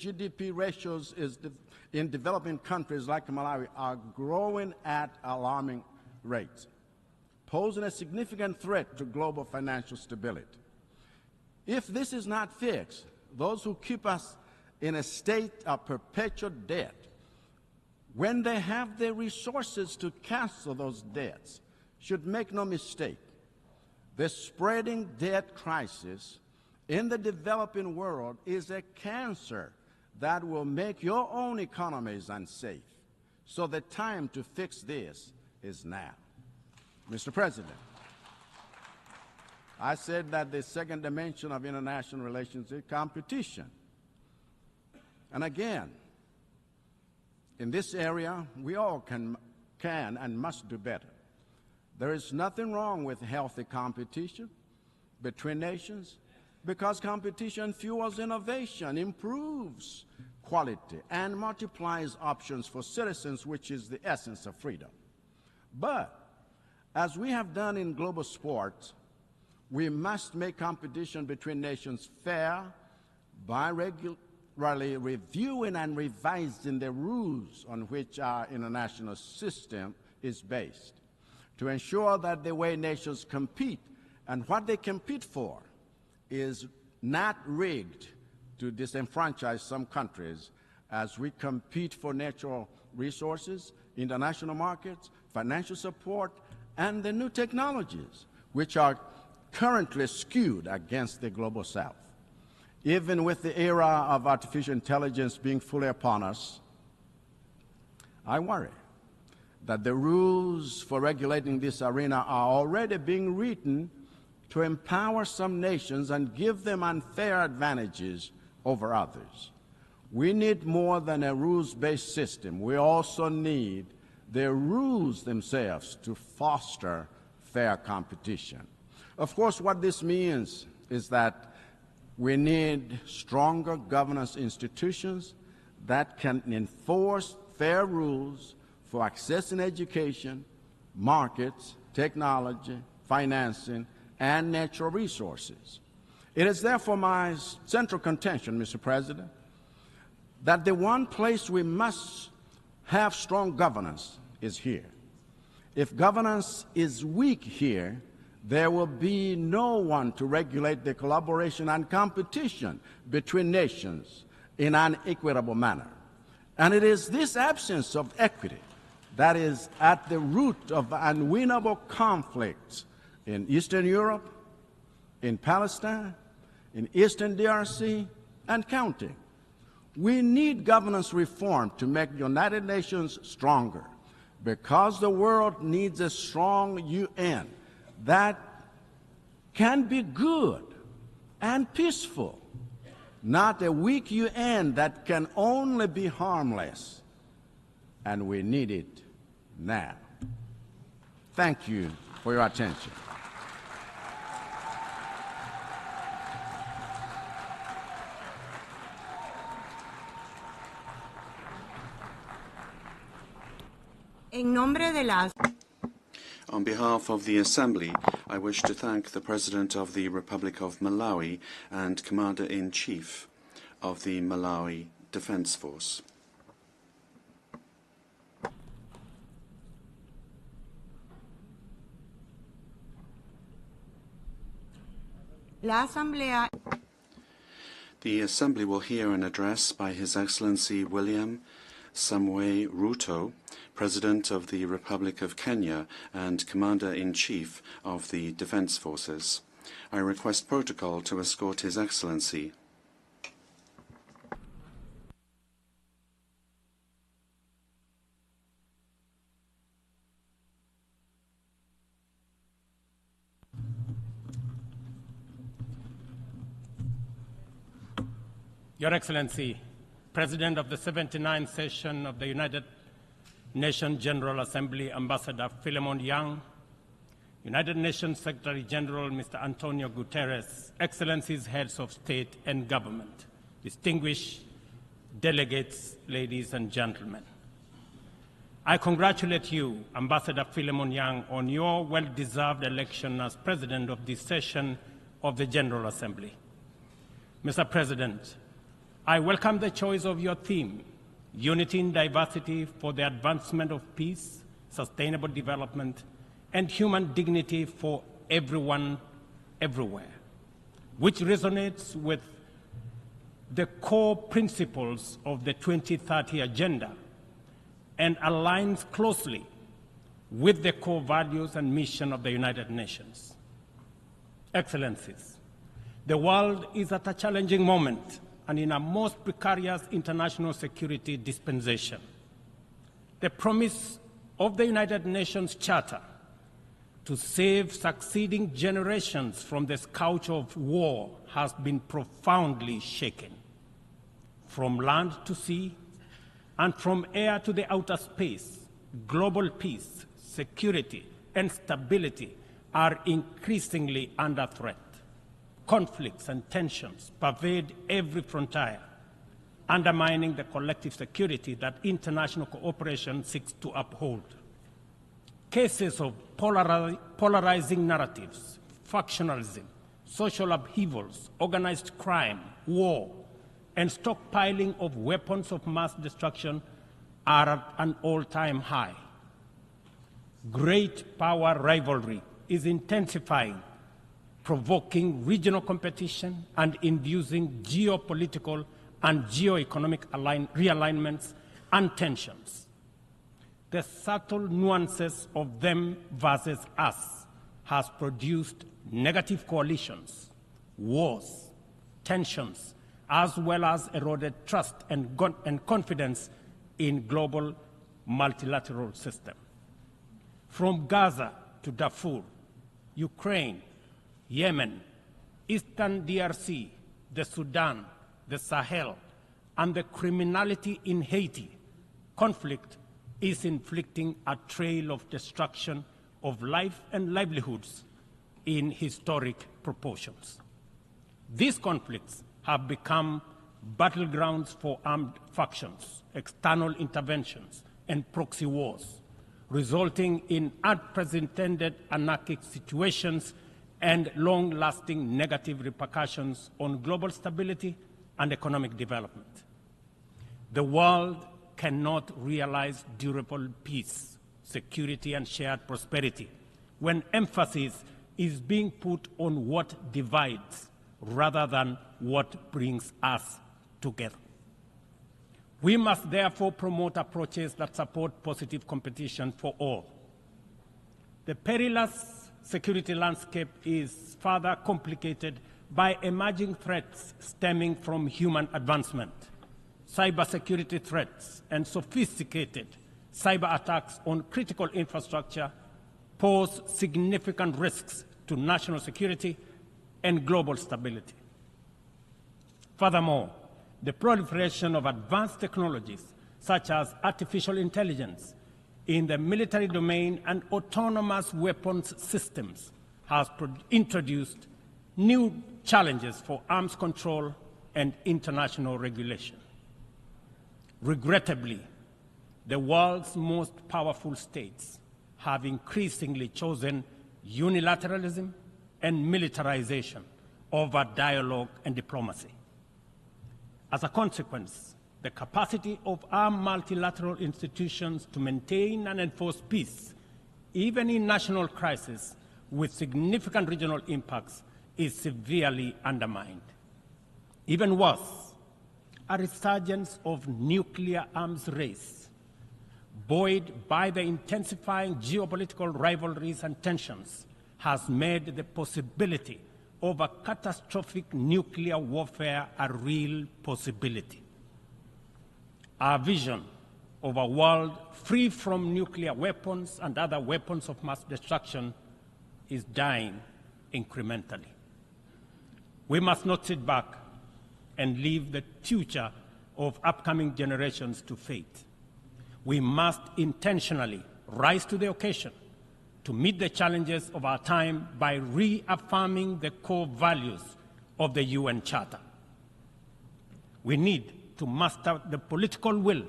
GDP ratios in developing countries like Malawi are growing at alarming rates, posing a significant threat to global financial stability. If this is not fixed, those who keep us in a state of perpetual debt, when they have the resources to cancel those debts, should make no mistake, the spreading debt crisis in the developing world is a cancer that will make your own economies unsafe. So the time to fix this is now. Mr. President, I said that the second dimension of international relations is competition. And again, in this area, we all can and must do better. There is nothing wrong with healthy competition between nations because competition fuels innovation, improves quality, and multiplies options for citizens, which is the essence of freedom. But as we have done in global sports, we must make competition between nations fair by regularly reviewing and revising the rules on which our international system is based, to ensure that the way nations compete and what they compete for is not rigged to disenfranchise some countries as we compete for natural resources, international markets, financial support, and the new technologies, which are currently skewed against the global South. Even with the era of artificial intelligence being fully upon us, I worry that the rules for regulating this arena are already being written to empower some nations and give them unfair advantages over others. We need more than a rules-based system. We also need the rules themselves to foster fair competition. Of course, what this means is that we need stronger governance institutions that can enforce fair rules for accessing education, markets, technology, financing, and natural resources. It is therefore my central contention, Mr. President, that the one place we must have strong governance is here. If governance is weak here, there will be no one to regulate the collaboration and competition between nations in an equitable manner. And it is this absence of equity that is at the root of unwinnable conflicts in Eastern Europe, in Palestine, in Eastern DRC, and counting. We need governance reform to make the United Nations stronger, because the world needs a strong UN that can be good and peaceful, not a weak UN that can only be harmless. And we need it now. Thank you for your attention. On behalf of the Assembly, I wish to thank the President of the Republic of Malawi and Commander-in-Chief of the Malawi Defense Force. The Assembly will hear an address by His Excellency William Samoei Ruto, President of the Republic of Kenya and Commander-in-Chief of the Defense Forces. I request protocol to escort His Excellency. Your Excellency, President of the 79th session of the United Nations General Assembly, Ambassador Philemon Yang, United Nations Secretary-General Mr. António Guterres, Excellencies, Heads of State and Government, distinguished delegates, ladies and gentlemen. I congratulate you, Ambassador Philemon Yang, on your well-deserved election as President of this session of the General Assembly. Mr. President, I welcome the choice of your theme, Unity in Diversity for the Advancement of Peace, Sustainable Development, and Human Dignity for Everyone, Everywhere, which resonates with the core principles of the 2030 Agenda and aligns closely with the core values and mission of the United Nations. Excellencies, the world is at a challenging moment and in a most precarious international security dispensation. The promise of the United Nations Charter to save succeeding generations from the scourge of war has been profoundly shaken. From land to sea and from air to the outer space, global peace, security, and stability are increasingly under threat. Conflicts and tensions pervade every frontier, undermining the collective security that international cooperation seeks to uphold. Cases of polarizing narratives, factionalism, social upheavals, organized crime, war, and stockpiling of weapons of mass destruction are at an all-time high. Great power rivalry is intensifying, provoking regional competition and inducing geopolitical and geoeconomic realignments and tensions. The subtle nuances of them versus us has produced negative coalitions, wars, tensions, as well as eroded trust and confidence in global multilateral system. From Gaza to Darfur, Ukraine, Yemen, Eastern DRC, the Sudan, the Sahel, and the criminality in Haiti, conflict is inflicting a trail of destruction of life and livelihoods in historic proportions. These conflicts have become battlegrounds for armed factions, external interventions, and proxy wars, resulting in unprecedented anarchic situations and long-lasting negative repercussions on global stability and economic development. The world cannot realize durable peace, security, and shared prosperity when emphasis is being put on what divides rather than what brings us together. We must therefore promote approaches that support positive competition for all. The perilous security landscape is further complicated by emerging threats stemming from human advancement. Cybersecurity threats and sophisticated cyber attacks on critical infrastructure pose significant risks to national security and global stability. Furthermore, the proliferation of advanced technologies such as artificial intelligence in the military domain and autonomous weapons systems has introduced new challenges for arms control and international regulation. Regrettably, the world's most powerful states have increasingly chosen unilateralism and militarization over dialogue and diplomacy. As a consequence, the capacity of our multilateral institutions to maintain and enforce peace, even in national crises with significant regional impacts, is severely undermined. Even worse, a resurgence of nuclear arms race, buoyed by the intensifying geopolitical rivalries and tensions, has made the possibility of a catastrophic nuclear warfare a real possibility. Our vision of a world free from nuclear weapons and other weapons of mass destruction is dying incrementally. We must not sit back and leave the future of upcoming generations to fate. We must intentionally rise to the occasion to meet the challenges of our time by reaffirming the core values of the UN Charter. We need to muster the political will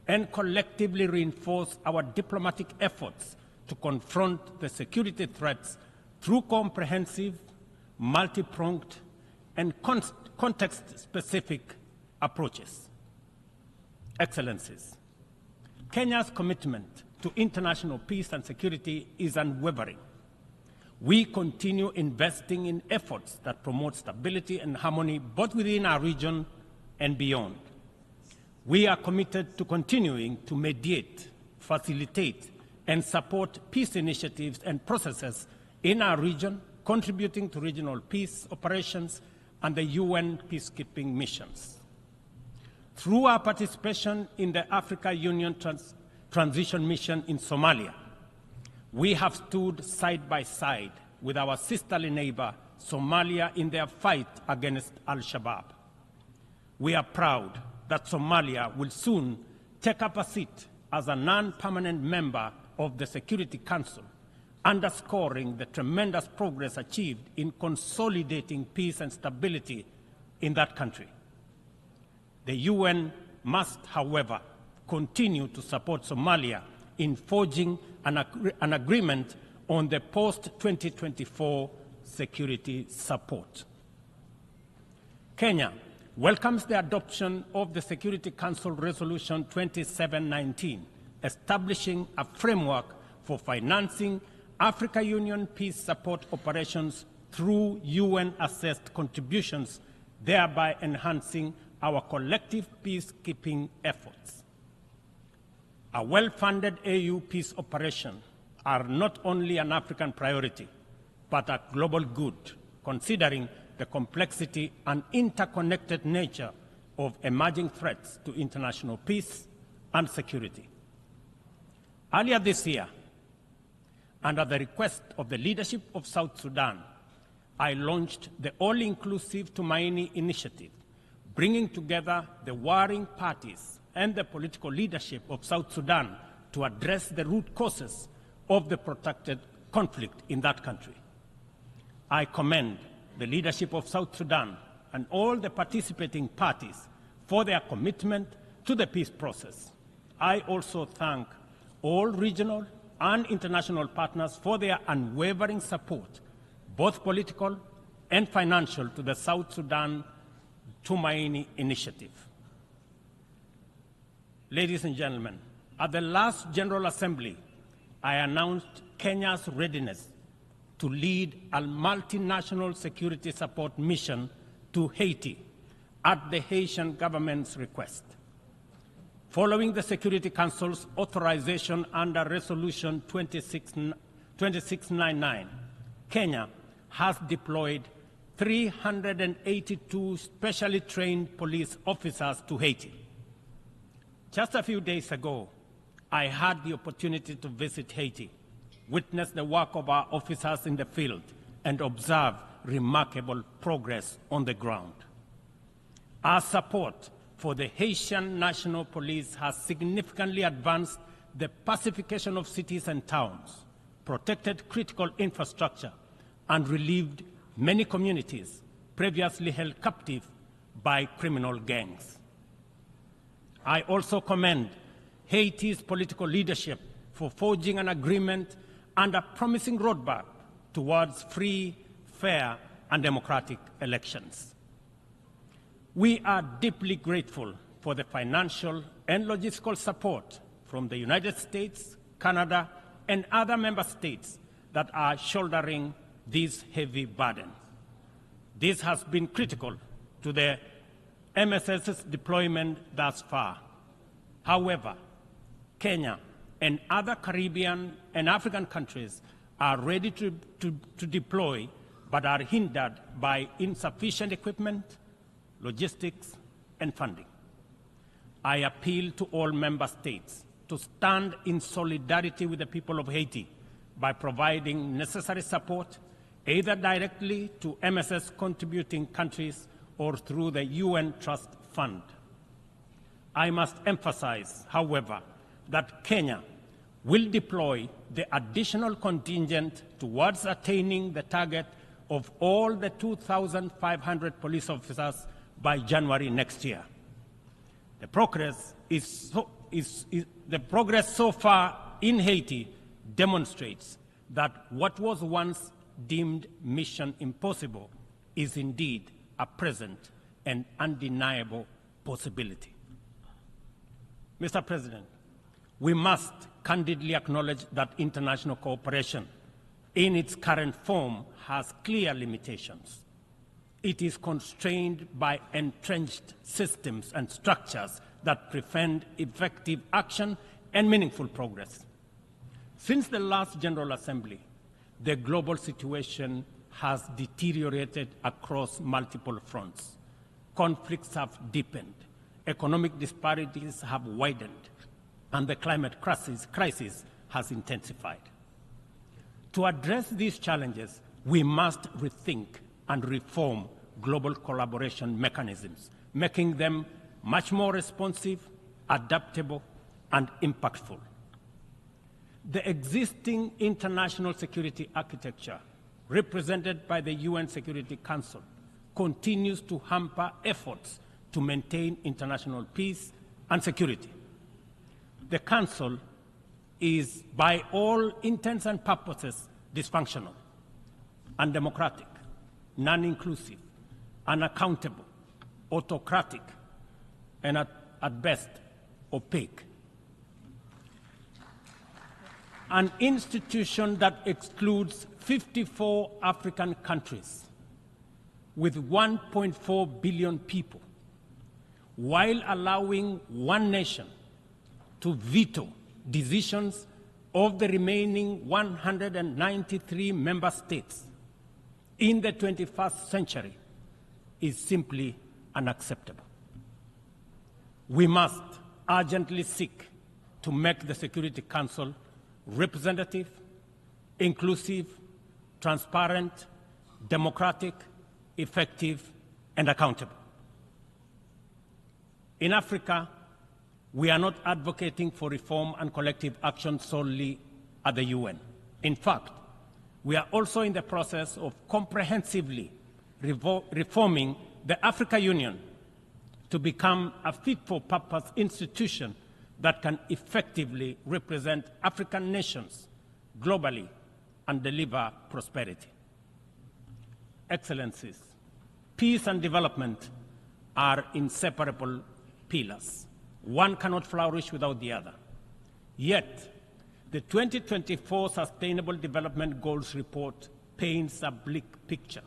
and collectively reinforce our diplomatic efforts to confront the security threats through comprehensive, multi-pronged, and context-specific approaches. Excellencies, Kenya's commitment to international peace and security is unwavering. We continue investing in efforts that promote stability and harmony both within our region and beyond. We are committed to continuing to mediate, facilitate, and support peace initiatives and processes in our region, contributing to regional peace operations and the UN peacekeeping missions. Through our participation in the Africa Union Transition Mission in Somalia, we have stood side by side with our sisterly neighbor, Somalia, in their fight against Al-Shabaab. We are proud that Somalia will soon take up a seat as a non-permanent member of the Security Council, underscoring the tremendous progress achieved in consolidating peace and stability in that country. The UN must, however, continue to support Somalia in forging an agreement on the post-2024 security support. Kenya welcomes the adoption of the Security Council Resolution 2719, establishing a framework for financing Africa Union peace support operations through UN-assessed contributions, thereby enhancing our collective peacekeeping efforts. A well-funded AU peace operation are not only an African priority, but a global good, considering the complexity and interconnected nature of emerging threats to international peace and security. Earlier this year, under the request of the leadership of South Sudan, I launched the All-Inclusive Tumaini Initiative, bringing together the warring parties and the political leadership of South Sudan to address the root causes of the protracted conflict in that country. I commend the leadership of South Sudan and all the participating parties for their commitment to the peace process. I also thank all regional and international partners for their unwavering support, both political and financial, to the South Sudan Tumaini Initiative. Ladies and gentlemen, at the last General Assembly, I announced Kenya's readiness to lead a multinational security support mission to Haiti at the Haitian government's request. Following the Security Council's authorization under Resolution 2699, Kenya has deployed 382 specially trained police officers to Haiti. Just a few days ago, I had the opportunity to visit Haiti, witness the work of our officers in the field, and observe remarkable progress on the ground. Our support for the Haitian National Police has significantly advanced the pacification of cities and towns, protected critical infrastructure, and relieved many communities previously held captive by criminal gangs. I also commend Haiti's political leadership for forging an agreement and a promising roadmap towards free, fair, and democratic elections. We are deeply grateful for the financial and logistical support from the United States, Canada, and other member states that are shouldering this heavy burden. This has been critical to the MSS's deployment thus far. However, Kenya and other Caribbean and African countries are ready to deploy, but are hindered by insufficient equipment, logistics, and funding. I appeal to all member states to stand in solidarity with the people of Haiti by providing necessary support, either directly to MSS contributing countries or through the UN Trust Fund. I must emphasize, however, that Kenya will deploy the additional contingent towards attaining the target of all the 2,500 police officers by January next year. The progress so far in Haiti demonstrates that what was once deemed mission impossible is indeed a present and undeniable possibility. Mr. President, we must candidly acknowledge that international cooperation in its current form has clear limitations. It is constrained by entrenched systems and structures that prevent effective action and meaningful progress. Since the last General Assembly, the global situation has deteriorated across multiple fronts. Conflicts have deepened, economic disparities have widened, and the climate crisis has intensified. To address these challenges, we must rethink and reform global collaboration mechanisms, making them much more responsive, adaptable, and impactful. The existing international security architecture, represented by the UN Security Council, continues to hamper efforts to maintain international peace and security. The Council is, by all intents and purposes, dysfunctional, undemocratic, non-inclusive, unaccountable, autocratic, and at best, opaque. An institution that excludes 54 African countries with 1.4 billion people, while allowing one nation to veto decisions of the remaining 193 member states in the 21st century, is simply unacceptable. We must urgently seek to make the Security Council representative, inclusive, transparent, democratic, effective, and accountable. In Africa, we are not advocating for reform and collective action solely at the UN. In fact, we are also in the process of comprehensively reforming the Africa Union to become a fit-for-purpose institution that can effectively represent African nations globally and deliver prosperity. Excellencies, peace and development are inseparable pillars. One cannot flourish without the other. Yet, the 2024 Sustainable Development Goals report paints a bleak picture.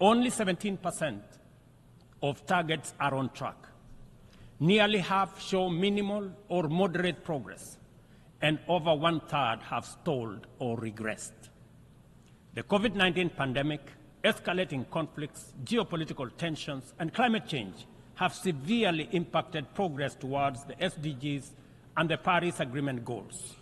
Only 17% of targets are on track. Nearly half show minimal or moderate progress, and over 1/3 have stalled or regressed. The COVID-19 pandemic, escalating conflicts, geopolitical tensions, and climate change have severely impacted progress towards the SDGs and the Paris Agreement goals.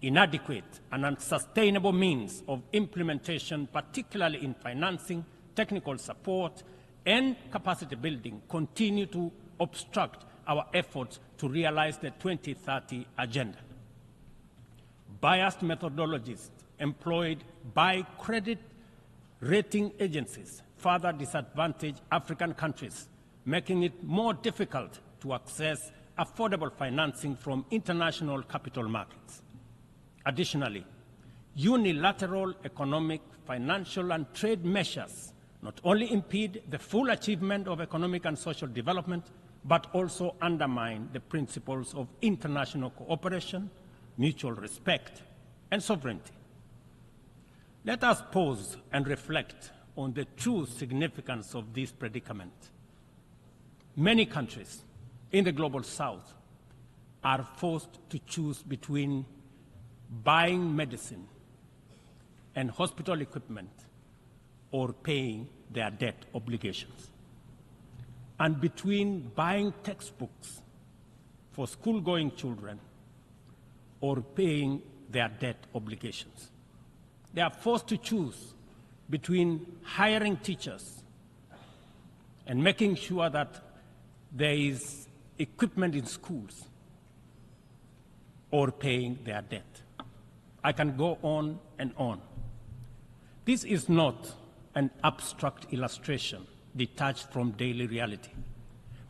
Inadequate and unsustainable means of implementation, particularly in financing, technical support, and capacity building, continue to obstruct our efforts to realize the 2030 agenda. Biased methodologies employed by credit rating agencies further disadvantage African countries, making it more difficult to access affordable financing from international capital markets. Additionally, unilateral economic, financial, and trade measures not only impede the full achievement of economic and social development, but also undermine the principles of international cooperation, mutual respect, and sovereignty. Let us pause and reflect on the true significance of this predicament. Many countries in the global south are forced to choose between buying medicine and hospital equipment or paying their debt obligations, and between buying textbooks for school-going children or paying their debt obligations. They are forced to choose between hiring teachers and making sure that there is equipment in schools or paying their debt. I can go on and on. This is not an abstract illustration detached from daily reality,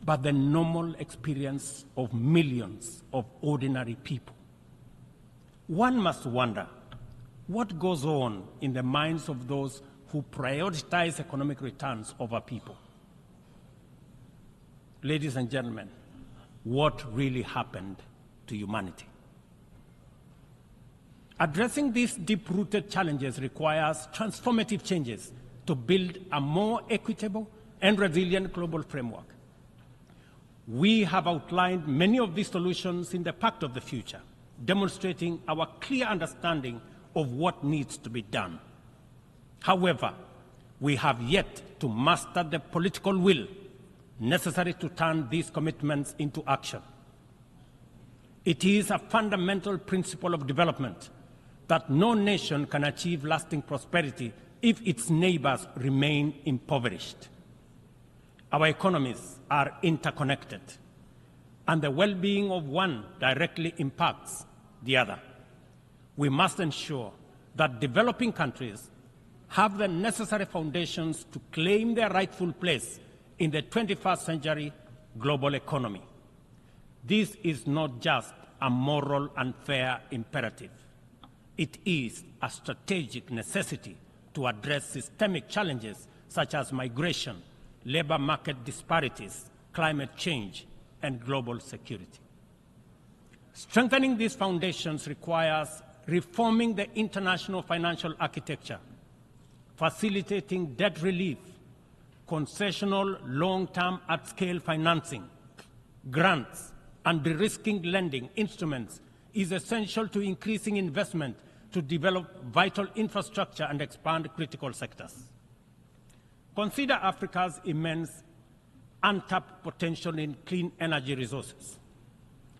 but the normal experience of millions of ordinary people. One must wonder what goes on in the minds of those who prioritize economic returns over people. ladies and gentlemen, what really happened to humanity. Addressing these deep-rooted challenges requires transformative changes to build a more equitable and resilient global framework. We have outlined many of these solutions in the Pact of the Future, demonstrating our clear understanding of what needs to be done. However, we have yet to master the political will necessary to turn these commitments into action. It is a fundamental principle of development that no nation can achieve lasting prosperity if its neighbors remain impoverished. Our economies are interconnected, and the well-being of one directly impacts the other. We must ensure that developing countries have the necessary foundations to claim their rightful place in the 21st century global economy. This is not just a moral and fair imperative. It is a strategic necessity to address systemic challenges such as migration, labor market disparities, climate change, and global security. Strengthening these foundations requires reforming the international financial architecture, facilitating debt relief, concessional long-term at-scale financing, grants, and de-risking lending instruments is essential to increasing investment to develop vital infrastructure and expand critical sectors. Consider Africa's immense untapped potential in clean energy resources.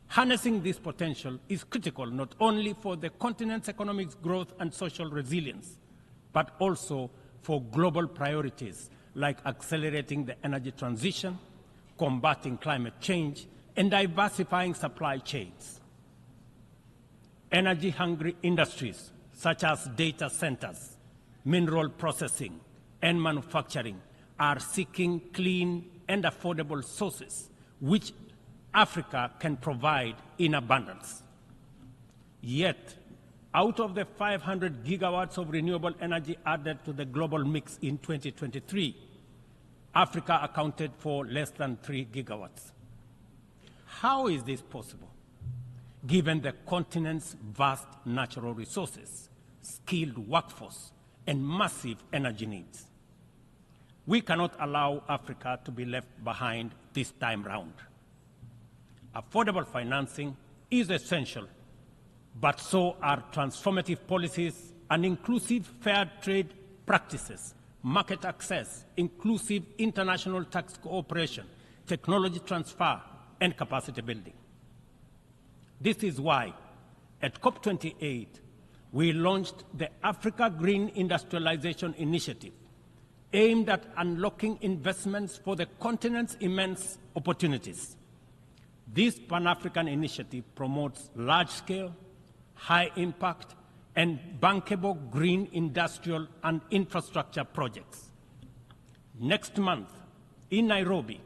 Harnessing this potential is critical not only for the continent's economic growth and social resilience, but also for global priorities like accelerating the energy transition, combating climate change, and diversifying supply chains. Energy-hungry industries such as data centers, mineral processing, and manufacturing are seeking clean and affordable sources which Africa can provide in abundance. Yet, out of the 500 gigawatts of renewable energy added to the global mix in 2023, Africa accounted for less than 3 gigawatts. How is this possible, given the continent's vast natural resources, skilled workforce, and massive energy needs? We cannot allow Africa to be left behind this time round. Affordable financing is essential, but so are transformative policies and inclusive fair trade practices, market access, inclusive international tax cooperation, technology transfer, and capacity building. This is why, at COP28, we launched the Africa Green Industrialization Initiative, aimed at unlocking investments for the continent's immense opportunities. This Pan-African initiative promotes large-scale, high-impact, and bankable green industrial and infrastructure projects. Next month, in Nairobi,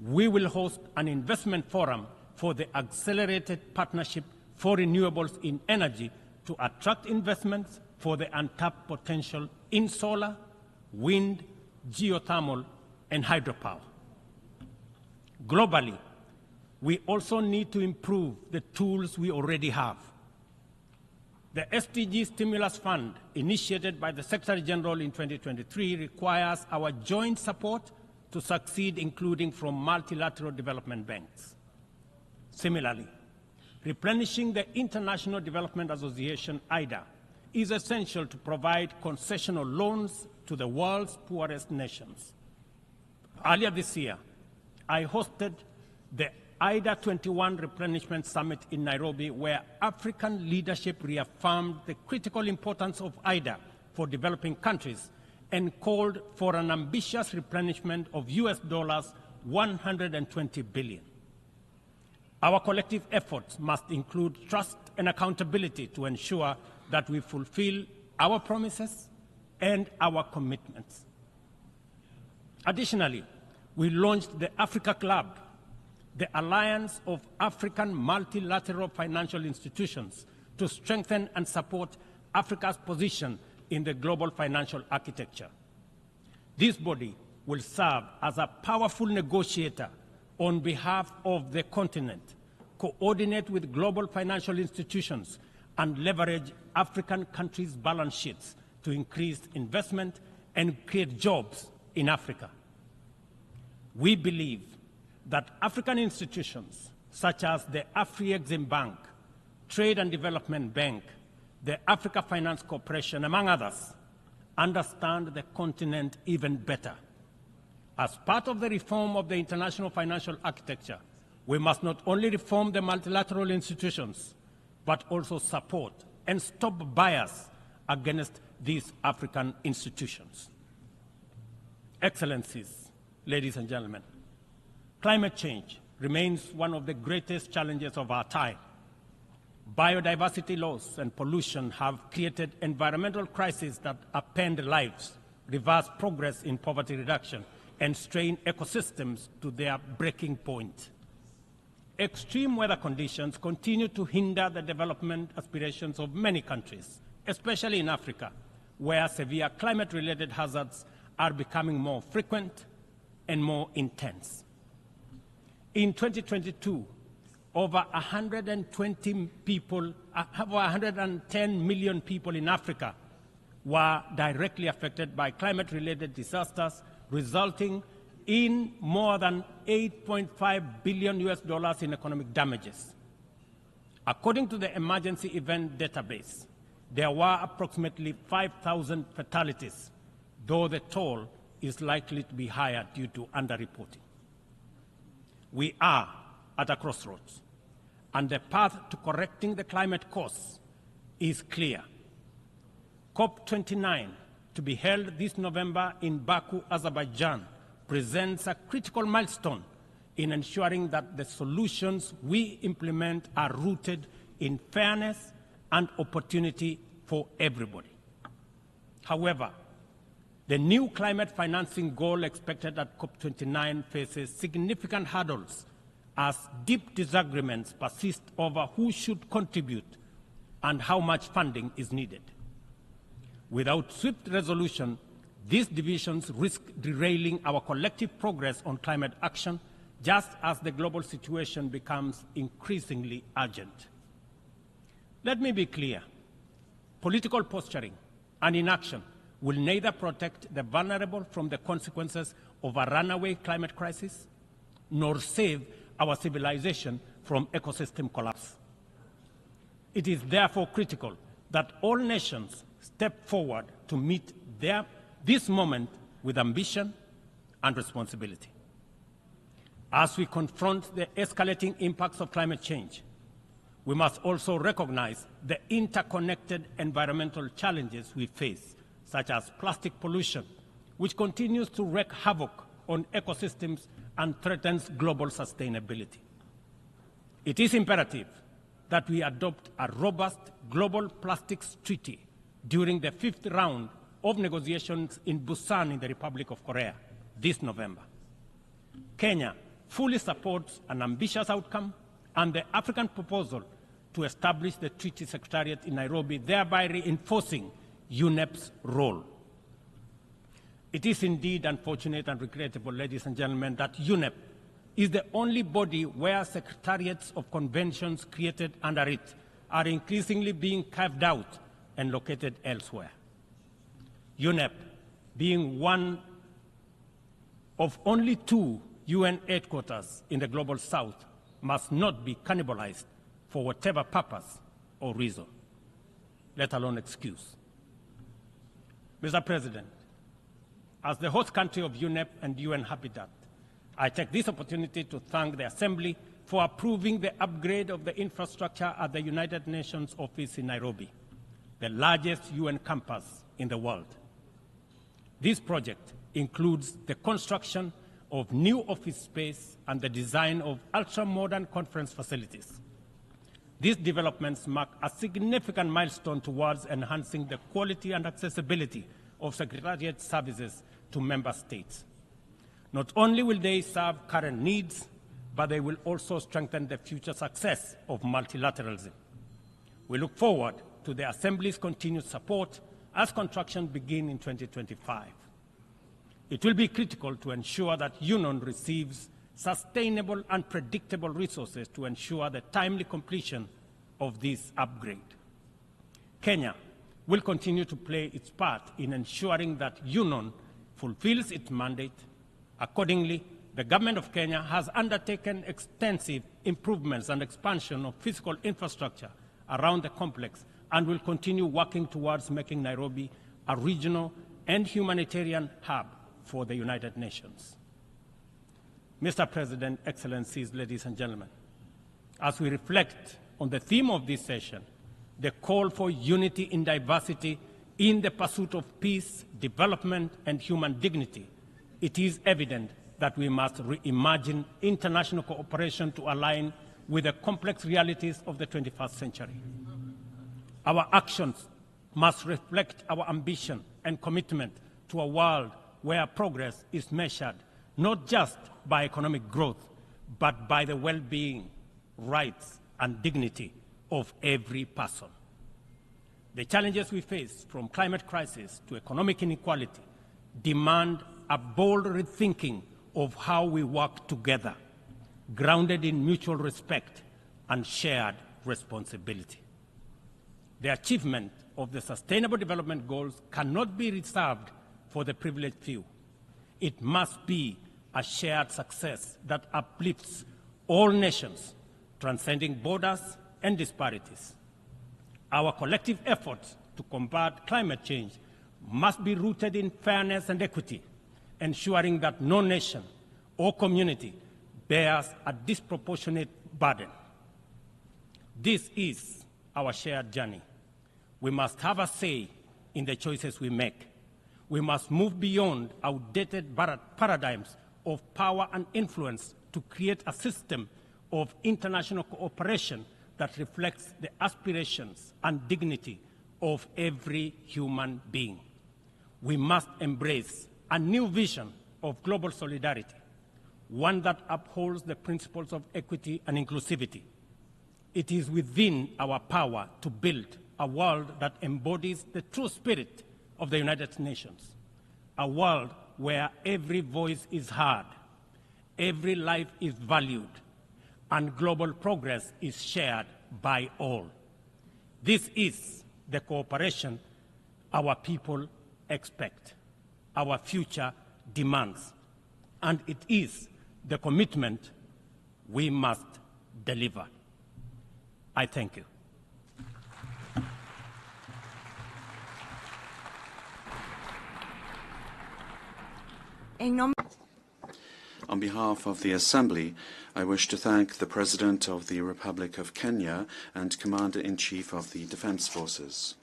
we will host an investment forum for the Accelerated Partnership for Renewables in Energy to attract investments for the untapped potential in solar, wind, geothermal, and hydropower. Globally, we also need to improve the tools we already have. The SDG Stimulus Fund, initiated by the Secretary-General in 2023, requires our joint support to succeed, including from multilateral development banks. Similarly, replenishing the International Development Association, IDA, is essential to provide concessional loans to the world's poorest nations. Earlier this year, I hosted the IDA 21 Replenishment Summit in Nairobi, where African leadership reaffirmed the critical importance of IDA for developing countries and called for an ambitious replenishment of US dollars 120 billion. Our collective efforts must include trust and accountability to ensure that we fulfill our promises and our commitments. Additionally, we launched the Africa Club, the Alliance of African Multilateral Financial Institutions, to strengthen and support Africa's position in the global financial architecture. This body will serve as a powerful negotiator on behalf of the continent, coordinate with global financial institutions, and leverage African countries' balance sheets to increase investment and create jobs in Africa. We believe that African institutions such as the Afri-Exim Bank, Trade and Development Bank, the Africa Finance Corporation, among others, understand the continent even better. As part of the reform of the international financial architecture, we must not only reform the multilateral institutions, but also support and stop bias against these African institutions. Excellencies, ladies and gentlemen, climate change remains one of the greatest challenges of our time. Biodiversity loss and pollution have created environmental crises that upend lives, reverse progress in poverty reduction, and strain ecosystems to their breaking point. Extreme weather conditions continue to hinder the development aspirations of many countries, especially in Africa, where severe climate-related hazards are becoming more frequent and more intense. In 2022, over 110 million people in Africa were directly affected by climate-related disasters, resulting in more than $8.5 billion in economic damages. According to the Emergency Event Database, there were approximately 5,000 fatalities, though the toll is likely to be higher due to underreporting. We are at a crossroads, and the path to correcting the climate course is clear. COP29, to be held this November in Baku, Azerbaijan, presents a critical milestone in ensuring that the solutions we implement are rooted in fairness and opportunity for everybody. However, the new climate financing goal expected at COP29 faces significant hurdles as deep disagreements persist over who should contribute and how much funding is needed. Without swift resolution, these divisions risk derailing our collective progress on climate action, just as the global situation becomes increasingly urgent. Let me be clear. Political posturing and inaction will neither protect the vulnerable from the consequences of a runaway climate crisis, nor save our civilization from ecosystem collapse. It is therefore critical that all nations step forward to meet this moment with ambition and responsibility. As we confront the escalating impacts of climate change, we must also recognize the interconnected environmental challenges we face, such as plastic pollution, which continues to wreak havoc on ecosystems and threatens global sustainability. It is imperative that we adopt a robust global plastics treaty during the 5th round of negotiations in Busan in the Republic of Korea this November. Kenya fully supports an ambitious outcome and the African proposal to establish the Treaty Secretariat in Nairobi, thereby reinforcing UNEP's role. It is indeed unfortunate and regrettable, ladies and gentlemen, that UNEP is the only body where secretariats of conventions created under it are increasingly being carved out and located elsewhere. UNEP, being one of only 2 UN headquarters in the Global South, must not be cannibalized for whatever purpose or reason, let alone excuse. Mr. President, as the host country of UNEP and UN Habitat, I take this opportunity to thank the Assembly for approving the upgrade of the infrastructure at the United Nations office in Nairobi, the largest UN campus in the world. This project includes the construction of new office space and the design of ultra-modern conference facilities. These developments mark a significant milestone towards enhancing the quality and accessibility of Secretariat services to member states. Not only will they serve current needs, but they will also strengthen the future success of multilateralism. We look forward to the Assembly's continued support as construction begins in 2025. It will be critical to ensure that UNON receives sustainable and predictable resources to ensure the timely completion of this upgrade. Kenya will continue to play its part in ensuring that UNON fulfills its mandate. Accordingly, the government of Kenya has undertaken extensive improvements and expansion of physical infrastructure around the complex and will continue working towards making Nairobi a regional and humanitarian hub for the United Nations. Mr. President, Excellencies, ladies and gentlemen, as we reflect on the theme of this session, the call for unity in diversity in the pursuit of peace, development, and human dignity, it is evident that we must reimagine international cooperation to align with the complex realities of the 21st century. Our actions must reflect our ambition and commitment to a world where progress is measured not just by economic growth, but by the well-being, rights, and dignity of every person. The challenges we face, from climate crisis to economic inequality, demand a bold rethinking of how we work together, grounded in mutual respect and shared responsibility. The achievement of the Sustainable Development Goals cannot be reserved for the privileged few. It must be a shared success that uplifts all nations, transcending borders and disparities. Our collective efforts to combat climate change must be rooted in fairness and equity, ensuring that no nation or community bears a disproportionate burden. This is our shared journey. We must have a say in the choices we make. We must move beyond outdated paradigms of power and influence to create a system of international cooperation that reflects the aspirations and dignity of every human being. We must embrace a new vision of global solidarity, one that upholds the principles of equity and inclusivity. It is within our power to build a world that embodies the true spirit of the United Nations, a world where every voice is heard, every life is valued, and global progress is shared by all. This is the cooperation our people expect, our future demands, and it is the commitment we must deliver. I thank you. On behalf of the Assembly, I wish to thank the President of the Republic of Kenya and Commander-in-Chief of the Defense Forces.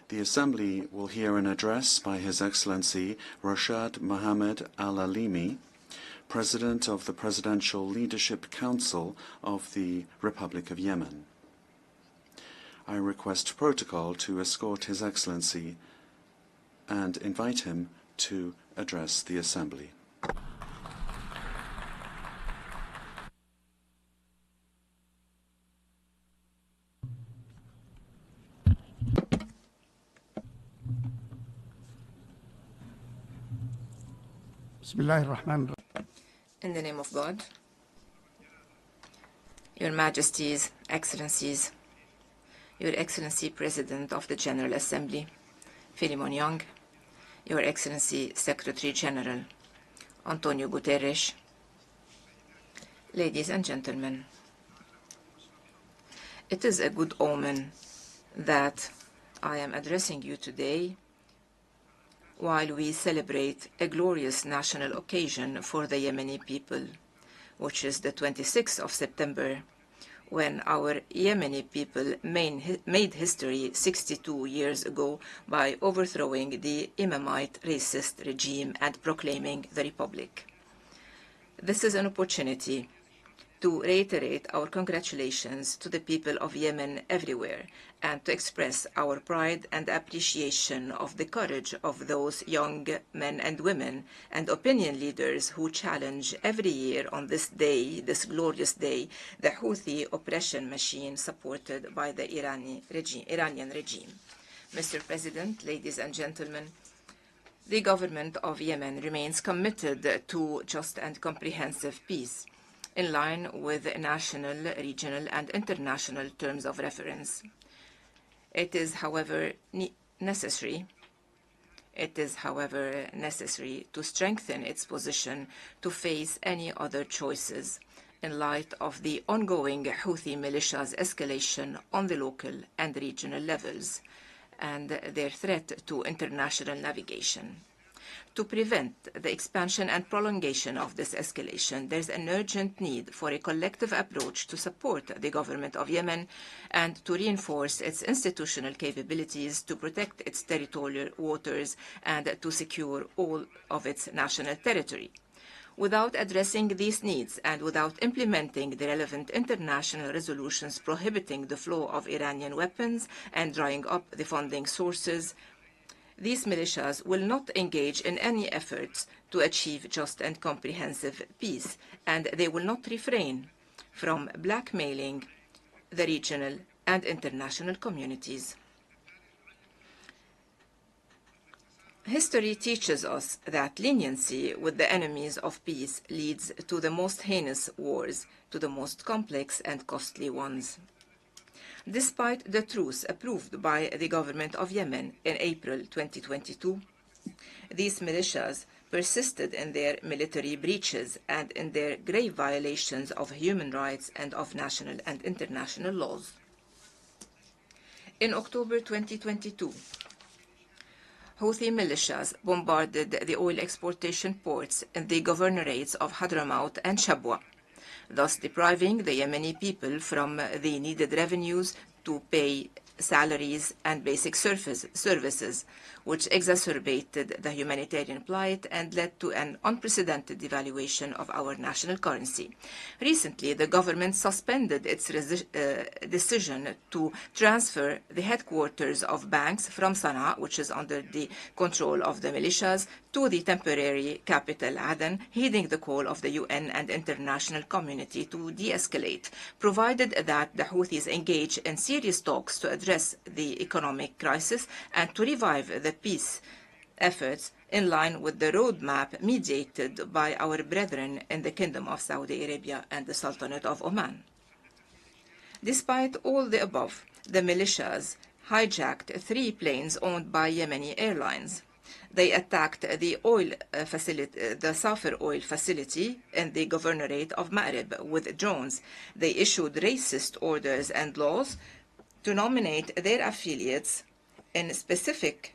The Assembly will hear an address by His Excellency Rashad Mohammed Al-Alimi, President of the Presidential Leadership Council of the Republic of Yemen. I request protocol to escort His Excellency and invite him to address the Assembly. In the name of God, Your Majesties, Excellencies, Your Excellency President of the General Assembly, Philemon Young, Your Excellency Secretary-General António Guterres, ladies and gentlemen, it is a good omen that I am addressing you today while we celebrate a glorious national occasion for the Yemeni people, which is the 26th of September, when our Yemeni people made history 62 years ago by overthrowing the Imamite racist regime and proclaiming the Republic. This is an opportunity to reiterate our congratulations to the people of Yemen everywhere and to express our pride and appreciation of the courage of those young men and women and opinion leaders who challenge every year on this day, this glorious day, the Houthi oppression machine supported by the Iranian regime. Mr. President, ladies and gentlemen, the government of Yemen remains committed to just and comprehensive peace, in line with national, regional, and international terms of reference. It is, however, necessary to strengthen its position to face any other choices in light of the ongoing Houthi militias' escalation on the local and regional levels and their threat to international navigation. To prevent the expansion and prolongation of this escalation, there is an urgent need for a collective approach to support the government of Yemen and to reinforce its institutional capabilities to protect its territorial waters and to secure all of its national territory. Without addressing these needs and without implementing the relevant international resolutions prohibiting the flow of Iranian weapons and drying up the funding sources, these militias will not engage in any efforts to achieve just and comprehensive peace, and they will not refrain from blackmailing the regional and international communities. History teaches us that leniency with the enemies of peace leads to the most heinous wars, to the most complex and costly ones. Despite the truce approved by the government of Yemen in April 2022, these militias persisted in their military breaches and in their grave violations of human rights and of national and international laws. In October 2022, Houthi militias bombarded the oil exportation ports in the governorates of Hadramaut and Shabwa, thus depriving the Yemeni people from the needed revenues to pay salaries and basic services, which exacerbated the humanitarian plight and led to an unprecedented devaluation of our national currency. Recently, the government suspended its decision to transfer the headquarters of banks from Sana'a, which is under the control of the militias, to the temporary capital Aden, heeding the call of the UN and international community to de-escalate, provided that the Houthis engage in serious talks to address the economic crisis and to revive the peace efforts in line with the roadmap mediated by our brethren in the Kingdom of Saudi Arabia and the Sultanate of Oman. Despite all the above, the militias hijacked 3 planes owned by Yemeni airlines. They attacked the sulfur oil facility in the governorate of Ma'rib with drones. They issued racist orders and laws to nominate their affiliates in specific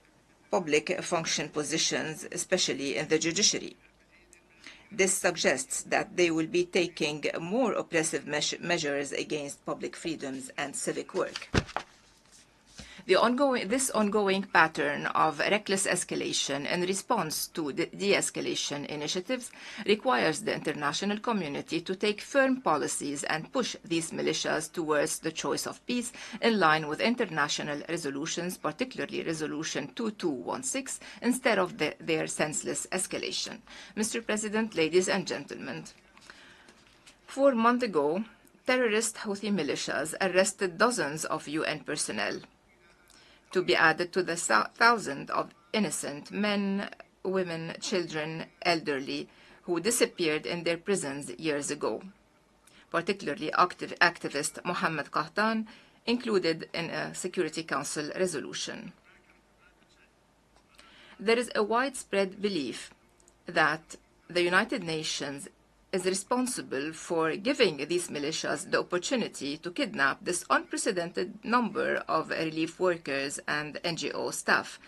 public function positions, especially in the judiciary. This suggests that they will be taking more oppressive measures against public freedoms and civic work. This ongoing pattern of reckless escalation in response to de-escalation initiatives requires the international community to take firm policies and push these militias towards the choice of peace in line with international resolutions, particularly Resolution 2216, instead of their senseless escalation. Mr. President, ladies and gentlemen, 4 months ago, terrorist Houthi militias arrested dozens of UN personnel, to be added to the thousands of innocent men, women, children, elderly, who disappeared in their prisons years ago. Particularly activist Mohammed Qahtan, included in a Security Council resolution. There is a widespread belief that the United Nations is responsible for giving these militias the opportunity to kidnap this unprecedented number of relief workers and NGO staff,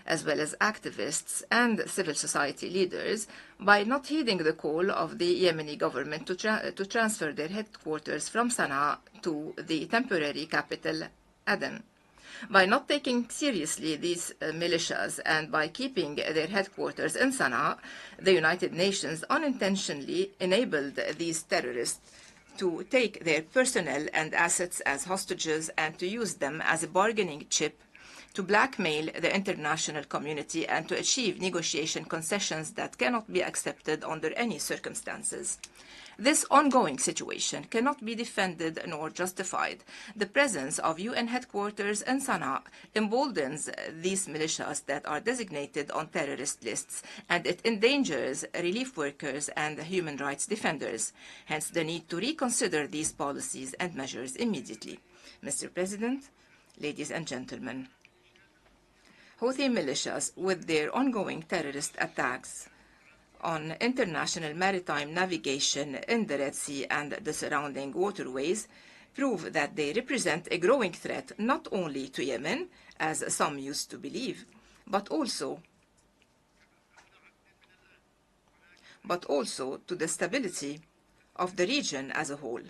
as well as activists and civil society leaders, by not heeding the call of the Yemeni government to transfer their headquarters from Sana'a to the temporary capital Aden. By not taking seriously these militias and by keeping their headquarters in Sana'a, the United Nations unintentionally enabled these terrorists to take their personnel and assets as hostages and to use them as a bargaining chip to blackmail the international community and to achieve negotiation concessions that cannot be accepted under any circumstances. This ongoing situation cannot be defended nor justified. The presence of UN headquarters in Sana'a emboldens these militias that are designated on terrorist lists, and it endangers relief workers and human rights defenders. Hence, the need to reconsider these policies and measures immediately. Mr. President, ladies and gentlemen, Houthi militias, with their ongoing terrorist attacks on international maritime navigation in the Red Sea and the surrounding waterways, prove that they represent a growing threat not only to Yemen, as some used to believe, but also to the stability of the region as a whole,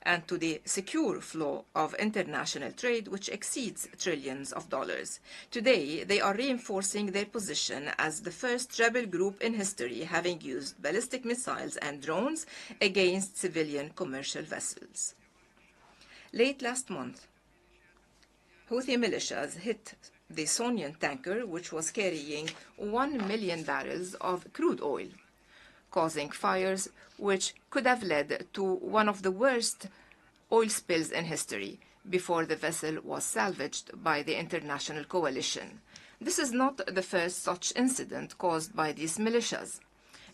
and to the secure flow of international trade, which exceeds trillions of dollars. Today, they are reinforcing their position as the first rebel group in history having used ballistic missiles and drones against civilian commercial vessels. Late last month, Houthi militias hit the Sonian tanker, which was carrying 1 million barrels of crude oil, causing fires which could have led to one of the worst oil spills in history before the vessel was salvaged by the international coalition. This is not the first such incident caused by these militias.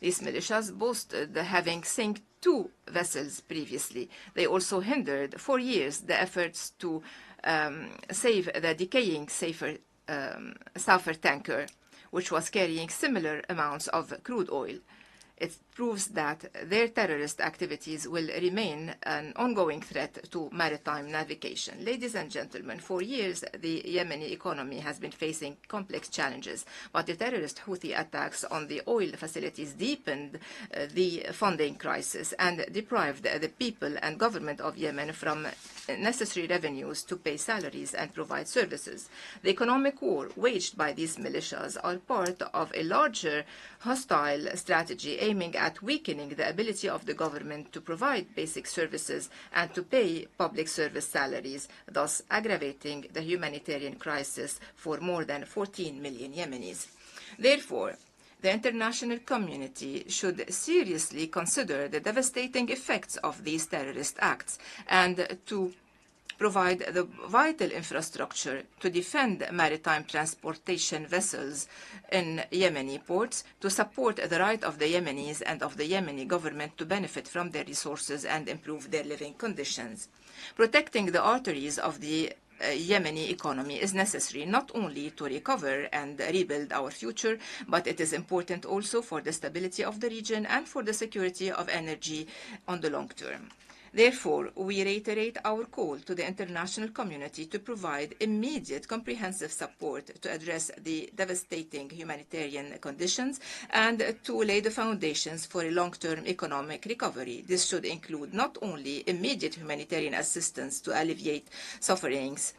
These militias boasted having sunk 2 vessels previously. They also hindered for years the efforts to save the decaying Safer tanker, which was carrying similar amounts of crude oil. It proves that their terrorist activities will remain an ongoing threat to maritime navigation. Ladies and gentlemen, for years, the Yemeni economy has been facing complex challenges, but the terrorist Houthi attacks on the oil facilities deepened the funding crisis and deprived the people and government of Yemen from necessary revenues to pay salaries and provide services. The economic war waged by these militias are part of a larger hostile strategy aiming at weakening the ability of the government to provide basic services and to pay public service salaries, thus aggravating the humanitarian crisis for more than 14 million Yemenis. Therefore, the international community should seriously consider the devastating effects of these terrorist acts and to provide the vital infrastructure to defend maritime transportation vessels in Yemeni ports, to support the right of the Yemenis and of the Yemeni government to benefit from their resources and improve their living conditions. Protecting the arteries of the Yemeni economy is necessary not only to recover and rebuild our future, but it is important also for the stability of the region and for the security of energy on the long term. Therefore, we reiterate our call to the international community to provide immediate comprehensive support to address the devastating humanitarian conditions and to lay the foundations for a long-term economic recovery. This should include not only immediate humanitarian assistance to alleviate sufferings,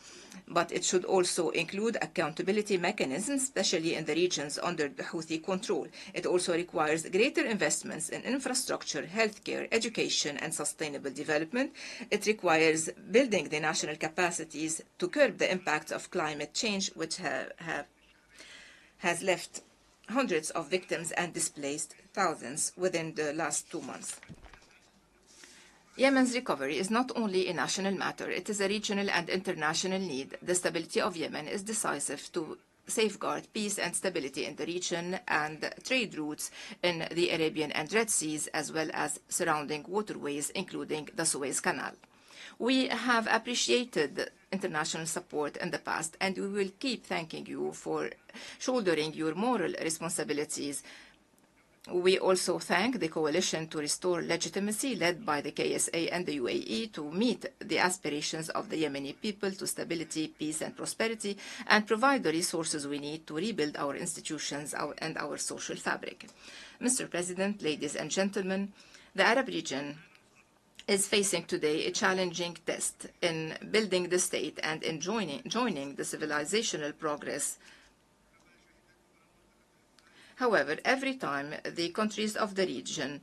but it should also include accountability mechanisms, especially in the regions under the Houthi control. It also requires greater investments in infrastructure, healthcare, education, and sustainable development. It requires building the national capacities to curb the impacts of climate change, which has left hundreds of victims and displaced thousands within the last 2 months. Yemen's recovery is not only a national matter, it is a regional and international need. The stability of Yemen is decisive to safeguard peace and stability in the region and trade routes in the Arabian and Red Seas, as well as surrounding waterways, including the Suez Canal. We have appreciated international support in the past, and we will keep thanking you for shouldering your moral responsibilities. We also thank the coalition to restore legitimacy led by the KSA and the UAE to meet the aspirations of the Yemeni people to stability, peace and prosperity, and provide the resources we need to rebuild our institutions and our social fabric. Mr. President, ladies and gentlemen, the Arab region is facing today a challenging test in building the state and in joining the civilizational progress. However, every time the countries of the region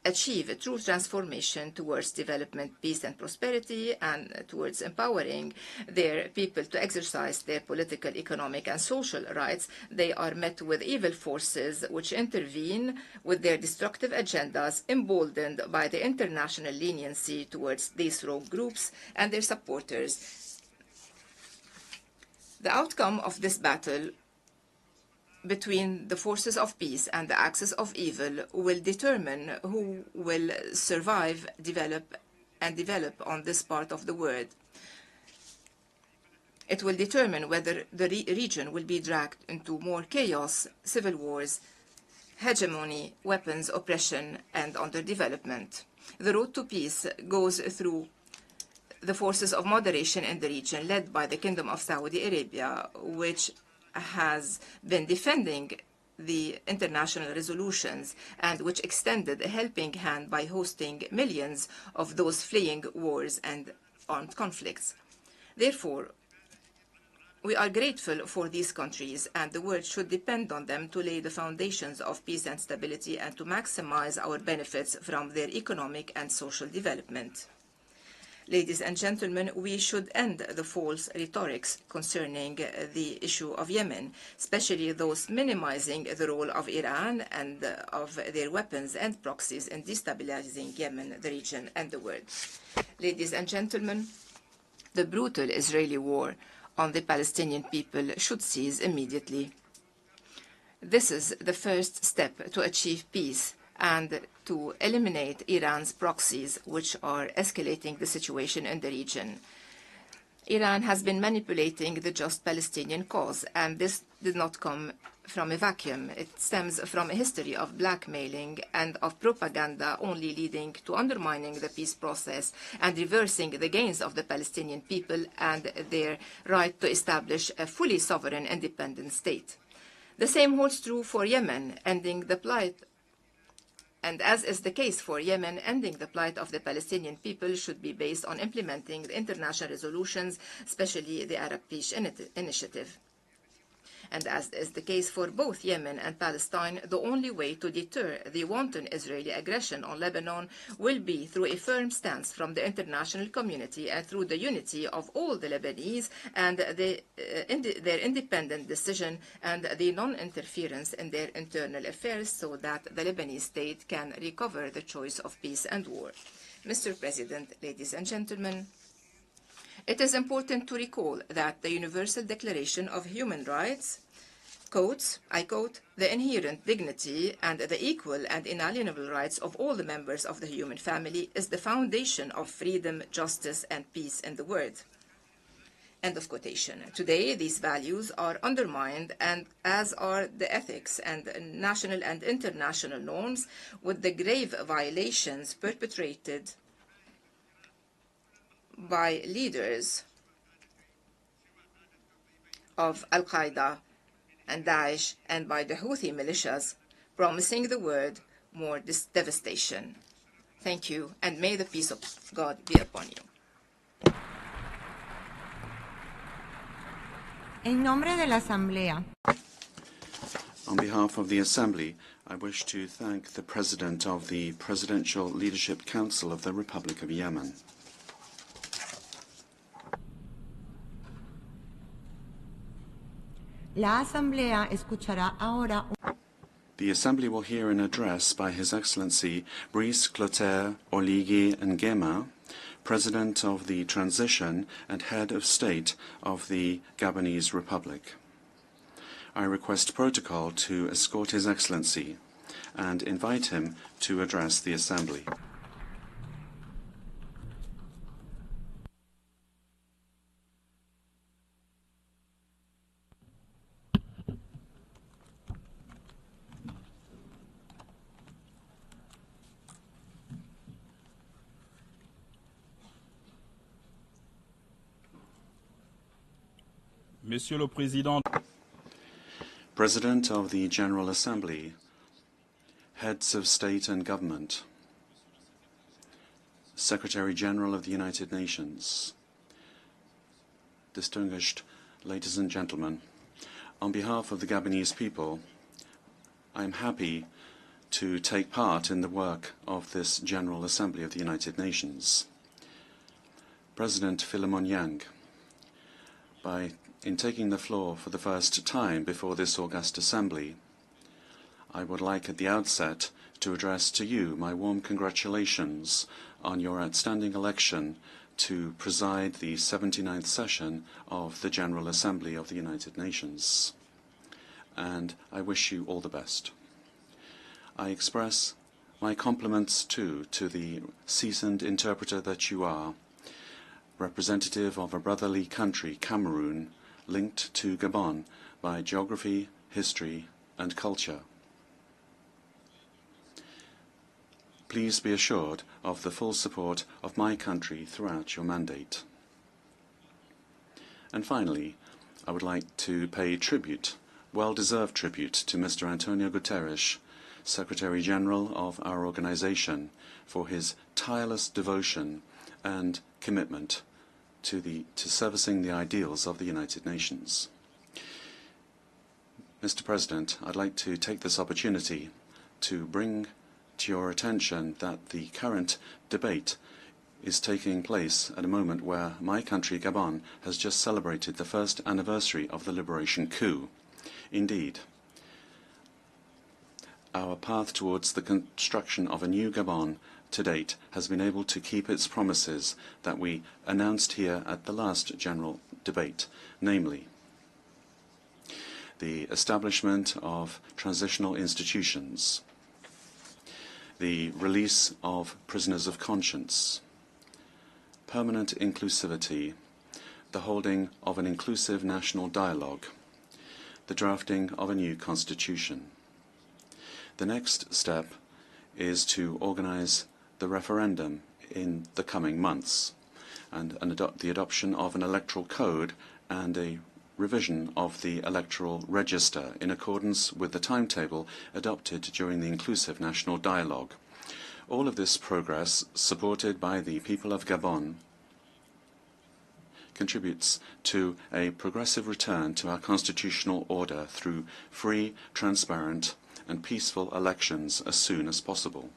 achieve a true transformation towards development, peace and prosperity, and towards empowering their people to exercise their political, economic and social rights, they are met with evil forces which intervene with their destructive agendas, emboldened by the international leniency towards these rogue groups and their supporters. The outcome of this battle between the forces of peace and the axis of evil will determine who will survive, develop on this part of the world. It will determine whether the region will be dragged into more chaos, civil wars, hegemony, weapons, oppression, and underdevelopment. The road to peace goes through the forces of moderation in the region, led by the Kingdom of Saudi Arabia, which has been defending the international resolutions and which extended a helping hand by hosting millions of those fleeing wars and armed conflicts. Therefore, we are grateful for these countries, and the world should depend on them to lay the foundations of peace and stability and to maximize our benefits from their economic and social development. Ladies and gentlemen, we should end the false rhetorics concerning the issue of Yemen, especially those minimizing the role of Iran and of their weapons and proxies in destabilizing Yemen, the region, and the world. Ladies and gentlemen, the brutal Israeli war on the Palestinian people should cease immediately. This is the first step to achieve peace and to eliminate Iran's proxies, which are escalating the situation in the region. Iran has been manipulating the just Palestinian cause, and this did not come from a vacuum. It stems from a history of blackmailing and of propaganda, only leading to undermining the peace process and reversing the gains of the Palestinian people and their right to establish a fully sovereign independent state. The same holds true for Yemen, ending the plight. And as is the case for Yemen, ending the plight of the Palestinian people should be based on implementing the international resolutions, especially the Arab Peace Initiative. And as is the case for both Yemen and Palestine, the only way to deter the wanton Israeli aggression on Lebanon will be through a firm stance from the international community and through the unity of all the Lebanese and their independent decision and the non-interference in their internal affairs so that the Lebanese state can recover the choice of peace and war. Mr. President, ladies and gentlemen, it is important to recall that the Universal Declaration of Human Rights quotes, I quote, "the inherent dignity and the equal and inalienable rights of all the members of the human family is the foundation of freedom, justice, and peace in the world." End of quotation. Today, these values are undermined, and as are the ethics and national and international norms, with the grave violations perpetrated by leaders of Al-Qaeda and Daesh and by the Houthi militias, promising the world more devastation. Thank you, and may the peace of God be upon you. En nombre de la Asamblea. On behalf of the Assembly, I wish to thank the President of the Presidential Leadership Council of the Republic of Yemen. La Asamblea escuchará ahora. The Assembly will hear an address by His Excellency Brice Clotaire Oligui Nguema, President of the Transition and Head of State of the Gabonese Republic. I request protocol to escort His Excellency and invite him to address the Assembly. Monsieur le Président, President of the General Assembly, Heads of State and Government, Secretary-General of the United Nations, distinguished ladies and gentlemen, on behalf of the Gabonese people, I am happy to take part in the work of this General Assembly of the United Nations. President Philemon Yang, in taking the floor for the first time before this august assembly, I would like at the outset to address to you my warm congratulations on your outstanding election to preside the 79th session of the General Assembly of the United Nations. And I wish you all the best. I express my compliments too to the seasoned interpreter that you are, representative of a brotherly country, Cameroon, linked to Gabon by geography, history, and culture. Please be assured of the full support of my country throughout your mandate. And finally, I would like to pay tribute, well-deserved tribute, to Mr. António Guterres, Secretary-General of our organization, for his tireless devotion and commitment to servicing the ideals of the United Nations. Mr. President, I'd like to take this opportunity to bring to your attention that the current debate is taking place at a moment where my country, Gabon, has just celebrated the first anniversary of the liberation coup. Indeed, our path towards the construction of a new Gabon to date has been able to keep its promises that we announced here at the last general debate, namely the establishment of transitional institutions, the release of prisoners of conscience, permanent inclusivity, the holding of an inclusive national dialogue, the drafting of a new constitution. The next step is to organize the referendum in the coming months and the adoption of an electoral code and a revision of the electoral register in accordance with the timetable adopted during the inclusive national dialogue. All of this progress, supported by the people of Gabon, contributes to a progressive return to our constitutional order through free, transparent, and peaceful elections as soon as possible.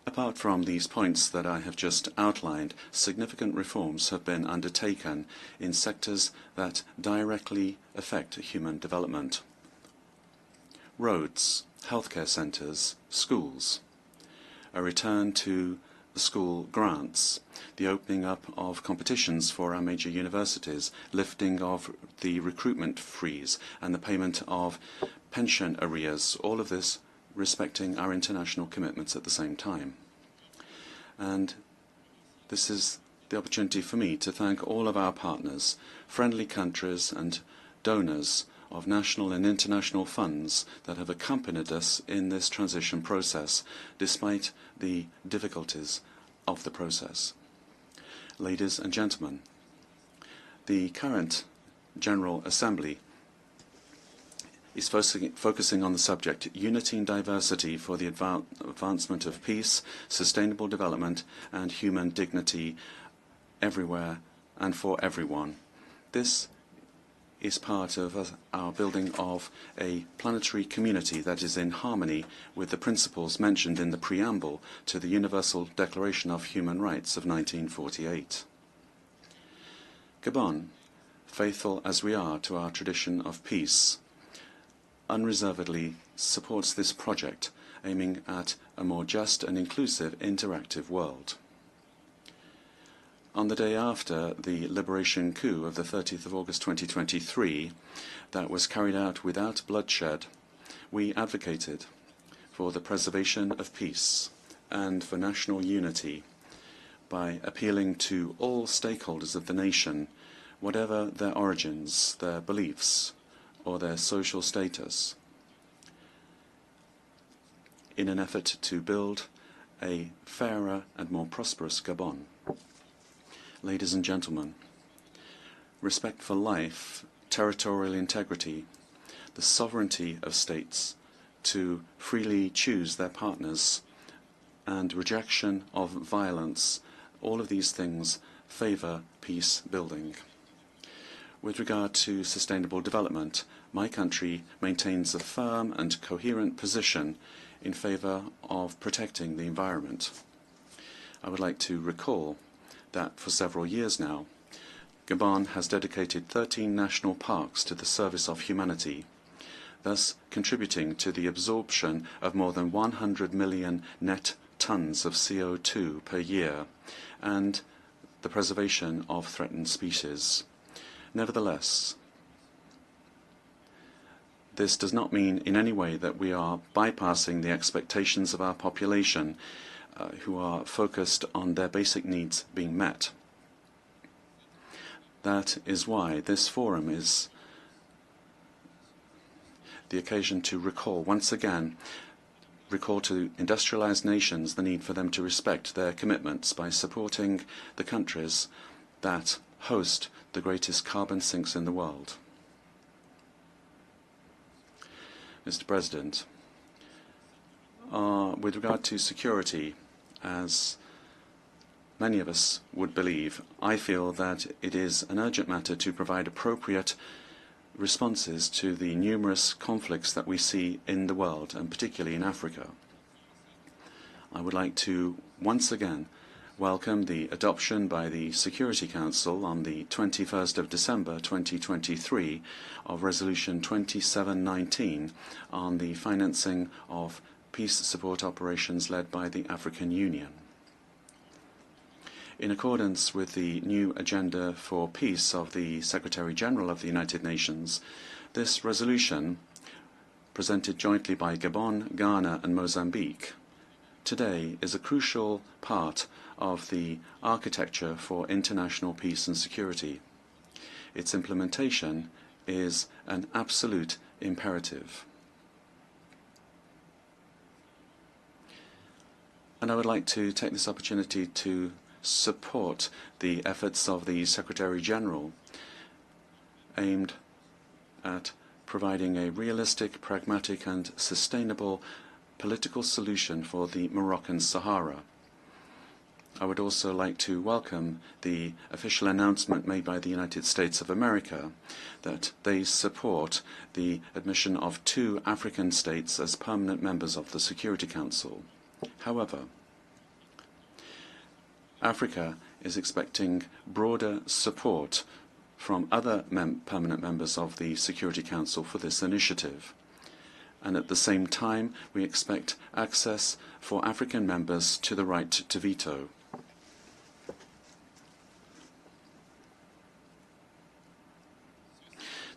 Apart from these points that I have just outlined, significant reforms have been undertaken in sectors that directly affect human development. Roads, healthcare centres, schools, a return to the school grants, the opening up of competitions for our major universities, lifting of the recruitment freeze, and the payment of pension arrears, all of this respecting our international commitments at the same time. And this is the opportunity for me to thank all of our partners, friendly countries and donors of national and international funds that have accompanied us in this transition process, despite the difficulties of the process. Ladies and gentlemen, the current General Assembly is focusing on the subject unity and diversity for the advancement of peace, sustainable development, and human dignity everywhere and for everyone. This is part of our building of a planetary community that is in harmony with the principles mentioned in the preamble to the Universal Declaration of Human Rights of 1948. Gabon, faithful as we are to our tradition of peace, unreservedly supports this project, aiming at a more just and inclusive interactive world. On the day after the liberation coup of the 30th of August 2023, that was carried out without bloodshed, we advocated for the preservation of peace and for national unity by appealing to all stakeholders of the nation, whatever their origins, their beliefs, or their social status, in an effort to build a fairer and more prosperous Gabon. Ladies and gentlemen, respect for life, territorial integrity, the sovereignty of states to freely choose their partners, and rejection of violence, all of these things favor peace building. With regard to sustainable development, my country maintains a firm and coherent position in favor of protecting the environment. I would like to recall that for several years now, Gabon has dedicated 13 national parks to the service of humanity, thus contributing to the absorption of more than 100 million net tons of CO2 per year and the preservation of threatened species. Nevertheless, this does not mean in any way that we are bypassing the expectations of our population who are focused on their basic needs being met. That is why this forum is the occasion to once again recall to industrialized nations the need for them to respect their commitments by supporting the countries that host the greatest carbon sinks in the world. Mr. President, with regard to security, as many of us would believe, I feel that it is an urgent matter to provide appropriate responses to the numerous conflicts that we see in the world, and particularly in Africa. I would like to once again welcome the adoption by the Security Council on the 21st of December 2023 of Resolution 2719 on the financing of peace support operations led by the African Union. In accordance with the new Agenda for Peace of the Secretary-General of the United Nations, this resolution, presented jointly by Gabon, Ghana and Mozambique, today is a crucial part of the architecture for international peace and security. Its implementation is an absolute imperative. And I would like to take this opportunity to support the efforts of the Secretary-General aimed at providing a realistic, pragmatic and sustainable political solution for the Moroccan Sahara. I would also like to welcome the official announcement made by the United States of America that they support the admission of 2 African states as permanent members of the Security Council. However, Africa is expecting broader support from other permanent members of the Security Council for this initiative. And at the same time, we expect access for African members to the right to veto.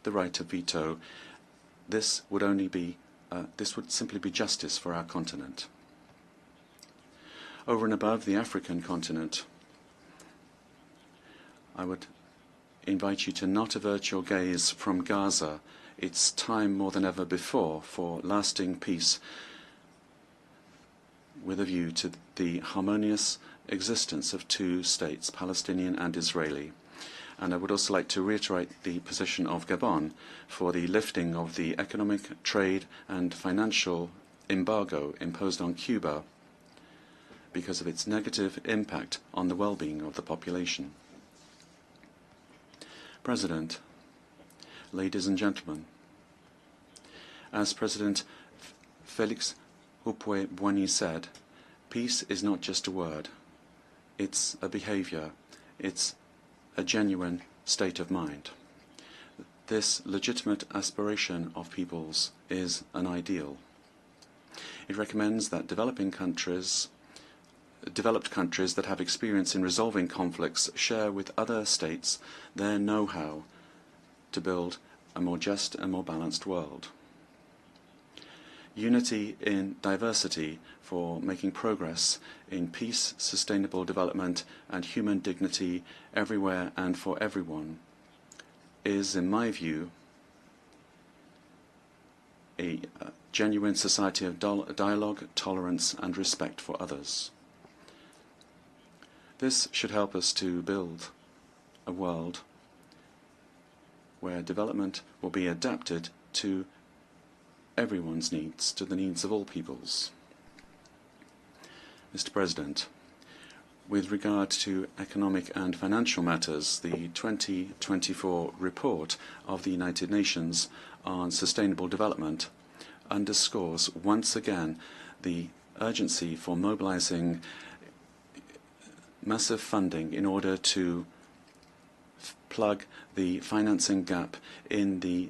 The right of veto, this would simply be justice for our continent. Over and above the African continent, I would invite you to not avert your gaze from Gaza. It's time more than ever before for lasting peace with a view to the harmonious existence of 2 states, Palestinian and Israeli. And I would also like to reiterate the position of Gabon for the lifting of the economic, trade and financial embargo imposed on Cuba because of its negative impact on the well-being of the population. President, ladies and gentlemen, as President Félix Houphouët-Boigny said, peace is not just a word, it's a behavior, it's a genuine state of mind. This legitimate aspiration of peoples is an ideal. It recommends that developed countries that have experience in resolving conflicts share with other states their know-how to build a more just and more balanced world. Unity in diversity for making progress in peace, sustainable development and human dignity everywhere and for everyone is, in my view, a genuine society of dialogue, tolerance and respect for others. This should help us to build a world where development will be adapted to everyone's needs, to the needs of all peoples. Mr. President, With regard to economic and financial matters, the 2024 report of the United Nations on Sustainable Development underscores once again the urgency for mobilizing massive funding in order to plug the financing gap in the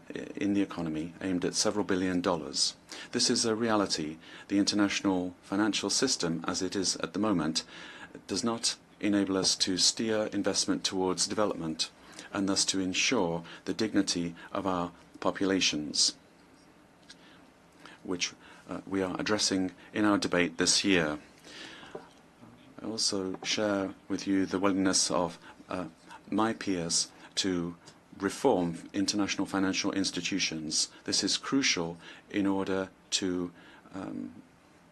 economy, aimed at several $billion. This is a reality. The international financial system, as it is at the moment, does not enable us to steer investment towards development and thus to ensure the dignity of our populations, which we are addressing in our debate this year. I also share with you the willingness of my peers to reform international financial institutions. This is crucial in order to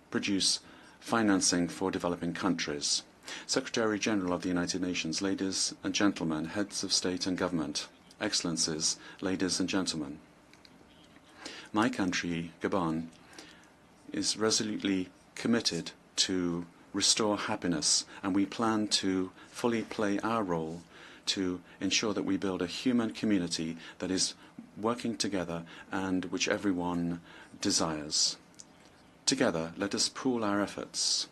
produce financing for developing countries. Secretary-General of the United Nations, ladies and gentlemen, heads of state and government, excellencies, ladies and gentlemen. My country, Gabon, is resolutely committed to restore happiness, and we plan to fully play our role to ensure that we build a human community that is working together and which everyone desires. Together, let us pool our efforts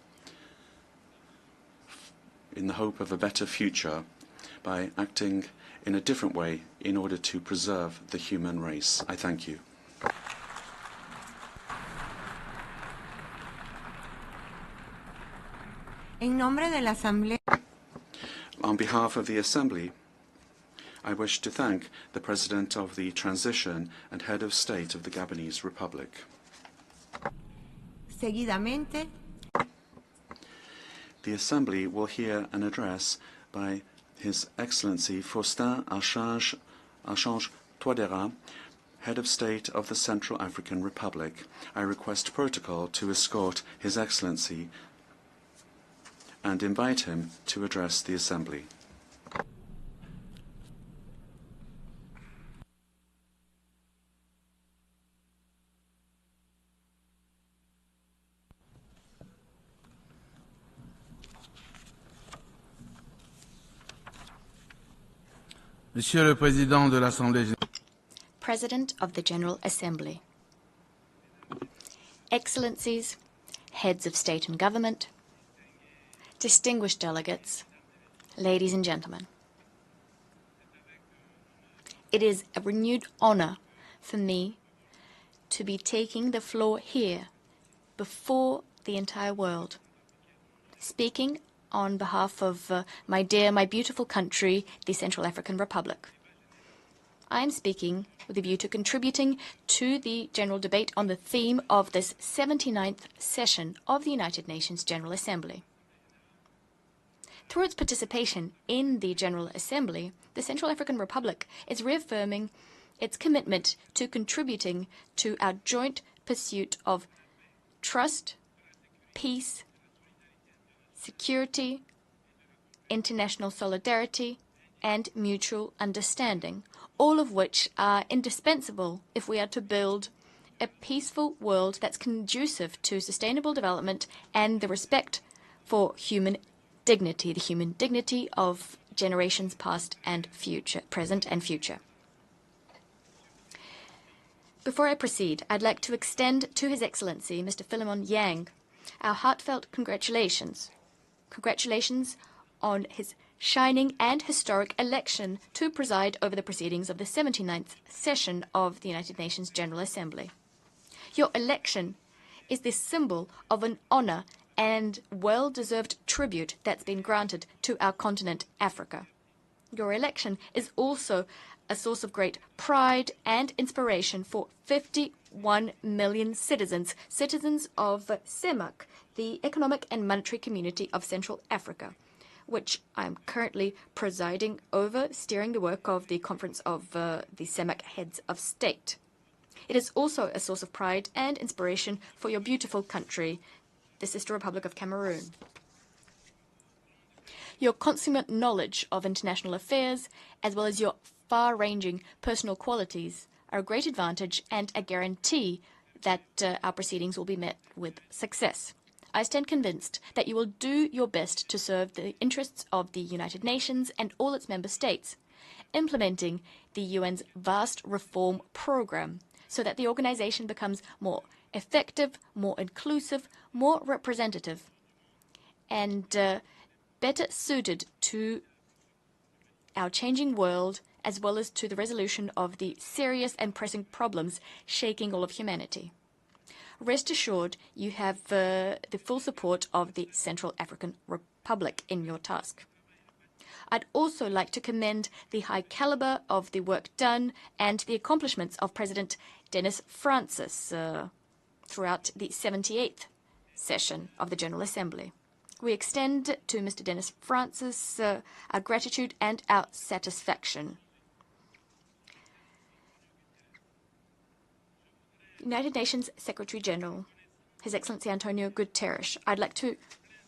in the hope of a better future by acting in a different way in order to preserve the human race. I thank you. En nombre de la Asamblea. On behalf of the Assembly, I wish to thank the President of the Transition and Head of State of the Gabonese Republic. Seguidamente, The Assembly will hear an address by His Excellency Faustin Archange Touadéra, Head of State of the Central African Republic. I request protocol to escort His Excellency and invite him to address the Assembly. Monsieur le Président de l'Assemblée générale, President of the General Assembly, Excellencies, Heads of State and Government, distinguished delegates, ladies and gentlemen. It is a renewed honor for me to be taking the floor here before the entire world, speaking on behalf of my beautiful country, the Central African Republic. I am speaking with a view to contributing to the general debate on the theme of this 79th session of the United Nations General Assembly. Through its participation in the General Assembly, the Central African Republic is reaffirming its commitment to contributing to our joint pursuit of trust, peace, security, international solidarity, and mutual understanding, all of which are indispensable if we are to build a peaceful world that's conducive to sustainable development and the respect for human dignity, the human dignity of generations past and future, present and future. Before I proceed, I'd like to extend to His Excellency, Mr. Philemon Yang, our heartfelt congratulations. Congratulations on his shining and historic election to preside over the proceedings of the 79th session of the United Nations General Assembly. Your election is the symbol of an honor and well-deserved tribute that's been granted to our continent, Africa. Your election is also a source of great pride and inspiration for 51 million citizens of CEMAC, the Economic and Monetary Community of Central Africa, which I'm currently presiding over, steering the work of the Conference of the CEMAC Heads of State. It is also a source of pride and inspiration for your beautiful country, the sister Republic of Cameroon. Your consummate knowledge of international affairs, as well as your far-ranging personal qualities, are a great advantage and a guarantee that our proceedings will be met with success. I stand convinced that you will do your best to serve the interests of the United Nations and all its member states, implementing the UN's vast reform program so that the organization becomes more effective, more inclusive, more representative, and better suited to our changing world, as well as to the resolution of the serious and pressing problems shaking all of humanity. Rest assured, you have the full support of the Central African Republic in your task. I'd also like to commend the high caliber of the work done and the accomplishments of President Denis Francis throughout the 78th session of the General Assembly. We extend to Mr. Denis Francis our gratitude and our satisfaction. United Nations Secretary-General, His Excellency António Guterres, I'd like to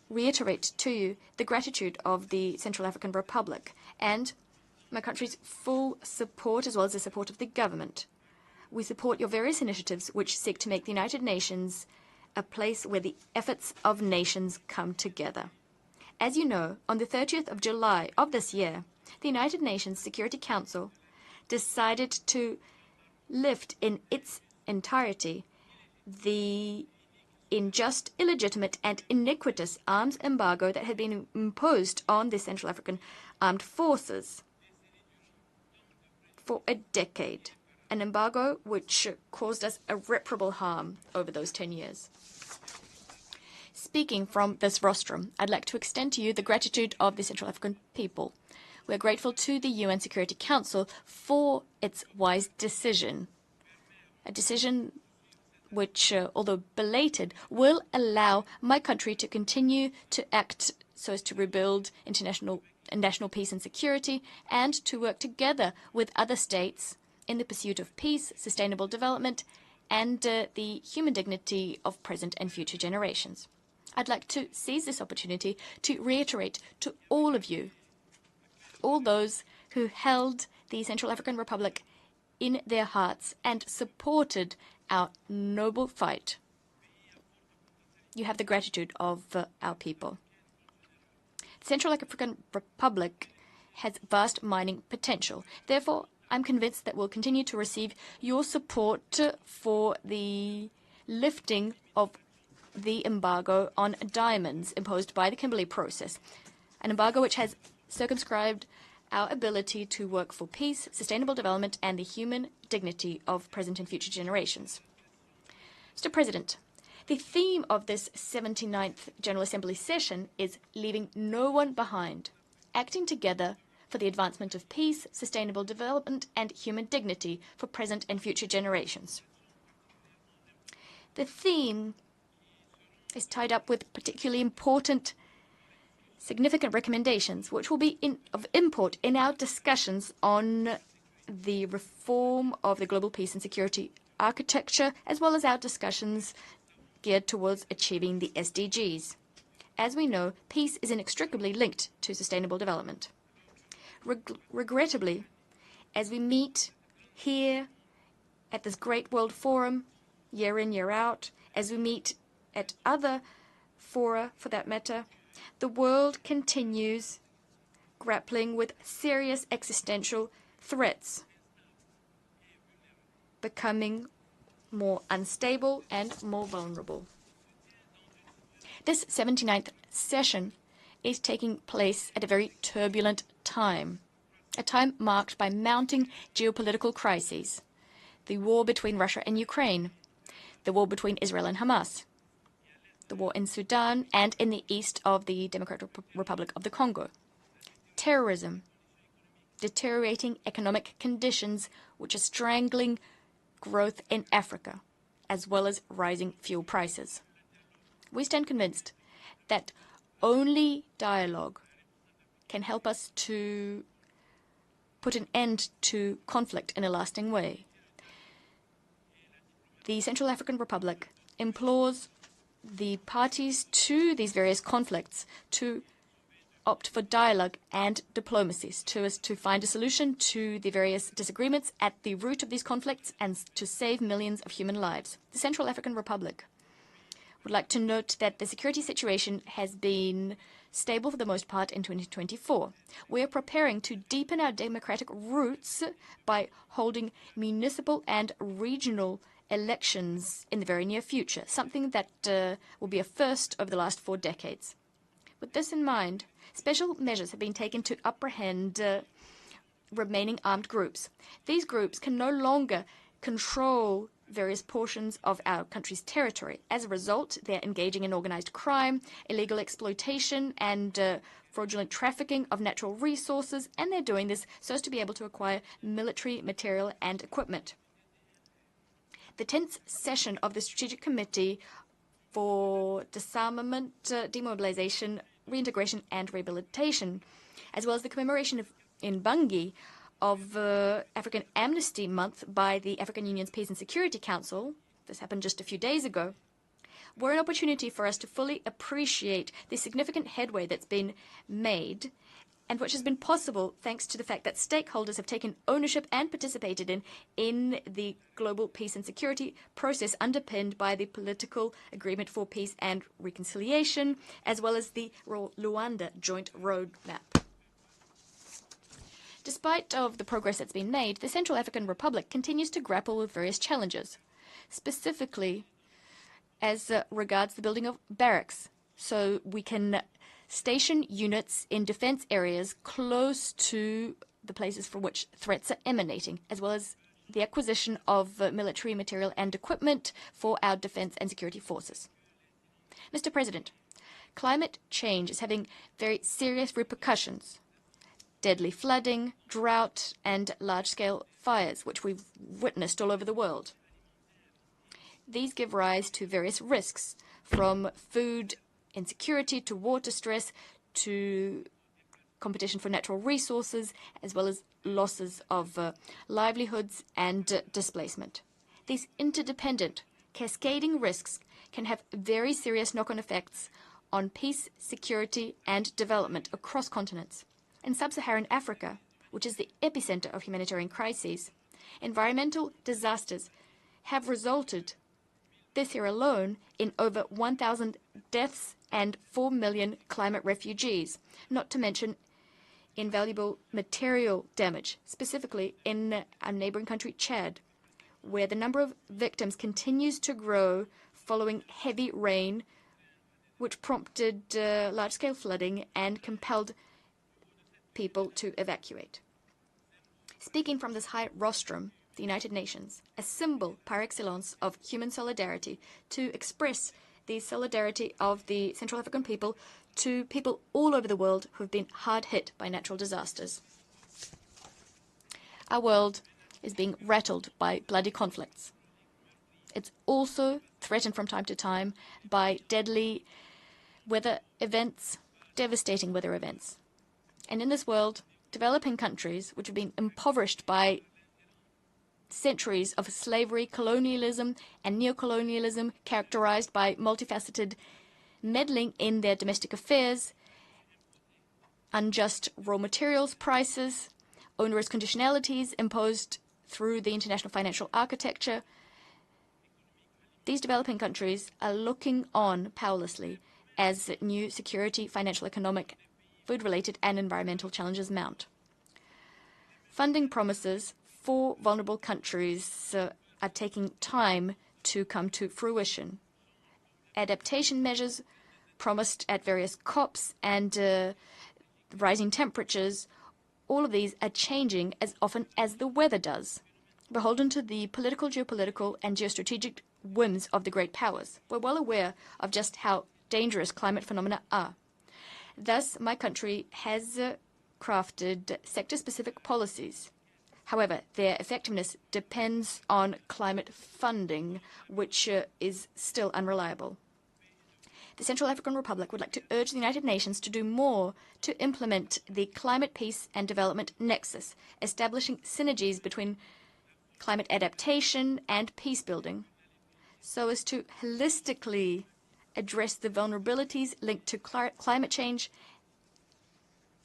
reiterate to you the gratitude of the Central African Republic and my country's full support, as well as the support of the government. We support your various initiatives which seek to make the United Nations a place where the efforts of nations come together. As you know, on the 30th of July of this year, the United Nations Security Council decided to lift in its entirety the unjust, illegitimate, and iniquitous arms embargo that had been imposed on the Central African Armed Forces for a decade. An embargo which caused us irreparable harm over those 10 years. Speaking from this rostrum, I'd like to extend to you the gratitude of the Central African people. We are grateful to the UN Security Council for its wise decision, a decision which, although belated, will allow my country to continue to act so as to rebuild international and national peace and security, and to work together with other states in the pursuit of peace, sustainable development, and the human dignity of present and future generations. I'd like to seize this opportunity to reiterate to all of you, all those who held the Central African Republic in their hearts and supported our noble fight. You have the gratitude of our people. The Central African Republic has vast mining potential. Therefore, I'm convinced that we'll continue to receive your support for the lifting of the embargo on diamonds imposed by the Kimberley Process, an embargo which has circumscribed our ability to work for peace, sustainable development, and the human dignity of present and future generations. Mr. President, the theme of this 79th General Assembly session is leaving no one behind, acting together for the advancement of peace, sustainable development, and human dignity for present and future generations. The theme is tied up with particularly important, significant recommendations, which will be of import in our discussions on the reform of the global peace and security architecture, as well as our discussions geared towards achieving the SDGs. As we know, peace is inextricably linked to sustainable development. Regrettably, as we meet here at this great world forum, year in, year out, as we meet at other fora for that matter, the world continues grappling with serious existential threats, becoming more unstable and more vulnerable. This 79th session is taking place at a very turbulent time, a time marked by mounting geopolitical crises, the war between Russia and Ukraine, the war between Israel and Hamas, the war in Sudan and in the east of the Democratic Republic of the Congo, terrorism, deteriorating economic conditions which are strangling growth in Africa, as well as rising fuel prices. We stand convinced that only dialogue can help us to put an end to conflict in a lasting way. The Central African Republic implores the parties to these various conflicts to opt for dialogue and diplomacy so as to find a solution to the various disagreements at the root of these conflicts and to save millions of human lives. The Central African Republic would like to note that the security situation has been stable for the most part in 2024. We are preparing to deepen our democratic roots by holding municipal and regional elections in the very near future, something that will be a first over the last 4 decades. With this in mind, special measures have been taken to apprehend remaining armed groups. These groups can no longer control various portions of our country's territory. As a result, they're engaging in organized crime, illegal exploitation, and fraudulent trafficking of natural resources, and they're doing this so as to be able to acquire military material and equipment. The 10th session of the Strategic Committee for Disarmament, Demobilization, Reintegration, and Rehabilitation, as well as the commemoration in Bangui of African Amnesty Month by the African Union's Peace and Security Council, this happened just a few days ago, were an opportunity for us to fully appreciate the significant headway that's been made and which has been possible thanks to the fact that stakeholders have taken ownership and participated in the global peace and security process underpinned by the Political Agreement for Peace and Reconciliation, as well as the Luanda Joint Roadmap. Despite of the progress that's been made, the Central African Republic continues to grapple with various challenges, specifically as regards the building of barracks, so we can station units in defense areas close to the places from which threats are emanating, as well as the acquisition of military material and equipment for our defense and security forces. Mr. President, climate change is having very serious repercussions. Deadly flooding, drought, and large-scale fires, which we've witnessed all over the world. These give rise to various risks, from food insecurity to water stress to competition for natural resources, as well as losses of livelihoods and displacement. These interdependent, cascading risks can have very serious knock-on effects on peace, security, and development across continents. In sub-Saharan Africa, which is the epicenter of humanitarian crises, environmental disasters have resulted, this year alone, in over 1,000 deaths and 4 million climate refugees, not to mention invaluable material damage, specifically in our neighboring country, Chad, where the number of victims continues to grow following heavy rain, which prompted large-scale flooding and compelled people to evacuate. Speaking from this high rostrum, the United Nations, a symbol par excellence of human solidarity, to express the solidarity of the Central African people to people all over the world who have been hard hit by natural disasters. Our world is being rattled by bloody conflicts. It's also threatened from time to time by deadly weather events, devastating weather events. And in this world, developing countries, which have been impoverished by centuries of slavery, colonialism, and neocolonialism characterized by multifaceted meddling in their domestic affairs, unjust raw materials prices, onerous conditionalities imposed through the international financial architecture. These developing countries are looking on powerlessly as new security, financial, economic, food-related, and environmental challenges mount. Funding promises for vulnerable countries are taking time to come to fruition. Adaptation measures promised at various COPs and rising temperatures, all of these are changing as often as the weather does, beholden to the political, geopolitical, and geostrategic whims of the great powers. We're well aware of just how dangerous climate phenomena are. Thus, my country has crafted sector-specific policies. However, their effectiveness depends on climate funding, which is still unreliable. The Central African Republic would like to urge the United Nations to do more to implement the climate peace and development nexus, establishing synergies between climate adaptation and peace building, so as to holistically address the vulnerabilities linked to climate change,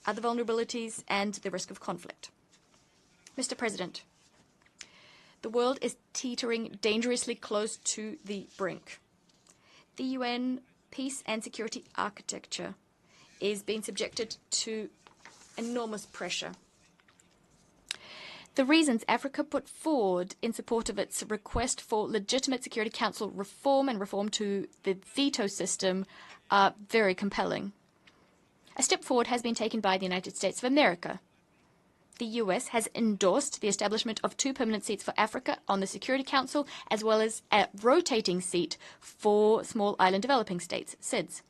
other vulnerabilities, and the risk of conflict. Mr. President, the world is teetering dangerously close to the brink. The UN peace and security architecture is being subjected to enormous pressure. The reasons Africa put forward in support of its request for legitimate Security Council reform and reform to the veto system are very compelling. A step forward has been taken by the United States of America. The US has endorsed the establishment of 2 permanent seats for Africa on the Security Council, as well as a rotating seat for small island developing states, SIDS.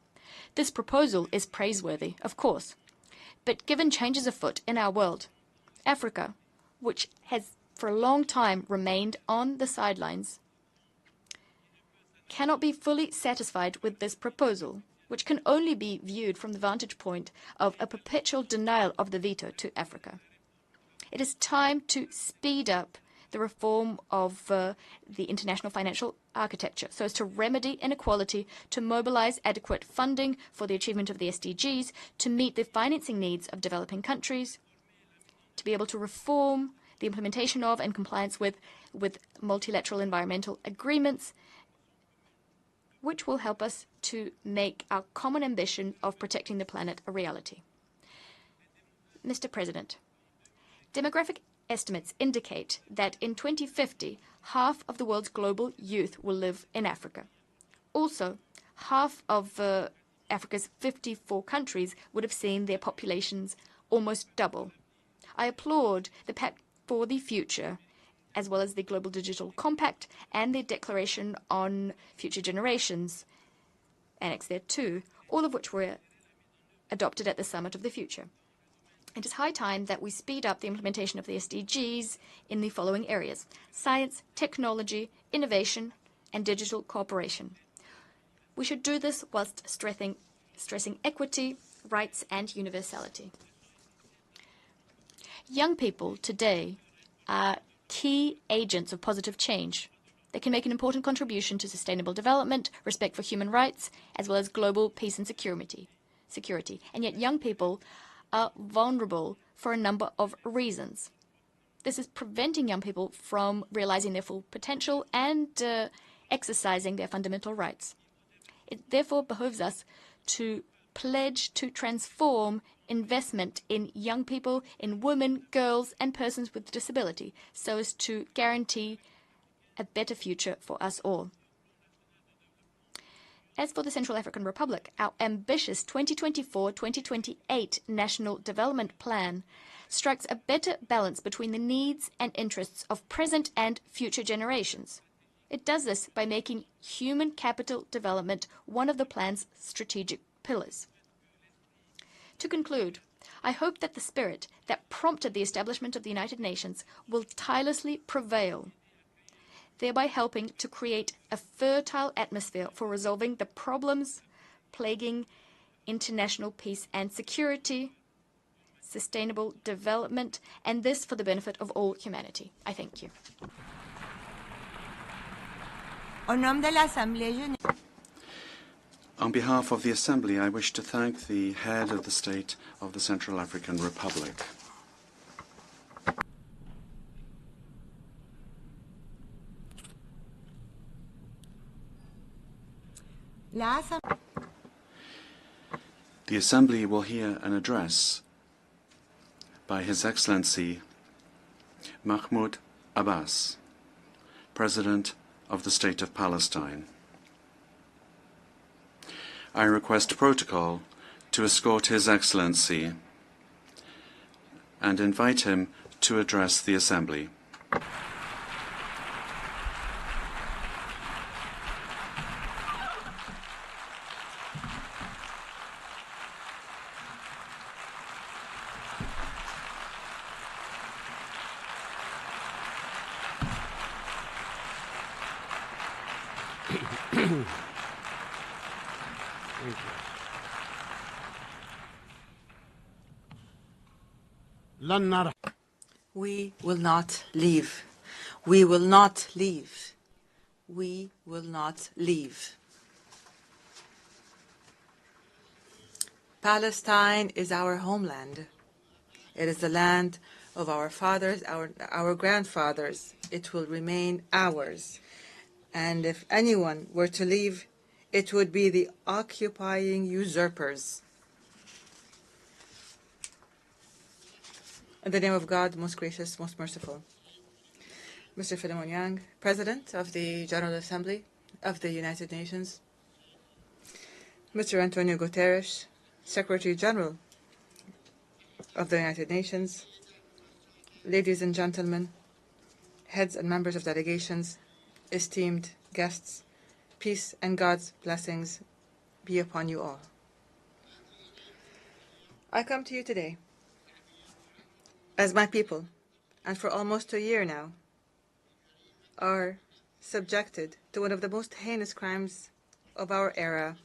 This proposal is praiseworthy, of course. But given changes afoot in our world, Africa, which has for a long time remained on the sidelines, cannot be fully satisfied with this proposal, which can only be viewed from the vantage point of a perpetual denial of the veto to Africa. It is time to speed up the reform of the international financial architecture so as to remedy inequality, to mobilize adequate funding for the achievement of the SDGs, to meet the financing needs of developing countries, to be able to reform the implementation of and compliance with multilateral environmental agreements, which will help us to make our common ambition of protecting the planet a reality. Mr. President, demographic estimates indicate that in 2050, half of the world's global youth will live in Africa. Also, half of Africa's 54 countries would have seen their populations almost double. I applaud the Pact for the Future, as well as the Global Digital Compact and the Declaration on Future Generations, annexed thereto, all of which were adopted at the Summit of the Future. It is high time that we speed up the implementation of the SDGs in the following areas: science, technology, innovation, and digital cooperation. We should do this whilst stressing equity, rights, and universality. Young people today are key agents of positive change. They can make an important contribution to sustainable development, respect for human rights, as well as global peace and security. And yet young people are vulnerable for a number of reasons. This is preventing young people from realizing their full potential and exercising their fundamental rights. It therefore behooves us to pledge to transform investment in young people, in women, girls, and persons with disability, so as to guarantee a better future for us all. As for the Central African Republic, our ambitious 2024-2028 National Development Plan strikes a better balance between the needs and interests of present and future generations. It does this by making human capital development one of the plan's strategic pillars. To conclude, I hope that the spirit that prompted the establishment of the United Nations will tirelessly prevail, thereby helping to create a fertile atmosphere for resolving the problems plaguing international peace and security, sustainable development, and this for the benefit of all humanity. I thank you. Au nom de l'Assemblée générale. On behalf of the Assembly, I wish to thank the head of the State of the Central African Republic. The Assembly will hear an address by His Excellency Mahmoud Abbas, President of the State of Palestine. I request protocol to escort His Excellency and invite him to address the Assembly. We will not leave. We will not leave. We will not leave. Palestine is our homeland. It is the land of our fathers, our grandfathers. It will remain ours. And if anyone were to leave, It would be the occupying usurpers. In the name of God, most gracious, most merciful. Mr. Philemon Yang, President of the General Assembly of the United Nations. Mr. António Guterres, Secretary-General of the United Nations. Ladies and gentlemen, heads and members of delegations, esteemed guests, peace and God's blessings be upon you all. I come to you today as my people, and for almost a year now, are subjected to one of the most heinous crimes of our era.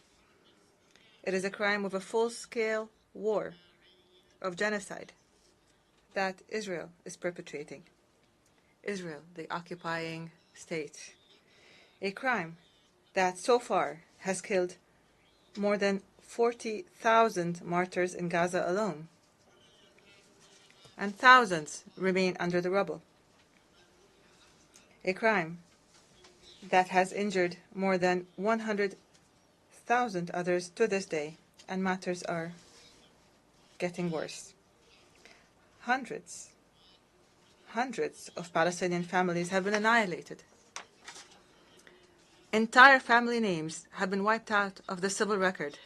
It is a crime of a full-scale war, of genocide, that Israel is perpetrating. Israel, the occupying state. A crime that so far has killed more than 40,000 martyrs in Gaza alone, and thousands remain under the rubble. A crime that has injured more than 100,000 others to this day, and matters are getting worse. Hundreds of Palestinian families have been annihilated. Entire family names have been wiped out of the civil record.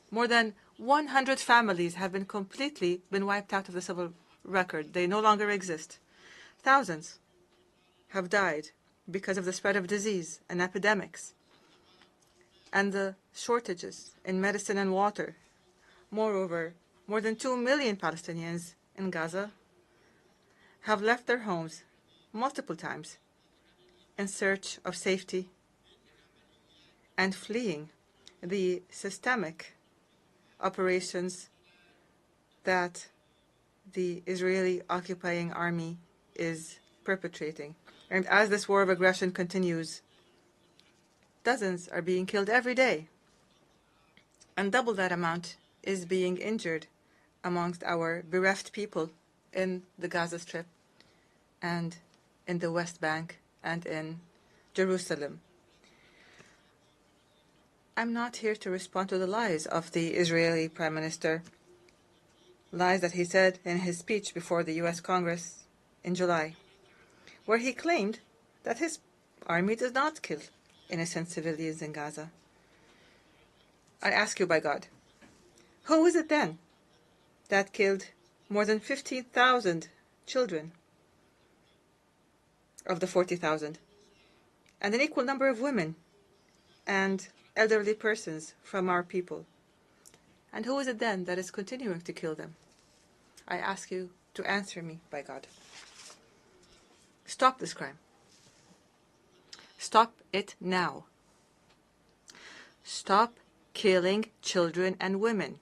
More than 100 families have been completely wiped out of the civil record. They no longer exist. Thousands have died because of the spread of disease and epidemics and the shortages in medicine and water. Moreover, more than 2 million Palestinians in Gaza have left their homes multiple times in search of safety and fleeing the systemic operations that the Israeli occupying army is perpetrating. And as this war of aggression continues, dozens are being killed every day, and double that amount is being injured amongst our bereft people in the Gaza Strip and in the West Bank and in Jerusalem. I'm not here to respond to the lies of the Israeli Prime Minister, lies that he said in his speech before the U.S. Congress in July, where he claimed that his army does not kill innocent civilians in Gaza. I ask you by God, who is it then that killed more than 15,000 children of the 40,000, and an equal number of women and elderly persons from our people? And who is it then that is continuing to kill them? I ask you to answer me by God. Stop this crime. Stop it now. Stop killing children and women.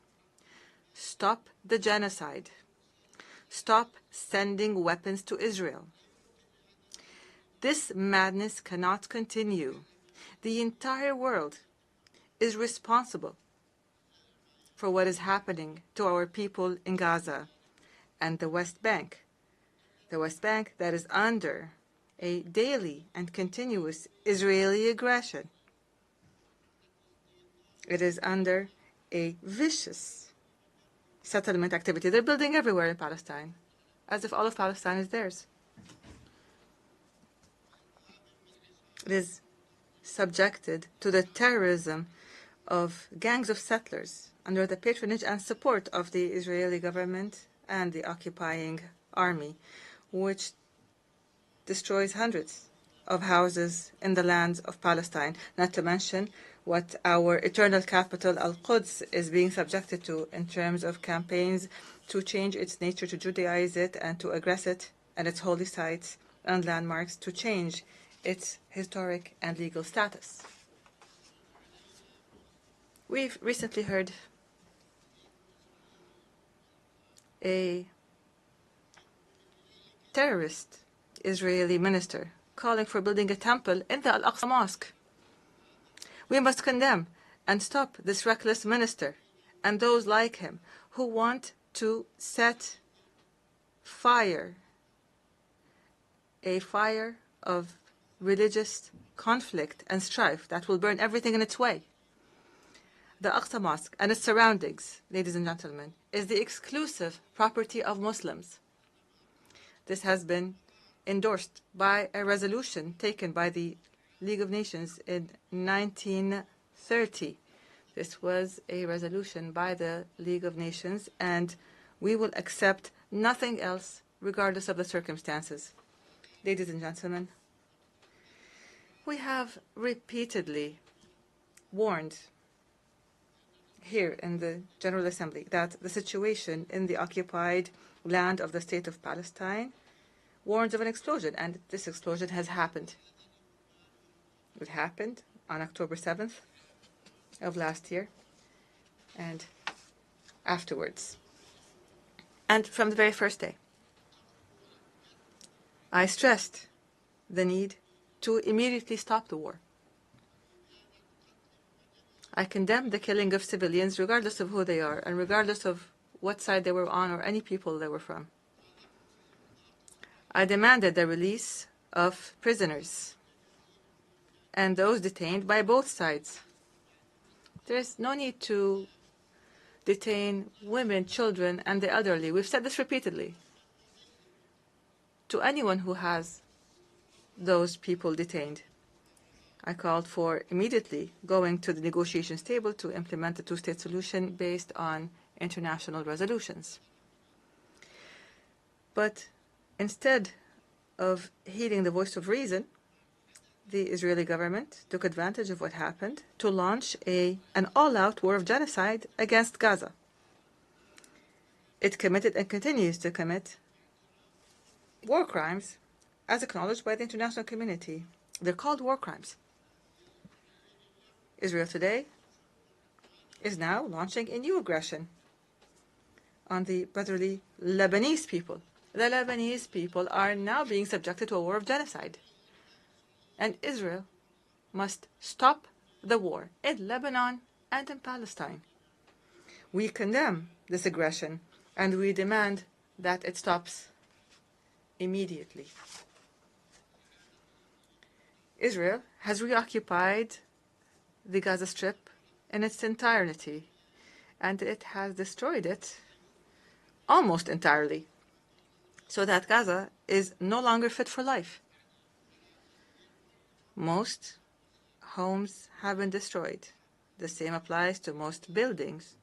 Stop the genocide. Stop sending weapons to Israel. This madness cannot continue. The entire world is responsible for what is happening to our people in Gaza and the West Bank. The West Bank that is under a daily and continuous Israeli aggression. It is under a vicious settlement activity. They're building everywhere in Palestine, as if all of Palestine is theirs. It is subjected to the terrorism of gangs of settlers under the patronage and support of the Israeli government and the occupying army, which destroys hundreds of houses in the lands of Palestine, not to mention what our eternal capital, Al-Quds, is being subjected to in terms of campaigns to change its nature, to Judaize it, and to aggress it and its holy sites and landmarks, to change its historic and legal status. We've recently heard a terrorist Israeli minister calling for building a temple in the Al-Aqsa Mosque. We must condemn and stop this reckless minister and those like him who want to set fire, a fire of religious conflict and strife that will burn everything in its way. the Aqsa Mosque and its surroundings, ladies and gentlemen, is the exclusive property of Muslims. This has been endorsed by a resolution taken by the League of Nations in 1930. This was a resolution by the League of Nations, and we will accept nothing else regardless of the circumstances. Ladies and gentlemen, we have repeatedly warned here in the General Assembly that the situation in the occupied land of the State of Palestine warns of an explosion, and this explosion has happened. It happened on October 7th of last year and afterwards. And from the very first day, I stressed the need to immediately stop the war. I condemned the killing of civilians regardless of who they are and regardless of what side they were on or any people they were from. I demanded the release of prisoners and those detained by both sides. There is no need to detain women, children, and the elderly. We've said this repeatedly. To anyone who has those people detained, I called for immediately going to the negotiations table to implement the two-state solution based on international resolutions. But instead of heeding the voice of reason, the Israeli government took advantage of what happened to launch an all-out war of genocide against Gaza. It committed and continues to commit war crimes as acknowledged by the international community. They're called war crimes. Israel today is now launching a new aggression on the brotherly Lebanese people. The Lebanese people are now being subjected to a war of genocide. And Israel must stop the war in Lebanon and in Palestine. We condemn this aggression and we demand that it stops immediately. Israel has reoccupied the Gaza Strip in its entirety, and it has destroyed it almost entirely, so that Gaza is no longer fit for life. Most homes have been destroyed. The same applies to most buildings,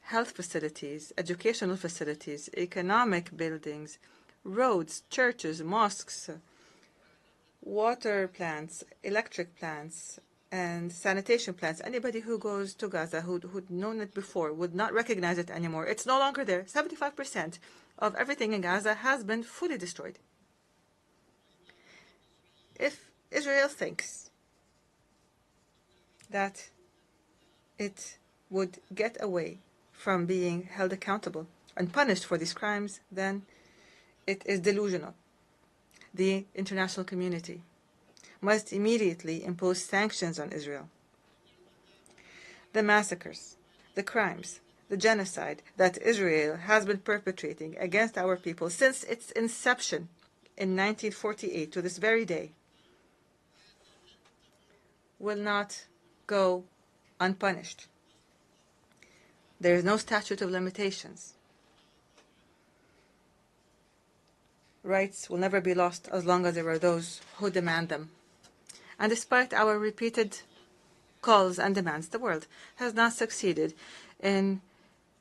health facilities, educational facilities, economic buildings, roads, churches, mosques, water plants, electric plants, and sanitation plants. Anybody who goes to Gaza who'd known it before would not recognize it anymore. It's no longer there. 75% of everything in Gaza has been fully destroyed. If Israel thinks that it would get away from being held accountable and punished for these crimes, then it is delusional. The international community must immediately impose sanctions on Israel. The massacres, the crimes, the genocide that Israel has been perpetrating against our people since its inception in 1948 to this very day will not go unpunished. There is no statute of limitations. Rights will never be lost as long as there are those who demand them. And despite our repeated calls and demands, the world has not succeeded in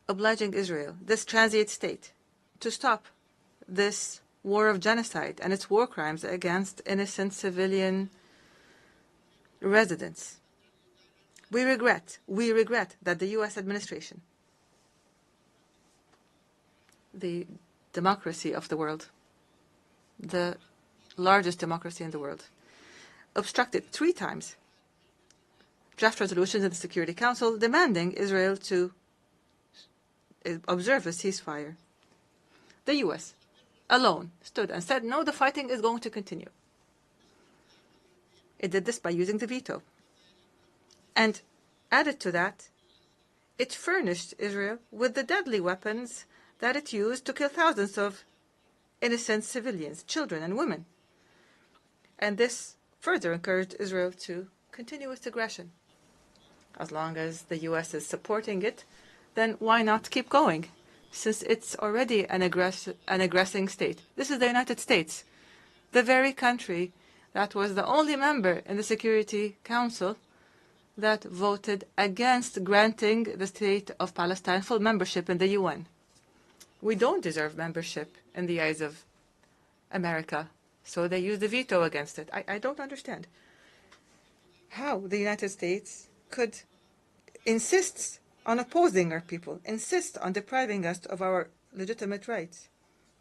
obliging Israel, this transient state, to stop this war of genocide and its war crimes against innocent civilian residents. We regret that the U.S. administration, the democracy of the world, the largest democracy in the world, obstructed 3 times draft resolutions in the Security Council demanding Israel to observe a ceasefire. The U.S. alone stood and said, no, the fighting is going to continue. It did this by using the veto. And added to that, it furnished Israel with the deadly weapons that it used to kill thousands of innocent civilians, children and women. And this further encouraged Israel to continue its aggression. As long as the U.S. is supporting it, then why not keep going, since it's already an aggressing state? This is the United States, the very country that was the only member in the Security Council that voted against granting the State of Palestine full membership in the UN. We don't deserve membership in the eyes of America, so they use the veto against it. I don't understand how the United States could insist on opposing our people, insist on depriving us of our legitimate rights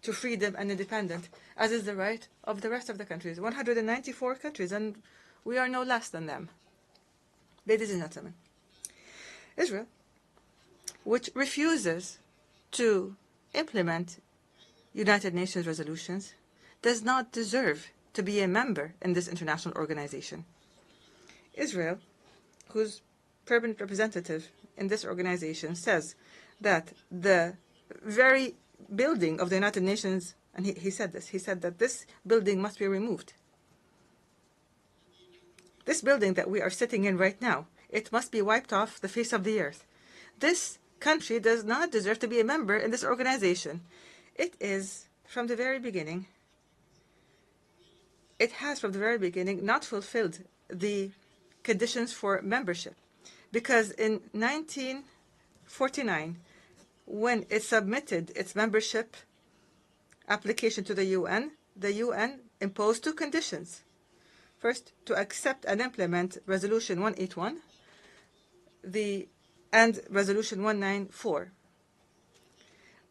to freedom and independence, as is the right of the rest of the countries, 194 countries, and we are no less than them. Ladies and gentlemen, Israel, which refuses to implement United Nations resolutions, does not deserve to be a member in this international organization. Israel, whose permanent representative in this organization says that the very building of the United Nations, and he said that this building must be removed. This building that we are sitting in right now, it must be wiped off the face of the earth. This country does not deserve to be a member in this organization. It is, from the very beginning, it has from the very beginning not fulfilled the conditions for membership. Because in 1949, when it submitted its membership application to the UN imposed two conditions. First, to accept and implement Resolution 181 and Resolution 194.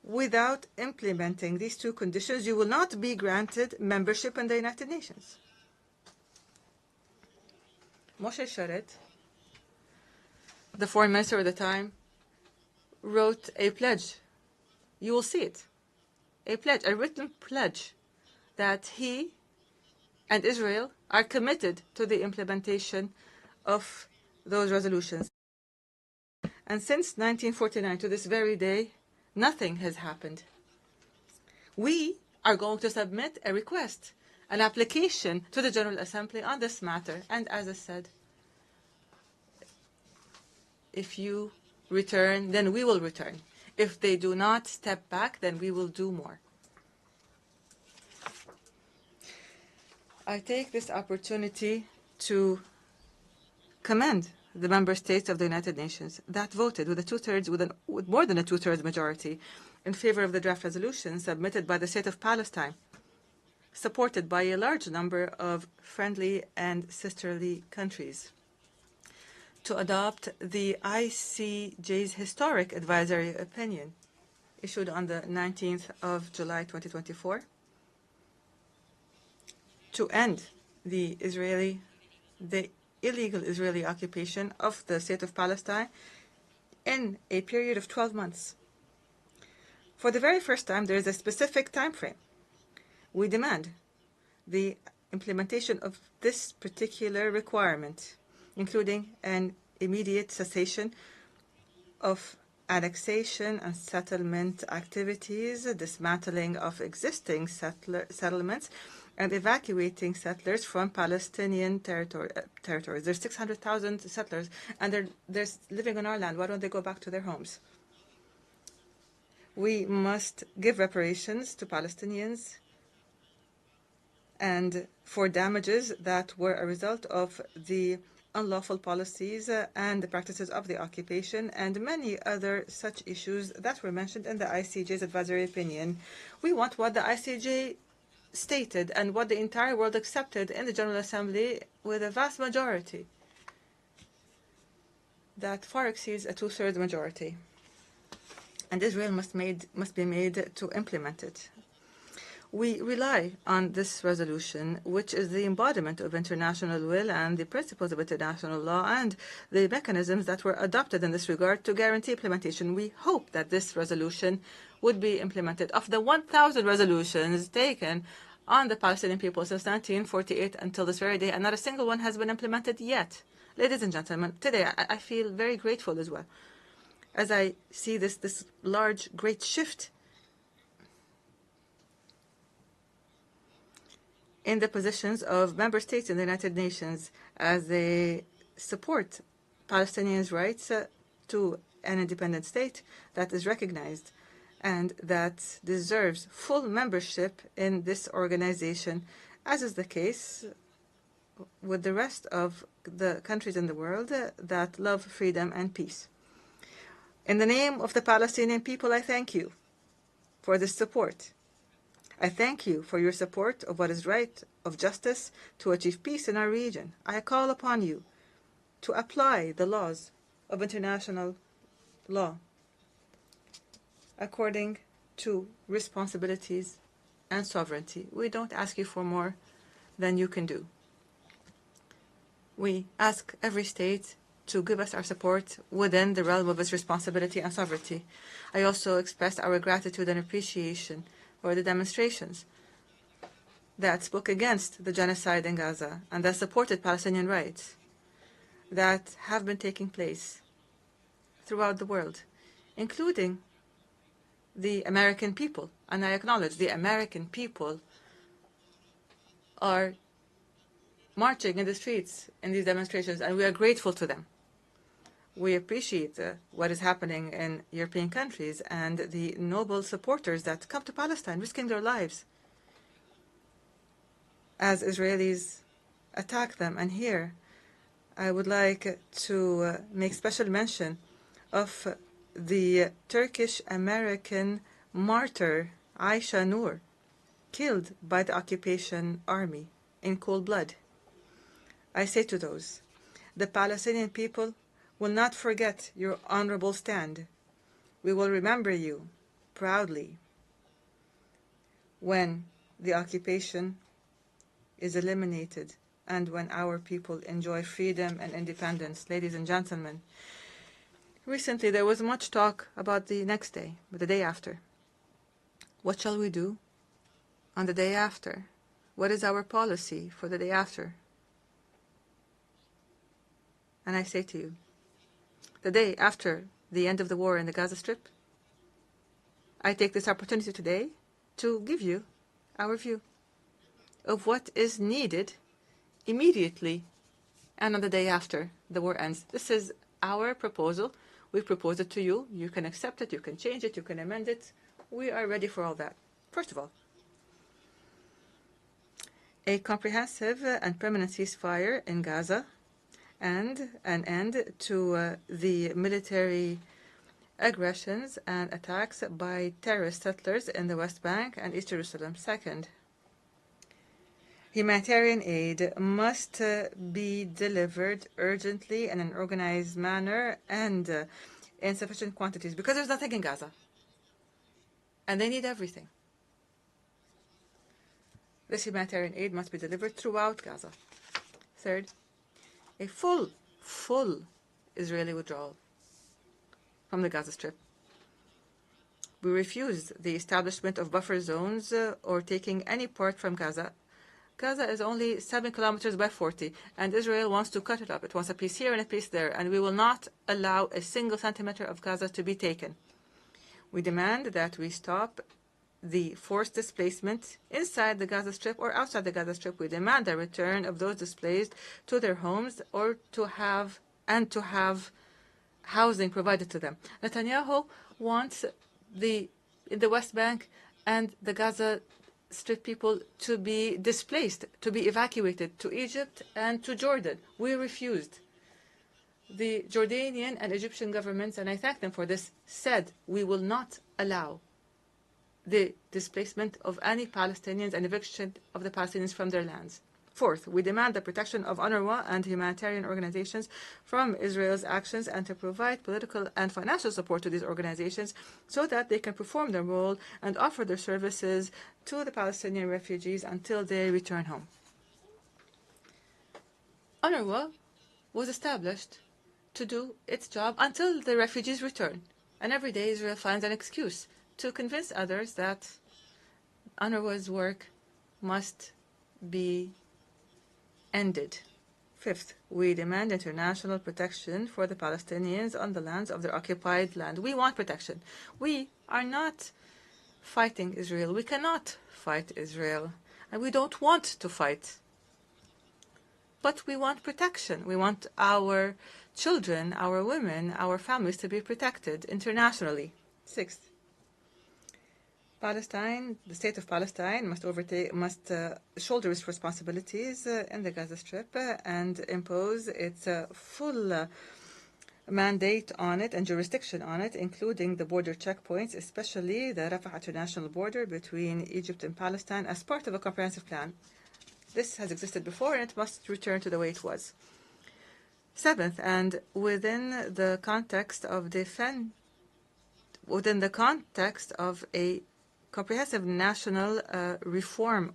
Without implementing these two conditions, you will not be granted membership in the United Nations. Moshe Sharet, the foreign minister at the time, wrote a pledge. You will see it. A pledge, a written pledge, that he and Israel are committed to the implementation of those resolutions. And since 1949 to this very day, nothing has happened. We are going to submit a request, an application to the General Assembly on this matter. And as I said, if you return, then we will return. If they do not step back, then we will do more. I take this opportunity to commend the member states of the United Nations that voted with more than a two-thirds majority in favor of the draft resolution submitted by the State of Palestine, supported by a large number of friendly and sisterly countries, to adopt the ICJ's historic advisory opinion issued on the 19th of July 2024 to end the illegal Israeli occupation of the State of Palestine in a period of 12 months. For the very first time, there is a specific time frame. We demand the implementation of this particular requirement, including an immediate cessation of annexation and settlement activities, dismantling of existing settlements, and evacuating settlers from Palestinian territories. There's 600,000 settlers, and they're living on our land. Why don't they go back to their homes? We must give reparations to Palestinians and for damages that were a result of the unlawful policies and the practices of the occupation, and many other such issues that were mentioned in the ICJ's advisory opinion. We want what the ICJ stated and what the entire world accepted in the General Assembly with a vast majority that far exceeds a two-thirds majority. And Israel must be made to implement it. We rely on this resolution, which is the embodiment of international will and the principles of international law and the mechanisms that were adopted in this regard to guarantee implementation. We hope that this resolution would be implemented. Of the 1,000 resolutions taken on the Palestinian people since 1948 until this very day, and not a single one has been implemented yet. Ladies and gentlemen, today I feel very grateful as well, as I see this large, great shift in the positions of member states in the United Nations as they support Palestinians' rights to an independent state that is recognized and that deserves full membership in this organization, as is the case with the rest of the countries in the world that love freedom and peace. In the name of the Palestinian people, I thank you for this support. I thank you for your support of what is right, of justice, to achieve peace in our region. I call upon you to apply the laws of international law according to responsibilities and sovereignty. We don't ask you for more than you can do. We ask every state to give us our support within the realm of its responsibility and sovereignty. I also express our gratitude and appreciation for the demonstrations that spoke against the genocide in Gaza and that supported Palestinian rights that have been taking place throughout the world, including the American people. And I acknowledge the American people are marching in the streets in these demonstrations, and we are grateful to them. We appreciate what is happening in European countries and the noble supporters that come to Palestine, risking their lives as Israelis attack them. And here, I would like to make special mention of the Turkish-American martyr Aisha Noor, killed by the occupation army in cold blood. I say to those, the Palestinian people will not forget your honorable stand. We will remember you proudly when the occupation is eliminated and when our people enjoy freedom and independence. Ladies and gentlemen, recently there was much talk about the next day, the day after. What shall we do on the day after? What is our policy for the day after? And I say to you, the day after the end of the war in the Gaza Strip, I take this opportunity today to give you our view of what is needed immediately and on the day after the war ends. This is our proposal. We propose it to you. You can accept it, you can change it, you can amend it. We are ready for all that. First of all, a comprehensive and permanent ceasefire in Gaza and an end to the military aggressions and attacks by terrorist settlers in the West Bank and East Jerusalem. Second, humanitarian aid must be delivered urgently in an organized manner and in sufficient quantities, because there's nothing in Gaza, and they need everything. This humanitarian aid must be delivered throughout Gaza. Third, a full Israeli withdrawal from the Gaza Strip. We refuse the establishment of buffer zones or taking any part from Gaza. Gaza is only 7 kilometers by 40, and Israel wants to cut it up. It wants a piece here and a piece there, and we will not allow a single centimeter of Gaza to be taken. We demand that we stop the forced displacement inside the Gaza Strip or outside the Gaza Strip. We demand the return of those displaced to their homes or to have housing provided to them. Netanyahu wants in the West Bank and the Gaza Strip people to be displaced, to be evacuated to Egypt and to Jordan. We refused. The Jordanian and Egyptian governments, and I thank them for this, said we will not allow the displacement of any Palestinians and eviction of the Palestinians from their lands. Fourth, we demand the protection of UNRWA and humanitarian organizations from Israel's actions and to provide political and financial support to these organizations so that they can perform their role and offer their services to the Palestinian refugees until they return home. UNRWA was established to do its job until the refugees return. And every day Israel finds an excuse to convince others that UNRWA's work must be ended. Fifth, we demand international protection for the Palestinians on the lands of their occupied land. We want protection. We are not fighting Israel. We cannot fight Israel. And we don't want to fight. But we want protection. We want our children, our women, our families to be protected internationally. Sixth, Palestine, the state of Palestine must shoulder its responsibilities in the Gaza Strip and impose its full mandate on it and jurisdiction on it, including the border checkpoints, especially the Rafah international border between Egypt and Palestine, as part of a comprehensive plan. This has existed before, and it must return to the way it was. Seventh, and within the context of a comprehensive national reform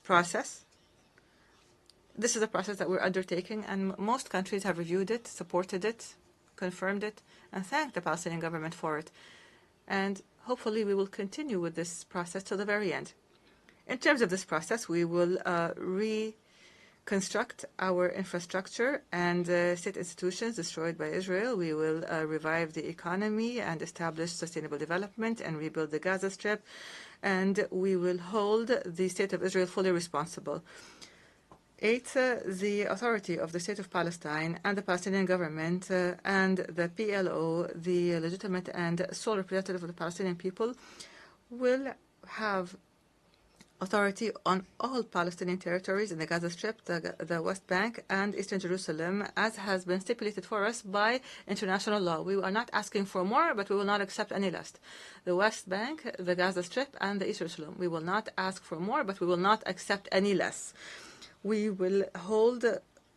process. This is a process that we're undertaking, and most countries have reviewed it, supported it, confirmed it, and thanked the Palestinian government for it. And hopefully we will continue with this process till the very end. In terms of this process, we will reconstruct our infrastructure and state institutions destroyed by Israel. We will revive the economy and establish sustainable development and rebuild the Gaza Strip. And we will hold the state of Israel fully responsible. Eighth, the authority of the State of Palestine and the Palestinian government and the PLO, the legitimate and sole representative of the Palestinian people, will have authority on all Palestinian territories in the Gaza Strip, the West Bank, and Eastern Jerusalem, as has been stipulated for us by international law. We are not asking for more, but we will not accept any less. The West Bank, the Gaza Strip, and the Eastern Jerusalem. We will not ask for more, but we will not accept any less. We will hold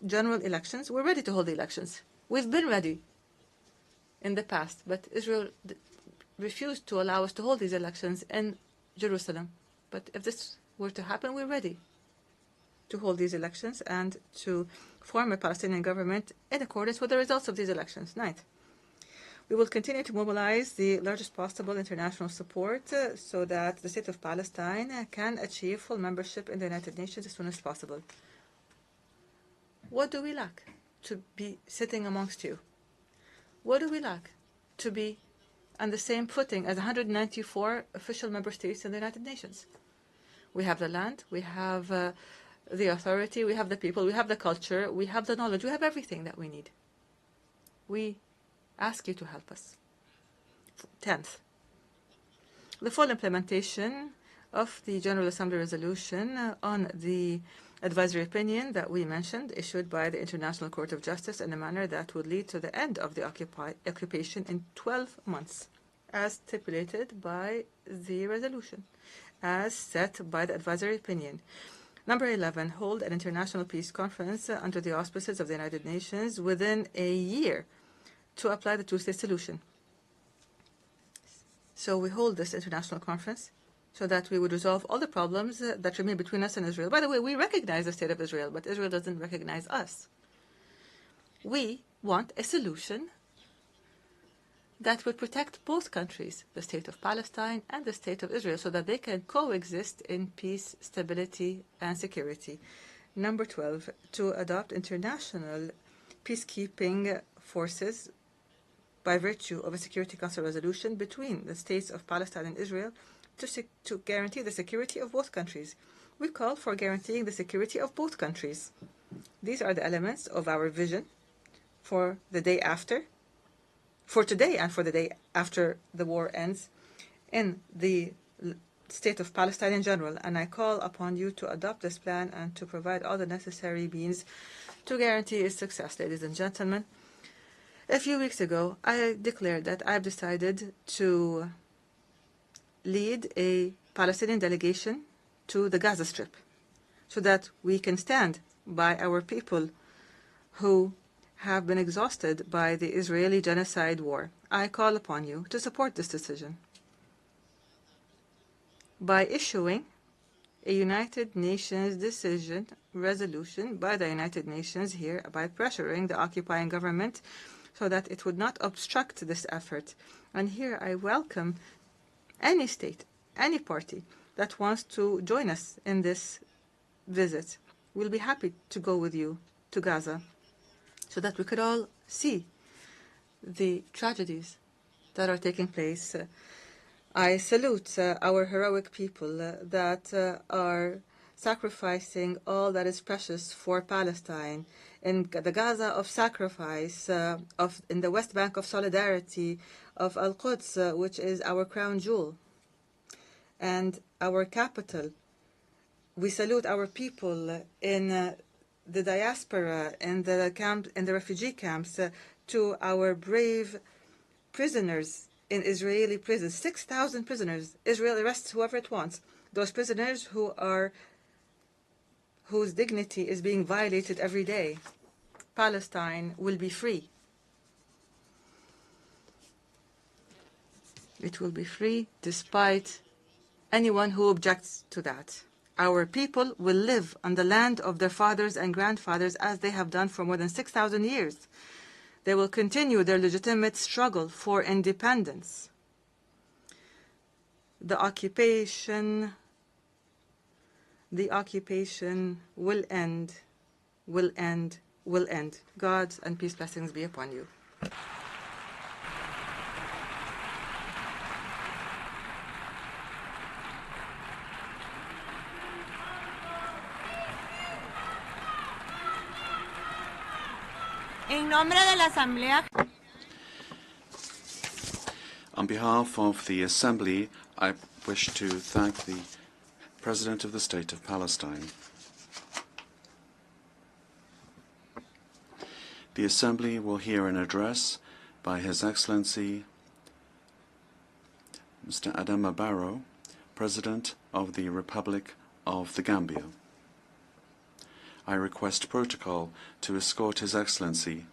general elections. We're ready to hold the elections. We've been ready in the past, but Israel refused to allow us to hold these elections in Jerusalem. But if this were to happen, we're ready to hold these elections and to form a Palestinian government in accordance with the results of these elections. Ninth, we will continue to mobilize the largest possible international support so that the state of Palestine can achieve full membership in the United Nations as soon as possible. What do we lack? To be sitting amongst you. What do we lack? To be on the same footing as 194 official member states in the United Nations. We have the land, we have the authority, we have the people, we have the culture, we have the knowledge, we have everything that we need. We ask you to help us. 10th, the full implementation of the General Assembly resolution on the advisory opinion that we mentioned, issued by the International Court of Justice in a manner that would lead to the end of the occupation in 12 months, as stipulated by the resolution, as set by the advisory opinion. Number 11, hold an international peace conference under the auspices of the United Nations within a year to apply the two-state solution. So we hold this international conference so that we would resolve all the problems that remain between us and Israel. By the way, we recognize the state of Israel, but Israel doesn't recognize us. We want a solution that would protect both countries, the state of Palestine and the state of Israel, so that they can coexist in peace, stability, and security. Number 12, to adopt international peacekeeping forces by virtue of a Security Council resolution between the states of Palestine and Israel to guarantee the security of both countries. We call for guaranteeing the security of both countries. These are the elements of our vision for the day after, for today and for the day after the war ends, in the state of Palestine in general. And I call upon you to adopt this plan and to provide all the necessary means to guarantee its success. Ladies and gentlemen, a few weeks ago, I declared that I've decided to lead a Palestinian delegation to the Gaza Strip so that we can stand by our people who have been exhausted by the Israeli genocide war. I call upon you to support this decision by issuing a United Nations decision resolution by the United Nations here, by pressuring the occupying government so that it would not obstruct this effort. And here I welcome any state, any party that wants to join us in this visit. We'll be happy to go with you to Gaza so that we could all see the tragedies that are taking place. I salute our heroic people that are sacrificing all that is precious for Palestine in the Gaza of sacrifice, in the West Bank of solidarity, of Al-Quds, which is our crown jewel and our capital. We salute our people in the diaspora, in the refugee camps, to our brave prisoners in Israeli prisons. 6,000 prisoners. Israel arrests whoever it wants. Those prisoners whose dignity is being violated every day. Palestine will be free. It will be free despite anyone who objects to that. Our people will live on the land of their fathers and grandfathers as they have done for more than 6,000 years. They will continue their legitimate struggle for independence. The occupation will end, will end, will end. God's and peace blessings be upon you. En nombre de la Asamblea. On behalf of the Assembly, I wish to thank the President of the State of Palestine. The Assembly will hear an address by His Excellency Mr. Adama Barrow, President of the Republic of the Gambia. I request protocol to escort His Excellency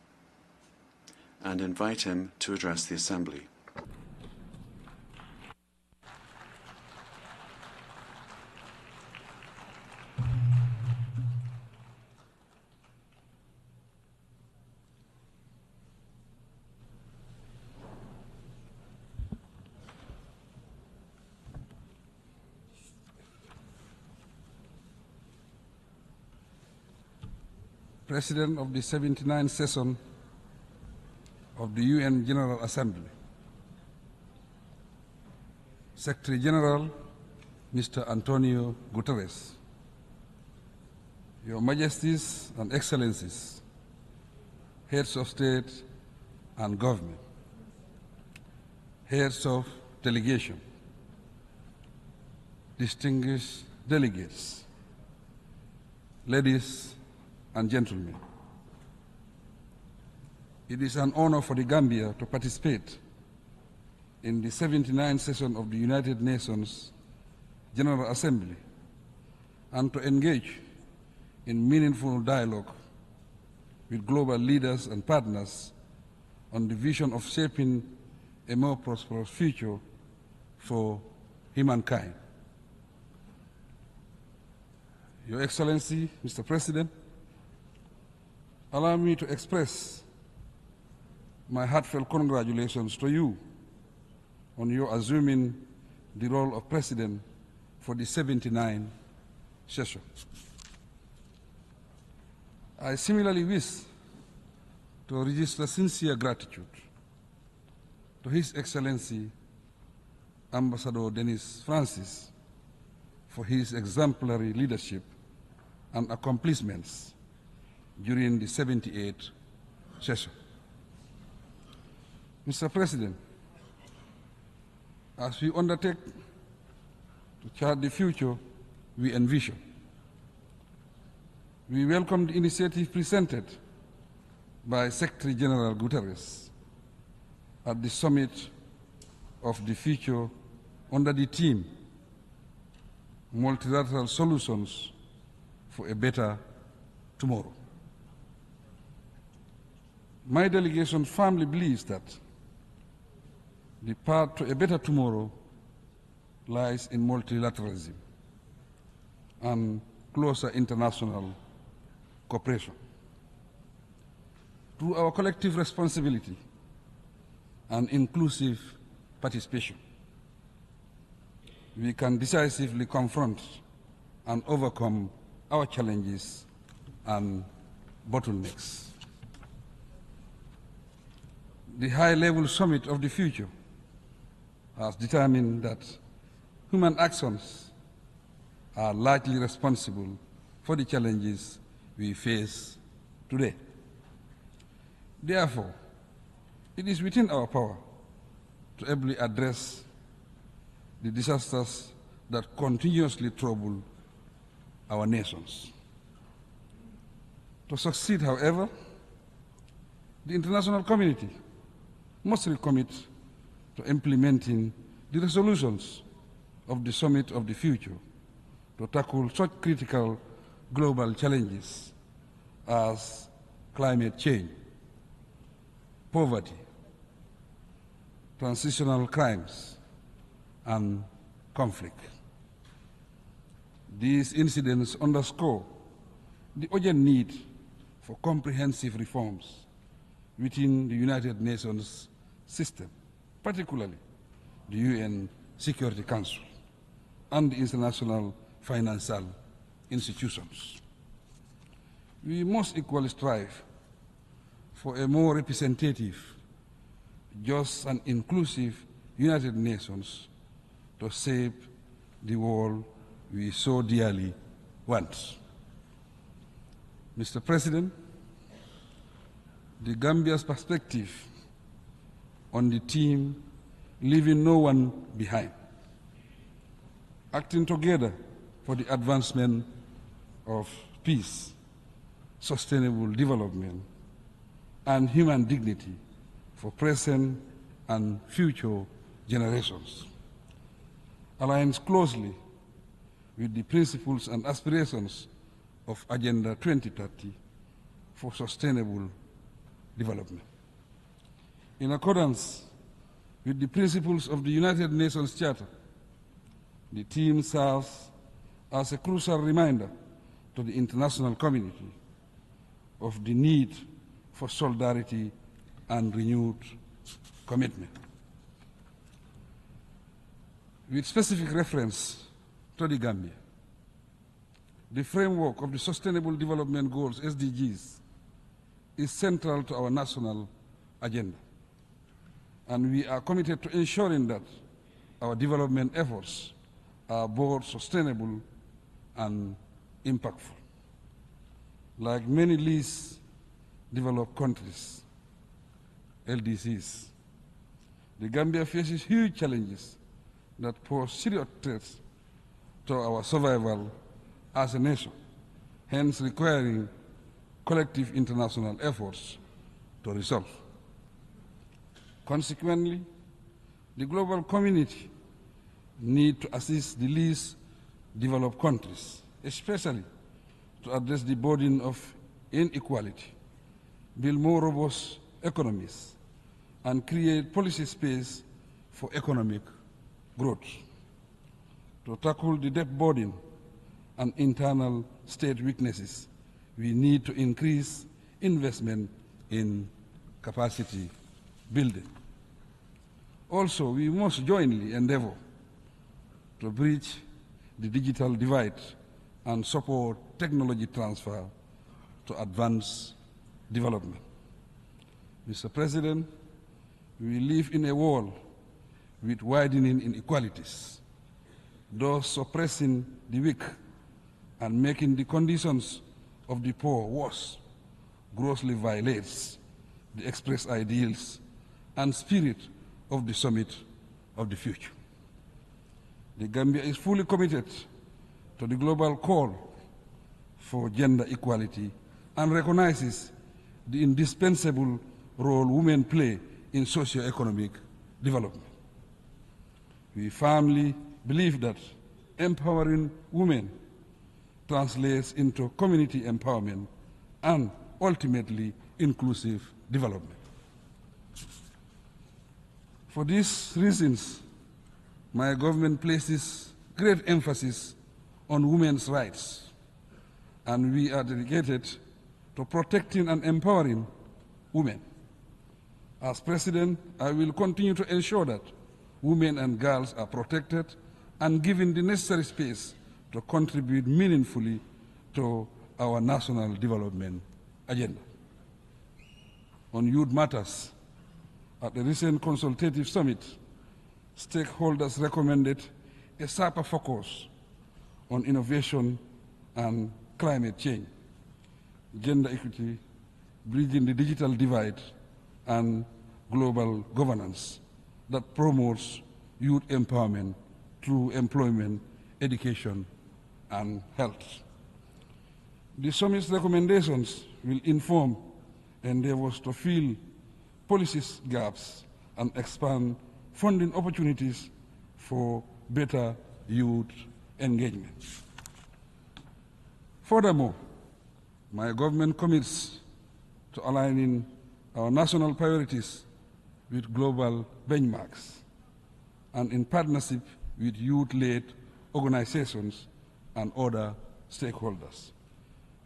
and invite him to address the Assembly. President of the 79th session of the UN General Assembly, Secretary-General Mr. António Guterres, Your Majesties and Excellencies, Heads of State and Government, Heads of Delegation, distinguished delegates, ladies and gentlemen, it is an honor for the Gambia to participate in the 79th session of the United Nations General Assembly and to engage in meaningful dialogue with global leaders and partners on the vision of shaping a more prosperous future for humankind. Your Excellency, Mr. President, allow me to express my heartfelt congratulations to you on your assuming the role of President for the 79th session. I similarly wish to register sincere gratitude to His Excellency Ambassador Denis Francis for his exemplary leadership and accomplishments during the 78th session. Mr. President, as we undertake to chart the future we envision, we welcome the initiative presented by Secretary-General Guterres at the summit of the future under the theme Multilateral Solutions for a Better Tomorrow. My delegation firmly believes that the path to a better tomorrow lies in multilateralism and closer international cooperation. Through our collective responsibility and inclusive participation, we can decisively confront and overcome our challenges and bottlenecks. The high-level summit of the future has determined that human actions are largely responsible for the challenges we face today. Therefore, it is within our power to ably address the disasters that continuously trouble our nations. To succeed, however, the international community must recommit to implementing the resolutions of the Summit of the Future to tackle such critical global challenges as climate change, poverty, transitional crimes, and conflict. These incidents underscore the urgent need for comprehensive reforms within the United Nations system, particularly the UN Security Council and the international financial institutions. We must equally strive for a more representative, just and inclusive United Nations to shape the world we so dearly want. Mr. President, the Gambia's perspective on the theme leaving no one behind, acting together for the advancement of peace, sustainable development, and human dignity for present and future generations, aligns closely with the principles and aspirations of Agenda 2030 for sustainable development. In accordance with the principles of the United Nations Charter, the theme serves as a crucial reminder to the international community of the need for solidarity and renewed commitment. With specific reference to the Gambia, the framework of the Sustainable Development Goals, SDGs, is central to our national agenda, and we are committed to ensuring that our development efforts are both sustainable and impactful. Like many least developed countries, LDCs, the Gambia faces huge challenges that pose serious threats to our survival as a nation, hence requiring collective international efforts to resolve. Consequently, the global community needs to assist the least developed countries, especially to address the burden of inequality, build more robust economies, and create policy space for economic growth. To tackle the debt burden and internal state weaknesses, we need to increase investment in capacity building. Also, we must jointly endeavor to bridge the digital divide and support technology transfer to advance development. Mr. President, we live in a world with widening inequalities, thus suppressing the weak and making the conditions of the poor worse, grossly violates the expressed ideals and spirit of the Summit of the Future. The Gambia is fully committed to the global call for gender equality and recognizes the indispensable role women play in socio-economic development. We firmly believe that empowering women translates into community empowerment and ultimately inclusive development. For these reasons, my government places great emphasis on women's rights, and we are dedicated to protecting and empowering women. As President, I will continue to ensure that women and girls are protected and given the necessary space to contribute meaningfully to our national development agenda. On youth matters, at the recent consultative summit, stakeholders recommended a sharper focus on innovation and climate change, gender equity, bridging the digital divide, and global governance that promotes youth empowerment through employment, education, and health. The summit's recommendations will inform endeavors to fill policy gaps and expand funding opportunities for better youth engagement. Furthermore, my government commits to aligning our national priorities with global benchmarks and in partnership with youth-led organizations and other stakeholders.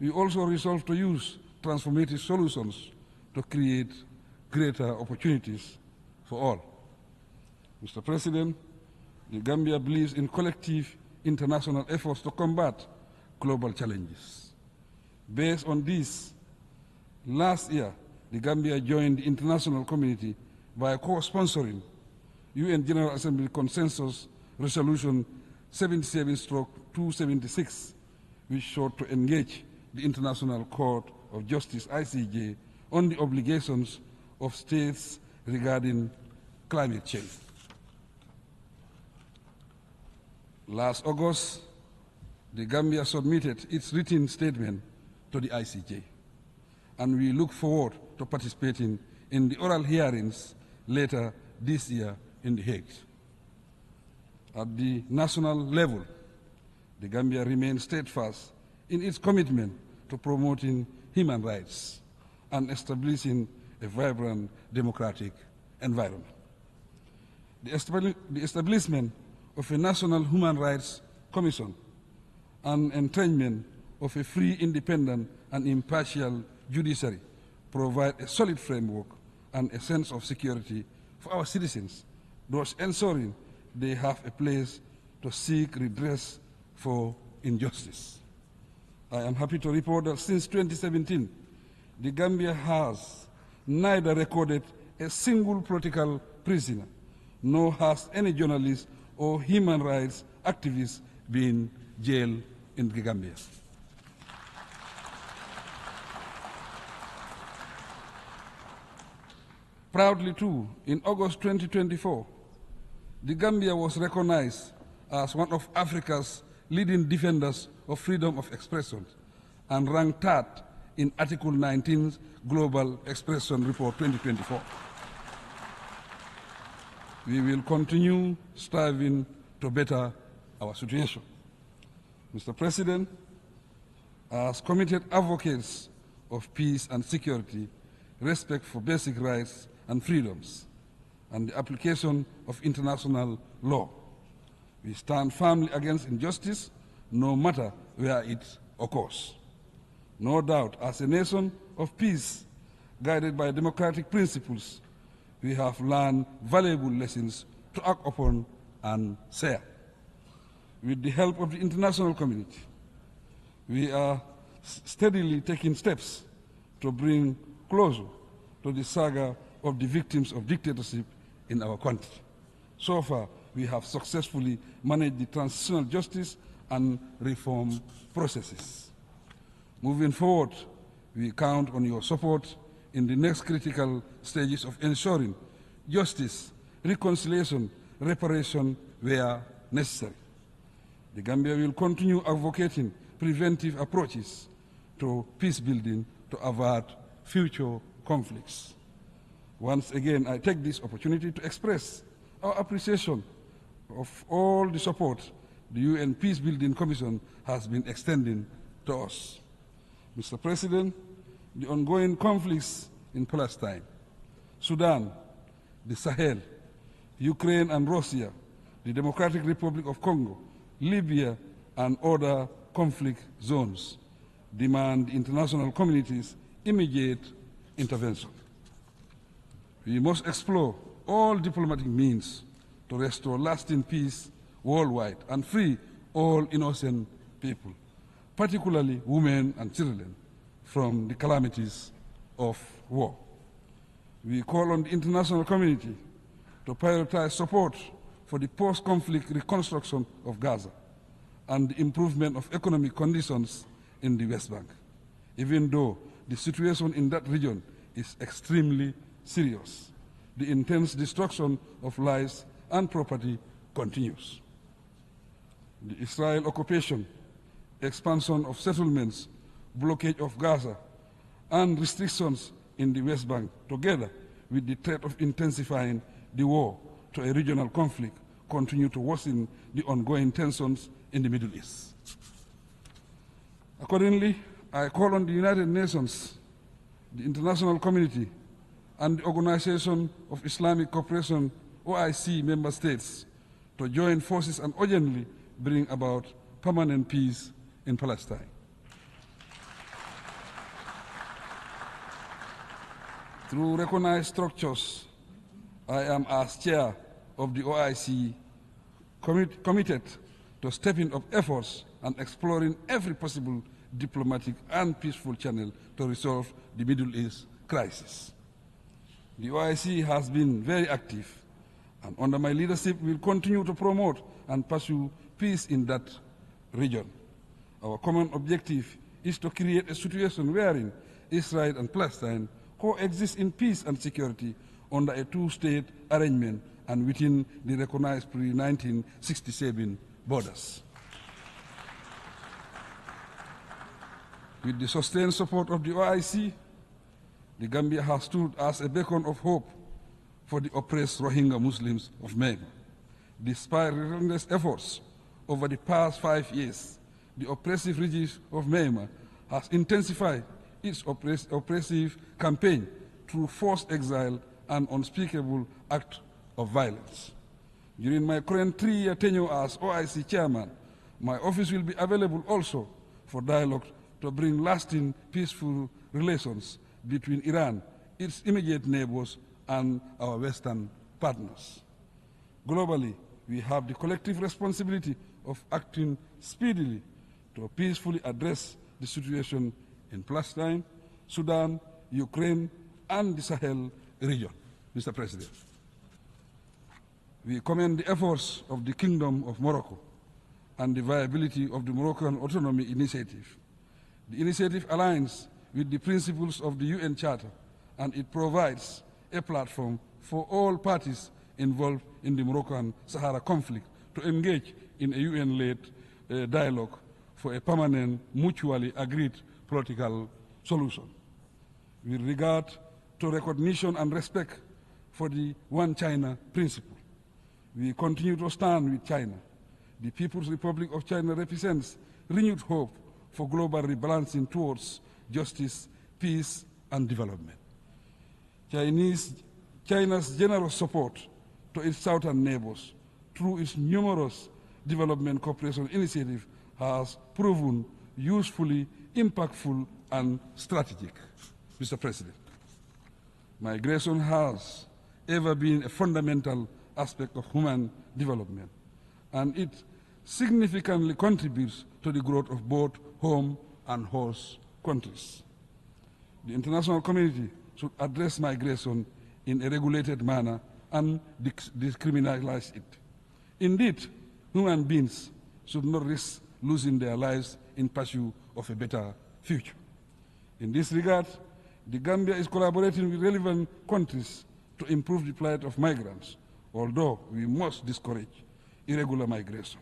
We also resolve to use transformative solutions to create greater opportunities for all. Mr. President, the Gambia believes in collective international efforts to combat global challenges. Based on this, last year, the Gambia joined the international community by co-sponsoring UN General Assembly Consensus Resolution 77/276, which sought to engage the International Court of Justice, ICJ, on the obligations of states regarding climate change. Last August, the Gambia submitted its written statement to the ICJ, and we look forward to participating in the oral hearings later this year in The Hague. At the national level, the Gambia remains steadfast in its commitment to promoting human rights and establishing a vibrant democratic environment. The establishment of a National Human Rights Commission and entrenchment of a free, independent, and impartial judiciary provide a solid framework and a sense of security for our citizens, thus ensuring they have a place to seek redress for injustice. I am happy to report that since 2017, the Gambia has neither recorded a single political prisoner, nor has any journalist or human rights activist been jailed in the Gambia. Proudly too, in August 2024, the Gambia was recognized as one of Africa's leading defenders of freedom of expression and ranked third in Article 19's Global Expression Report 2024. We will continue striving to better our situation. Mr. President, as committed advocates of peace and security, respect for basic rights and freedoms, and the application of international law, we stand firmly against injustice, no matter where it occurs. No doubt, as a nation of peace, guided by democratic principles, we have learned valuable lessons to act upon and share. With the help of the international community, we are steadily taking steps to bring closure to the saga of the victims of dictatorship in our country. So far, we have successfully managed the transitional justice and reform processes. Moving forward, we count on your support in the next critical stages of ensuring justice, reconciliation, reparation where necessary. The Gambia will continue advocating preventive approaches to peace building to avert future conflicts. Once again, I take this opportunity to express our appreciation of all the support the UN Peacebuilding Commission has been extending to us. Mr. President, the ongoing conflicts in Palestine, Sudan, the Sahel, Ukraine and Russia, the Democratic Republic of Congo, Libya, and other conflict zones demand the international community's immediate intervention. We must explore all diplomatic means to restore lasting peace worldwide and free all innocent people, particularly women and children, from the calamities of war. We call on the international community to prioritize support for the post-conflict reconstruction of Gaza and the improvement of economic conditions in the West Bank, even though the situation in that region is extremely serious. The intense destruction of lives and property continues. The Israel occupation, expansion of settlements, blockade of Gaza, and restrictions in the West Bank, together with the threat of intensifying the war to a regional conflict, continue to worsen the ongoing tensions in the Middle East. Accordingly, I call on the United Nations, the international community, and the Organization of Islamic Cooperation, OIC member states, to join forces and urgently bring about permanent peace in Palestine. Through recognized structures, I am, as chair of the OIC, committed to stepping up efforts and exploring every possible diplomatic and peaceful channel to resolve the Middle East crisis. The OIC has been very active, and under my leadership will continue to promote and pursue peace in that region. Our common objective is to create a situation wherein Israel and Palestine coexist in peace and security under a two-state arrangement and within the recognized pre-1967 borders. With the sustained support of the OIC, the Gambia has stood as a beacon of hope for the oppressed Rohingya Muslims of Myanmar. Despite relentless efforts over the past 5 years, the oppressive regime of Myanmar has intensified its oppressive campaign through forced exile and unspeakable acts of violence. During my current 3-year tenure as OIC chairman, my office will be available also for dialogue to bring lasting peaceful relations between Iran, its immediate neighbors, and our Western partners. Globally, we have the collective responsibility of acting speedily to peacefully address the situation in Palestine, Sudan, Ukraine, and the Sahel region. Mr. President, we commend the efforts of the Kingdom of Morocco and the viability of the Moroccan Autonomy Initiative. The initiative aligns with the principles of the UN Charter, and it provides a platform for all parties involved in the Moroccan Sahara conflict to engage in a UN-led dialogue for a permanent, mutually agreed political solution. With regard to recognition and respect for the One China principle, we continue to stand with China. The People's Republic of China represents renewed hope for global rebalancing towards justice, peace, and development. China's generous support to its southern neighbors through its numerous development cooperation initiatives has proven usefully impactful and strategic. Mr. President, migration has ever been a fundamental aspect of human development, and it significantly contributes to the growth of both home and host countries. The international community should address migration in a regulated manner and decriminalize it. Indeed, human beings should not risk losing their lives in pursuit of a better future. In this regard, the Gambia is collaborating with relevant countries to improve the plight of migrants, although we must discourage irregular migration.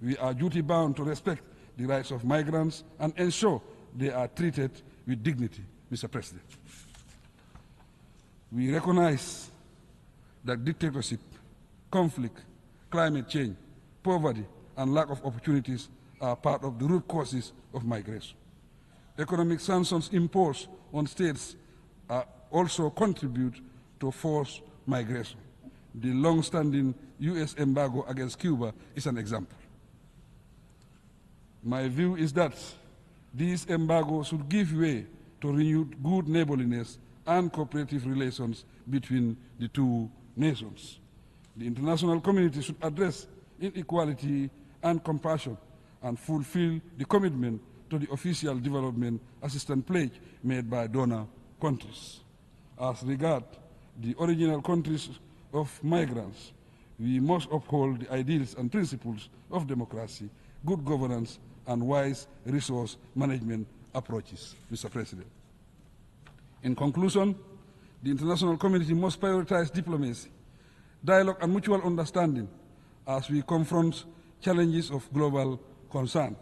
We are duty-bound to respect the rights of migrants and ensure they are treated with dignity, Mr. President. We recognize that dictatorship, conflict, climate change, poverty, and lack of opportunities are part of the root causes of migration. Economic sanctions imposed on states also contribute to forced migration. The long-standing U.S. embargo against Cuba is an example. My view is that these embargoes should give way to renewed good neighborliness and cooperative relations between the two nations. The international community should address inequality and compassion and fulfill the commitment to the official development assistance pledge made by donor countries. As regards the original countries of migrants, we must uphold the ideals and principles of democracy, good governance, and wise resource management approaches, Mr. President. In conclusion, the international community must prioritize diplomacy, dialogue and mutual understanding as we confront challenges of global concern.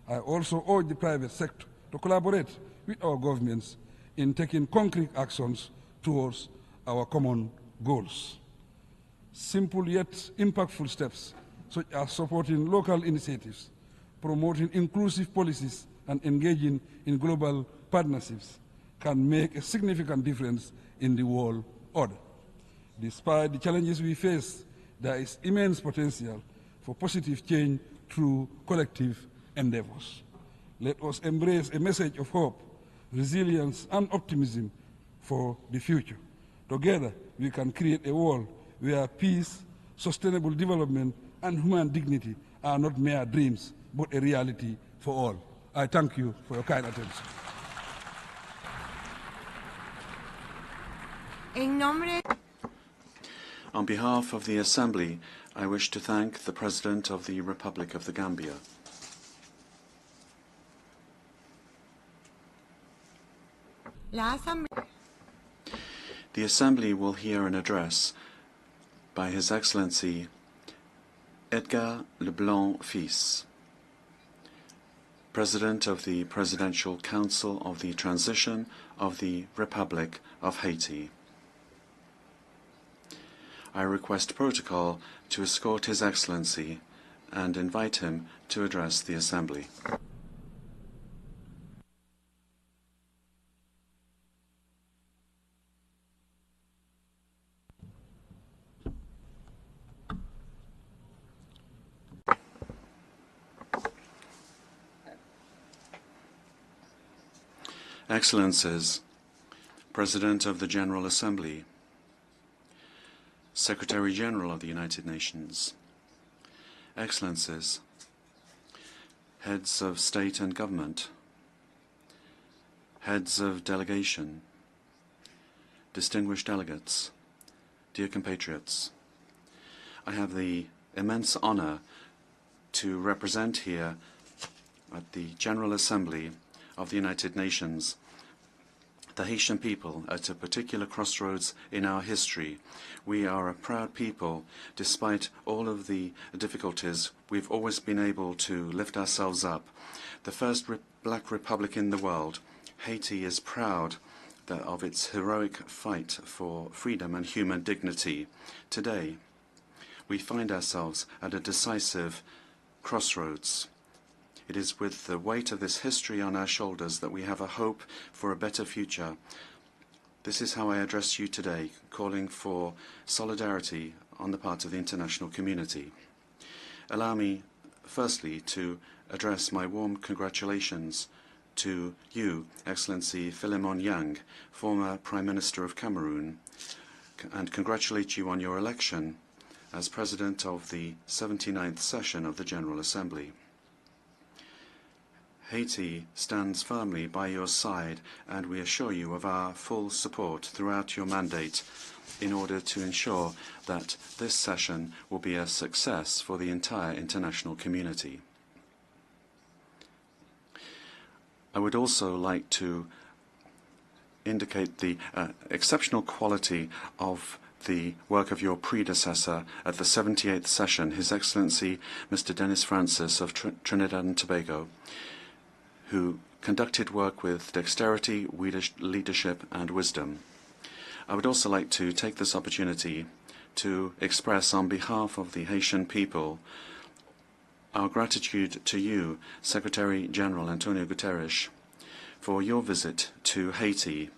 I also urge the private sector to collaborate with our governments in taking concrete actions towards our common goals. Simple yet impactful steps, such as supporting local initiatives, promoting inclusive policies, and engaging in global partnerships, can make a significant difference in the world order. Despite the challenges we face, there is immense potential for positive change through collective endeavors. Let us embrace a message of hope, resilience, and optimism for the future. Together, we can create a world where peace, sustainable development, and human dignity are not mere dreams, but a reality for all. I thank you for your kind attention. On behalf of the Assembly, I wish to thank the President of the Republic of the Gambia. The Assembly will hear an address by His Excellency Edgar Leblanc Fils, President of the Presidential Council of the Transition of the Republic of Haiti. I request protocol to escort His Excellency and invite him to address the Assembly. Excellencies, President of the General Assembly, Secretary-General of the United Nations, Excellencies, Heads of State and Government, Heads of Delegation, distinguished delegates, dear compatriots, I have the immense honor to represent here at the General Assembly of the United Nations the Haitian people at a particular crossroads in our history. We are a proud people. Despite all of the difficulties, we've always been able to lift ourselves up. The first black republic in the world, Haiti is proud of its heroic fight for freedom and human dignity. Today, we find ourselves at a decisive crossroads. It is with the weight of this history on our shoulders that we have a hope for a better future. This is how I address you today, calling for solidarity on the part of the international community. Allow me, firstly, to address my warm congratulations to you, Excellency Philemon Yang, former Prime Minister of Cameroon, and congratulate you on your election as President of the 79th session of the General Assembly. Haiti stands firmly by your side, and we assure you of our full support throughout your mandate in order to ensure that this session will be a success for the entire international community. I would also like to indicate the exceptional quality of the work of your predecessor at the 78th session, His Excellency Mr. Dennis Francis of Trinidad and Tobago, who conducted work with dexterity, leadership, and wisdom. I would also like to take this opportunity to express on behalf of the Haitian people our gratitude to you, Secretary-General António Guterres, for your visit to Haiti,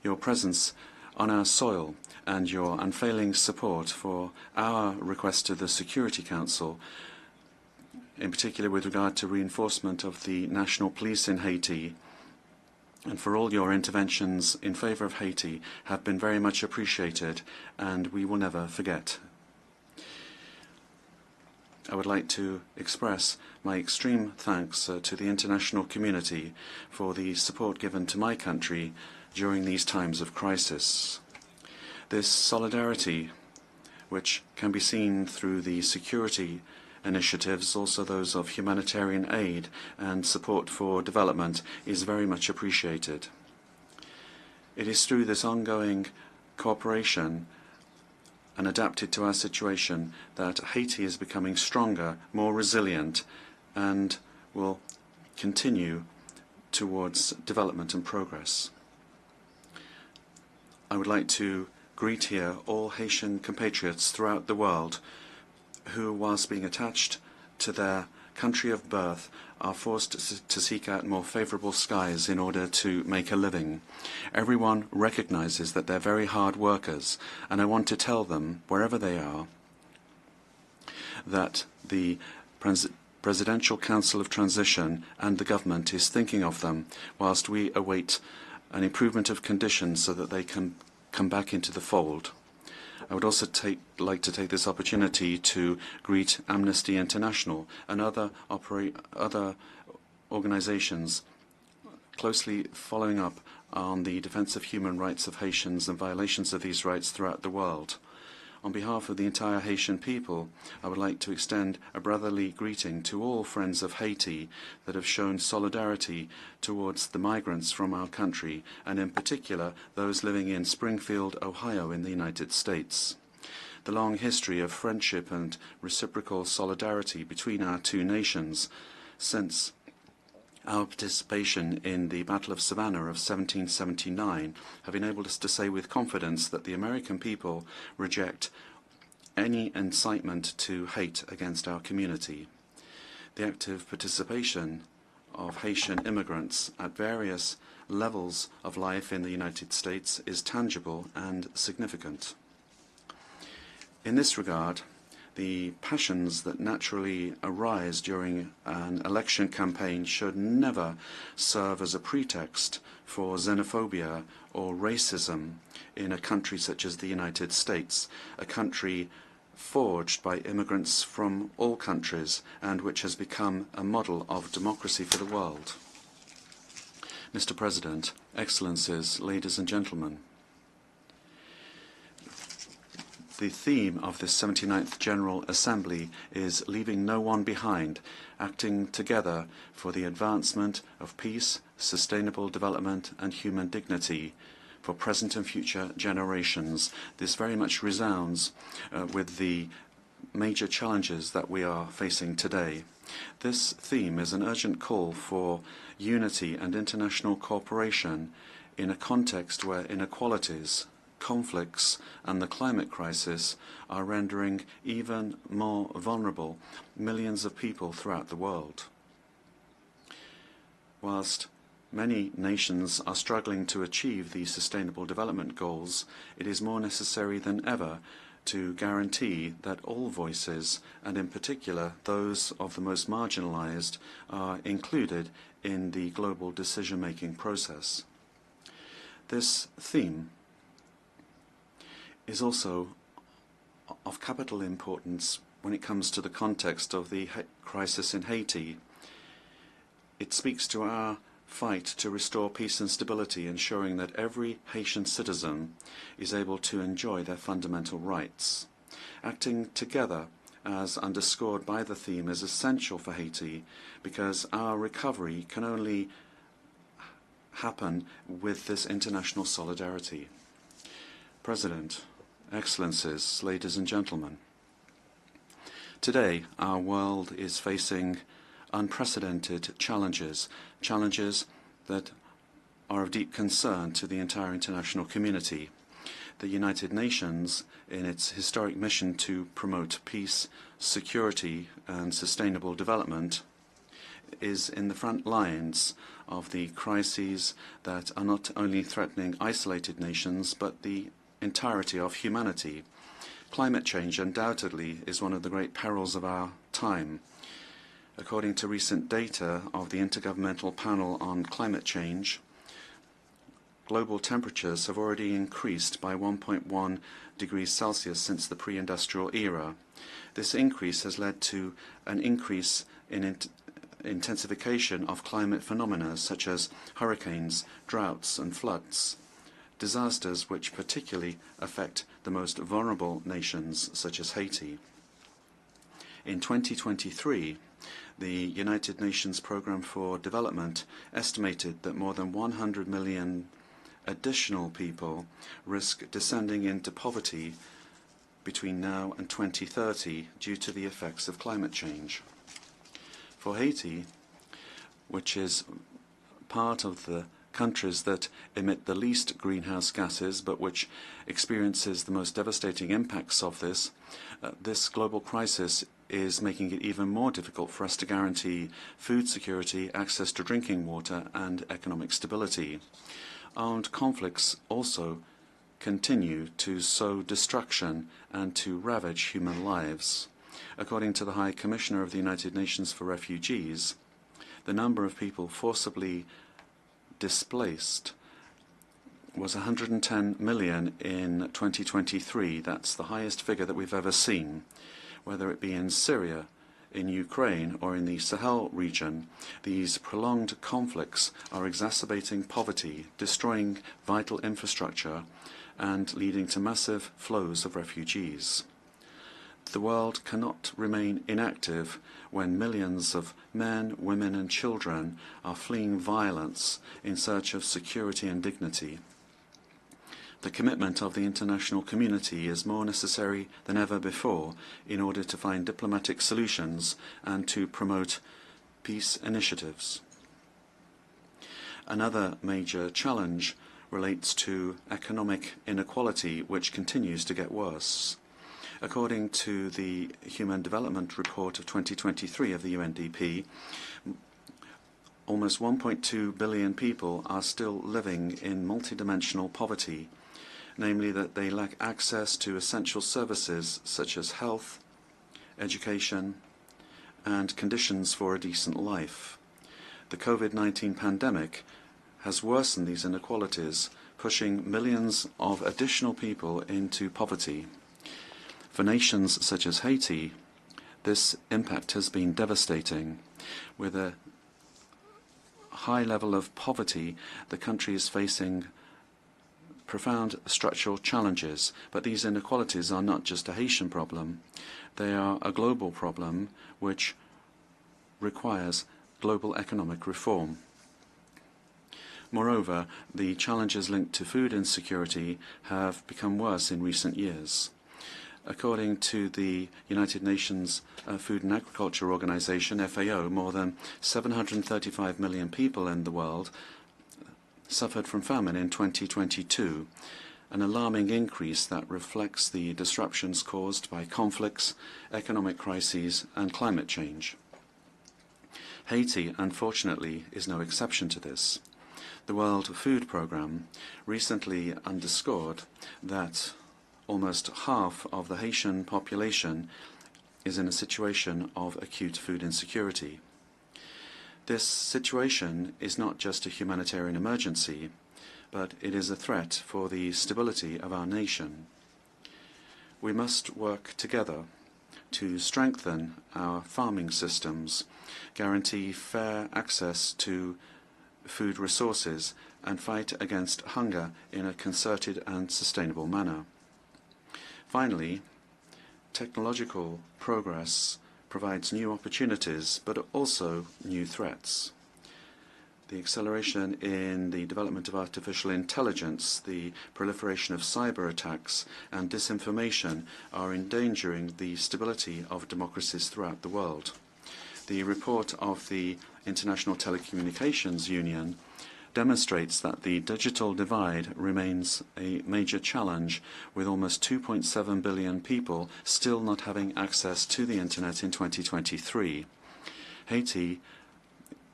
your presence on our soil, and your unfailing support for our request to the Security Council, in particular with regard to reinforcement of the national police in Haiti, and for all your interventions in favor of Haiti have been very much appreciated, and we will never forget. I would like to express my extreme thanks to the international community for the support given to my country during these times of crisis. This solidarity, which can be seen through the security initiatives, also those of humanitarian aid and support for development, is very much appreciated. It is through this ongoing cooperation and adapted to our situation that Haiti is becoming stronger, more resilient, and will continue towards development and progress. I would like to greet here all Haitian compatriots throughout the world who, whilst being attached to their country of birth, are forced to seek out more favorable skies in order to make a living. Everyone recognizes that they're very hard workers, and I want to tell them, wherever they are, that the Presidential Council of Transition and the government is thinking of them whilst we await an improvement of conditions so that they can come back into the fold. I would also like to take this opportunity to greet Amnesty International and other organizations closely following up on the defense of human rights of Haitians and violations of these rights throughout the world. On behalf of the entire Haitian people, I would like to extend a brotherly greeting to all friends of Haiti that have shown solidarity towards the migrants from our country, and in particular those living in Springfield, Ohio in the United States. The long history of friendship and reciprocal solidarity between our two nations since our participation in the Battle of Savannah of 1779 have enabled us to say with confidence that the American people reject any incitement to hate against our community. The active participation of Haitian immigrants at various levels of life in the United States is tangible and significant. In this regard, the passions that naturally arise during an election campaign should never serve as a pretext for xenophobia or racism in a country such as the United States, a country forged by immigrants from all countries and which has become a model of democracy for the world. Mr. President, Excellencies, ladies and gentlemen, the theme of this 79th General Assembly is leaving no one behind, acting together for the advancement of peace, sustainable development and human dignity for present and future generations. This very much resounds with the major challenges that we are facing today. This theme is an urgent call for unity and international cooperation in a context where inequalities, conflicts and the climate crisis are rendering even more vulnerable millions of people throughout the world. Whilst many nations are struggling to achieve these sustainable development goals, it is more necessary than ever to guarantee that all voices, and in particular those of the most marginalized, are included in the global decision-making process. This theme is also of capital importance when it comes to the context of the crisis in Haiti. It speaks to our fight to restore peace and stability, ensuring that every Haitian citizen is able to enjoy their fundamental rights. Acting together, as underscored by the theme, is essential for Haiti because our recovery can only happen with this international solidarity. President, Excellencies, ladies and gentlemen, today our world is facing unprecedented challenges that are of deep concern to the entire international community. The United Nations, in its historic mission to promote peace, security and sustainable development, is in the front lines of the crises that are not only threatening isolated nations but the entirety of humanity. Climate change undoubtedly is one of the great perils of our time. According to recent data of the Intergovernmental Panel on Climate Change, global temperatures have already increased by 1.1 degrees Celsius since the pre-industrial era. This increase has led to an increase in intensification of climate phenomena such as hurricanes, droughts and floods, disasters which particularly affect the most vulnerable nations such as Haiti. In 2023, the United Nations Programme for Development estimated that more than 100 million additional people risk descending into poverty between now and 2030 due to the effects of climate change. For Haiti, which is part of the countries that emit the least greenhouse gases but which experiences the most devastating impacts of this, this global crisis is making it even more difficult for us to guarantee food security, access to drinking water, and economic stability. Armed conflicts also continue to sow destruction and to ravage human lives. According to the High Commissioner of the United Nations for Refugees, the number of people forcibly displaced was 110 million in 2023. That's the highest figure that we've ever seen. Whether it be in Syria, in Ukraine, or in the Sahel region, these prolonged conflicts are exacerbating poverty, destroying vital infrastructure, and leading to massive flows of refugees. The world cannot remain inactive when millions of men, women, and children are fleeing violence in search of security and dignity. The commitment of the international community is more necessary than ever before in order to find diplomatic solutions and to promote peace initiatives. Another major challenge relates to economic inequality, which continues to get worse. According to the Human Development Report of 2023 of the UNDP, almost 1.2 billion people are still living in multidimensional poverty, namely that they lack access to essential services such as health, education, and conditions for a decent life. The COVID-19 pandemic has worsened these inequalities, pushing millions of additional people into poverty. For nations such as Haiti, this impact has been devastating. With a high level of poverty, the country is facing profound structural challenges, but these inequalities are not just a Haitian problem. They are a global problem which requires global economic reform. Moreover, the challenges linked to food insecurity have become worse in recent years. According to the United Nations Food and Agriculture Organization, FAO, more than 735 million people in the world suffered from famine in 2022, an alarming increase that reflects the disruptions caused by conflicts, economic crises, and climate change. Haiti, unfortunately, is no exception to this. The World Food Programme recently underscored that almost half of the Haitian population is in a situation of acute food insecurity. This situation is not just a humanitarian emergency, but it is a threat for the stability of our nation. We must work together to strengthen our farming systems, guarantee fair access to food resources, and fight against hunger in a concerted and sustainable manner. Finally, technological progress provides new opportunities, but also new threats. The acceleration in the development of artificial intelligence, the proliferation of cyber attacks, and disinformation are endangering the stability of democracies throughout the world. The report of the International Telecommunications Union demonstrates that the digital divide remains a major challenge, with almost 2.7 billion people still not having access to the Internet in 2023. Haiti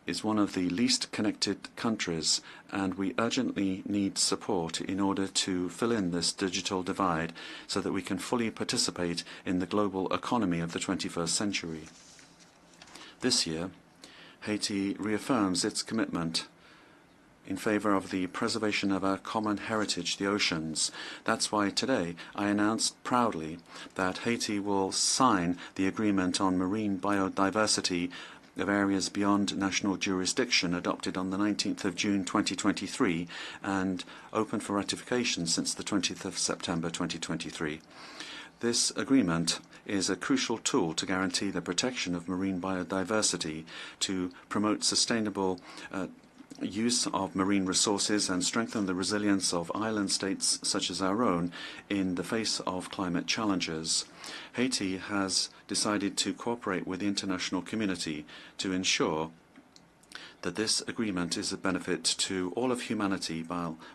is one of the least connected countries, and we urgently need support in order to fill in this digital divide so that we can fully participate in the global economy of the 21st century. This year, Haiti reaffirms its commitment in favor of the preservation of our common heritage, the oceans. That's why today I announced proudly that Haiti will sign the agreement on marine biodiversity of areas beyond national jurisdiction adopted on the 19th of June 2023 and open for ratification since the 20th of September 2023. This agreement is a crucial tool to guarantee the protection of marine biodiversity, to promote sustainable use of marine resources and strengthen the resilience of island states such as our own in the face of climate challenges. Haiti has decided to cooperate with the international community to ensure that this agreement is a benefit to all of humanity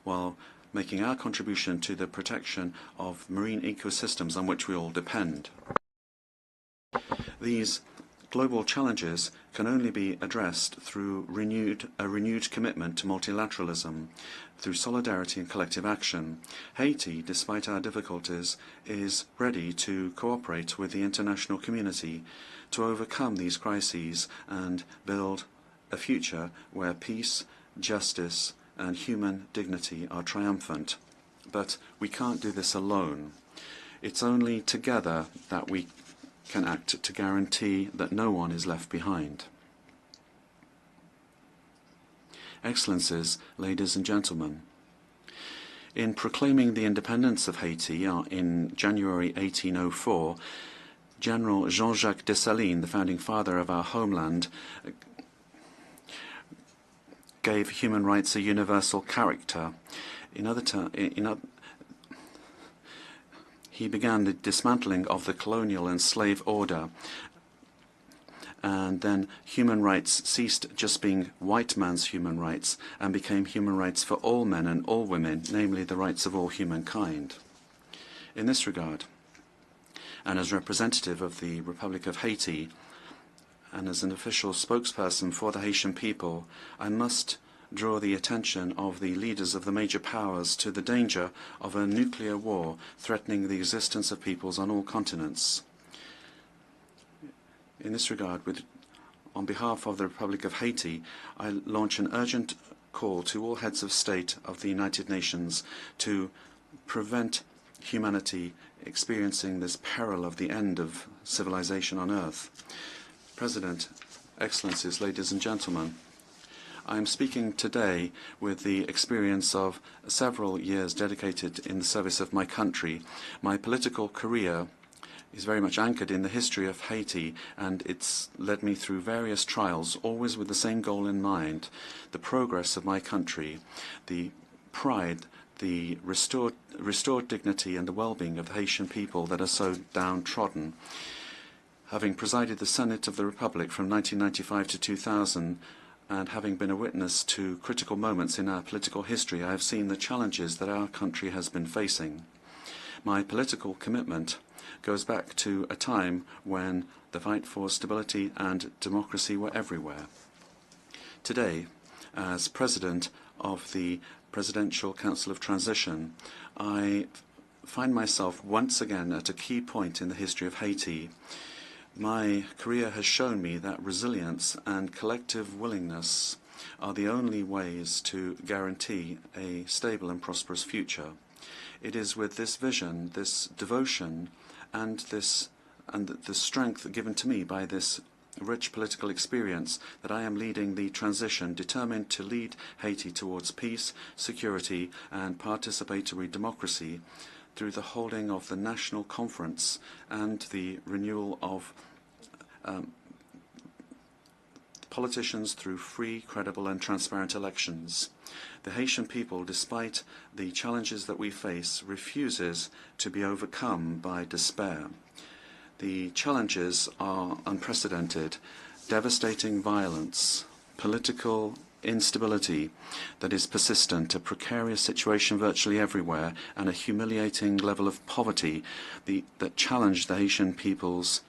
while making our contribution to the protection of marine ecosystems on which we all depend. These global challenges can only be addressed through a renewed commitment to multilateralism, through solidarity and collective action. Haiti, despite our difficulties, is ready to cooperate with the international community to overcome these crises and build a future where peace, justice, and human dignity are triumphant. But we can't do this alone. It's only together that we can act to guarantee that no one is left behind. Excellencies, ladies and gentlemen, in proclaiming the independence of Haiti in January 1804, General Jean-Jacques Dessalines, the founding father of our homeland, gave human rights a universal character. He began the dismantling of the colonial and slave order, and then human rights ceased just being white man's human rights and became human rights for all men and all women, namely the rights of all humankind. In this regard, and as representative of the Republic of Haiti, and as an official spokesperson for the Haitian people, I must draw the attention of the leaders of the major powers to the danger of a nuclear war threatening the existence of peoples on all continents. In this regard, on behalf of the Republic of Haiti, I launch an urgent call to all heads of state of the United Nations to prevent humanity experiencing this peril of the end of civilization on Earth. President, Excellencies, ladies and gentlemen, I am speaking today with the experience of several years dedicated in the service of my country. My political career is very much anchored in the history of Haiti, and it's led me through various trials, always with the same goal in mind: the progress of my country, the pride, the restored dignity and the well-being of the Haitian people that are so downtrodden. Having presided the Senate of the Republic from 1995 to 2000, and having been a witness to critical moments in our political history, I have seen the challenges that our country has been facing. My political commitment goes back to a time when the fight for stability and democracy were everywhere. Today, as President of the Presidential Council of Transition, I find myself once again at a key point in the history of Haiti. My career has shown me that resilience and collective willingness are the only ways to guarantee a stable and prosperous future. It is with this vision, this devotion, and the strength given to me by this rich political experience that I am leading the transition, determined to lead Haiti towards peace, security, and participatory democracy through the holding of the National Conference and the renewal of politicians through free, credible, and transparent elections. The Haitian people, despite the challenges that we face, refuses to be overcome by despair. The challenges are unprecedented: devastating violence, political instability that is persistent, a precarious situation virtually everywhere, and a humiliating level of poverty that challenge the Haitian people's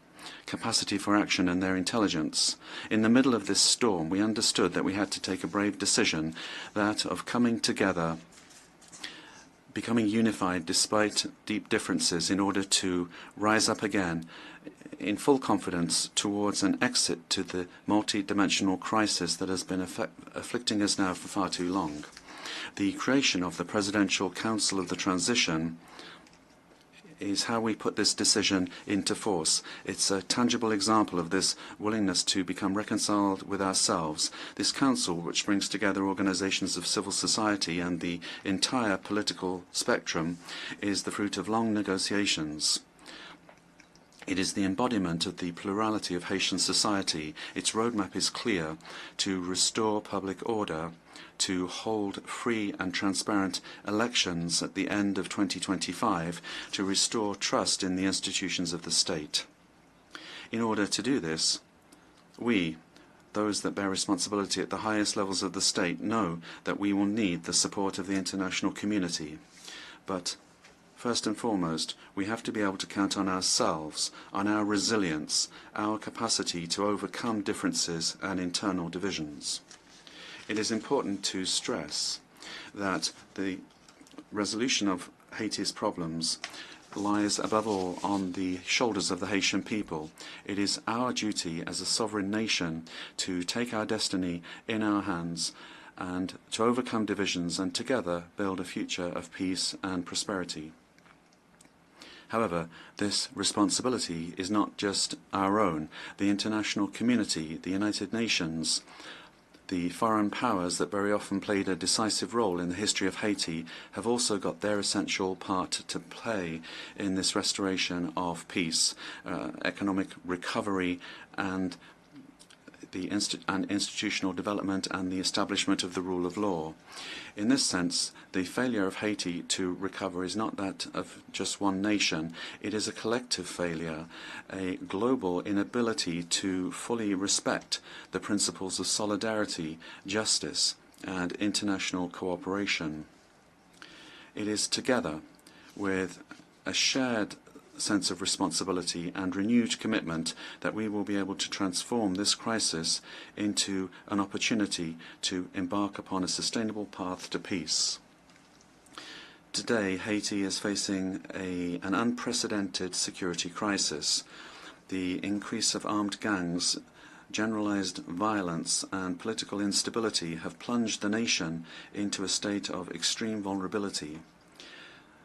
capacity for action and their intelligence. In the middle of this storm, we understood that we had to take a brave decision, that of coming together, becoming unified despite deep differences, in order to rise up again in full confidence towards an exit to the multi-dimensional crisis that has been afflicting us now for far too long. The creation of the Presidential Council of the Transition is how we put this decision into force. It's a tangible example of this willingness to become reconciled with ourselves. This council, which brings together organizations of civil society and the entire political spectrum, is the fruit of long negotiations. It is the embodiment of the plurality of Haitian society. Its roadmap is clear: to restore public order, to hold free and transparent elections at the end of 2025, to restore trust in the institutions of the state. In order to do this, we, those that bear responsibility at the highest levels of the state, know that we will need the support of the international community. But first and foremost, we have to be able to count on ourselves, on our resilience, our capacity to overcome differences and internal divisions. It is important to stress that the resolution of Haiti's problems lies above all on the shoulders of the Haitian people. It is our duty as a sovereign nation to take our destiny in our hands and to overcome divisions and together build a future of peace and prosperity. However, this responsibility is not just our own. The international community, the United Nations, the foreign powers that very often played a decisive role in the history of Haiti have also got their essential part to play in this restoration of peace, economic recovery, and institutional development and the establishment of the rule of law. In this sense, the failure of Haiti to recover is not that of just one nation. It is a collective failure, a global inability to fully respect the principles of solidarity, justice, and international cooperation. It is together with a shared sense of responsibility and renewed commitment that we will be able to transform this crisis into an opportunity to embark upon a sustainable path to peace. Today, Haiti is facing an unprecedented security crisis. The increase of armed gangs, generalized violence, and political instability have plunged the nation into a state of extreme vulnerability.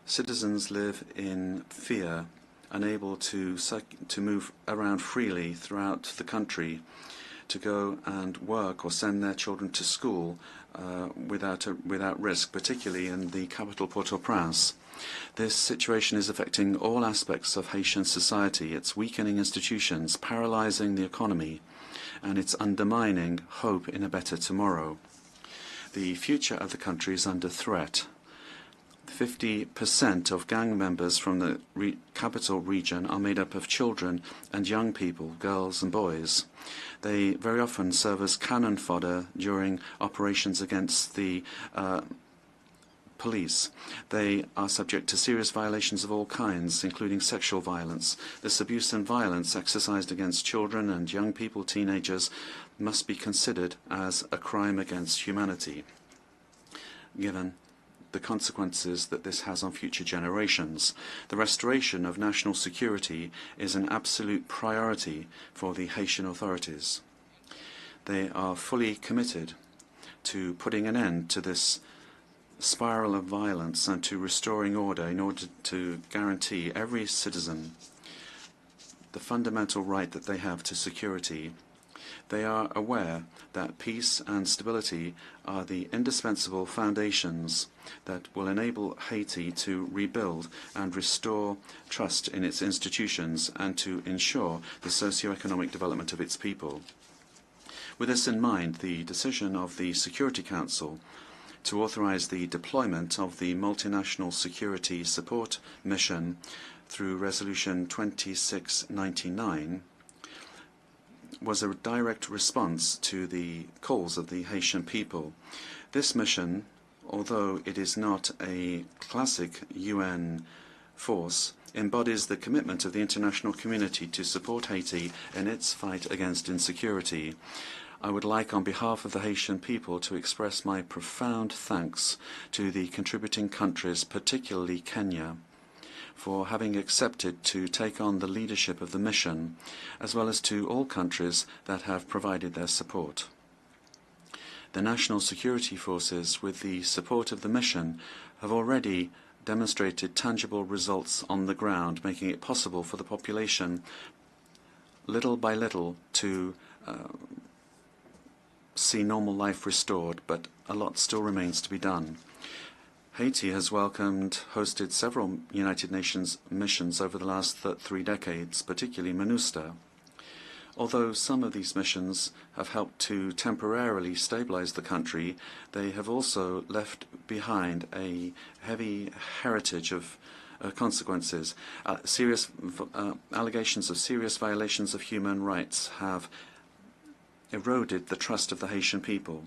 Citizens live in fear, unable to move around freely throughout the country, to go and work or send their children to school without risk, particularly in the capital Port-au-Prince. This situation is affecting all aspects of Haitian society. It's weakening institutions, paralyzing the economy, and it's undermining hope in a better tomorrow. The future of the country is under threat. 50% of gang members from the capital region are made up of children and young people, girls and boys. They very often serve as cannon fodder during operations against the police. They are subject to serious violations of all kinds, including sexual violence. This abuse and violence exercised against children and young people, teenagers, must be considered as a crime against humanity, given the consequences that this has on future generations. The restoration of national security is an absolute priority for the Haitian authorities. They are fully committed to putting an end to this spiral of violence and to restoring order in order to guarantee every citizen the fundamental right that they have to security. They are aware that peace and stability are the indispensable foundations that will enable Haiti to rebuild and restore trust in its institutions and to ensure the socio-economic development of its people. With this in mind, the decision of the Security Council to authorize the deployment of the Multinational Security Support Mission through Resolution 2699 was a direct response to the calls of the Haitian people. This mission, although it is not a classic UN force, embodies the commitment of the international community to support Haiti in its fight against insecurity. I would like, on behalf of the Haitian people, to express my profound thanks to the contributing countries, particularly Kenya, for having accepted to take on the leadership of the mission, as well as to all countries that have provided their support. The national security forces, with the support of the mission, have already demonstrated tangible results on the ground, making it possible for the population, little by little, to see normal life restored, but a lot still remains to be done. Haiti has hosted several United Nations missions over the last 3 decades, particularly MINUSTAH. Although some of these missions have helped to temporarily stabilize the country, they have also left behind a heavy heritage of consequences. Allegations of serious violations of human rights have eroded the trust of the Haitian people.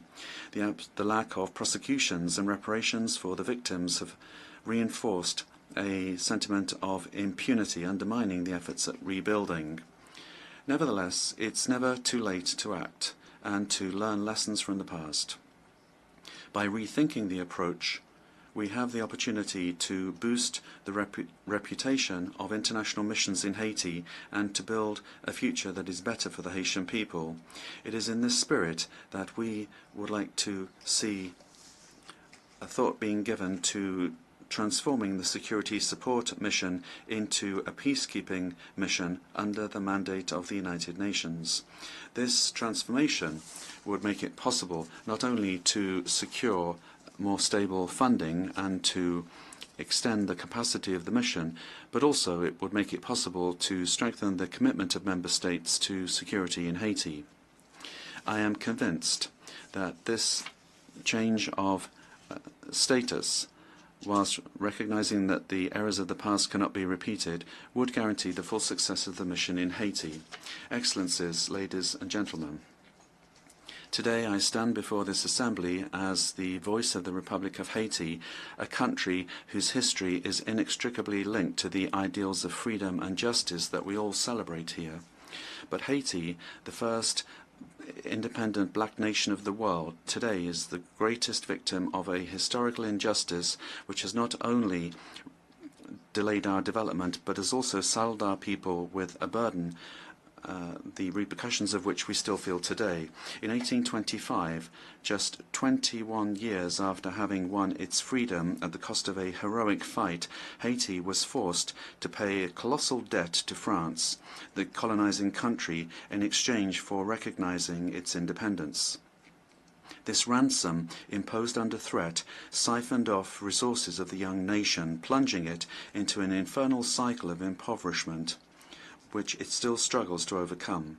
The lack of prosecutions and reparations for the victims have reinforced a sentiment of impunity, undermining the efforts at rebuilding. Nevertheless, it's never too late to act and to learn lessons from the past. By rethinking the approach, we have the opportunity to boost the reputation of international missions in Haiti and to build a future that is better for the Haitian people. It is in this spirit that we would like to see a thought being given to transforming the security support mission into a peacekeeping mission under the mandate of the United Nations. This transformation would make it possible not only to secure more stable funding and to extend the capacity of the mission, but also it would make it possible to strengthen the commitment of member states to security in Haiti. I am convinced that this change of status, whilst recognizing that the errors of the past cannot be repeated, would guarantee the full success of the mission in Haiti. Excellencies, ladies and gentlemen, today I stand before this Assembly as the voice of the Republic of Haiti, a country whose history is inextricably linked to the ideals of freedom and justice that we all celebrate here. But Haiti, the first independent black nation of the world, today is the greatest victim of a historical injustice which has not only delayed our development but has also saddled our people with a burden, the repercussions of which we still feel today. In 1825, just 21 years after having won its freedom at the cost of a heroic fight, Haiti was forced to pay a colossal debt to France, the colonizing country, in exchange for recognizing its independence. This ransom, imposed under threat, siphoned off resources of the young nation, plunging it into an infernal cycle of impoverishment, which it still struggles to overcome.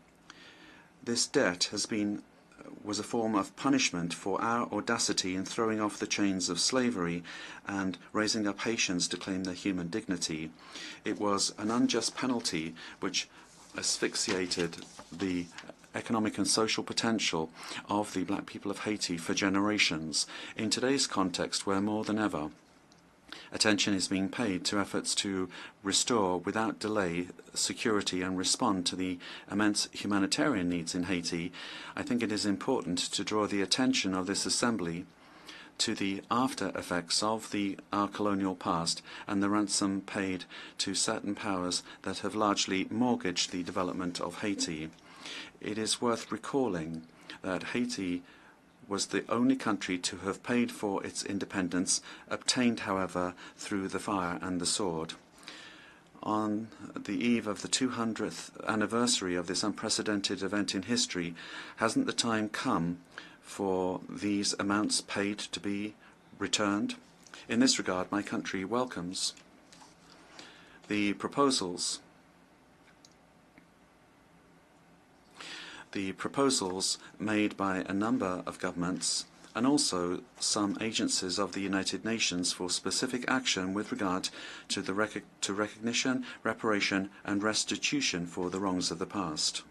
This debt was a form of punishment for our audacity in throwing off the chains of slavery and raising up Haitians to claim their human dignity. It was an unjust penalty which asphyxiated the economic and social potential of the black people of Haiti for generations. In today's context, where more than ever attention is being paid to efforts to restore without delay security and respond to the immense humanitarian needs in Haiti, I think it is important to draw the attention of this Assembly to the after effects of our colonial past and the ransom paid to certain powers that have largely mortgaged the development of Haiti. It is worth recalling that Haiti was the only country to have paid for its independence, obtained, however, through the fire and the sword. On the eve of the 200th anniversary of this unprecedented event in history, hasn't the time come for these amounts paid to be returned? In this regard, my country welcomes the proposals made by a number of governments and also some agencies of the United Nations for specific action with regard to recognition, reparation and restitution for the wrongs of the past.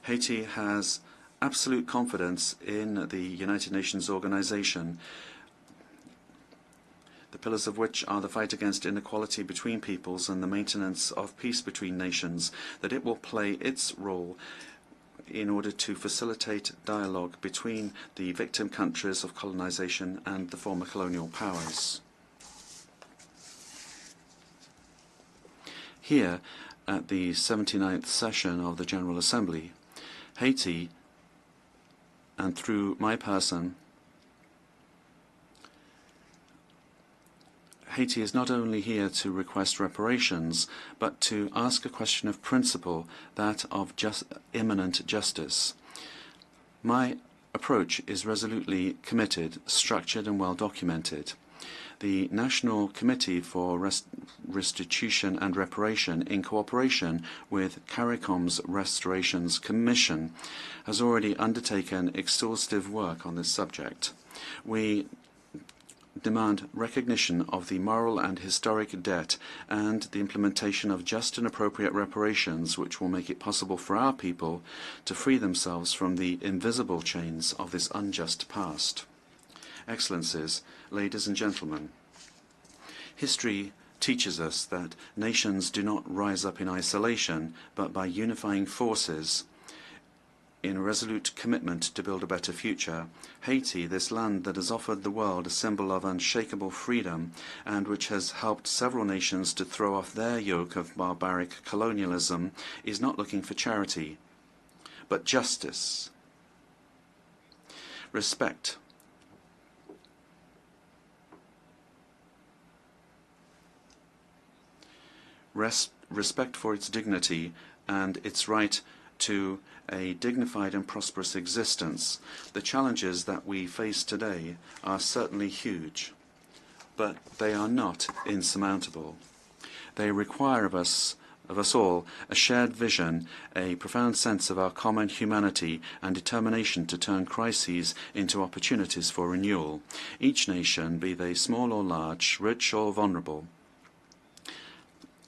Haiti has absolute confidence in the United Nations organization, the pillars of which are the fight against inequality between peoples and the maintenance of peace between nations, that it will play its role in order to facilitate dialogue between the victim countries of colonization and the former colonial powers. Here, at the 79th session of the General Assembly, Haiti, and through my person, Haiti is not only here to request reparations, but to ask a question of principle, that of imminent justice. My approach is resolutely committed, structured and well documented. The National Committee for Restitution and Reparation, in cooperation with CARICOM's Restorations Commission, has already undertaken exhaustive work on this subject. We demand recognition of the moral and historic debt and the implementation of just and appropriate reparations which will make it possible for our people to free themselves from the invisible chains of this unjust past. Excellencies, ladies and gentlemen, history teaches us that nations do not rise up in isolation, but by unifying forces in a resolute commitment to build a better future. Haiti, this land that has offered the world a symbol of unshakable freedom and which has helped several nations to throw off their yoke of barbaric colonialism, is not looking for charity, but justice, respect, respect for its dignity and its right to a dignified and prosperous existence. The challenges that we face today are certainly huge, but they are not insurmountable. They require of us all a shared vision, a profound sense of our common humanity and determination to turn crises into opportunities for renewal. Each nation, be they small or large, rich or vulnerable,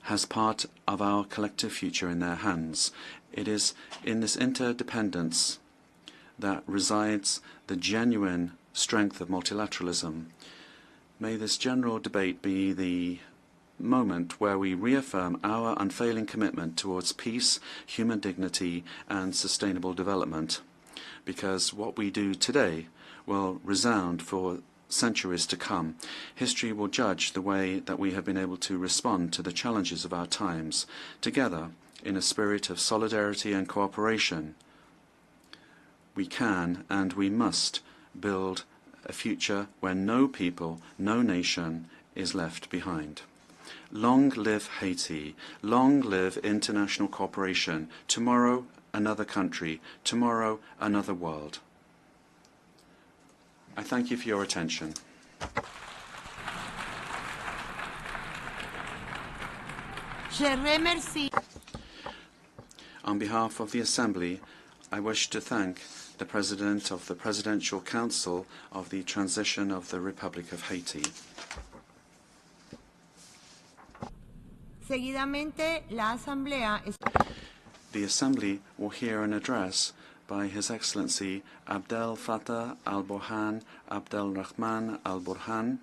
has part of our collective future in their hands. It is in this interdependence that resides the genuine strength of multilateralism. May this general debate be the moment where we reaffirm our unfailing commitment towards peace, human dignity, and sustainable development, because what we do today will resound for centuries to come. History will judge the way that we have been able to respond to the challenges of our times. Together, in a spirit of solidarity and cooperation, we can and we must build a future where no people, no nation is left behind. Long live Haiti. Long live international cooperation. Tomorrow, another country. Tomorrow, another world. I thank you for your attention. Je remercie. On behalf of the Assembly, I wish to thank the President of the Presidential Council of the Transition of the Republic of Haiti. Seguidamente, la Asamblea. The Assembly will hear an address by His Excellency Abdel Fattah al-Burhan Abdel Rahman al-Burhan,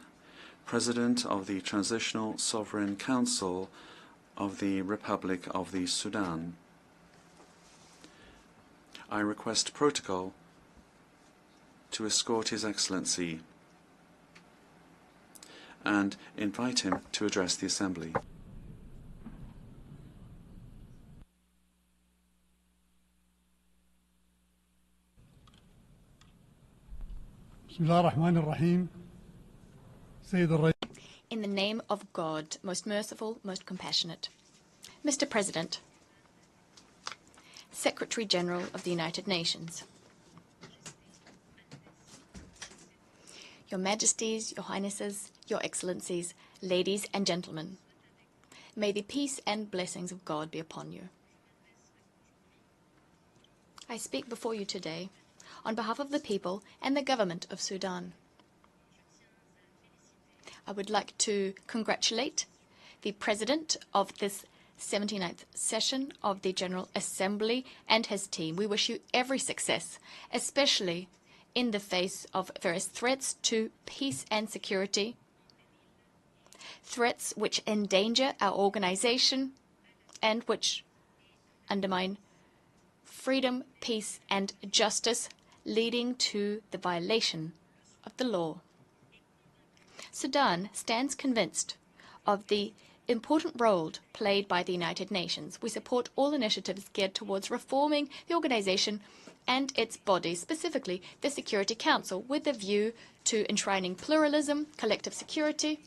President of the Transitional Sovereign Council of the Republic of the Sudan. I request protocol to escort His Excellency and invite him to address the Assembly. In the name of God, most merciful, most compassionate. Mr. President, Secretary-General of the United Nations, Your Majesties, Your Highnesses, Your Excellencies, ladies and gentlemen, may the peace and blessings of God be upon you. I speak before you today on behalf of the people and the government of Sudan. I would like to congratulate the President of this 79th session of the General Assembly and his team. We wish you every success, especially in the face of various threats to peace and security, threats which endanger our organization and which undermine freedom, peace, and justice, leading to the violation of the law. Sudan stands convinced of the important role played by the United Nations. We support all initiatives geared towards reforming the organization and its bodies, specifically the Security Council, with a view to enshrining pluralism, collective security,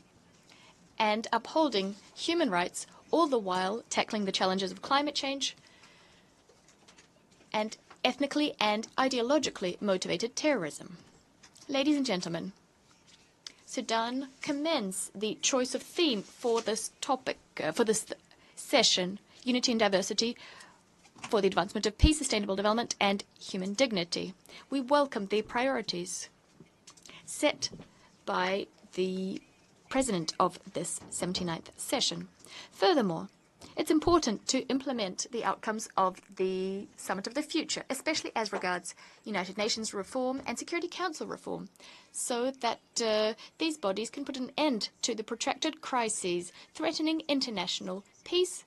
and upholding human rights, all the while tackling the challenges of climate change and ethnically and ideologically motivated terrorism. Ladies and gentlemen, Sudan commends the choice of theme for this topic, for this session, Unity and Diversity for the Advancement of Peace, Sustainable Development and Human Dignity. We welcome the priorities set by the President of this 79th session. Furthermore, it's important to implement the outcomes of the Summit of the Future, especially as regards United Nations reform and Security Council reform, so that these bodies can put an end to the protracted crises threatening international peace,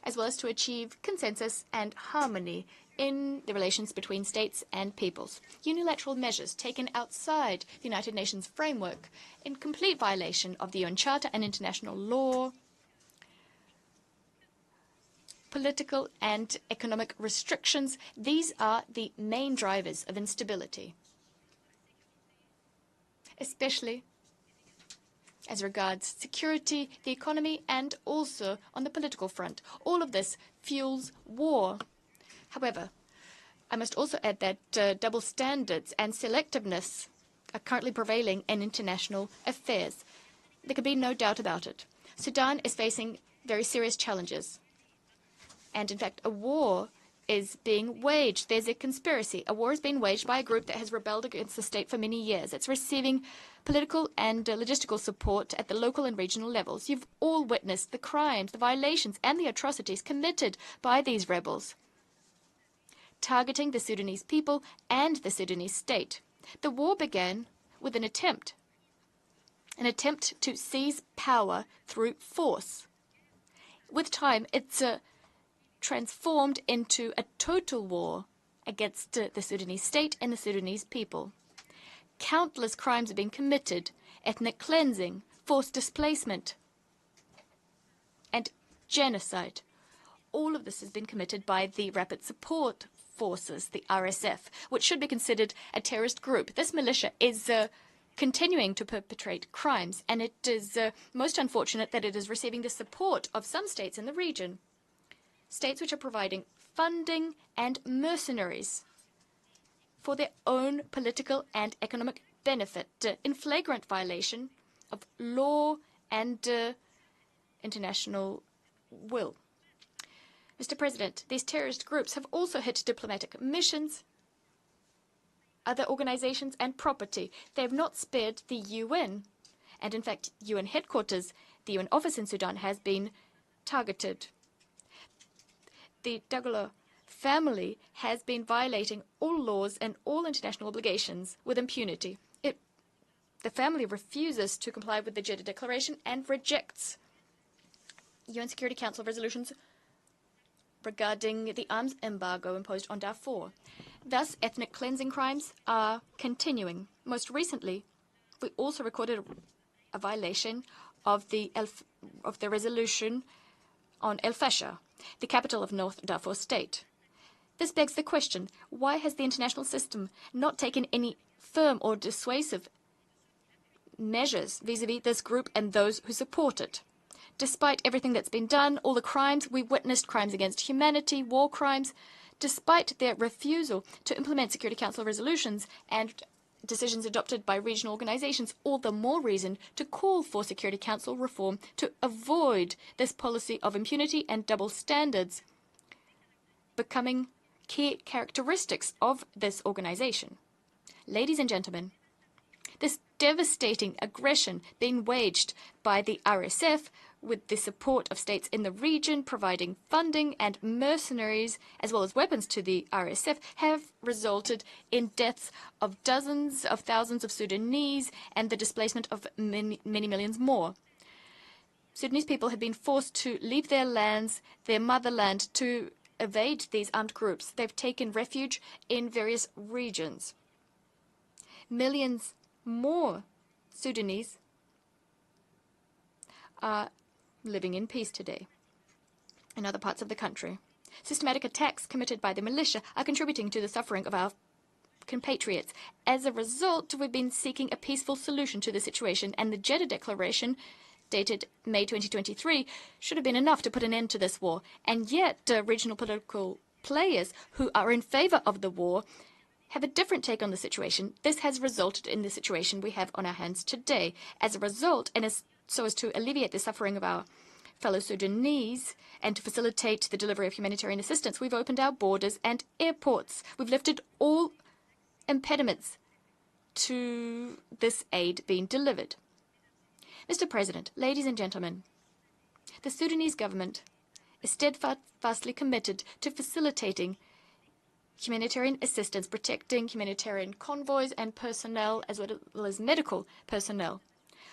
as well as to achieve consensus and harmony in the relations between states and peoples. Unilateral measures taken outside the United Nations framework, in complete violation of the UN Charter and international law, political and economic restrictions, these are the main drivers of instability, especially as regards security, the economy, and also on the political front. All of this fuels war. However, I must also add that double standards and selectiveness are currently prevailing in international affairs. There can be no doubt about it. Sudan is facing very serious challenges. And in fact, a war is being waged. There's a conspiracy. A war is being waged by a group that has rebelled against the state for many years. It's receiving political and logistical support at the local and regional levels. You've all witnessed the crimes, the violations, and the atrocities committed by these rebels, targeting the Sudanese people and the Sudanese state. The war began with an attempt to seize power through force. With time, it's transformed into a total war against the Sudanese state and the Sudanese people. Countless crimes are being committed: ethnic cleansing, forced displacement, and genocide. All of this has been committed by the Rapid Support Forces, the RSF, which should be considered a terrorist group. This militia is continuing to perpetrate crimes, and it is most unfortunate that it is receiving the support of some states in the region. States which are providing funding and mercenaries for their own political and economic benefit, in flagrant violation of law and international will. Mr. President, these terrorist groups have also hit diplomatic missions, other organizations, and property. They have not spared the UN. And in fact, UN headquarters, the UN office in Sudan, has been targeted. The Dagalo family has been violating all laws and all international obligations with impunity. The family refuses to comply with the Jeddah Declaration and rejects UN Security Council resolutions regarding the arms embargo imposed on Darfur. Thus, ethnic cleansing crimes are continuing. Most recently, we also recorded a violation of the resolution on El Fasher, the capital of North Darfur State. This begs the question, why has the international system not taken any firm or dissuasive measures vis-à-vis this group and those who support it? Despite everything that's been done, all the crimes, we witnessed crimes against humanity, war crimes, despite their refusal to implement Security Council resolutions and decisions adopted by regional organizations, all the more reason to call for Security Council reform to avoid this policy of impunity and double standards becoming key characteristics of this organization. Ladies and gentlemen, this devastating aggression being waged by the RSF with the support of states in the region providing funding and mercenaries as well as weapons to the RSF have resulted in deaths of dozens of thousands of Sudanese and the displacement of many millions more. Sudanese people have been forced to leave their lands, their motherland, to evade these armed groups. They've taken refuge in various regions. Millions more Sudanese are living in peace today in other parts of the country. Systematic attacks committed by the militia are contributing to the suffering of our compatriots. As a result, we've been seeking a peaceful solution to the situation, and the Jeddah Declaration, dated May 2023, should have been enough to put an end to this war. And yet, regional political players who are in favor of the war have a different take on the situation. This has resulted in the situation we have on our hands today. As a result, so as to alleviate the suffering of our fellow Sudanese and to facilitate the delivery of humanitarian assistance, we've opened our borders and airports. We've lifted all impediments to this aid being delivered. Mr. President, ladies and gentlemen, the Sudanese government is steadfastly committed to facilitating humanitarian assistance, protecting humanitarian convoys and personnel, as well as medical personnel.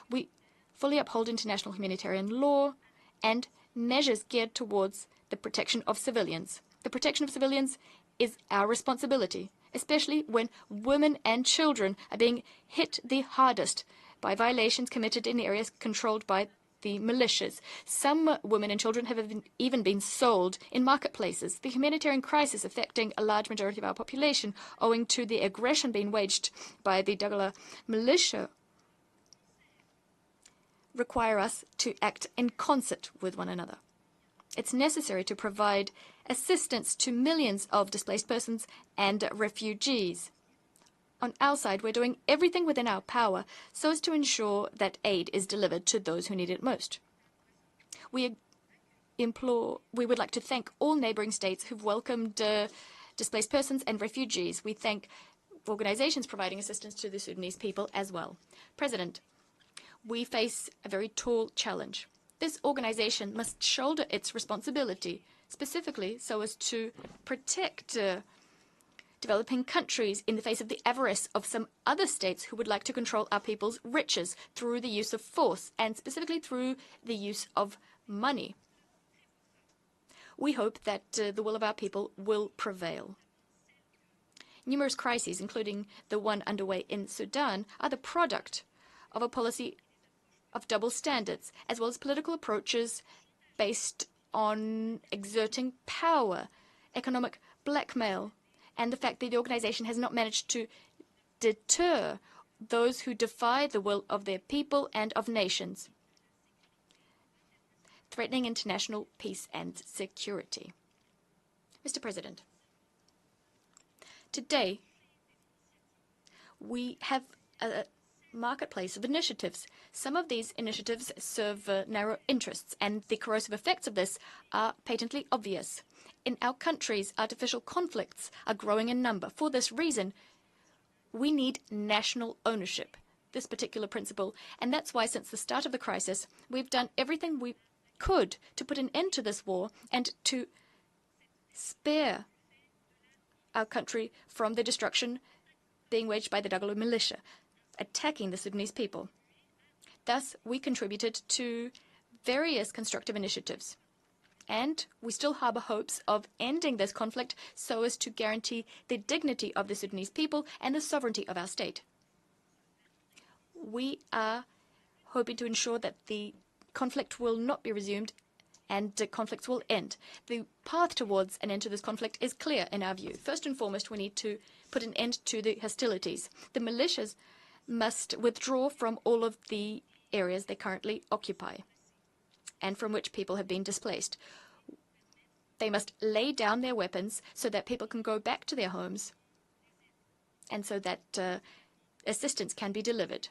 We fully uphold international humanitarian law and measures geared towards the protection of civilians. The protection of civilians is our responsibility, especially when women and children are being hit the hardest by violations committed in areas controlled by the militias. Some women and children have even been sold in marketplaces. The humanitarian crisis affecting a large majority of our population, owing to the aggression being waged by the Dagala militia, require us to act in concert with one another. It's necessary to provide assistance to millions of displaced persons and refugees. On our side, we're doing everything within our power so as to ensure that aid is delivered to those who need it most. We would like to thank all neighboring states who've welcomed displaced persons and refugees. We thank organizations providing assistance to the Sudanese people as well. President, we face a very tall challenge. This organization must shoulder its responsibility, specifically so as to protect developing countries in the face of the avarice of some other states who would like to control our people's riches through the use of force, and specifically through the use of money. We hope that the will of our people will prevail. Numerous crises, including the one underway in Sudan, are the product of a policy of double standards, as well as political approaches based on exerting power, economic blackmail, and the fact that the organization has not managed to deter those who defy the will of their people and of nations, threatening international peace and security. Mr. President, today we have a marketplace of initiatives. Some of these initiatives serve narrow interests, and the corrosive effects of this are patently obvious. In our countries, artificial conflicts are growing in number. For this reason, we need national ownership, this particular principle. And that's why, since the start of the crisis, we've done everything we could to put an end to this war and to spare our country from the destruction being waged by the Dagalo militia, attacking the Sudanese people. Thus, we contributed to various constructive initiatives. And we still harbor hopes of ending this conflict so as to guarantee the dignity of the Sudanese people and the sovereignty of our state. We are hoping to ensure that the conflict will not be resumed and conflicts will end. The path towards an end to this conflict is clear in our view. First and foremost, we need to put an end to the hostilities. The militias must withdraw from all of the areas they currently occupy and from which people have been displaced. They must lay down their weapons so that people can go back to their homes and so that assistance can be delivered.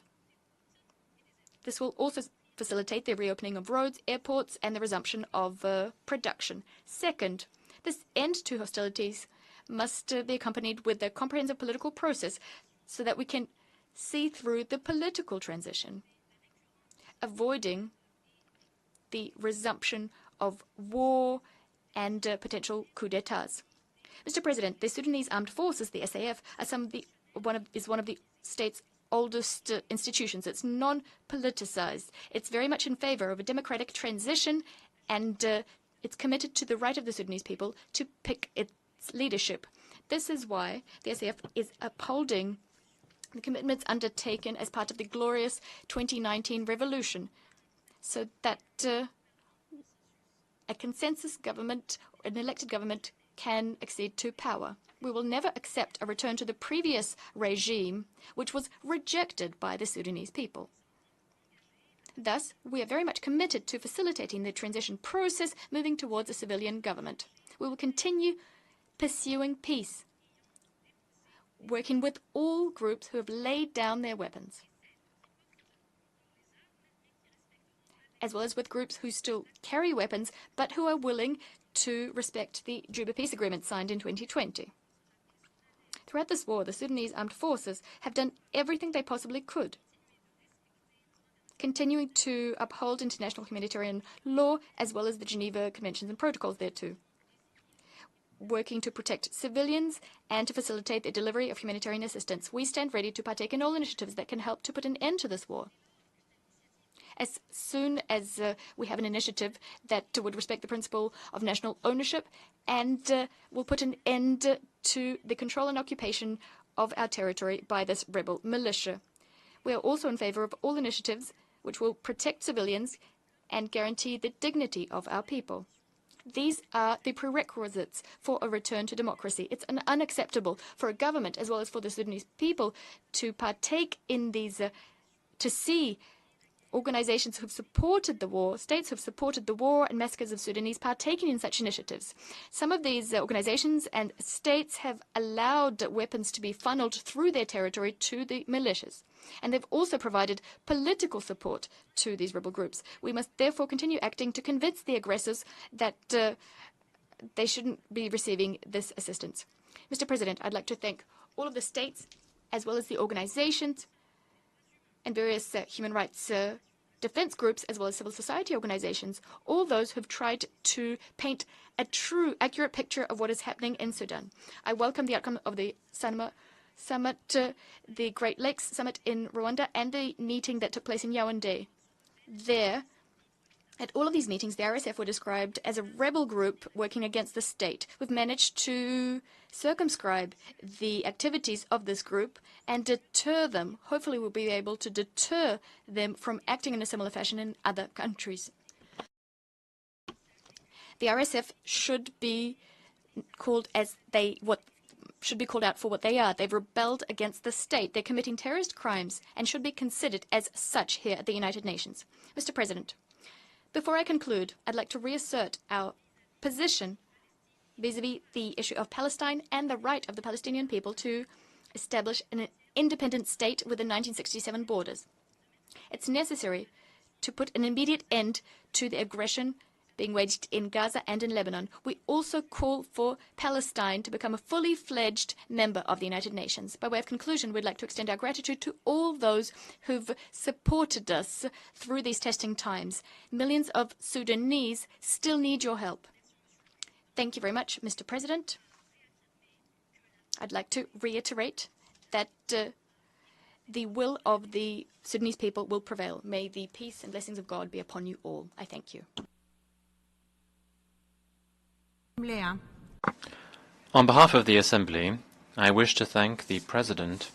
This will also facilitate the reopening of roads, airports, and the resumption of production. Second, this end to hostilities must be accompanied with a comprehensive political process so that we can see through the political transition, avoiding the resumption of war and potential coups d'etats. Mr. President, the Sudanese Armed Forces, the SAF, is one of the state's oldest institutions. It's non-politicized. It's very much in favor of a democratic transition, and it's committed to the right of the Sudanese people to pick its leadership. This is why the SAF is upholding the commitments undertaken as part of the glorious 2019 revolution, so that a consensus government, an elected government, can accede to power. We will never accept a return to the previous regime, which was rejected by the Sudanese people. Thus, we are very much committed to facilitating the transition process, moving towards a civilian government. We will continue pursuing peace, working with all groups who have laid down their weapons, as well as with groups who still carry weapons but who are willing to respect the Juba Peace Agreement signed in 2020. Throughout this war, the Sudanese armed forces have done everything they possibly could, continuing to uphold international humanitarian law as well as the Geneva Conventions and protocols thereto, working to protect civilians and to facilitate the delivery of humanitarian assistance. We stand ready to partake in all initiatives that can help to put an end to this war. As soon as we have an initiative that would respect the principle of national ownership and will put an end to the control and occupation of our territory by this rebel militia. We are also in favor of all initiatives which will protect civilians and guarantee the dignity of our people. These are the prerequisites for a return to democracy. It's unacceptable for a government as well as for the Sudanese people to partake in these, to see organizations who've supported the war, states who've supported the war and massacres of Sudanese partaking in such initiatives. Some of these organizations and states have allowed weapons to be funneled through their territory to the militias. And they've also provided political support to these rebel groups. We must therefore continue acting to convince the aggressors that they shouldn't be receiving this assistance. Mr. President, I'd like to thank all of the states as well as the organizations and various human rights defense groups, as well as civil society organizations, all those who've tried to paint a true, accurate picture of what is happening in Sudan. I welcome the outcome of the Summit, the Great Lakes Summit in Rwanda, and the meeting that took place in Yaoundé. There, at all of these meetings, the RSF were described as a rebel group working against the state. We've managed to circumscribe the activities of this group and deter them. Hopefully, we'll be able to deter them from acting in a similar fashion in other countries. The RSF should be called should be called out for what they are. They've rebelled against the state. They're committing terrorist crimes and should be considered as such here at the United Nations. Mr. President, before I conclude, I'd like to reassert our position vis-à-vis the issue of Palestine and the right of the Palestinian people to establish an independent state within 1967 borders. It's necessary to put an immediate end to the aggression being waged in Gaza and in Lebanon. We also call for Palestine to become a fully fledged member of the United Nations. By way of conclusion, we'd like to extend our gratitude to all those who've supported us through these testing times. Millions of Sudanese still need your help. Thank you very much, Mr. President. I'd like to reiterate that the will of the Sudanese people will prevail. May the peace and blessings of God be upon you all. I thank you. On behalf of the Assembly, I wish to thank the President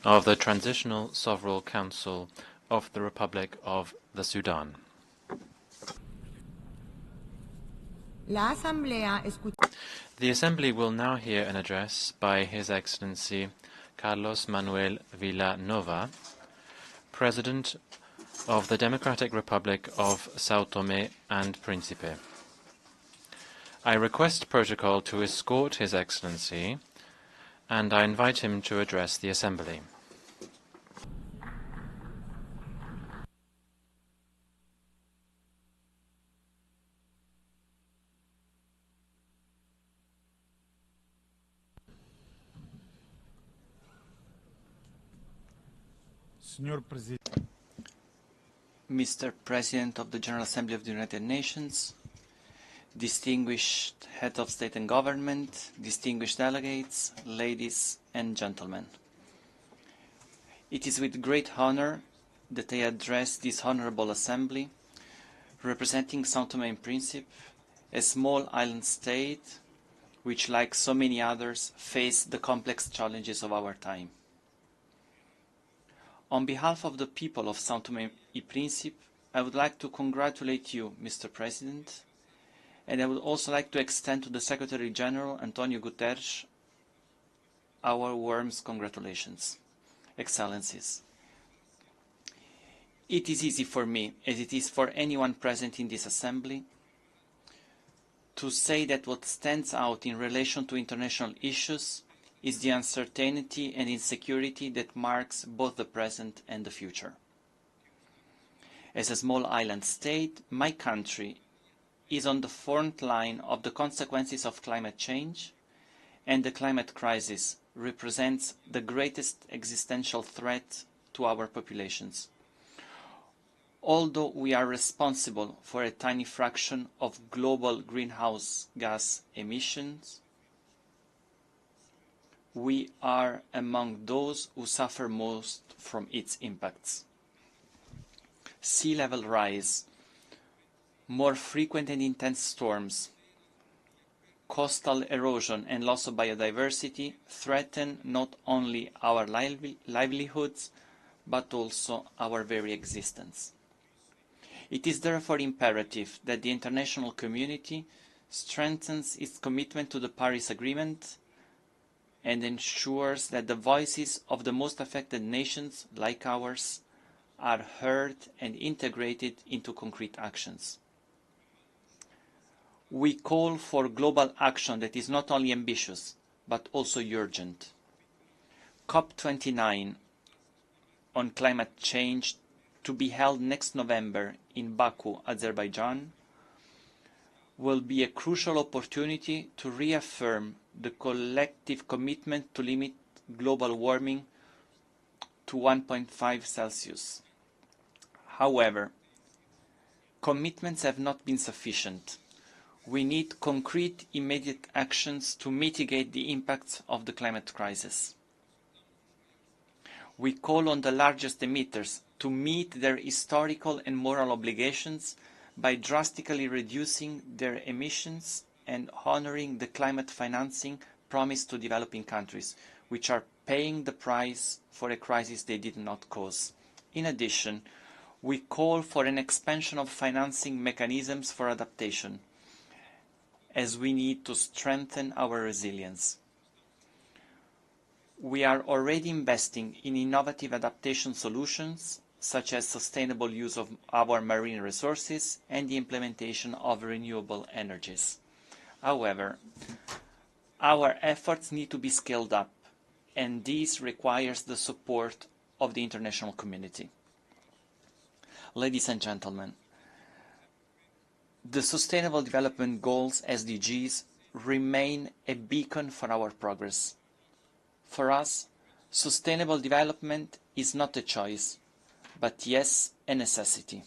of the Transitional Sovereign Council of the Republic of the Sudan. The Assembly will now hear an address by His Excellency Carlos Manuel Villanova, President of the Democratic Republic of São Tomé and Príncipe. I request protocol to escort His Excellency, and I invite him to address the Assembly. Mr. President of the General Assembly of the United Nations, distinguished head of state and government, distinguished delegates, ladies and gentlemen. It is with great honor that I address this honorable assembly, representing São Tomé and Príncipe, a small island state which, like so many others, face the complex challenges of our time. On behalf of the people of São Tomé and Príncipe, I would like to congratulate you, Mr. President, and I would also like to extend to the Secretary-General António Guterres our warmest congratulations. Excellencies, it is easy for me, as it is for anyone present in this assembly, to say that what stands out in relation to international issues is the uncertainty and insecurity that marks both the present and the future. As a small island state, my country is on the front line of the consequences of climate change, and the climate crisis represents the greatest existential threat to our populations. Although we are responsible for a tiny fraction of global greenhouse gas emissions, we are among those who suffer most from its impacts. Sea level rise, more frequent and intense storms, coastal erosion and loss of biodiversity threaten not only our livelihoods, but also our very existence. It is therefore imperative that the international community strengthens its commitment to the Paris Agreement and ensures that the voices of the most affected nations, like ours, are heard and integrated into concrete actions. We call for global action that is not only ambitious, but also urgent. COP29 on climate change, to be held next November in Baku, Azerbaijan, will be a crucial opportunity to reaffirm the collective commitment to limit global warming to 1.5 Celsius. However, commitments have not been sufficient. We need concrete, immediate actions to mitigate the impacts of the climate crisis. We call on the largest emitters to meet their historical and moral obligations by drastically reducing their emissions and honoring the climate financing promised to developing countries, which are paying the price for a crisis they did not cause. In addition, we call for an expansion of financing mechanisms for adaptation, as we need to strengthen our resilience. We are already investing in innovative adaptation solutions, such as sustainable use of our marine resources and the implementation of renewable energies. However, our efforts need to be scaled up, and this requires the support of the international community. Ladies and gentlemen, the Sustainable Development Goals, SDGs, remain a beacon for our progress. For us, sustainable development is not a choice, but yes, a necessity.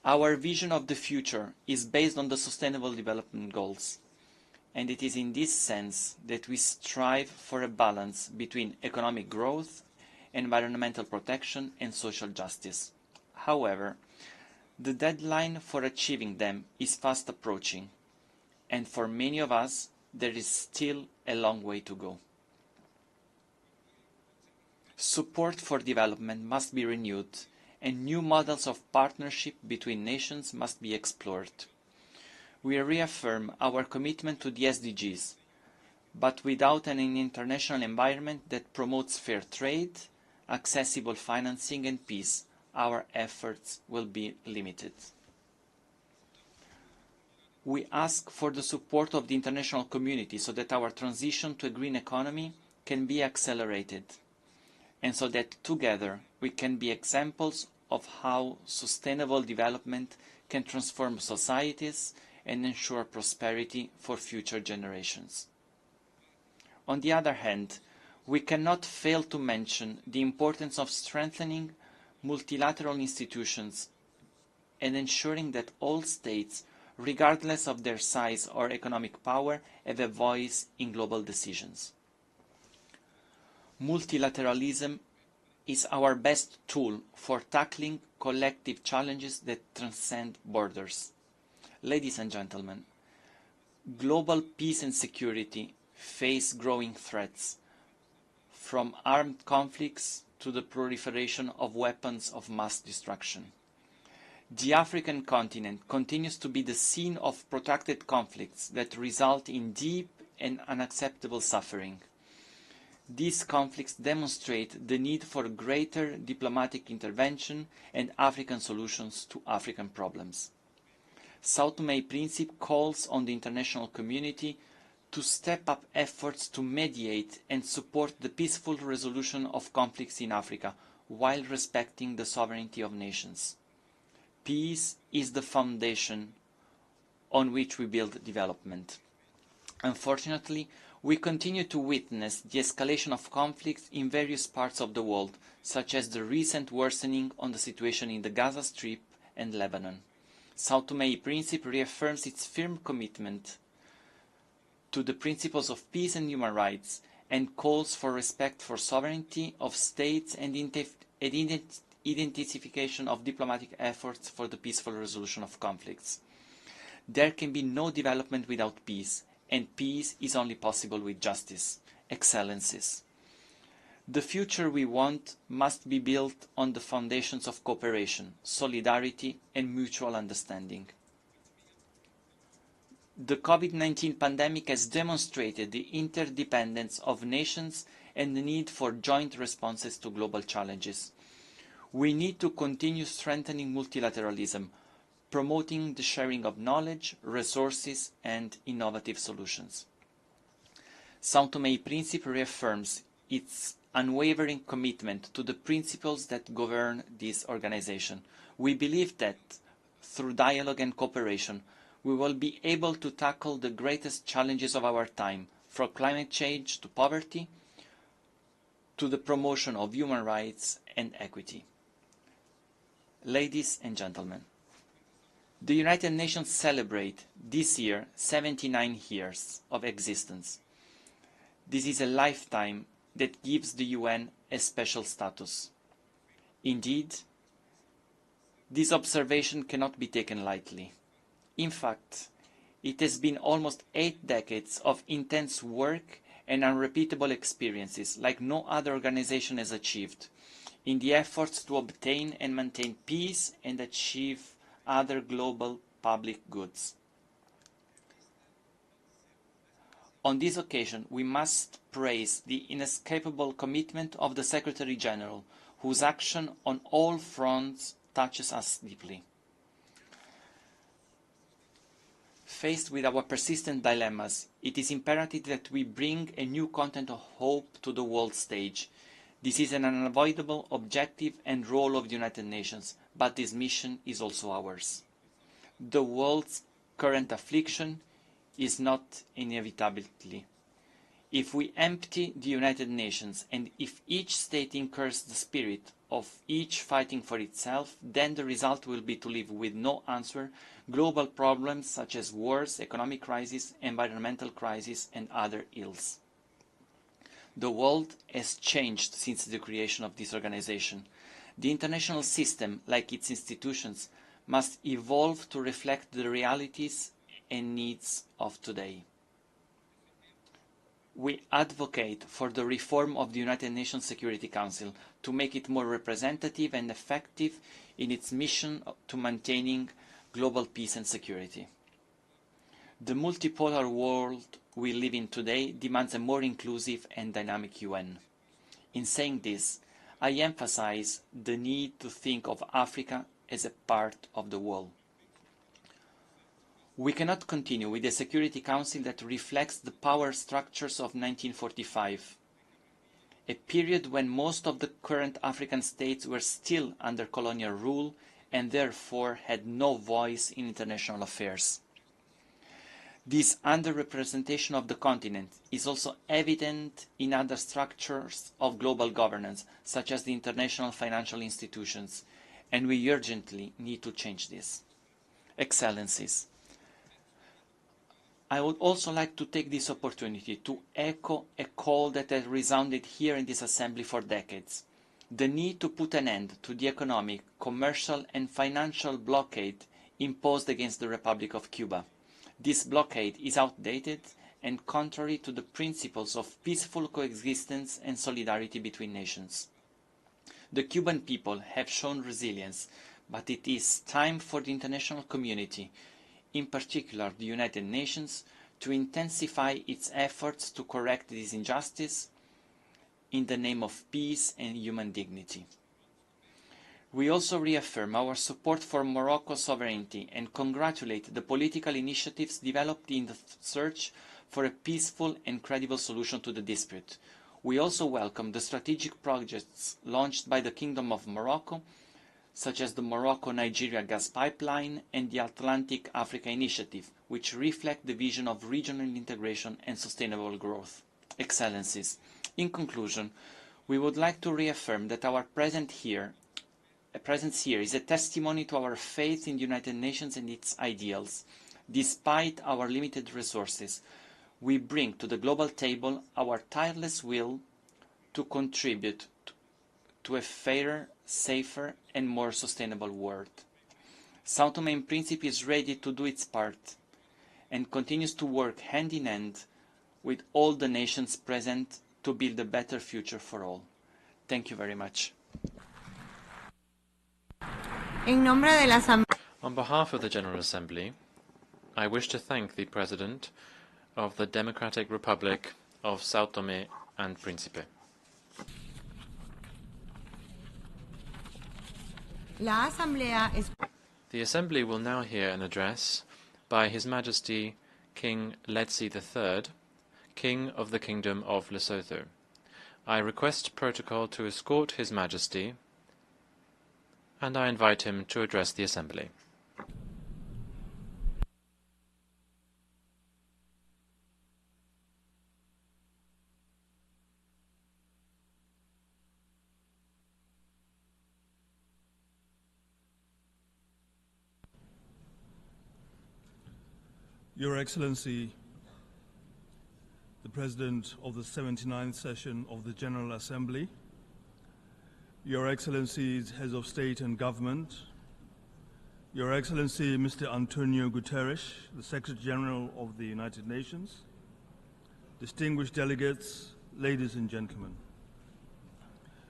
Our vision of the future is based on the Sustainable Development Goals, and it is in this sense that we strive for a balance between economic growth, environmental protection, and social justice. However, the deadline for achieving them is fast approaching, and for many of us, there is still a long way to go. Support for development must be renewed, and new models of partnership between nations must be explored. We reaffirm our commitment to the SDGs, but without an international environment that promotes fair trade, accessible financing, and peace, our efforts will be limited. We ask for the support of the international community so that our transition to a green economy can be accelerated, and so that together we can be examples of how sustainable development can transform societies and ensure prosperity for future generations. On the other hand, we cannot fail to mention the importance of strengthening multilateral institutions and ensuring that all states, regardless of their size or economic power, have a voice in global decisions. Multilateralism is our best tool for tackling collective challenges that transcend borders. Ladies and gentlemen, global peace and security face growing threats, from armed conflicts to the proliferation of weapons of mass destruction. The African continent continues to be the scene of protracted conflicts that result in deep and unacceptable suffering. These conflicts demonstrate the need for greater diplomatic intervention and African solutions to African problems. Sao Tome and Principe calls on the international community to step up efforts to mediate and support the peaceful resolution of conflicts in Africa while respecting the sovereignty of nations. Peace is the foundation on which we build development. Unfortunately, we continue to witness the escalation of conflicts in various parts of the world, such as the recent worsening on the situation in the Gaza Strip and Lebanon. Sao Tome and Principe reaffirms its firm commitment to the principles of peace and human rights and calls for respect for sovereignty of states and intensification of diplomatic efforts for the peaceful resolution of conflicts. There can be no development without peace, and peace is only possible with justice. Excellencies, the future we want must be built on the foundations of cooperation, solidarity, and mutual understanding. The COVID-19 pandemic has demonstrated the interdependence of nations and the need for joint responses to global challenges. We need to continue strengthening multilateralism, promoting the sharing of knowledge, resources, and innovative solutions. Sao Tome and Principe reaffirms its unwavering commitment to the principles that govern this organization. We believe that through dialogue and cooperation, we will be able to tackle the greatest challenges of our time, from climate change to poverty, to the promotion of human rights and equity. Ladies and gentlemen, the United Nations celebrate this year 79 years of existence. This is a lifetime that gives the UN a special status. Indeed, this observation cannot be taken lightly. In fact, it has been almost 8 decades of intense work and unrepeatable experiences like no other organization has achieved in the efforts to obtain and maintain peace and achieve other global public goods. On this occasion, we must praise the inescapable commitment of the Secretary-General, whose action on all fronts touches us deeply. Faced with our persistent dilemmas, it is imperative that we bring a new content of hope to the world stage. This is an unavoidable objective and role of the United Nations, but this mission is also ours. The world's current affliction is not inevitability. If we empty the United Nations and if each state incurs the spirit of each fighting for itself, then the result will be to live with no answer global problems such as wars, economic crisis, environmental crisis, and other ills. The world has changed since the creation of this organization. The international system, like its institutions, must evolve to reflect the realities and needs of today. We advocate for the reform of the United Nations Security Council to make it more representative and effective in its mission to maintaining global peace and security. The multipolar world we live in today demands a more inclusive and dynamic UN. In saying this, I emphasize the need to think of Africa as a part of the world. We cannot continue with a Security Council that reflects the power structures of 1945, a period when most of the current African states were still under colonial rule and therefore had no voice in international affairs. This underrepresentation of the continent is also evident in other structures of global governance, such as the international financial institutions, and we urgently need to change this. Excellencies, I would also like to take this opportunity to echo a call that has resounded here in this Assembly for decades: the need to put an end to the economic, commercial and financial blockade imposed against the Republic of Cuba. This blockade is outdated and contrary to the principles of peaceful coexistence and solidarity between nations. The Cuban people have shown resilience, but it is time for the international community, in particular the United Nations, to intensify its efforts to correct this injustice in the name of peace and human dignity. We also reaffirm our support for Morocco's sovereignty and congratulate the political initiatives developed in the search for a peaceful and credible solution to the dispute. We also welcome the strategic projects launched by the Kingdom of Morocco, such as the Morocco-Nigeria gas pipeline and the Atlantic Africa Initiative, which reflect the vision of regional integration and sustainable growth. Excellencies, in conclusion, we would like to reaffirm that our presence here is a testimony to our faith in the United Nations and its ideals. Despite our limited resources, we bring to the global table our tireless will to contribute to a fairer, safer and more sustainable world. São Tomé and Príncipe is ready to do its part and continues to work hand in hand with all the nations present to build a better future for all. Thank you very much. On behalf of the General Assembly, I wish to thank the President of the Democratic Republic of São Tomé and Príncipe. The Assembly will now hear an address by His Majesty King Letsie III, King of the Kingdom of Lesotho. I request protocol to escort His Majesty, and I invite him to address the Assembly. Your Excellency, the President of the 79th session of the General Assembly, Your Excellencies, Heads of State and Government, Your Excellency Mr. António Guterres, the Secretary-General of the United Nations, distinguished delegates, ladies and gentlemen.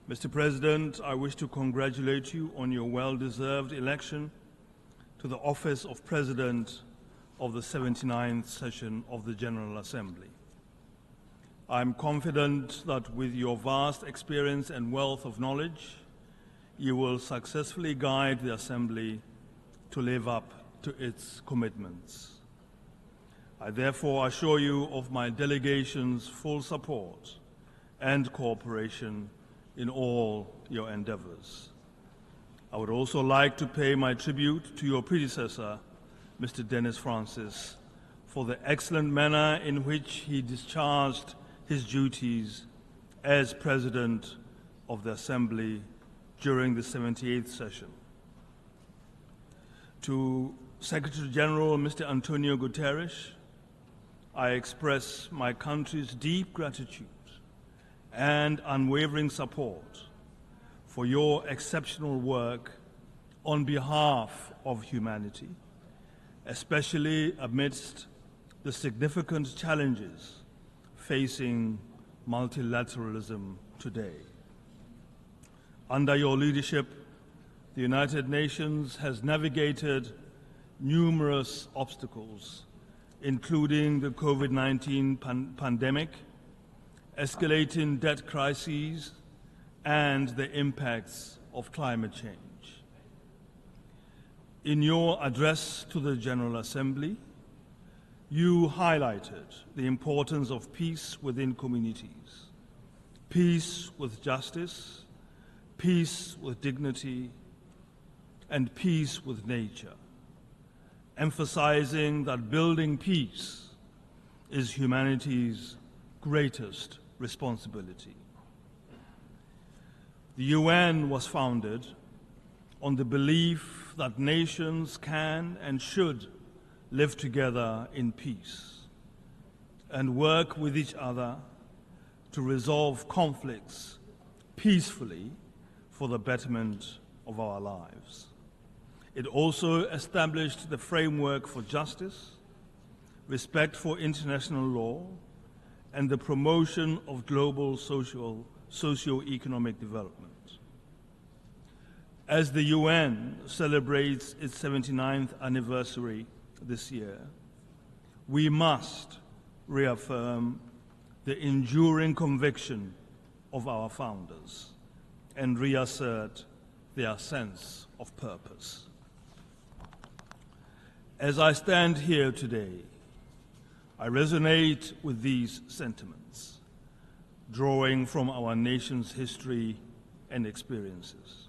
Mr. President, I wish to congratulate you on your well-deserved election to the office of President of the 79th session of the General Assembly. I am confident that with your vast experience and wealth of knowledge, you will successfully guide the Assembly to live up to its commitments. I therefore assure you of my delegation's full support and cooperation in all your endeavors. I would also like to pay my tribute to your predecessor, Mr. Dennis Francis, for the excellent manner in which he discharged his duties as President of the Assembly during the 78th session. To Secretary-General Mr. António Guterres, I express my country's deep gratitude and unwavering support for your exceptional work on behalf of humanity, especially amidst the significant challenges facing multilateralism today. Under your leadership, the United Nations has navigated numerous obstacles, including the COVID-19 pandemic, escalating debt crises, and the impacts of climate change. In your address to the General Assembly, you highlighted the importance of peace within communities, peace with justice, peace with dignity, and peace with nature, emphasizing that building peace is humanity's greatest responsibility. The UN was founded on the belief that nations can and should live together in peace and work with each other to resolve conflicts peacefully for the betterment of our lives. It also established the framework for justice, respect for international law, and the promotion of global socio-economic development. As the UN celebrates its 79th anniversary this year, we must reaffirm the enduring conviction of our founders and reassert their sense of purpose. As I stand here today, I resonate with these sentiments, drawing from our nation's history and experiences.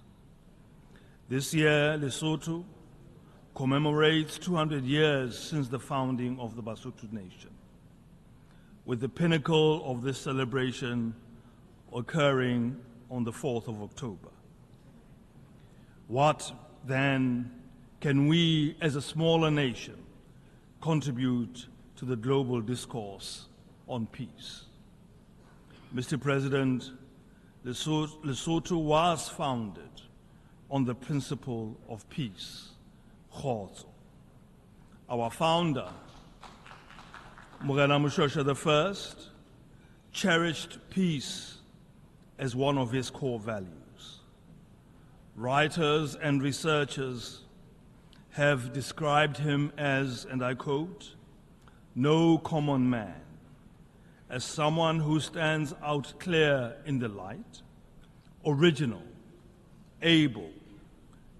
This year, Lesotho commemorates 200 years since the founding of the Basotho Nation, with the pinnacle of this celebration occurring on the 4th of October. What, then, can we, as a smaller nation, contribute to the global discourse on peace? Mr. President, Lesotho was founded on the principle of peace, kgotso. Our founder, Morena Moshoeshoe I, cherished peace as one of his core values. Writers and researchers have described him as, and I quote, "no common man," as someone who stands out clear in the light, original, able,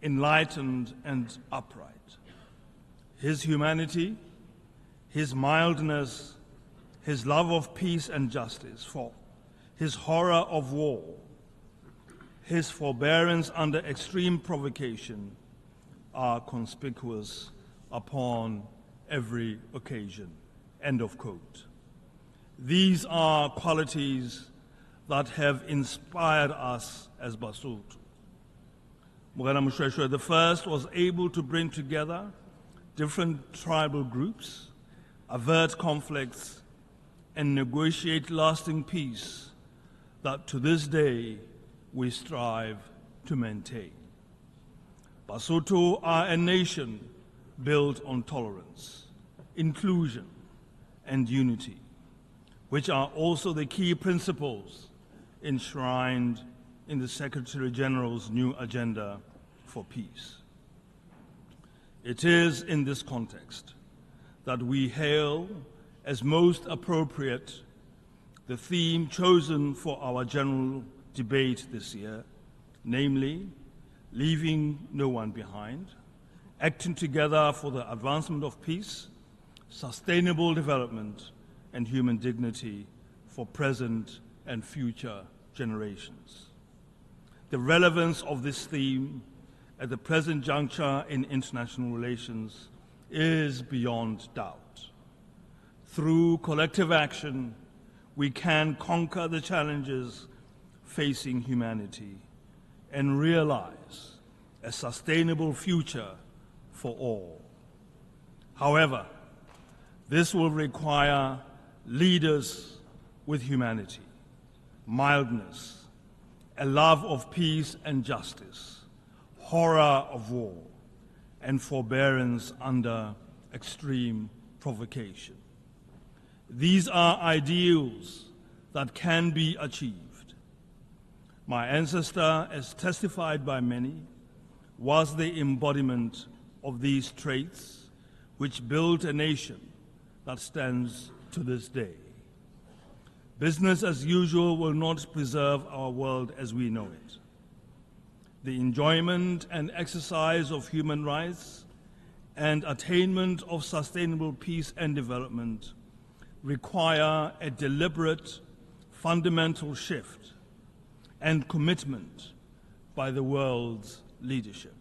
enlightened, and upright. His humanity, his mildness, his love of peace and justice, his horror of war, his forbearance under extreme provocation are conspicuous upon every occasion. End of quote. These are qualities that have inspired us as Basotho. Morena Moshoeshoe I was able to bring together different tribal groups, avert conflicts, and negotiate lasting peace that to this day we strive to maintain. Basotho are a nation built on tolerance, inclusion, and unity, which are also the key principles enshrined in the Secretary-General's new agenda for peace. It is in this context that we hail as most appropriate the theme chosen for our general debate this year, namely, leaving no one behind, acting together for the advancement of peace, sustainable development, and human dignity for present and future generations. The relevance of this theme at the present juncture in international relations is beyond doubt. Through collective action, we can conquer the challenges facing humanity and realize a sustainable future for all. However, this will require leaders with humanity, mildness, a love of peace and justice, horror of war, and forbearance under extreme provocation. These are ideals that can be achieved. My ancestor, as testified by many, was the embodiment of these traits which built a nation that stands to this day. Business as usual will not preserve our world as we know it. The enjoyment and exercise of human rights and attainment of sustainable peace and development require a deliberate, fundamental shift and commitment by the world's leadership.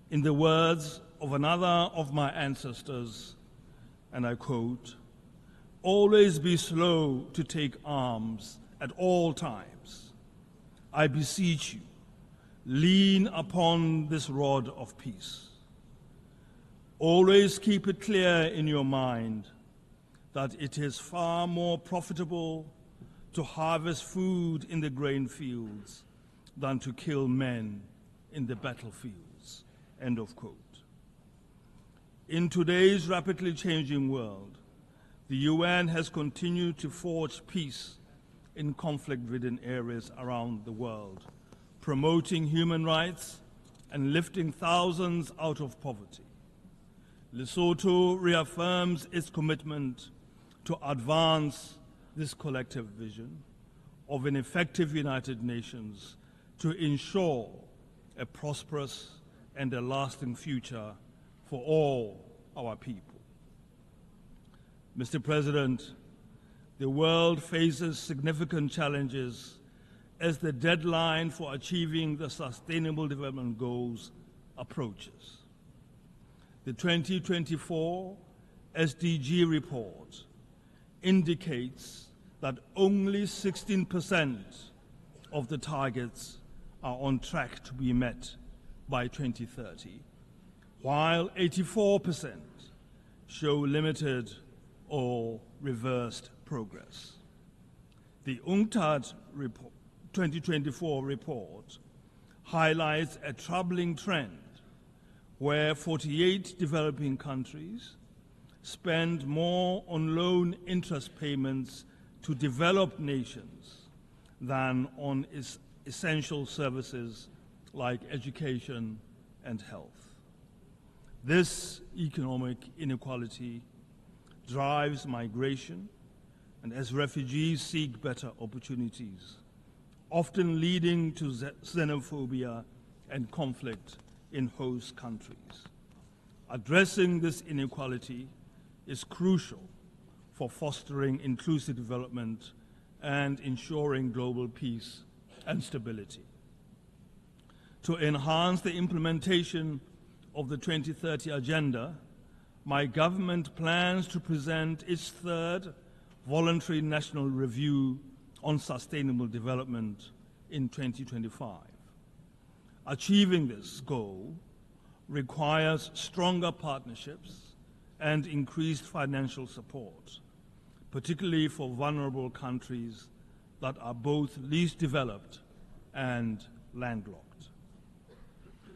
In the words of another of my ancestors, and I quote, "Always be slow to take arms at all times. I beseech you, lean upon this rod of peace. Always keep it clear in your mind that it is far more profitable to harvest food in the grain fields than to kill men in the battlefields." End of quote. In today's rapidly changing world, the UN has continued to forge peace in conflict-ridden areas around the world, promoting human rights and lifting thousands out of poverty. Lesotho reaffirms its commitment to advance this collective vision of an effective United Nations to ensure a prosperous and a lasting future for all our people. Mr. President, the world faces significant challenges as the deadline for achieving the Sustainable Development Goals approaches. The 2024 SDG report indicates that only 16% of the targets are on track to be met by 2030, while 84% show limited or reversed progress. The UNCTAD 2024 report highlights a troubling trend where 48 developing countries spend more on loan interest payments to developed nations than on essential services like education and health. This economic inequality drives migration, and as refugees seek better opportunities, often leading to xenophobia and conflict in host countries. Addressing this inequality is crucial for fostering inclusive development and ensuring global peace and stability. To enhance the implementation of the 2030 Agenda, my government plans to present its third voluntary national review on sustainable development in 2025. Achieving this goal requires stronger partnerships and increased financial support, particularly for vulnerable countries that are both least developed and landlocked.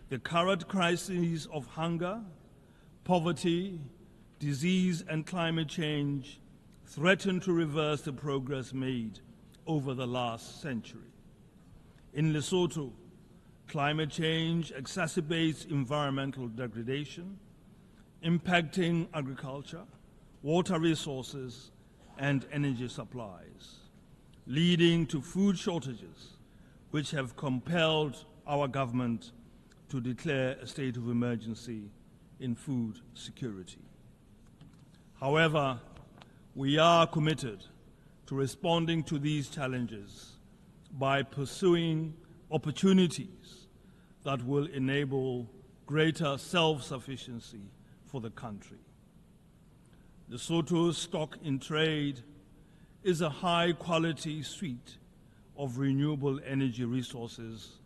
The current crises of hunger, poverty, disease, and climate change threaten to reverse the progress made over the last century. In Lesotho, climate change exacerbates environmental degradation, impacting agriculture, water resources, and energy supplies, leading to food shortages, which have compelled our government to declare a state of emergency in food security. However, we are committed to responding to these challenges by pursuing opportunities that will enable greater self-sufficiency for the country. Lesotho's stock in trade is a high-quality suite of renewable energy resources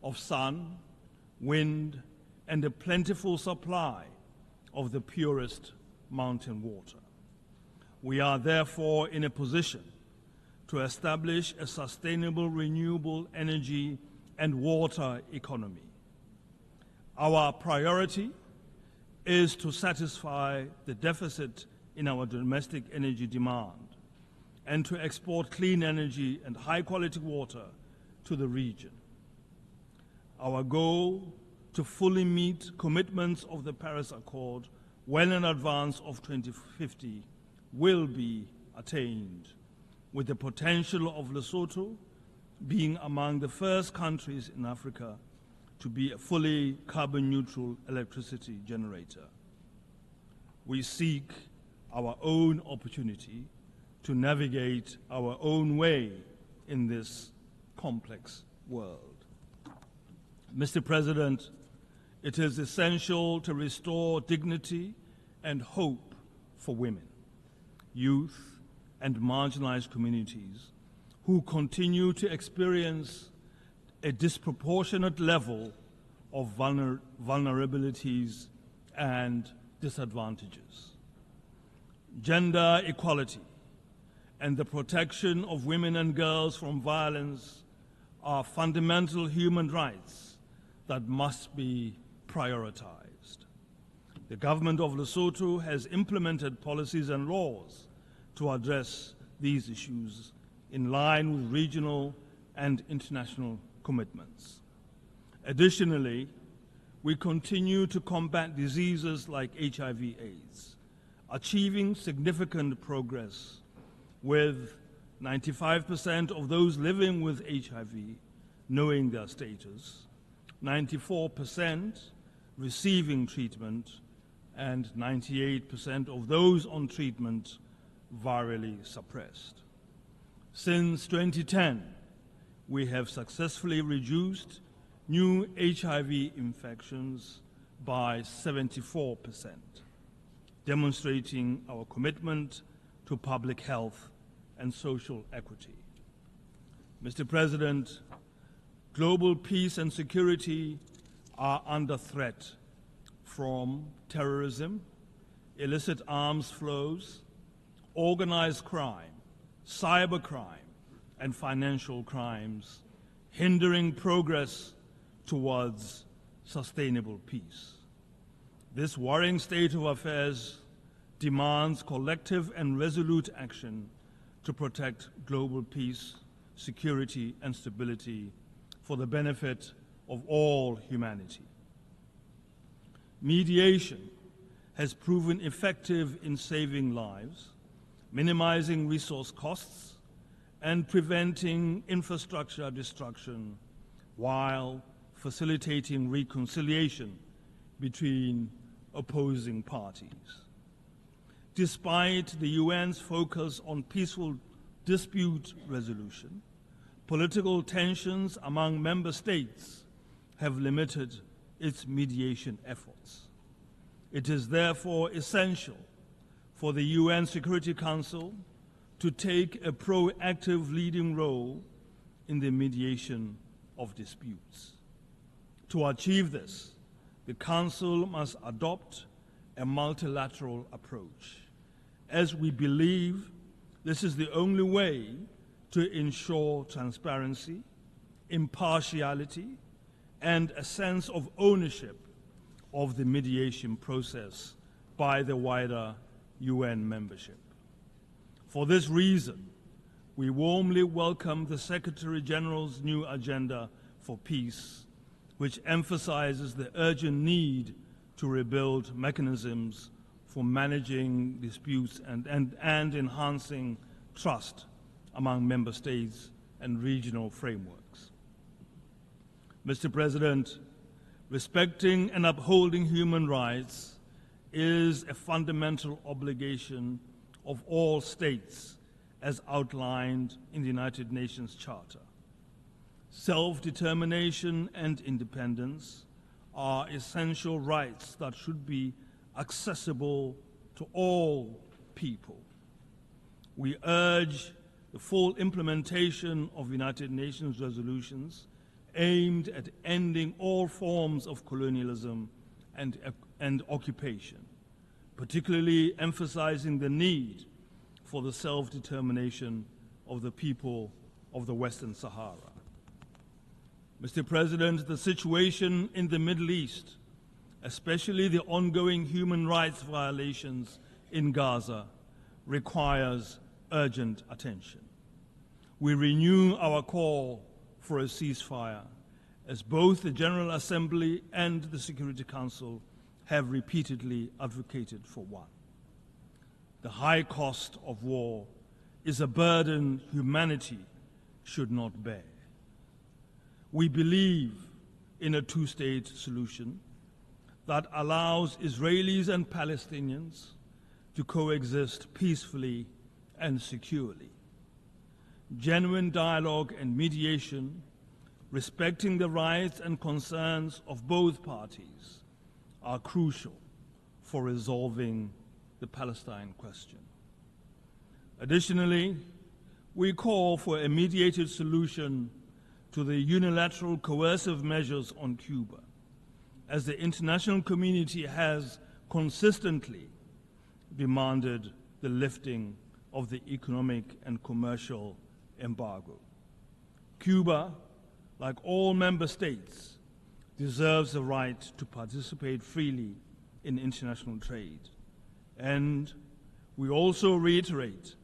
of sun, wind, and a plentiful supply of the purest mountain water. We are therefore in a position to establish a sustainable renewable energy and water economy. Our priority is to satisfy the deficit in our domestic energy demand and to export clean energy and high-quality water to the region. Our goal to fully meet commitments of the Paris Accord well in advance of 2050 will be attained, with the potential of Lesotho being among the first countries in Africa to be a fully carbon-neutral electricity generator. We seek our own opportunity to navigate our own way in this complex world. Mr. President, it is essential to restore dignity and hope for women, youth, and marginalized communities who continue to experience a disproportionate level of vulnerabilities and disadvantages. Gender equality and the protection of women and girls from violence are fundamental human rights that must be prioritized. The government of Lesotho has implemented policies and laws to address these issues in line with regional and international commitments. Additionally, we continue to combat diseases like HIV/AIDS, achieving significant progress with 95% of those living with HIV knowing their status, 94% receiving treatment, and 98% of those on treatment virally suppressed. Since 2010, we have successfully reduced new HIV infections by 74%, demonstrating our commitment to public health and social equity. Mr. President, global peace and security are under threat from terrorism, illicit arms flows, organized crime, cybercrime, and financial crimes, hindering progress towards sustainable peace. This worrying state of affairs demands collective and resolute action to protect global peace, security, and stability for the benefit of all humanity. Mediation has proven effective in saving lives, minimizing resource costs, and preventing infrastructure destruction while facilitating reconciliation between opposing parties. Despite the UN's focus on peaceful dispute resolution, political tensions among member states have limited its mediation efforts. It is therefore essential for the UN Security Council to take a proactive leading role in the mediation of disputes. To achieve this, the Council must adopt a multilateral approach, as we believe this is the only way to ensure transparency, impartiality, and a sense of ownership of the mediation process by the wider UN membership. For this reason, we warmly welcome the Secretary-General's new agenda for peace, which emphasizes the urgent need to rebuild mechanisms for managing disputes and enhancing trust among member states and regional frameworks. Mr. President, respecting and upholding human rights is a fundamental obligation of all states as outlined in the United Nations Charter. Self-determination and independence are essential rights that should be accessible to all people. We urge the full implementation of United Nations resolutions aimed at ending all forms of colonialism and occupation, particularly emphasizing the need for the self-determination of the people of the Western Sahara. Mr. President, the situation in the Middle East, especially the ongoing human rights violations in Gaza, requires urgent attention. We renew our call for a ceasefire, as both the General Assembly and the Security Council have repeatedly advocated for one. The high cost of war is a burden humanity should not bear. We believe in a two-state solution that allows Israelis and Palestinians to coexist peacefully and securely. Genuine dialogue and mediation, respecting the rights and concerns of both parties, are crucial for resolving the Palestine question. Additionally, we call for a mediated solution to the unilateral coercive measures on Cuba, as the international community has consistently demanded the lifting of the economic and commercial embargo. Cuba, like all member states, deserves the right to participate freely in international trade. And we also reiterate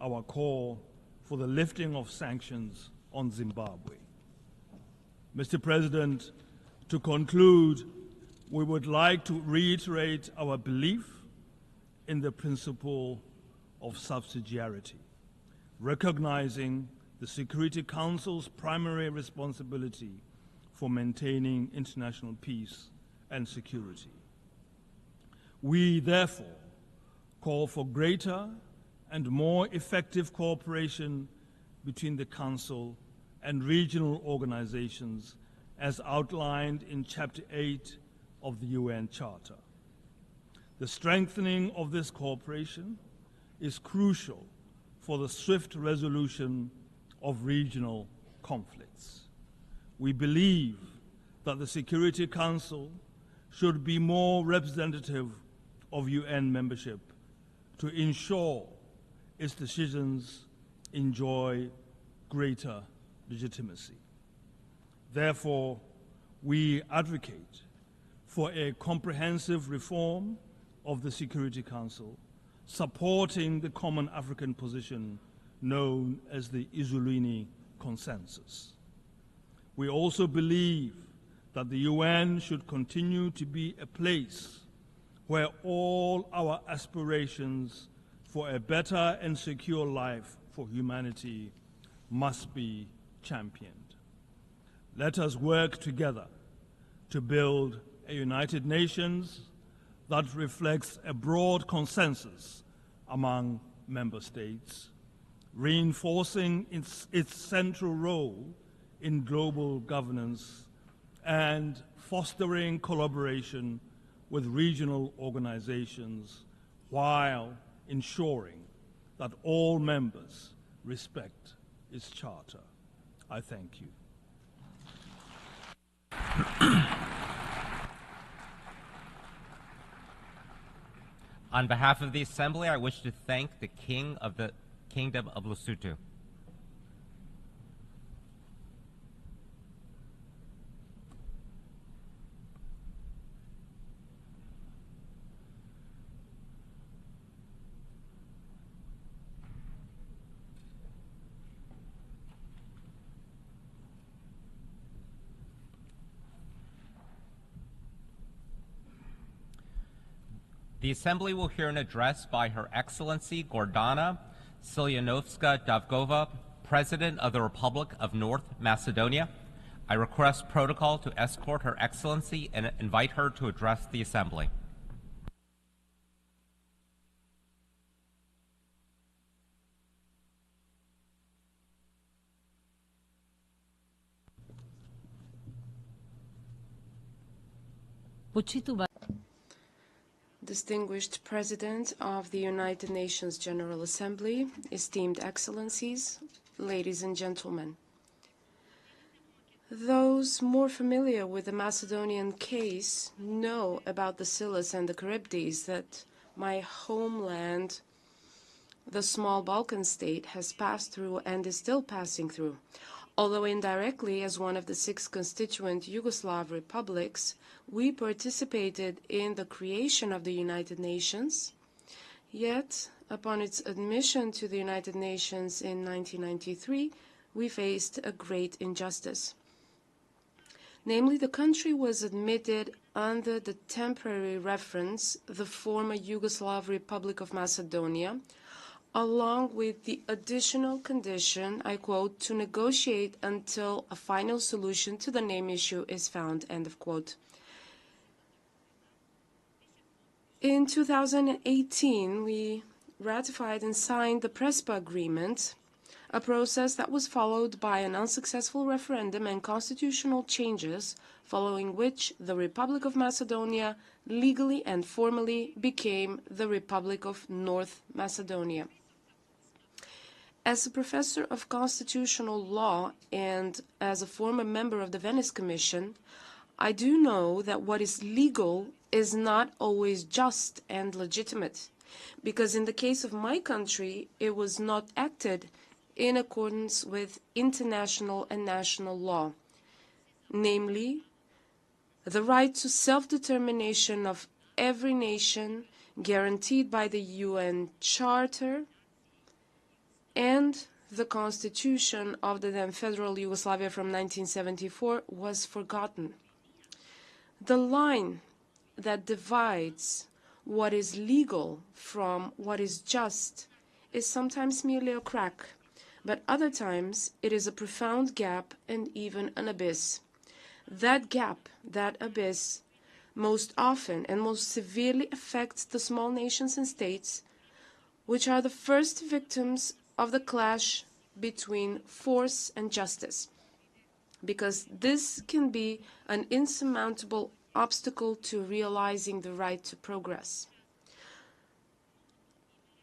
our call for the lifting of sanctions on Zimbabwe. Mr. President, to conclude, we would like to reiterate our belief in the principle of subsidiarity, recognizing the Security Council's primary responsibility for maintaining international peace and security. We therefore call for greater and more effective cooperation between the Council and regional organizations as outlined in Chapter 8 of the UN Charter. The strengthening of this cooperation is crucial for the swift resolution of regional conflicts. We believe that the Security Council should be more representative of UN membership to ensure its decisions enjoy greater legitimacy. Therefore, we advocate for a comprehensive reform of the Security Council, supporting the common African position known as the Isolini Consensus. We also believe that the UN should continue to be a place where all our aspirations for a better and secure life for humanity must be championed. Let us work together to build a United Nations that reflects a broad consensus among member states, reinforcing its central role in global governance and fostering collaboration with regional organizations while ensuring that all members respect its charter. I thank you. On behalf of the Assembly, I wish to thank the King of the Kingdom of Lesotho. The Assembly will hear an address by Her Excellency Gordana Silyanovska-Davgova, President of the Republic of North Macedonia. I request protocol to escort Her Excellency and invite her to address the Assembly. Distinguished President of the United Nations General Assembly, esteemed Excellencies, ladies and gentlemen. Those more familiar with the Macedonian case know about the Scylla and the Charybdis that my homeland, the small Balkan state, has passed through and is still passing through. Although indirectly, as one of the 6 constituent Yugoslav republics, we participated in the creation of the United Nations, yet, upon its admission to the United Nations in 1993, we faced a great injustice. Namely, the country was admitted under the temporary reference, the former Yugoslav Republic of Macedonia, along with the additional condition, I quote, to negotiate until a final solution to the name issue is found, end of quote. In 2018, we ratified and signed the Prespa Agreement, a process that was followed by an unsuccessful referendum and constitutional changes, following which the Republic of Macedonia legally and formally became the Republic of North Macedonia. As a professor of constitutional law and as a former member of the Venice Commission, I do know that what is legal is not always just and legitimate, because in the case of my country, it was not acted in accordance with international and national law, namely, the right to self-determination of every nation guaranteed by the UN Charter and the Constitution of the then Federal Yugoslavia from 1974 was forgotten. The line that divides what is legal from what is just is sometimes merely a crack, but other times it is a profound gap and even an abyss. That gap, that abyss, most often and most severely affects the small nations and states, which are the first victims of the clash between force and justice, because this can be an insurmountable obstacle to realizing the right to progress.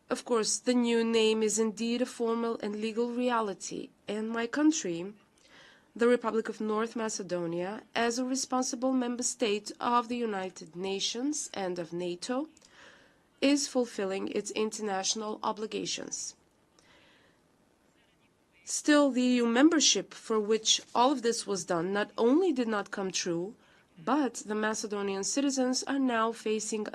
Of course, the new name is indeed a formal and legal reality, and my country, the Republic of North Macedonia, as a responsible member state of the United Nations and of NATO, is fulfilling its international obligations. Still, the EU membership for which all of this was done not only did not come true, but the Macedonian citizens are now facing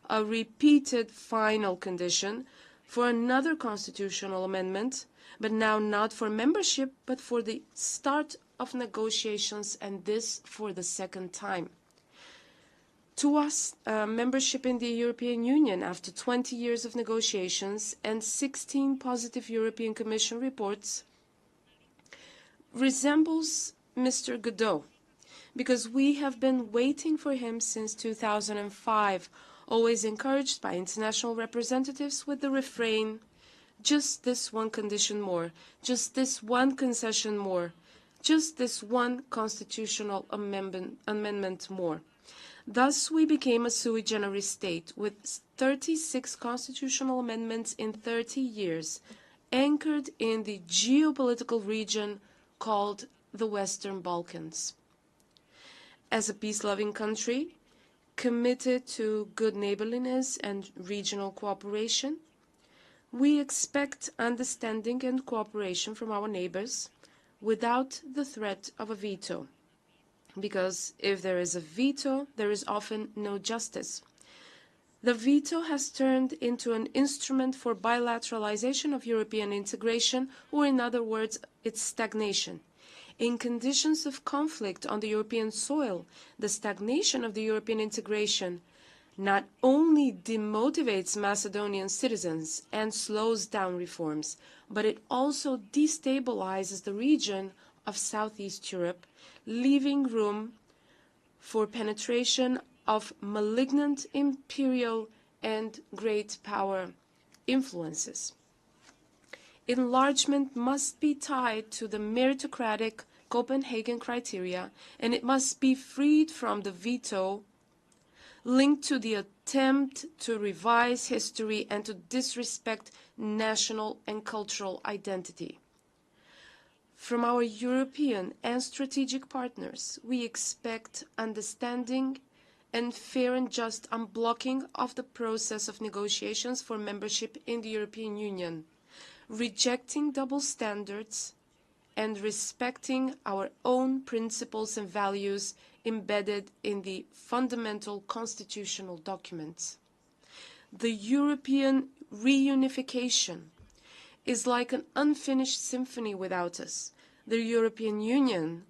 a repeated final condition for another constitutional amendment, but now not for membership, but for the start of negotiations, and this for the second time. To us, membership in the European Union after 20 years of negotiations and 16 positive European Commission reports resembles Mr. Godot, because we have been waiting for him since 2005, always encouraged by international representatives with the refrain, just this one condition more, just this one concession more, just this one constitutional amendment more. Thus, we became a sui generis state with 36 constitutional amendments in 30 years, anchored in the geopolitical region called the Western Balkans. As a peace-loving country, committed to good neighborliness and regional cooperation, we expect understanding and cooperation from our neighbors without the threat of a veto. Because if there is a veto, there is often no justice. The veto has turned into an instrument for bilateralization of European integration, or in other words, its stagnation. In conditions of conflict on the European soil, the stagnation of the European integration not only demotivates Macedonian citizens and slows down reforms, but it also destabilizes the region of Southeast Europe, leaving room for penetration of malignant imperial and great power influences. Enlargement must be tied to the meritocratic Copenhagen criteria, and it must be freed from the veto linked to the attempt to revise history and to disrespect national and cultural identity. From our European and strategic partners, we expect understanding and fair and just unblocking of the process of negotiations for membership in the European Union, rejecting double standards and respecting our own principles and values embedded in the fundamental constitutional documents. The European reunification is like an unfinished symphony without us. The European Union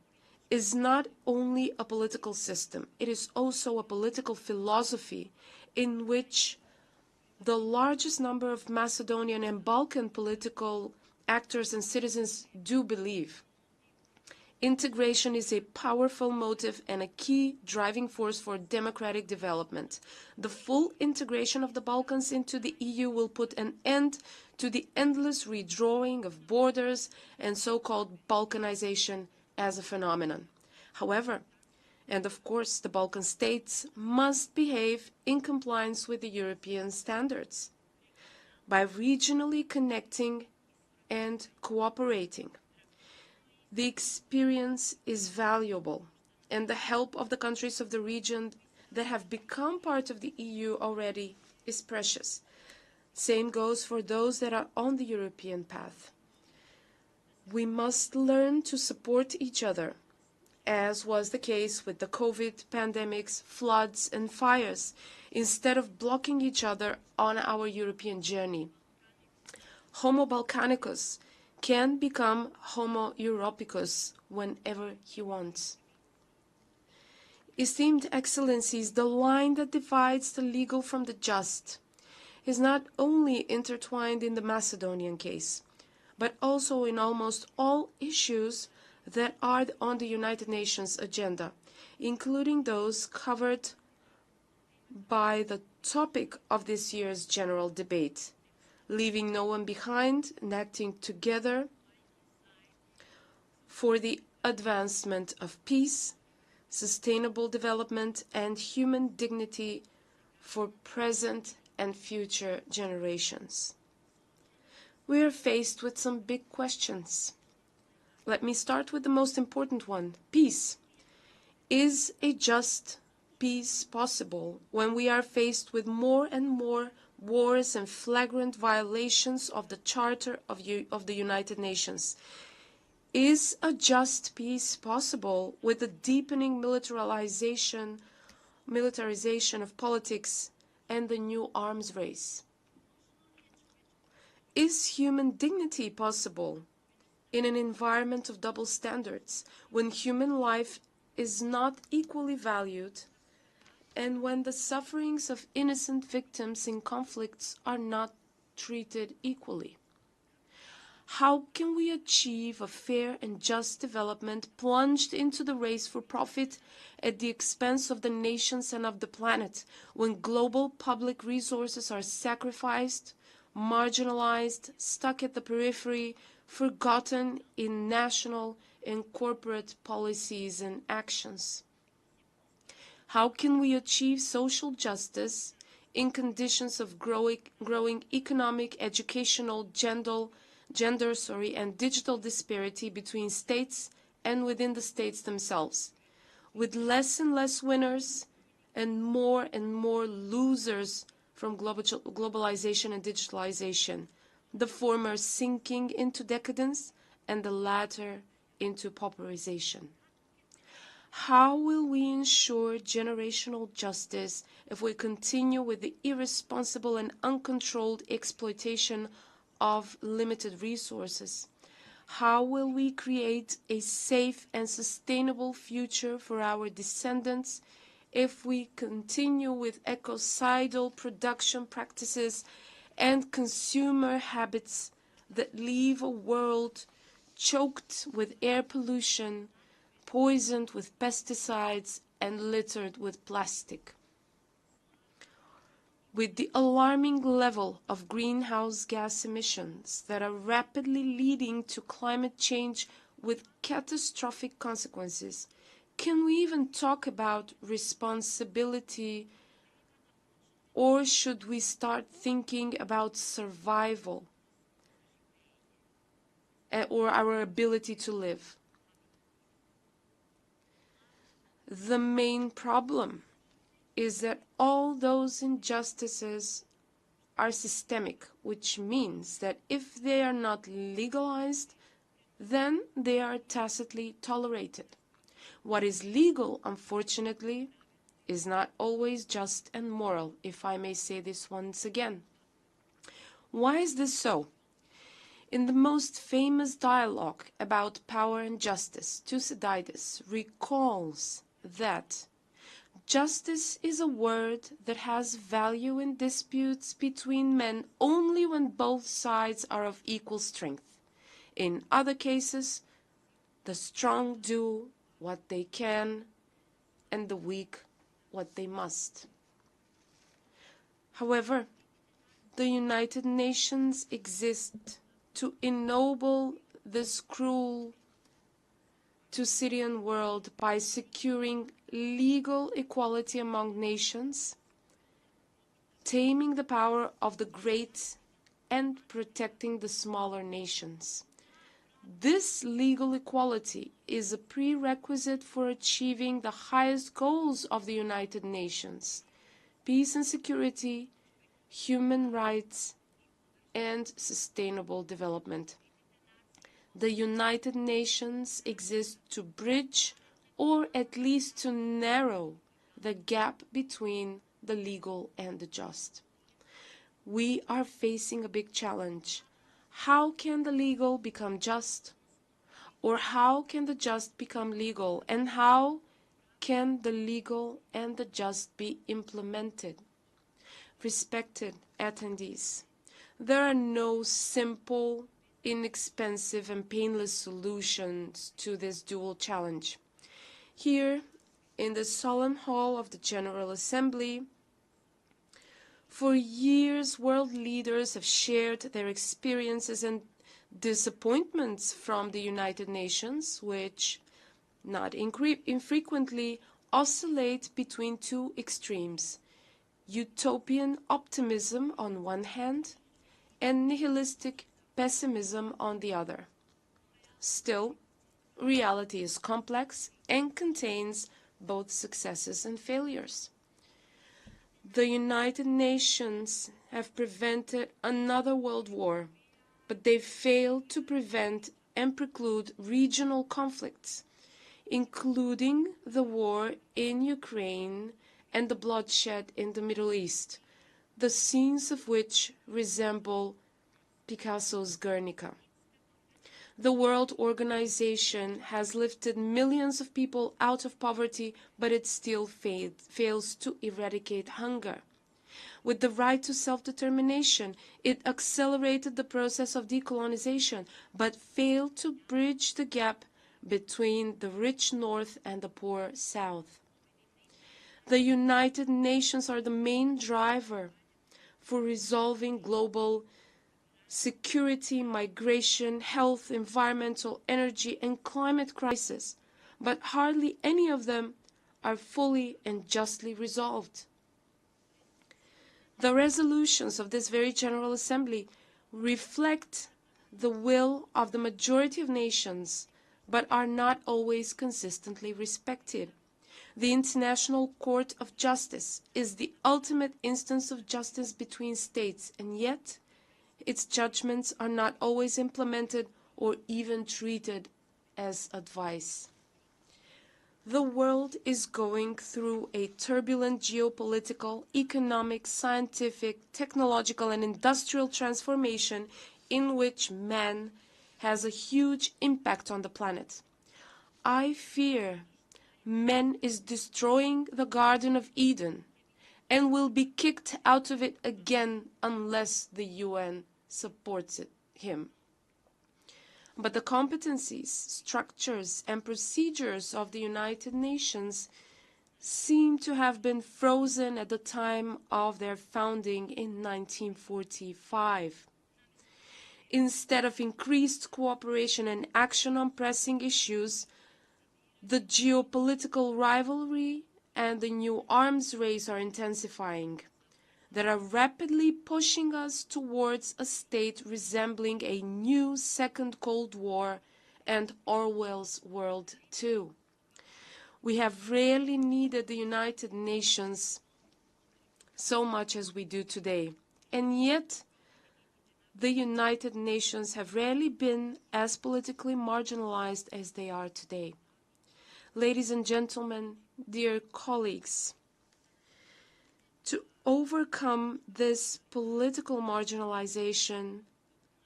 is not only a political system, it is also a political philosophy in which the largest number of Macedonian and Balkan political actors and citizens do believe. Integration is a powerful motive and a key driving force for democratic development. The full integration of the Balkans into the EU will put an end to the endless redrawing of borders and so-called Balkanization as a phenomenon. However, and of course, the Balkan states must behave in compliance with the European standards by regionally connecting and cooperating. The experience is valuable, and the help of the countries of the region that have become part of the EU already is precious. Same goes for those that are on the European path. We must learn to support each other, as was the case with the COVID pandemics, floods, and fires, instead of blocking each other on our European journey. Homo Balkanicus can become Homo Europicus whenever he wants. Esteemed Excellencies, the line that divides the legal from the just is not only intertwined in the Macedonian case, but also in almost all issues that are on the United Nations agenda, including those covered by the topic of this year's general debate, leaving no one behind and acting together for the advancement of peace, sustainable development, and human dignity for present and future generations. We are faced with some big questions. Let me start with the most important one: peace. Is a just peace possible when we are faced with more and more wars and flagrant violations of the Charter of the United Nations? Is a just peace possible with the deepening militarization of politics and the new arms race? Is human dignity possible in an environment of double standards, when human life is not equally valued and when the sufferings of innocent victims in conflicts are not treated equally? How can we achieve a fair and just development plunged into the race for profit at the expense of the nations and of the planet, when global public resources are sacrificed, marginalized, stuck at the periphery, forgotten in national and corporate policies and actions? How can we achieve social justice in conditions of growing economic, educational, gender, and digital disparity between states and within the states themselves, with less and less winners and more losers from globalization and digitalization, the former sinking into decadence and the latter into pauperization? How will we ensure generational justice if we continue with the irresponsible and uncontrolled exploitation of limited resources? How will we create a safe and sustainable future for our descendants if we continue with ecocidal production practices and consumer habits that leave a world choked with air pollution, poisoned with pesticides, and littered with plastic? With the alarming level of greenhouse gas emissions that are rapidly leading to climate change with catastrophic consequences, can we even talk about responsibility, or should we start thinking about survival or our ability to live? The main problem is that all those injustices are systemic, which means that if they are not legalized, then they are tacitly tolerated. What is legal, unfortunately, is not always just and moral, if I may say this once again. Why is this so? In the most famous dialogue about power and justice, Thucydides recalls that justice is a word that has value in disputes between men only when both sides are of equal strength. In other cases, the strong do what they can and the weak what they must. However, the United Nations exist to ennoble this cruel Thucydidean world by securing legal equality among nations, taming the power of the great, and protecting the smaller nations. This legal equality is a prerequisite for achieving the highest goals of the United Nations: peace and security, human rights, and sustainable development. The United Nations exist to bridge, or at least to narrow, the gap between the legal and the just. We are facing a big challenge. How can the legal become just? Or how can the just become legal? And how can the legal and the just be implemented? Respected attendees, there are no simple, inexpensive and painless solutions to this dual challenge. Here, in the solemn hall of the General Assembly, for years world leaders have shared their experiences and disappointments from the United Nations, which not infrequently oscillate between two extremes: utopian optimism on one hand and nihilistic pessimism on the other. Still, reality is complex and contains both successes and failures. The United Nations have prevented another world war, but they failed to prevent and preclude regional conflicts, including the war in Ukraine and the bloodshed in the Middle East, the scenes of which resemble Picasso's Guernica. The World Organization has lifted millions of people out of poverty, but it still fails to eradicate hunger. With the right to self-determination, it accelerated the process of decolonization, but failed to bridge the gap between the rich North and the poor South. The United Nations are the main driver for resolving global security, migration, health, environmental, energy, and climate crisis, but hardly any of them are fully and justly resolved. The resolutions of this very General Assembly reflect the will of the majority of nations, but are not always consistently respected. The International Court of Justice is the ultimate instance of justice between states, and yet its judgments are not always implemented or even treated as advice. The world is going through a turbulent geopolitical, economic, scientific, technological, and industrial transformation in which man has a huge impact on the planet. I fear man is destroying the Garden of Eden and will be kicked out of it again unless the UN supports him. But the competencies, structures, and procedures of the United Nations seem to have been frozen at the time of their founding in 1945. Instead of increased cooperation and action on pressing issues, the geopolitical rivalry and the new arms race are intensifying, that are rapidly pushing us towards a state resembling a new Second Cold War and Orwell's World II. We have rarely needed the United Nations so much as we do today, and yet the United Nations have rarely been as politically marginalized as they are today. Ladies and gentlemen, dear colleagues, to overcome this political marginalization,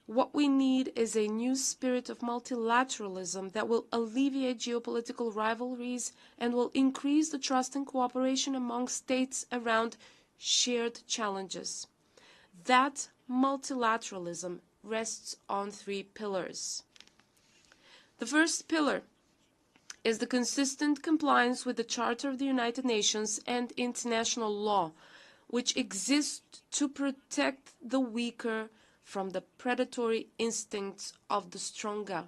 what we need is a new spirit of multilateralism that will alleviate geopolitical rivalries and will increase the trust and cooperation among states around shared challenges. That multilateralism rests on three pillars. The first pillar is the consistent compliance with the Charter of the United Nations and international law, which exist to protect the weaker from the predatory instincts of the stronger.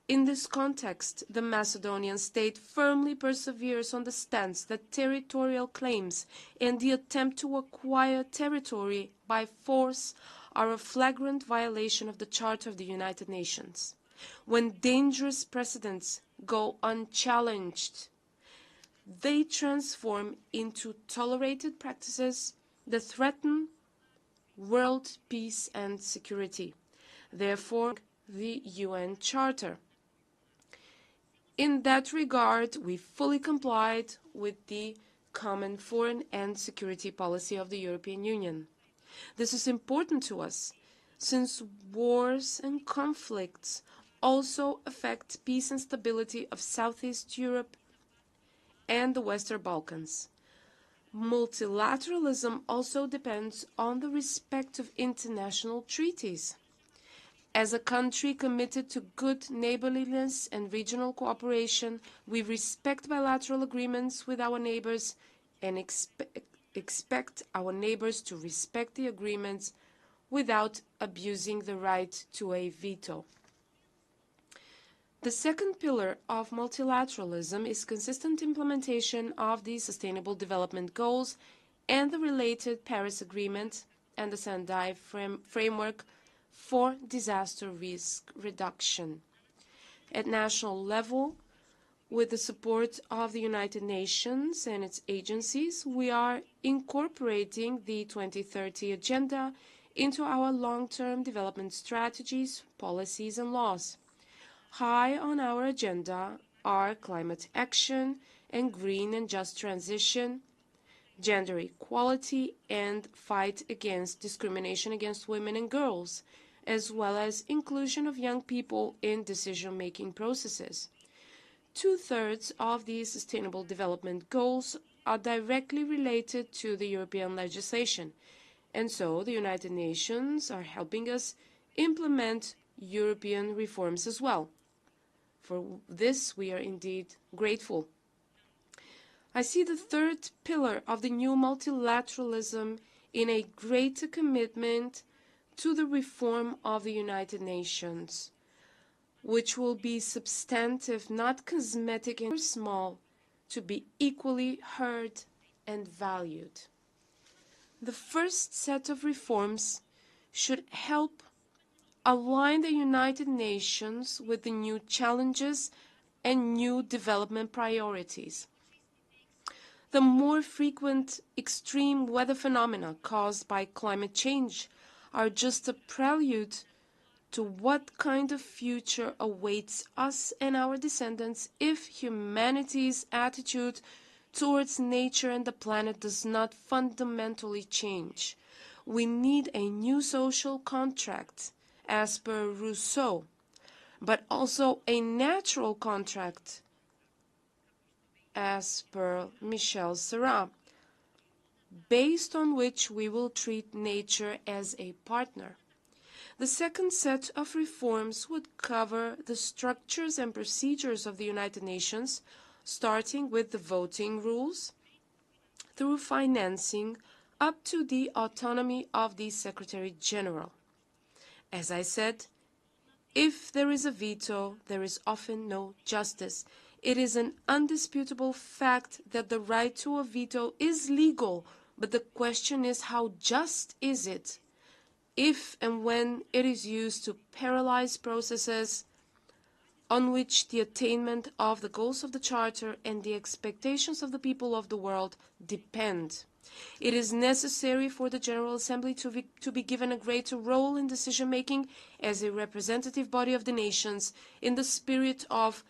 In this context, the Macedonian state firmly perseveres on the stance that territorial claims and the attempt to acquire territory by force are a flagrant violation of the Charter of the United Nations. When dangerous precedents go unchallenged, they transform into tolerated practices that threaten world peace and security. Therefore, the UN Charter. In that regard, we fully complied with the common foreign and security policy of the European Union. This is important to us, since wars and conflicts also affect peace and stability of Southeast Europe and the Western Balkans. Multilateralism also depends on the respect of international treaties. As a country committed to good neighborliness and regional cooperation, we respect bilateral agreements with our neighbors and expect our neighbors to respect the agreements without abusing the right to a veto. The second pillar of multilateralism is consistent implementation of the Sustainable Development Goals and the related Paris Agreement and the Sendai framework for disaster risk reduction. At national level, with the support of the United Nations and its agencies, we are incorporating the 2030 Agenda into our long-term development strategies, policies, and laws. High on our agenda are climate action and green and just transition, gender equality, and fight against discrimination against women and girls, as well as inclusion of young people in decision-making processes. 2/3 of these Sustainable Development Goals are directly related to the European legislation, and so the United Nations are helping us implement European reforms as well. For this, we are indeed grateful. I see the third pillar of the new multilateralism in a greater commitment to the reform of the United Nations, which will be substantive, not cosmetic and small, to be equally heard and valued. The first set of reforms should help align the United Nations with the new challenges and new development priorities. The more frequent extreme weather phenomena caused by climate change are just a prelude to what kind of future awaits us and our descendants if humanity's attitude towards nature and the planet does not fundamentally change. We need a new social contract, as per Rousseau, but also a natural contract, as per Michel Serra, based on which we will treat nature as a partner. The second set of reforms would cover the structures and procedures of the United Nations, starting with the voting rules, through financing, up to the autonomy of the Secretary-General. As I said, if there is a veto, there is often no justice. It is an undisputable fact that the right to a veto is legal, but the question is, how just is it? If and when it is used to paralyze processes on which the attainment of the goals of the Charter and the expectations of the people of the world depend. It is necessary for the General Assembly to be given a greater role in decision-making as a representative body of the nations in the spirit of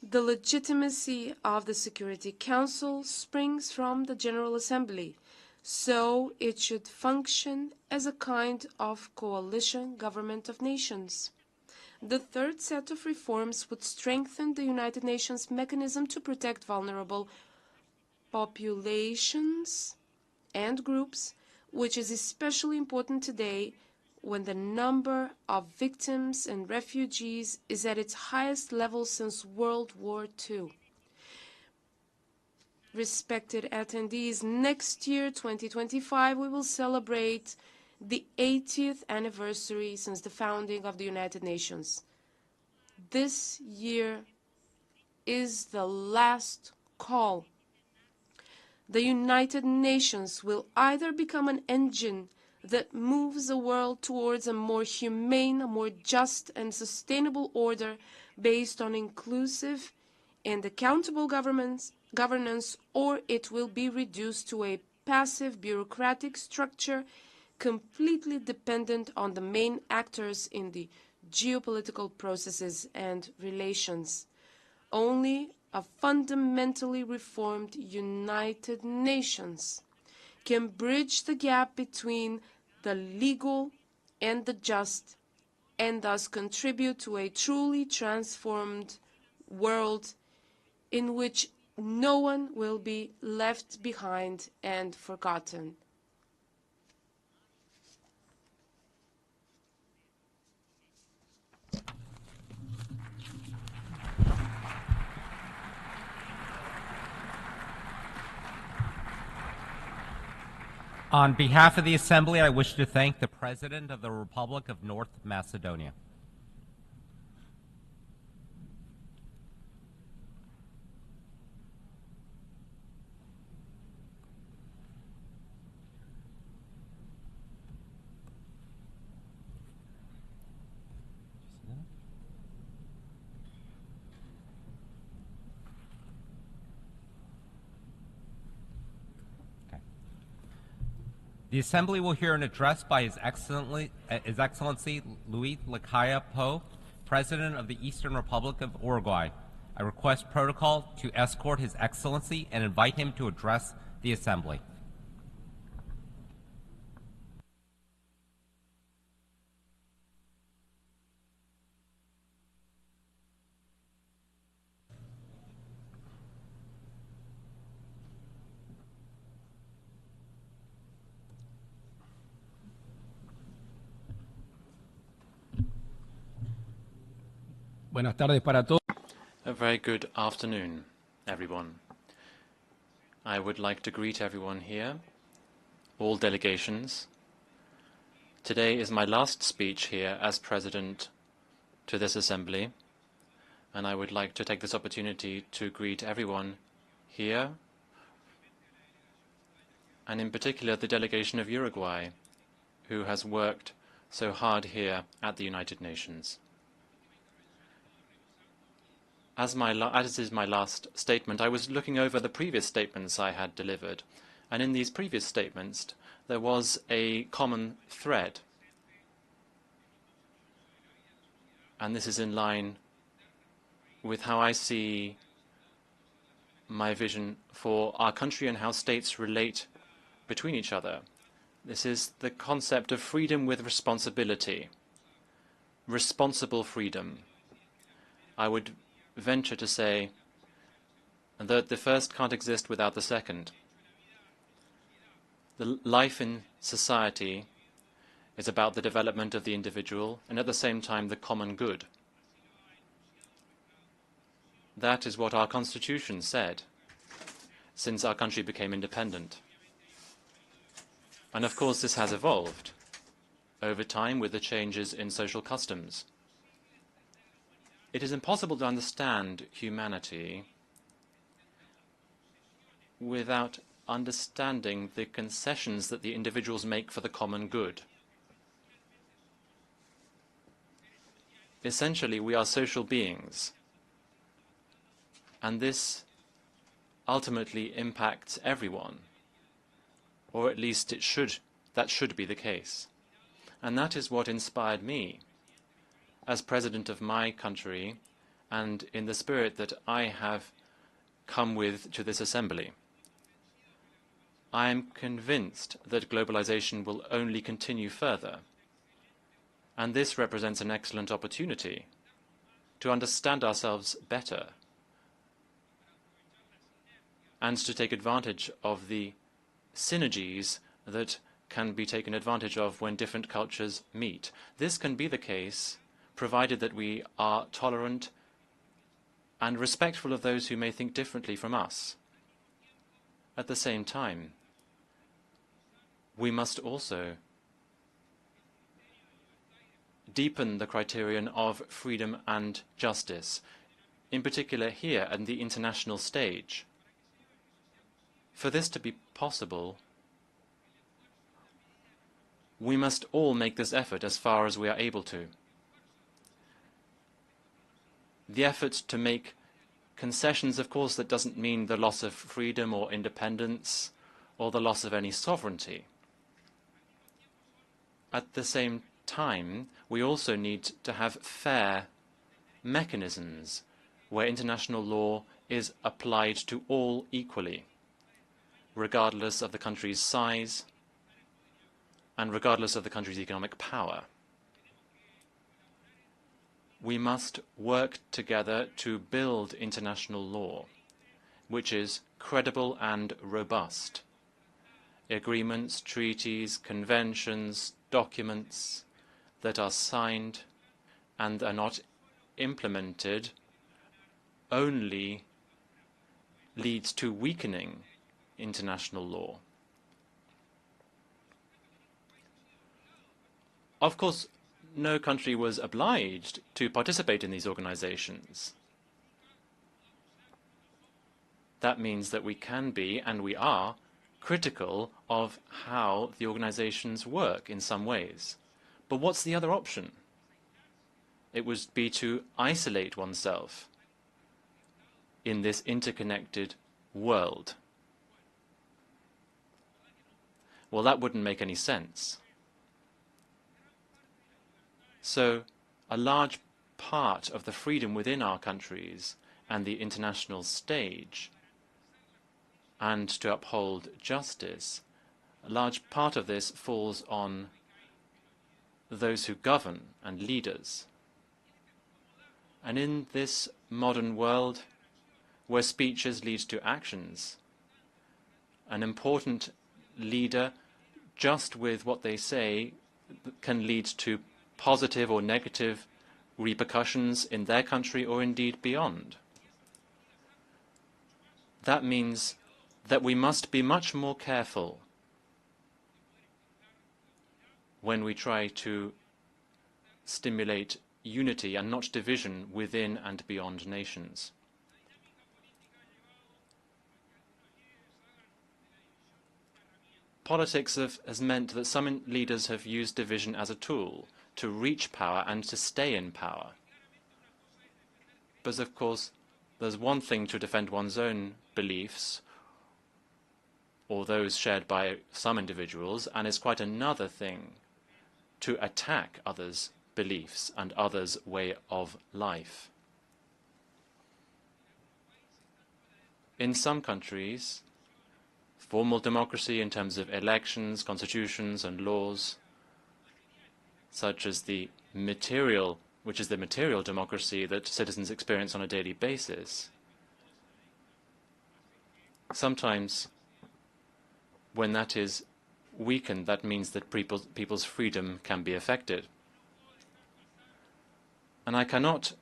the legitimacy of the Security Council springs from the General Assembly, so it should function as a kind of coalition government of nations. The third set of reforms would strengthen the United Nations mechanism to protect vulnerable populations and groups, which is especially important today when the number of victims and refugees is at its highest level since World War II. Respected attendees, next year, 2025, we will celebrate the 80th anniversary since the founding of the United Nations. This year is the last call. The United Nations will either become an engine that moves the world towards a more humane, a more just and sustainable order based on inclusive and accountable governance, or it will be reduced to a passive bureaucratic structure completely dependent on the main actors in the geopolitical processes and relations. Only a fundamentally reformed United Nations can bridge the gap between the legal and the just, and thus contribute to a truly transformed world in which no one will be left behind and forgotten. On behalf of the Assembly, I wish to thank the President of the Republic of North Macedonia. The Assembly will hear an address by His Excellency Luis Lacalle Pou, President of the Eastern Republic of Uruguay. I request protocol to escort His Excellency and invite him to address the Assembly. Buenas tardes para todos. A very good afternoon, everyone. I would like to greet everyone here, all delegations. Today is my last speech here as President to this Assembly, and I would like to take this opportunity to greet everyone here, and in particular the delegation of Uruguay, who has worked so hard here at the United Nations. As is my last statement, I was looking over the previous statements I had delivered, and in these previous statements there was a common thread. And this is in line with how I see my vision for our country and how states relate between each other. This is the concept of freedom with responsibility, responsible freedom. I would venture to say that the first can't exist without the second. The life in society is about the development of the individual and at the same time the common good. That is what our Constitution said since our country became independent. And of course this has evolved over time with the changes in social customs. It is impossible to understand humanity without understanding the concessions that the individuals make for the common good. Essentially, we are social beings, and this ultimately impacts everyone, or at least that should be the case. And that is what inspired me as President of my country, and in the spirit that I have come with to this Assembly. I am convinced that globalization will only continue further, and this represents an excellent opportunity to understand ourselves better and to take advantage of the synergies that can be taken advantage of when different cultures meet. This can be the case provided that we are tolerant and respectful of those who may think differently from us. At the same time, we must also deepen the criterion of freedom and justice, in particular here at the international stage. For this to be possible, we must all make this effort as far as we are able to. The effort to make concessions, of course, that doesn't mean the loss of freedom or independence or the loss of any sovereignty. At the same time, we also need to have fair mechanisms where international law is applied to all equally, regardless of the country's size and regardless of the country's economic power. We must work together to build international law, which is credible and robust. Agreements, treaties, conventions, documents that are signed and are not implemented only leads to weakening international law. Of course, no country was obliged to participate in these organizations. That means that we can be, and we are, critical of how the organizations work in some ways. But what's the other option? It would be to isolate oneself in this interconnected world. Well, that wouldn't make any sense. So, a large part of the freedom within our countries and the international stage, and to uphold justice, a large part of this falls on those who govern and leaders. And in this modern world, where speeches lead to actions, an important leader, just with what they say, can lead to positive or negative repercussions in their country or indeed beyond. That means that we must be much more careful when we try to stimulate unity and not division within and beyond nations. Politics has meant that some leaders have used division as a tool to reach power and to stay in power. But of course, there's one thing to defend one's own beliefs or those shared by some individuals, and it's quite another thing to attack others' beliefs and others' way of life. In some countries, formal democracy in terms of elections, constitutions and laws, such as the material, which is the material democracy that citizens experience on a daily basis. Sometimes when that is weakened, that means that people's freedom can be affected. And I cannot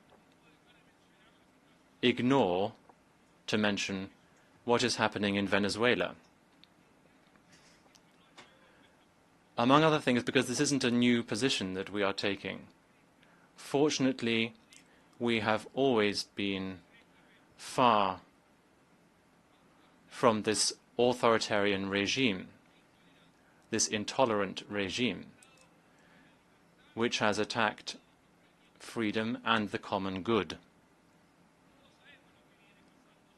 ignore to mention what is happening in Venezuela. Among other things, because this isn't a new position that we are taking. Fortunately, we have always been far from this authoritarian regime, this intolerant regime, which has attacked freedom and the common good.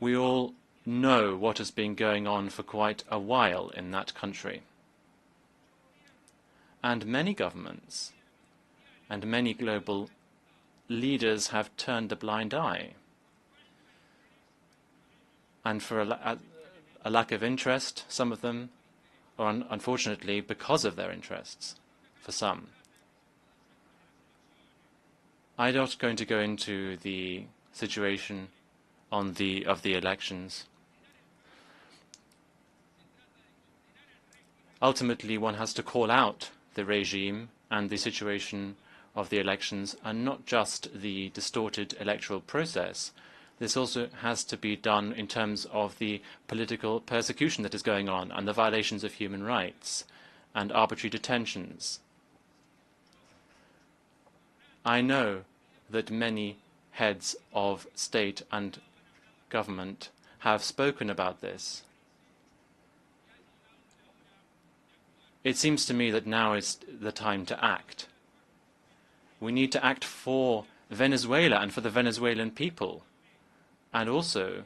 We all know what has been going on for quite a while in that country. And many governments and many global leaders have turned a blind eye. And for a lack of interest, some of them, or unfortunately because of their interests, for some. I'm not going to go into the situation of the elections. Ultimately, one has to call out the regime and the situation of the elections, and not just the distorted electoral process. This also has to be done in terms of the political persecution that is going on and the violations of human rights and arbitrary detentions. I know that many heads of state and government have spoken about this. It seems to me that now is the time to act. We need to act for Venezuela and for the Venezuelan people. And also,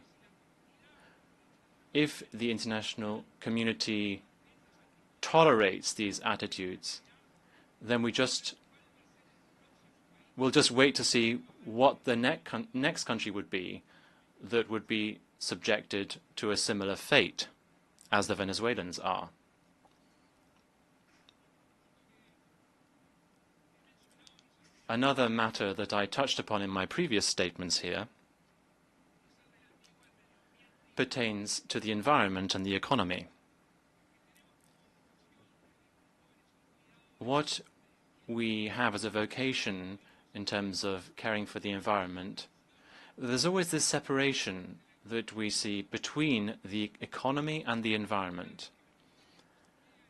if the international community tolerates these attitudes, then we'll just wait to see what the next country would be that would be subjected to a similar fate as the Venezuelans are. Another matter that I touched upon in my previous statements here pertains to the environment and the economy. What we have as a vocation in terms of caring for the environment, there's always this separation that we see between the economy and the environment.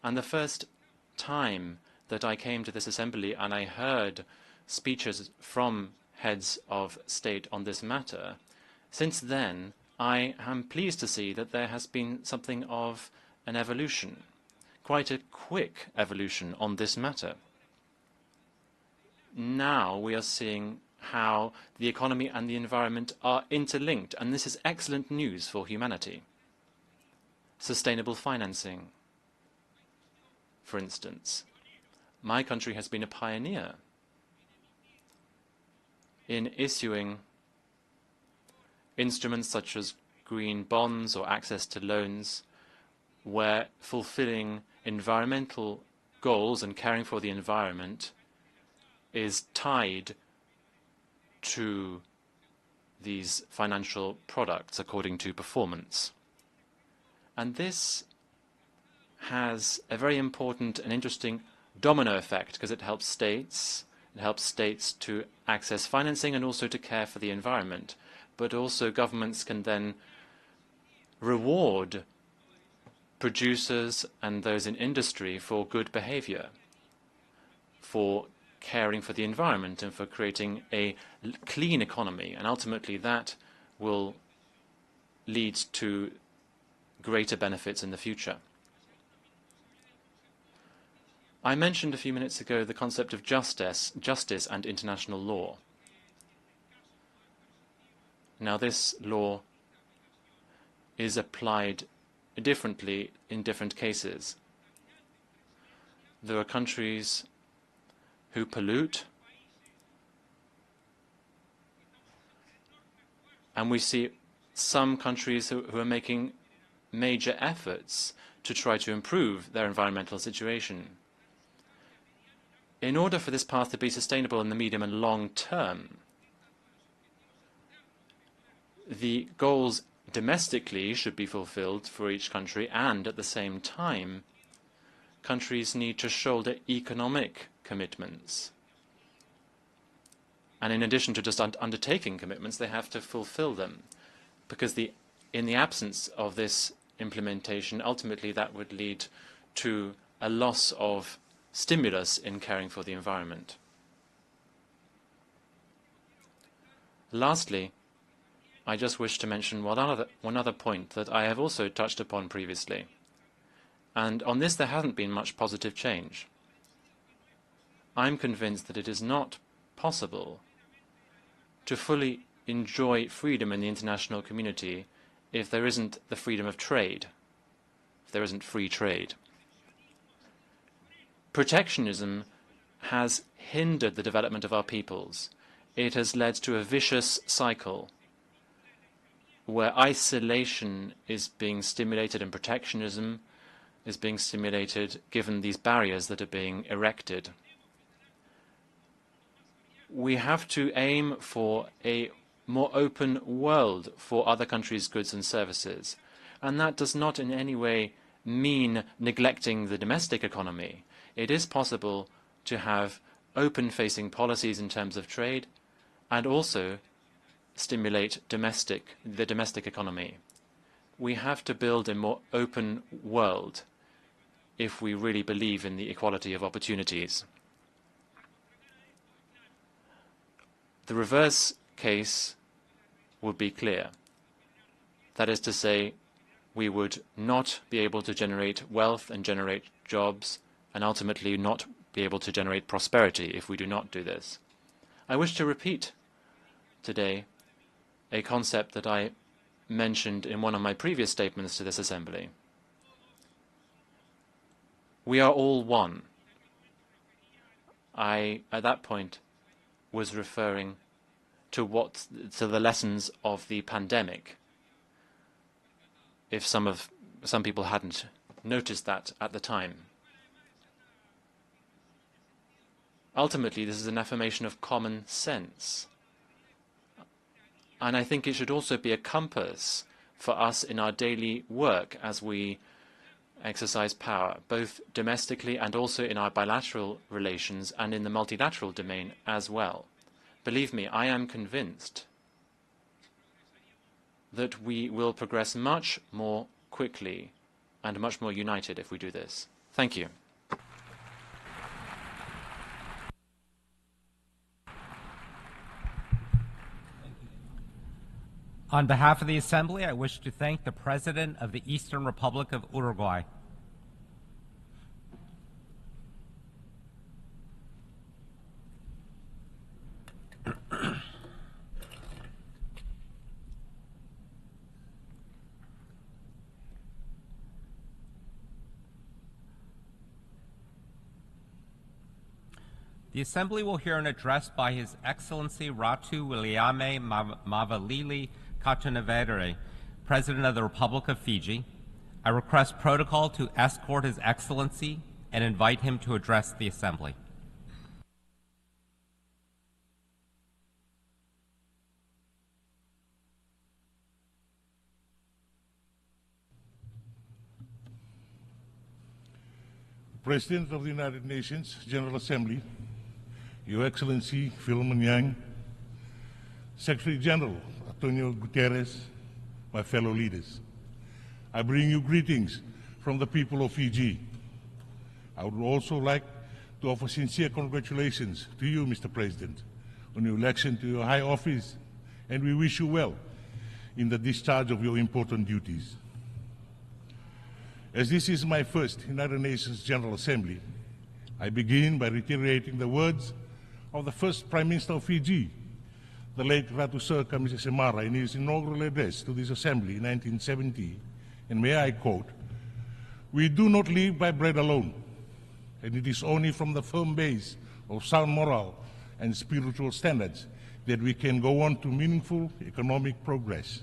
And the first time that I came to this assembly and I heard speeches from heads of state on this matter, since then I am pleased to see that there has been something of an evolution, quite a quick evolution on this matter. Now we are seeing how the economy and the environment are interlinked, and this is excellent news for humanity. Sustainable financing, for instance. My country has been a pioneer in issuing instruments such as green bonds or access to loans, where fulfilling environmental goals and caring for the environment is tied to these financial products according to performance. And this has a very important and interesting domino effect because it helps states to access financing and also to care for the environment. But also governments can then reward producers and those in industry for good behavior, for caring for the environment and for creating a clean economy. And ultimately that will lead to greater benefits in the future. I mentioned a few minutes ago the concept of justice and international law. Now, this law is applied differently in different cases. There are countries who pollute, and we see some countries who are making major efforts to try to improve their environmental situation. In order for this path to be sustainable in the medium and long term, the goals domestically should be fulfilled for each country, and at the same time, countries need to shoulder economic commitments. And in addition to just undertaking commitments, they have to fulfill them, because in the absence of this implementation, ultimately that would lead to a loss of stimulus in caring for the environment. Lastly, I just wish to mention one other point that I have also touched upon previously. And on this there hasn't been much positive change. I'm convinced that it is not possible to fully enjoy freedom in the international community if there isn't the freedom of trade, if there isn't free trade. Protectionism has hindered the development of our peoples. It has led to a vicious cycle where isolation is being stimulated and protectionism is being stimulated given these barriers that are being erected. We have to aim for a more open world for other countries' goods and services, and that does not in any way mean neglecting the domestic economy. It is possible to have open-facing policies in terms of trade and also stimulate the domestic economy. We have to build a more open world if we really believe in the equality of opportunities. The reverse case would be clear. That is to say, we would not be able to generate wealth and generate jobs and ultimately not be able to generate prosperity if we do not do this. I wish to repeat today a concept that I mentioned in one of my previous statements to this Assembly. We are all one. I, at that point, was referring to the lessons of the pandemic. If some people hadn't noticed that at the time. Ultimately, this is an affirmation of common sense. And I think it should also be a compass for us in our daily work as we exercise power, both domestically and also in our bilateral relations and in the multilateral domain as well. Believe me, I am convinced that we will progress much more quickly and much more united if we do this. Thank you. On behalf of the Assembly, I wish to thank the President of the Eastern Republic of Uruguay. The Assembly will hear an address by His Excellency Ratu Williame Mavalili Katunavere, President of the Republic of Fiji. I request protocol to escort His Excellency and invite him to address the Assembly. President of the United Nations General Assembly, Your Excellency Philemon Yang, Secretary-General António Guterres, my fellow leaders, I bring you greetings from the people of Fiji. I would also like to offer sincere congratulations to you, Mr. President, on your election to your high office, and we wish you well in the discharge of your important duties. As this is my first United Nations General Assembly, I begin by reiterating the words of the first Prime Minister of Fiji, the late Ratu Sir Kamisa Semara, in his inaugural address to this Assembly in 1970, and may I quote, "We do not live by bread alone, and it is only from the firm base of sound moral and spiritual standards that we can go on to meaningful economic progress.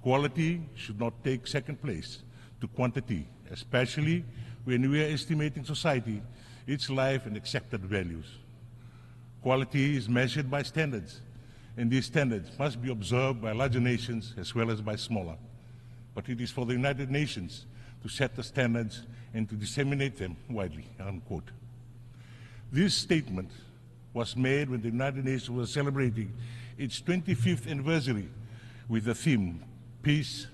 Quality should not take second place to quantity, especially when we are estimating society, its life and accepted values. Quality is measured by standards, and these standards must be observed by larger nations as well as by smaller. But it is for the United Nations to set the standards and to disseminate them widely," unquote. This statement was made when the United Nations was celebrating its 25th anniversary with the theme, Peace,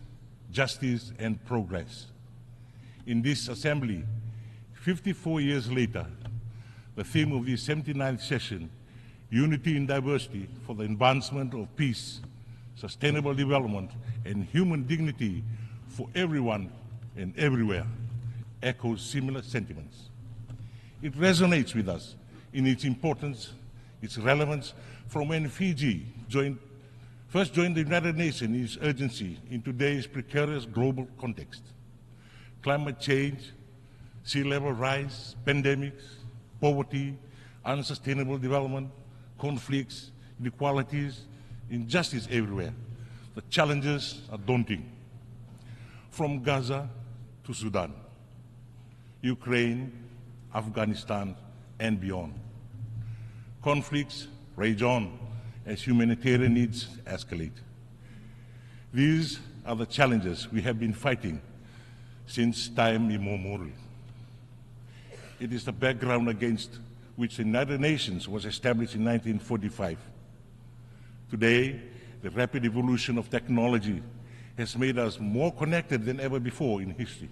Justice, and Progress. In this Assembly, 54 years later, the theme of the 79th session, Unity in Diversity for the Advancement of Peace, Sustainable Development, and Human Dignity for Everyone and Everywhere, echoes similar sentiments. It resonates with us in its importance, its relevance from when Fiji first joined the United Nations in its urgency in today's precarious global context. Climate change, sea level rise, pandemics, poverty, unsustainable development, conflicts, inequalities, injustice everywhere. The challenges are daunting. From Gaza to Sudan, Ukraine, Afghanistan, and beyond. Conflicts rage on as humanitarian needs escalate. These are the challenges we have been fighting since time immemorial. It is the background against which the United Nations was established in 1945. Today, the rapid evolution of technology has made us more connected than ever before in history.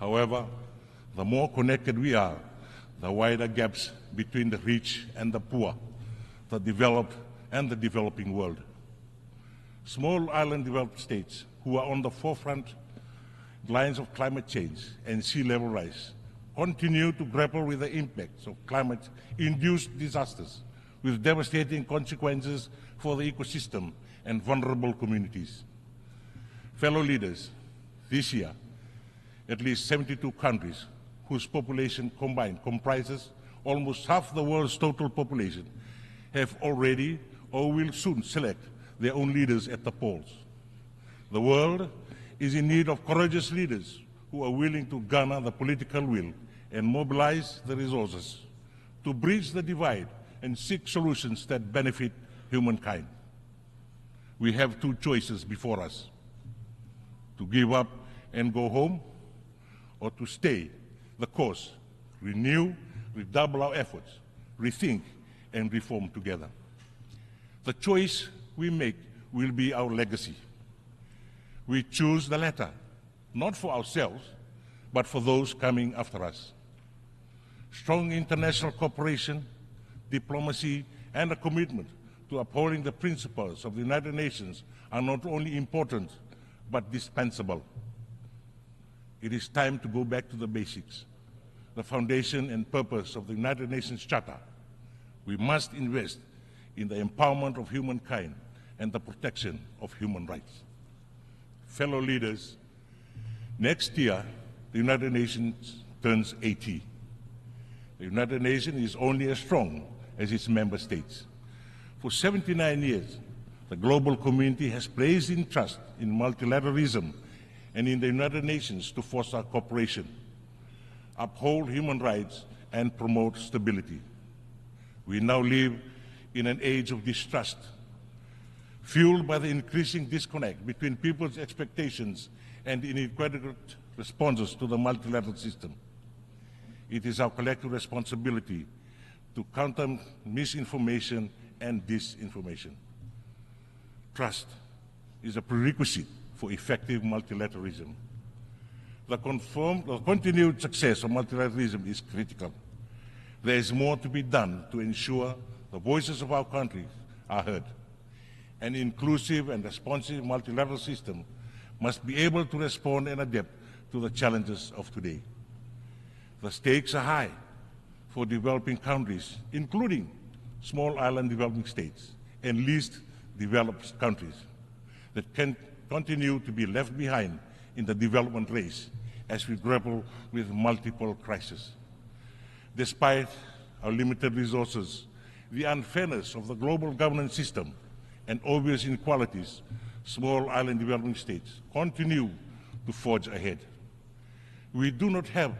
However, the more connected we are, the wider gaps between the rich and the poor, the developed and the developing world. Small island developed states who are on the forefront lines of climate change and sea level rise continue to grapple with the impacts of climate-induced disasters with devastating consequences for the ecosystem and vulnerable communities. Fellow leaders, this year, at least 72 countries whose population combined comprises almost half the world's total population have already or will soon select their own leaders at the polls. The world is in need of courageous leaders who are willing to garner the political will and mobilize the resources to bridge the divide and seek solutions that benefit humankind. We have two choices before us: to give up and go home, or to stay the course, renew, redouble our efforts, rethink, and reform together. The choice we make will be our legacy. We choose the latter, not for ourselves, but for those coming after us. Strong international cooperation, diplomacy, and a commitment to upholding the principles of the United Nations are not only important, but dispensable. It is time to go back to the basics, the foundation and purpose of the United Nations Charter. We must invest in the empowerment of humankind and the protection of human rights. Fellow leaders, next year, the United Nations turns 80. The United Nations is only as strong as its member states. For 79 years, the global community has placed in trust in multilateralism and in the United Nations to foster cooperation, uphold human rights, and promote stability. We now live in an age of distrust, fueled by the increasing disconnect between people's expectations and inadequate responses to the multilateral system. It is our collective responsibility to counter misinformation and disinformation. Trust is a prerequisite for effective multilateralism. The continued success of multilateralism is critical. There is more to be done to ensure the voices of our countries are heard. An inclusive and responsive multilateral system must be able to respond and adapt to the challenges of today. The stakes are high for developing countries, including small island developing states and least developed countries that can continue to be left behind in the development race as we grapple with multiple crises. Despite our limited resources, the unfairness of the global governance system, and obvious inequalities, small island developing states continue to forge ahead. We do not have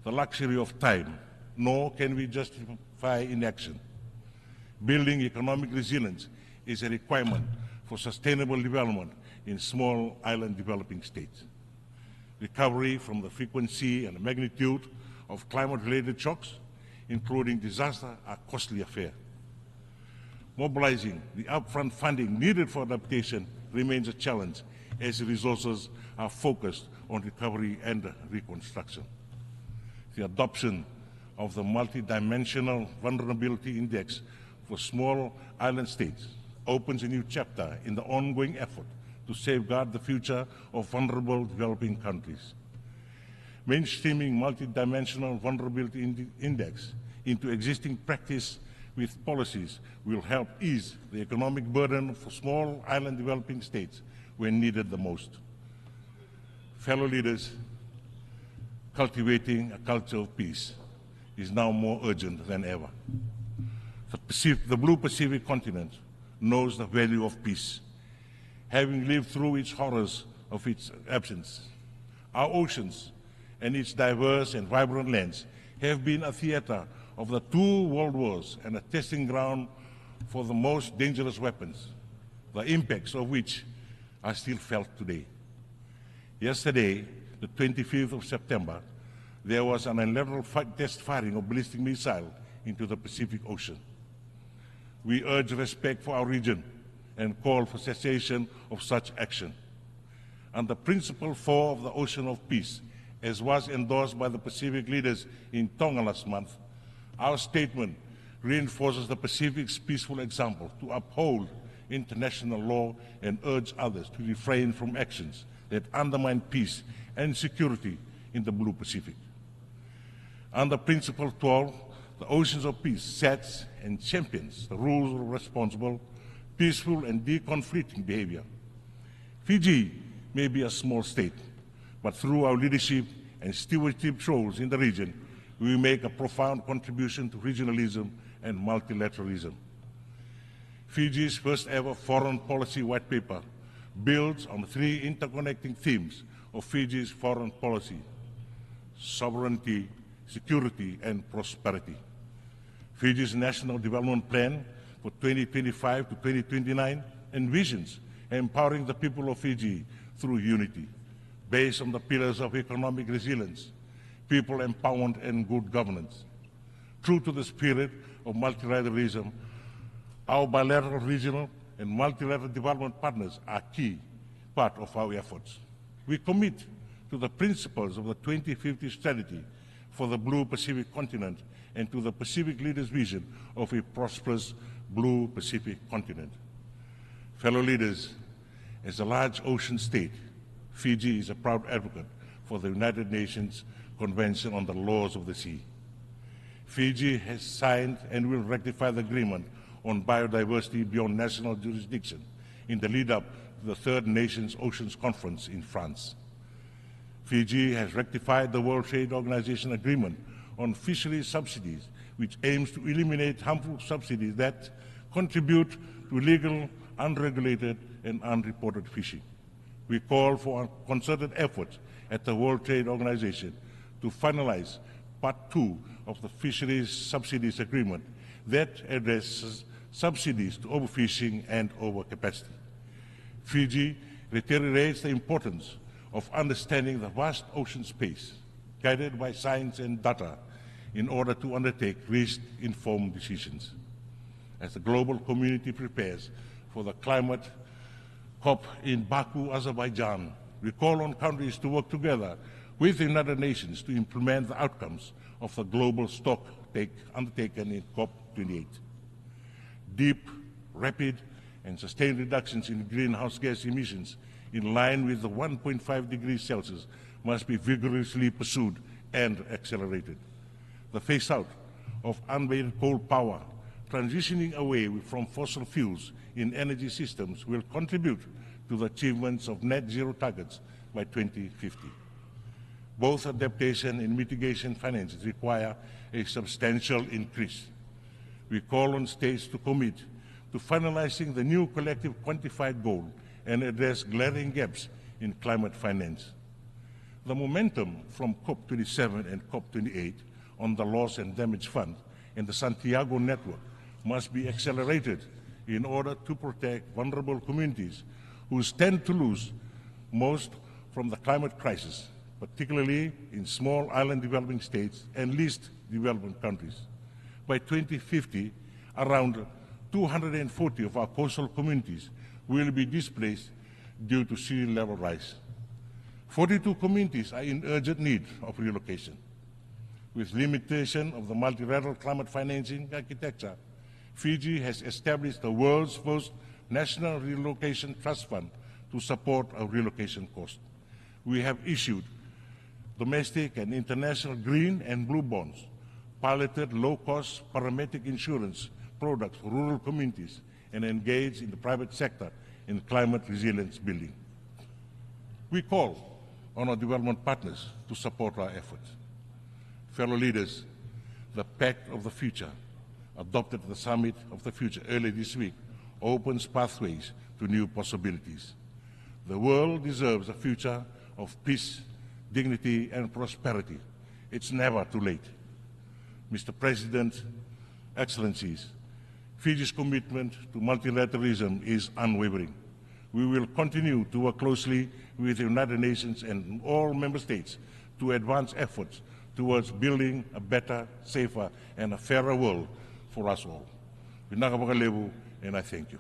the luxury of time, nor can we justify inaction. Building economic resilience is a requirement for sustainable development in small island developing states. Recovery from the frequency and magnitude of climate-related shocks, including disaster, are a costly affair. Mobilizing the upfront funding needed for adaptation remains a challenge as resources are focused on recovery and reconstruction. The adoption of the multidimensional vulnerability index for small island states opens a new chapter in the ongoing effort to safeguard the future of vulnerable developing countries. Mainstreaming multidimensional vulnerability index into existing practice with policies will help ease the economic burden for small island developing states when needed the most. Fellow leaders, cultivating a culture of peace is now more urgent than ever. The Blue Pacific continent knows the value of peace, having lived through its horrors of its absence. Our oceans and its diverse and vibrant lands have been a theater of the 2 world wars and a testing ground for the most dangerous weapons, the impacts of which are still felt today. Yesterday, the 25th of September, there was an unilateral test firing of ballistic missile into the Pacific Ocean. We urge respect for our region and call for cessation of such action. Under Principle 4 of the Ocean of Peace, as was endorsed by the Pacific leaders in Tonga last month, our statement reinforces the Pacific's peaceful example to uphold international law and urge others to refrain from actions that undermine peace and security in the Blue Pacific. Under Principle 12, the Oceans of Peace sets and champions the rules of responsible, peaceful, and deconflicting behavior. Fiji may be a small state, but through our leadership and stewardship roles in the region, we make a profound contribution to regionalism and multilateralism. Fiji's first ever foreign policy white paper builds on 3 interconnecting themes of Fiji's foreign policy: sovereignty, security, and prosperity. Fiji's National Development Plan for 2025 to 2029 envisions empowering the people of Fiji through unity, based on the pillars of economic resilience, people empowerment, and good governance. True to the spirit of multilateralism, our bilateral, regional, and multilateral development partners are a key part of our efforts. We commit to the principles of the 2050 strategy for the Blue Pacific continent and to the Pacific leaders' vision of a prosperous blue Pacific continent. Fellow leaders, as a large ocean state, Fiji is a proud advocate for the United Nations Convention on the Laws of the Sea. Fiji has signed and will ratify the agreement on biodiversity beyond national jurisdiction in the lead-up to the Third Nations Oceans Conference in France. Fiji has ratified the World Trade Organization agreement on fisheries subsidies, which aims to eliminate harmful subsidies that contribute to illegal, unregulated, and unreported fishing. We call for a concerted effort at the World Trade Organization to finalize Part 2 of the Fisheries Subsidies Agreement that addresses subsidies to overfishing and overcapacity. Fiji reiterates the importance of understanding the vast ocean space, guided by science and data, in order to undertake risk-informed decisions. As the global community prepares for the climate COP in Baku, Azerbaijan, we call on countries to work together with the United Nations to implement the outcomes of the global stock take undertaken in COP28. Deep, rapid, and sustained reductions in greenhouse gas emissions in line with the 1.5 degrees Celsius must be vigorously pursued and accelerated. The phase-out of unabated coal power, transitioning away from fossil fuels in energy systems, will contribute to the achievements of net zero targets by 2050. Both adaptation and mitigation finances require a substantial increase. We call on states to commit to finalizing the new collective quantified goal and address glaring gaps in climate finance. The momentum from COP27 and COP28 on the Loss and Damage Fund and the Santiago Network must be accelerated in order to protect vulnerable communities who stand to lose most from the climate crisis, particularly in small island developing states and least developed countries. By 2050, around 240 of our coastal communities will be displaced due to sea level rise. 42 communities are in urgent need of relocation. With limitation of the multilateral climate financing architecture, Fiji has established the world's first national relocation trust fund to support our relocation costs. We have issued domestic and international green and blue bonds, piloted low-cost parametric insurance products for rural communities, and engaged in the private sector in climate resilience building. We call on our development partners to support our efforts. Fellow leaders, the Pact of the Future, adopted at the Summit of the Future earlier this week, opens pathways to new possibilities. The world deserves a future of peace, dignity, and prosperity. It's never too late. Mr. President, Excellencies, Fiji's commitment to multilateralism is unwavering. We will continue to work closely with the United Nations and all member states to advance efforts towards building a better, safer, and a fairer world for us all. And I thank you.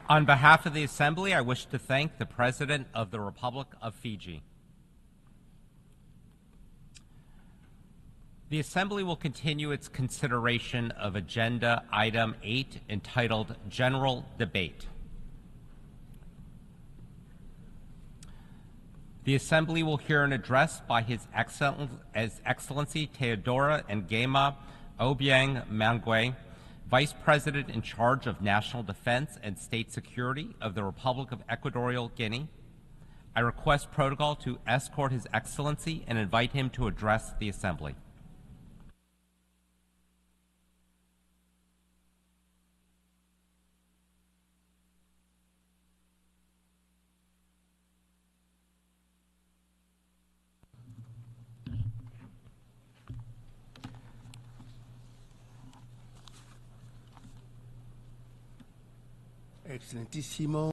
On behalf of the Assembly, I wish to thank the President of the Republic of Fiji. The Assembly will continue its consideration of Agenda Item 8, entitled General Debate. The Assembly will hear an address by His Excellency Teodoro Ngema Obiang Mangwe, Vice President in charge of National Defense and State Security of the Republic of Equatorial Guinea. I request protocol to escort His Excellency and invite him to address the Assembly. Excelentissimo.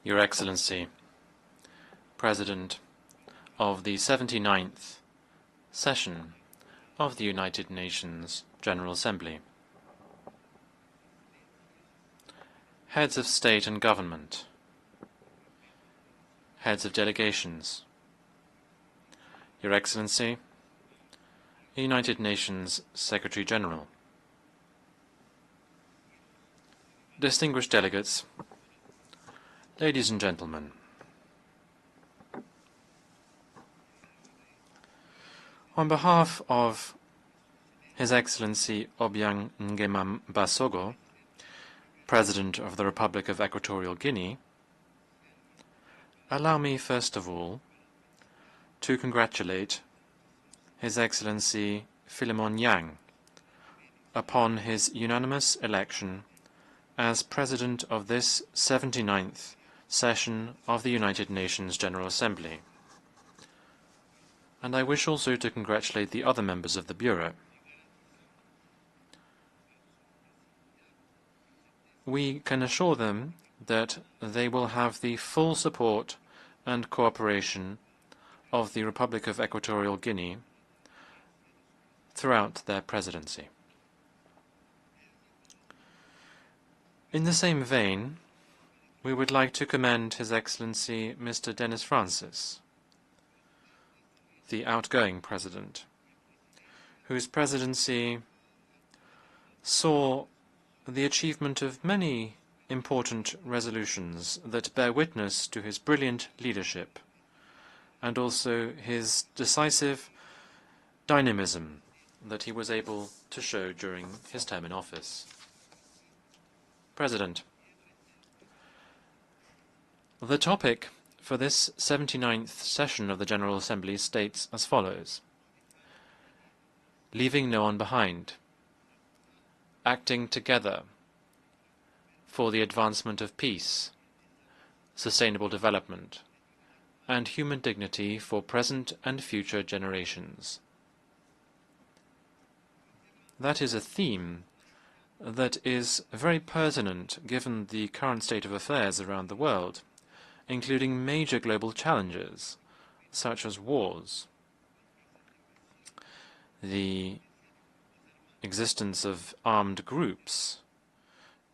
Your Excellency, President of the 79th Session of the United Nations General Assembly, Heads of State and Government, Heads of Delegations, Your Excellency, United Nations Secretary-General, distinguished delegates, ladies and gentlemen, on behalf of His Excellency Obiang Nguema Basogo, President of the Republic of Equatorial Guinea, allow me first of all to congratulate His Excellency Philemon Yang upon his unanimous election as President of this 79th session of the United Nations General Assembly. And I wish also to congratulate the other members of the Bureau. We can assure them that they will have the full support and cooperation of the Republic of Equatorial Guinea throughout their presidency. In the same vein, we would like to commend His Excellency Mr. Denis Francis, the outgoing President, whose presidency saw the achievement of many important resolutions that bear witness to his brilliant leadership and also his decisive dynamism that he was able to show during his term in office. President, the topic for this 79th session of the General Assembly states as follows: leaving no one behind, acting together for the advancement of peace, sustainable development, and human dignity for present and future generations. That is a theme that is very pertinent given the current state of affairs around the world, including major global challenges such as wars, the existence of armed groups,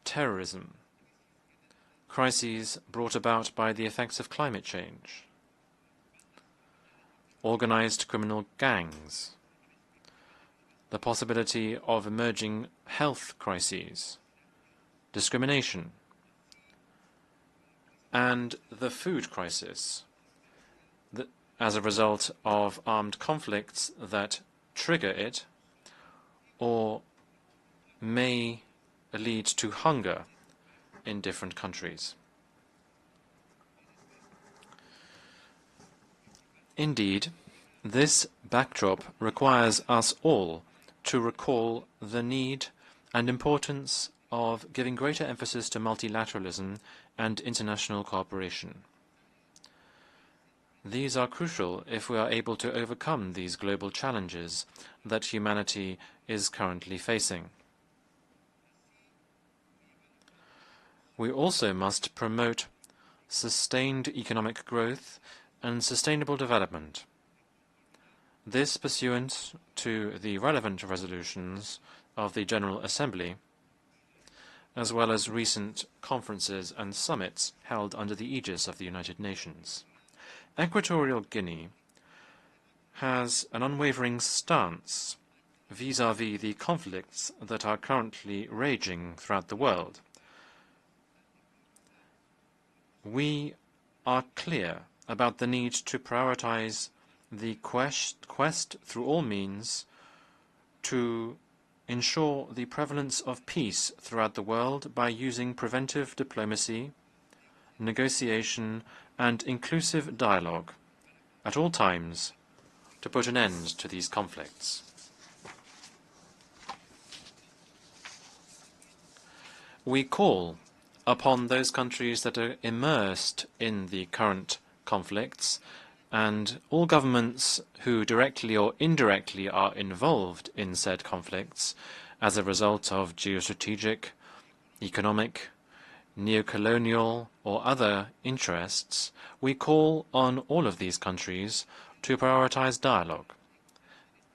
terrorism, crises brought about by the effects of climate change, organized criminal gangs, the possibility of emerging health crises, discrimination, and the food crisis that, as a result of armed conflicts that trigger it or may lead to hunger in different countries. Indeed, this backdrop requires us all to recall the need and importance of giving greater emphasis to multilateralism and international cooperation. These are crucial if we are able to overcome these global challenges that humanity is currently facing. We also must promote sustained economic growth and sustainable development. This pursuant to the relevant resolutions of the General Assembly, as well as recent conferences and summits held under the aegis of the United Nations. Equatorial Guinea has an unwavering stance vis-à-vis the conflicts that are currently raging throughout the world. We are clear about the need to prioritize the quest through all means to ensure the prevalence of peace throughout the world by using preventive diplomacy, negotiation, and inclusive dialogue at all times to put an end to these conflicts. We call upon those countries that are immersed in the current conflicts and all governments who directly or indirectly are involved in said conflicts as a result of geostrategic, economic, neocolonial or other interests, we call on all of these countries to prioritize dialogue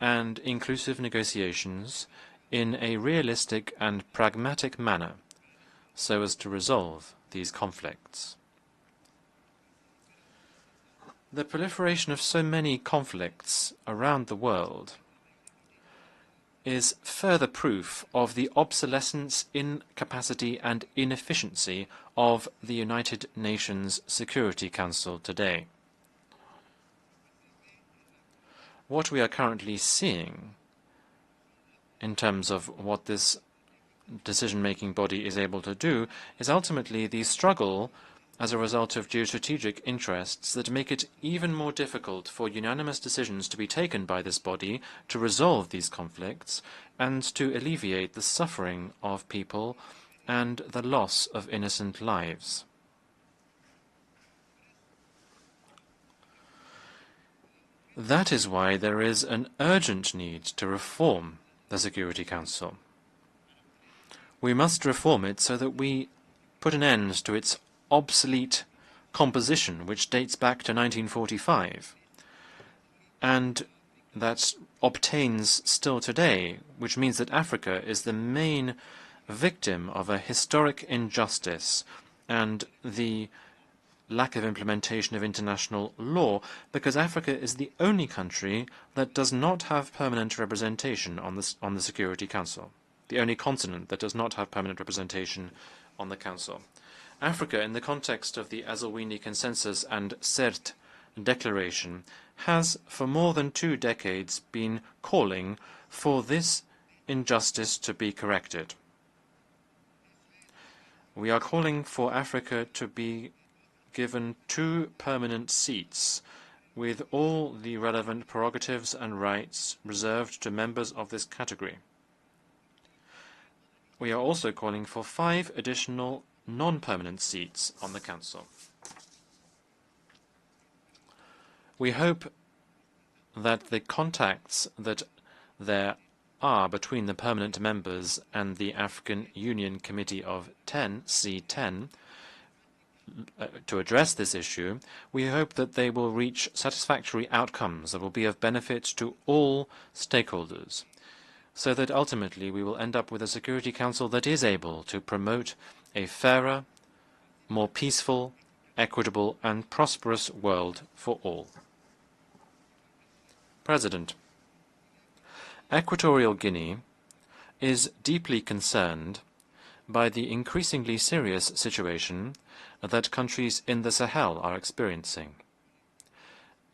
and inclusive negotiations in a realistic and pragmatic manner so as to resolve these conflicts. The proliferation of so many conflicts around the world is further proof of the obsolescence, incapacity and inefficiency of the United Nations Security Council today. What we are currently seeing in terms of what this decision-making body is able to do is ultimately the struggle as a result of geostrategic interests that make it even more difficult for unanimous decisions to be taken by this body to resolve these conflicts and to alleviate the suffering of people and the loss of innocent lives. That is why there is an urgent need to reform the Security Council. We must reform it so that we put an end to its obsolete composition, which dates back to 1945, and that obtains still today, which means that Africa is the main victim of a historic injustice and the lack of implementation of international law, because Africa is the only country that does not have permanent representation on the Security Council, the only continent that does not have permanent representation on the Council. Africa, in the context of the Azawini Consensus and CERT Declaration, has for more than 2 decades been calling for this injustice to be corrected. We are calling for Africa to be given 2 permanent seats with all the relevant prerogatives and rights reserved to members of this category. We are also calling for 5 additional non-permanent seats on the Council. We hope that the contacts that there are between the permanent members and the African Union Committee of 10, C10, to address this issue, we hope that they will reach satisfactory outcomes that will be of benefit to all stakeholders, so that ultimately we will end up with a Security Council that is able to promote a fairer, more peaceful, equitable and prosperous world for all. President, Equatorial Guinea is deeply concerned by the increasingly serious situation that countries in the Sahel are experiencing.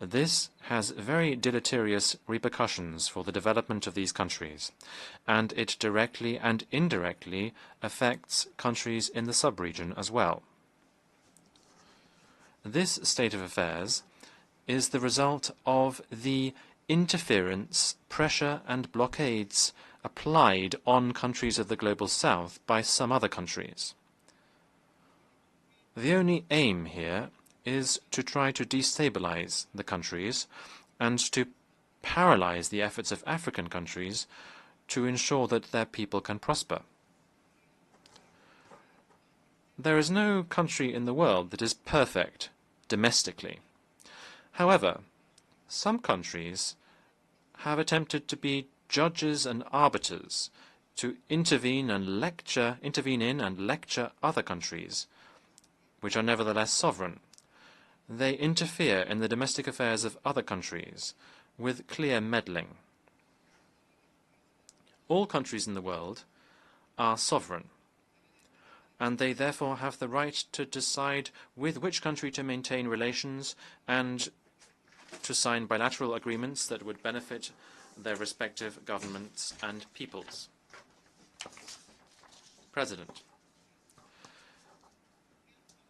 This has very deleterious repercussions for the development of these countries, and it directly and indirectly affects countries in the sub-region as well. This state of affairs is the result of the interference, pressure and blockades applied on countries of the Global South by some other countries. The only aim here is to try to destabilize the countries and to paralyze the efforts of African countries to ensure that their people can prosper. There is no country in the world that is perfect domestically. However, some countries have attempted to be judges and arbiters, to intervene in and lecture other countries, which are nevertheless sovereign. They interfere in the domestic affairs of other countries with clear meddling. All countries in the world are sovereign, and they therefore have the right to decide with which country to maintain relations and to sign bilateral agreements that would benefit their respective governments and peoples. President,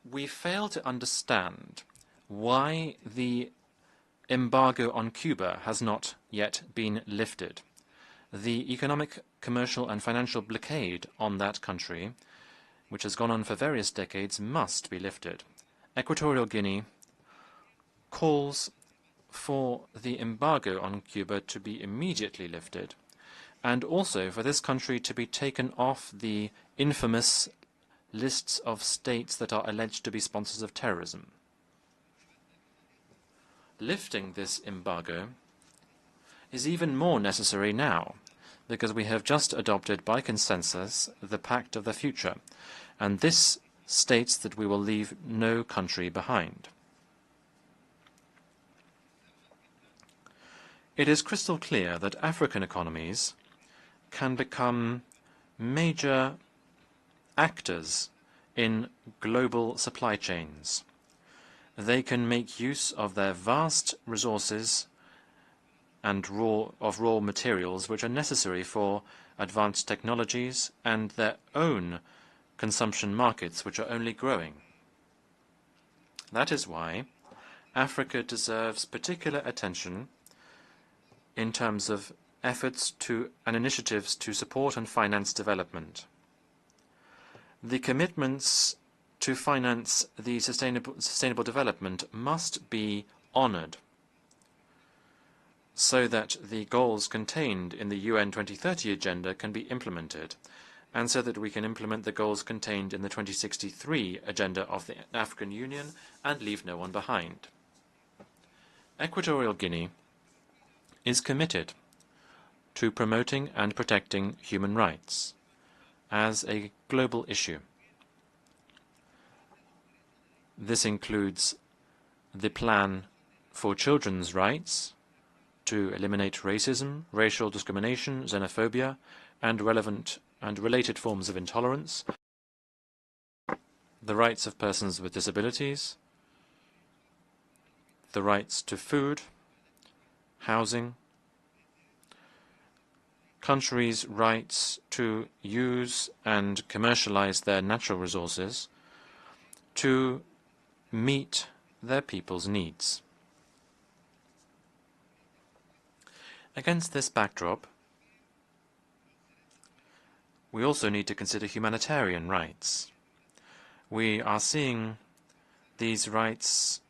we fail to understand why the embargo on Cuba has not yet been lifted. The economic, commercial and financial blockade on that country, which has gone on for various decades, must be lifted. Equatorial Guinea calls for the embargo on Cuba to be immediately lifted, and also for this country to be taken off the infamous lists of states that are alleged to be sponsors of terrorism. Lifting this embargo is even more necessary now, because we have just adopted by consensus the Pact of the Future, and this states that we will leave no country behind. It is crystal clear that African economies can become major actors in global supply chains. They can make use of their vast resources and raw materials which are necessary for advanced technologies and their own consumption markets, which are only growing. That is why Africa deserves particular attention in terms of efforts and initiatives to support and finance development. The commitments to finance the sustainable development must be honored so that the goals contained in the UN 2030 agenda can be implemented, and so that we can implement the goals contained in the 2063 agenda of the African Union and leave no one behind. Equatorial Guinea is committed to promoting and protecting human rights as a global issue. This includes the plan for children's rights to eliminate racism, racial discrimination, xenophobia, and relevant and related forms of intolerance, the rights of persons with disabilities, the rights to food, housing, countries' rights to use and commercialize their natural resources to meet their people's needs. Against this backdrop, we also need to consider humanitarian rights. We are seeing these rights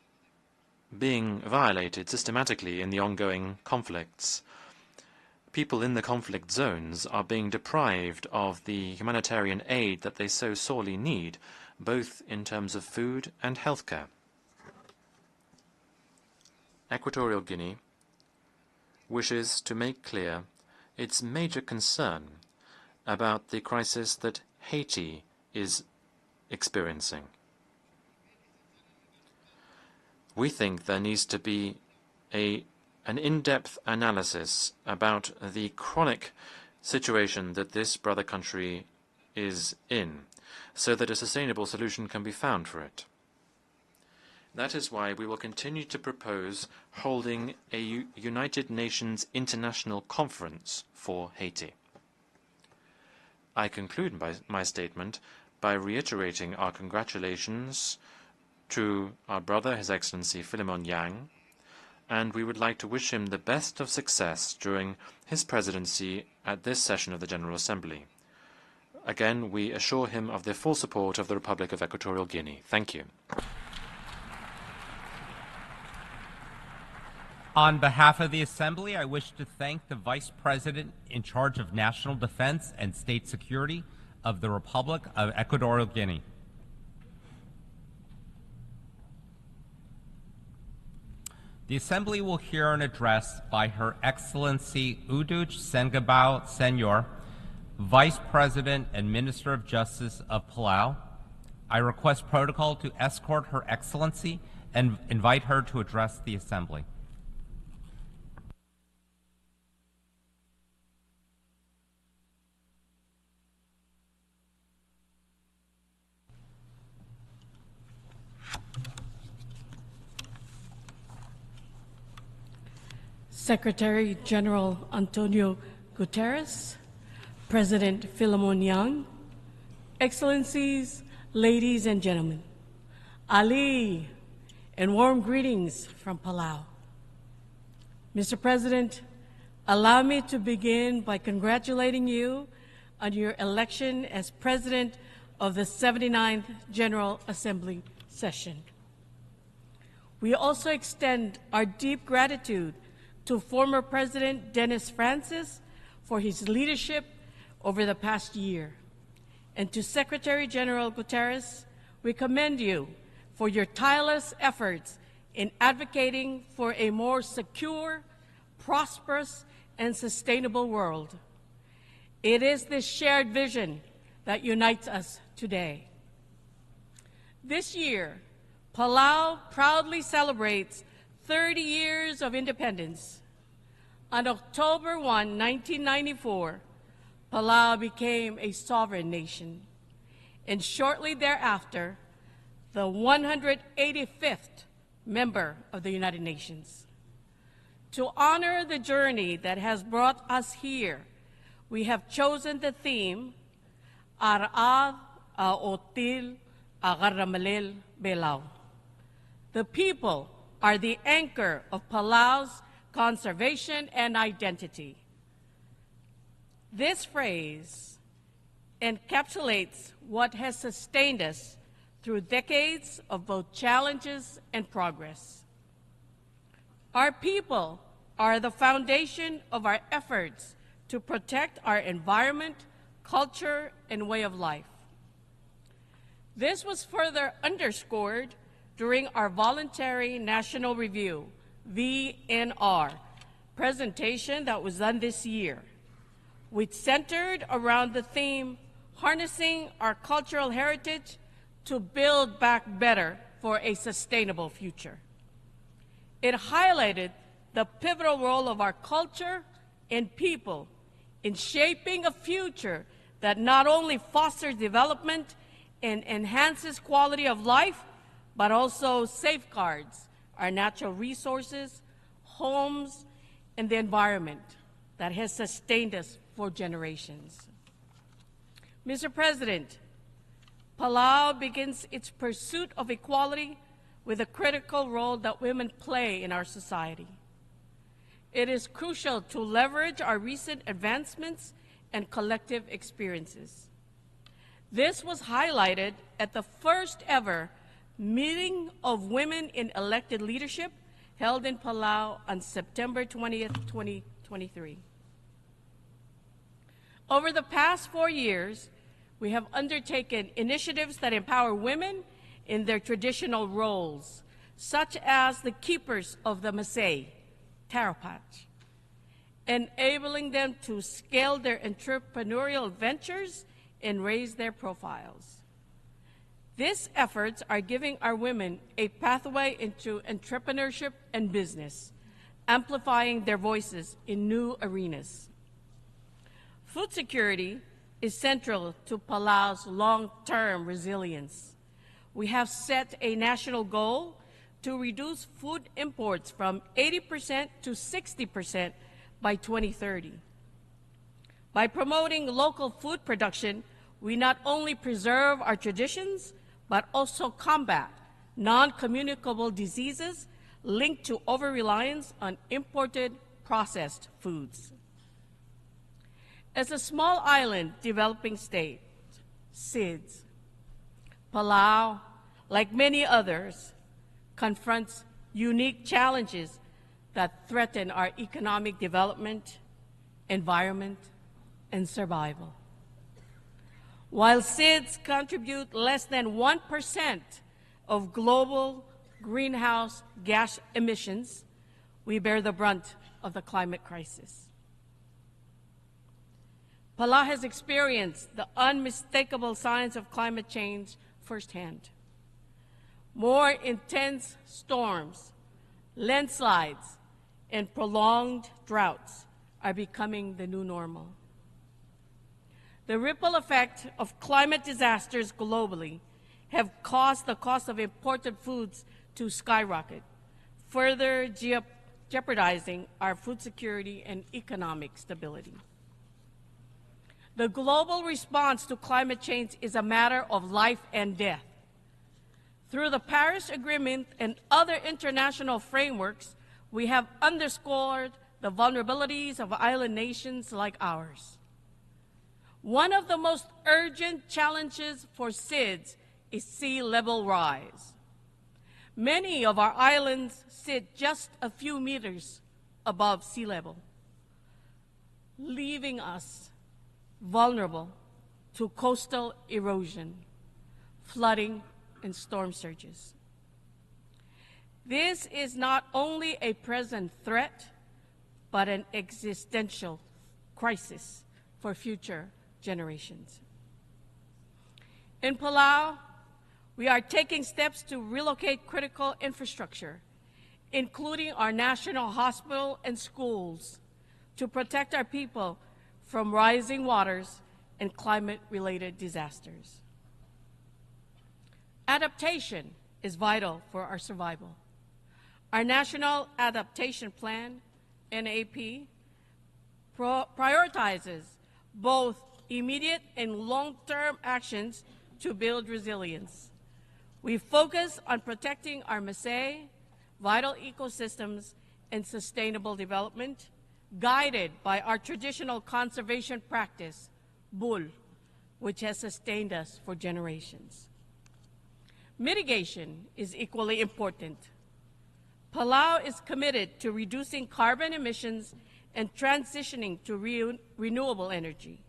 being violated systematically in the ongoing conflicts. People in the conflict zones are being deprived of the humanitarian aid that they so sorely need, both in terms of food and healthcare. Equatorial Guinea wishes to make clear its major concern about the crisis that Haiti is experiencing. We think there needs to be an in-depth analysis about the chronic situation that this brother country is in, so that a sustainable solution can be found for it. That is why we will continue to propose holding a United Nations International Conference for Haiti. I conclude my statement by reiterating our congratulations to our brother, His Excellency Philemon Yang, and we would like to wish him the best of success during his presidency at this session of the General Assembly. Again, we assure him of the full support of the Republic of Equatorial Guinea. Thank you. On behalf of the Assembly, I wish to thank the Vice President in charge of National Defense and State Security of the Republic of Equatorial Guinea. The Assembly will hear an address by Her Excellency Uduch Sengabao Senyor, Vice President and Minister of Justice of Palau. I request protocol to escort Her Excellency and invite her to address the Assembly. Secretary-General António Guterres, President Philemon Yang, Excellencies, ladies and gentlemen, Ali, and warm greetings from Palau. Mr. President, allow me to begin by congratulating you on your election as President of the 79th General Assembly session. We also extend our deep gratitude to former President Dennis Francis for his leadership over the past year. And to Secretary-General Guterres, we commend you for your tireless efforts in advocating for a more secure, prosperous, and sustainable world. It is this shared vision that unites us today. This year, Palau proudly celebrates 30 years of independence. On October 1, 1994, Palau became a sovereign nation, and shortly thereafter, the 185th member of the United Nations. To honor the journey that has brought us here, we have chosen the theme, Ar'ad Otil Agaramalel Belau. The people are the anchor of Palau's conservation and identity. This phrase encapsulates what has sustained us through decades of both challenges and progress. Our people are the foundation of our efforts to protect our environment, culture, and way of life. This was further underscored during our voluntary national review, VNR, presentation that was done this year, which centered around the theme, harnessing our cultural heritage to build back better for a sustainable future. It highlighted the pivotal role of our culture and people in shaping a future that not only fosters development and enhances quality of life, but also safeguards our natural resources, homes, and the environment that has sustained us for generations. Mr. President, Palau begins its pursuit of equality with a critical role that women play in our society. It is crucial to leverage our recent advancements and collective experiences. This was highlighted at the first ever meeting of women in elected leadership held in Palau on September 20th, 2023. Over the past 4 years, we have undertaken initiatives that empower women in their traditional roles, such as the keepers of the Masay, Tarapach, enabling them to scale their entrepreneurial ventures and raise their profiles. These efforts are giving our women a pathway into entrepreneurship and business, amplifying their voices in new arenas. Food security is central to Palau's long-term resilience. We have set a national goal to reduce food imports from 80% to 60% by 2030. By promoting local food production, we not only preserve our traditions, but also combat non-communicable diseases linked to over-reliance on imported processed foods. As a small island developing state, SIDS, Palau, like many others, confronts unique challenges that threaten our economic development, environment, and survival. While SIDS contribute less than 1% of global greenhouse gas emissions, we bear the brunt of the climate crisis. Palau has experienced the unmistakable signs of climate change firsthand. More intense storms, landslides, and prolonged droughts are becoming the new normal. The ripple effect of climate disasters globally have caused the cost of imported foods to skyrocket, further jeopardizing our food security and economic stability. The global response to climate change is a matter of life and death. Through the Paris Agreement and other international frameworks, we have underscored the vulnerabilities of island nations like ours. One of the most urgent challenges for SIDS is sea level rise. Many of our islands sit just a few meters above sea level, leaving us vulnerable to coastal erosion, flooding, and storm surges. This is not only a present threat, but an existential crisis for future generations. In Palau, we are taking steps to relocate critical infrastructure, including our national hospital and schools, to protect our people from rising waters and climate-related disasters. Adaptation is vital for our survival. Our National Adaptation Plan, NAP, prioritizes both immediate and long-term actions to build resilience. We focus on protecting our Maasai, vital ecosystems, and sustainable development, guided by our traditional conservation practice, BUL, which has sustained us for generations. Mitigation is equally important. Palau is committed to reducing carbon emissions and transitioning to renewable energy.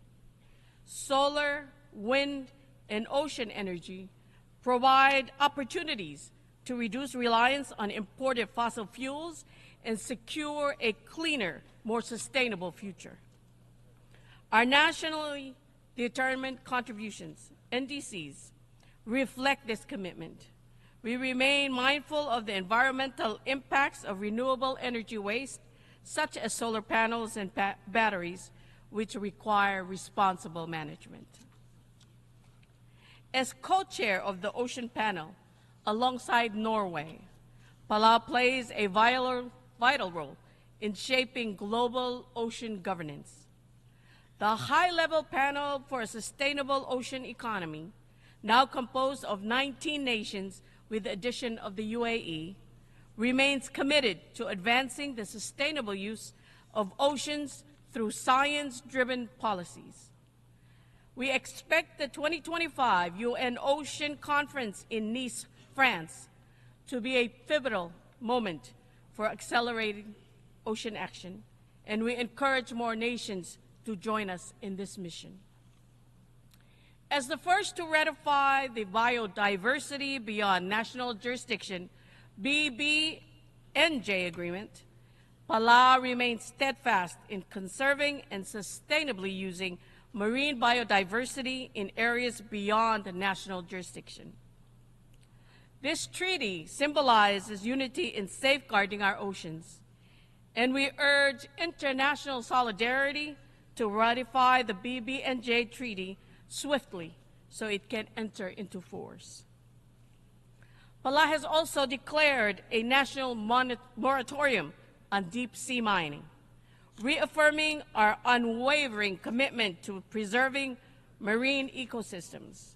Solar, wind, and ocean energy provide opportunities to reduce reliance on imported fossil fuels and secure a cleaner, more sustainable future. Our nationally determined contributions, NDCs, reflect this commitment. We remain mindful of the environmental impacts of renewable energy waste, such as solar panels and batteries, which require responsible management. As co-chair of the Ocean Panel, alongside Norway, Palau plays a vital role in shaping global ocean governance. The high-level panel for a sustainable ocean economy, now composed of 19 nations with the addition of the UAE, remains committed to advancing the sustainable use of oceans through science-driven policies. We expect the 2025 UN Ocean Conference in Nice, France, to be a pivotal moment for accelerating ocean action, and we encourage more nations to join us in this mission. As the first to ratify the Biodiversity Beyond National Jurisdiction BBNJ agreement, Palau remains steadfast in conserving and sustainably using marine biodiversity in areas beyond the national jurisdiction. This treaty symbolizes unity in safeguarding our oceans, and we urge international solidarity to ratify the BBNJ treaty swiftly so it can enter into force. Palau has also declared a national moratorium on deep-sea mining, reaffirming our unwavering commitment to preserving marine ecosystems.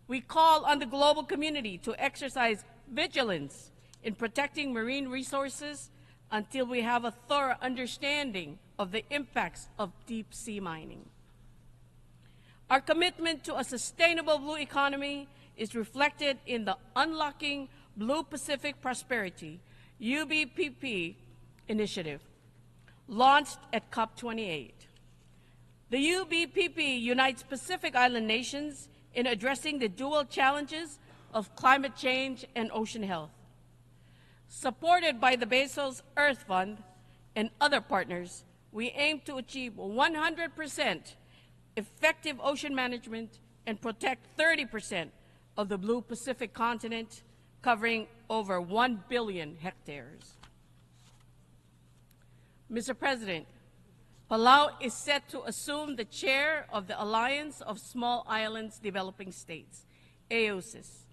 We call on the global community to exercise vigilance in protecting marine resources until we have a thorough understanding of the impacts of deep-sea mining. Our commitment to a sustainable blue economy is reflected in the Unlocking Blue Pacific Prosperity, UBPP initiative, launched at COP28. The UBPP unites Pacific Island nations in addressing the dual challenges of climate change and ocean health. Supported by the Bezos Earth Fund and other partners, we aim to achieve 100% effective ocean management and protect 30% of the Blue Pacific continent, covering over 1 billion hectares. Mr. President, Palau is set to assume the chair of the Alliance of Small Islands Developing States, AOSIS,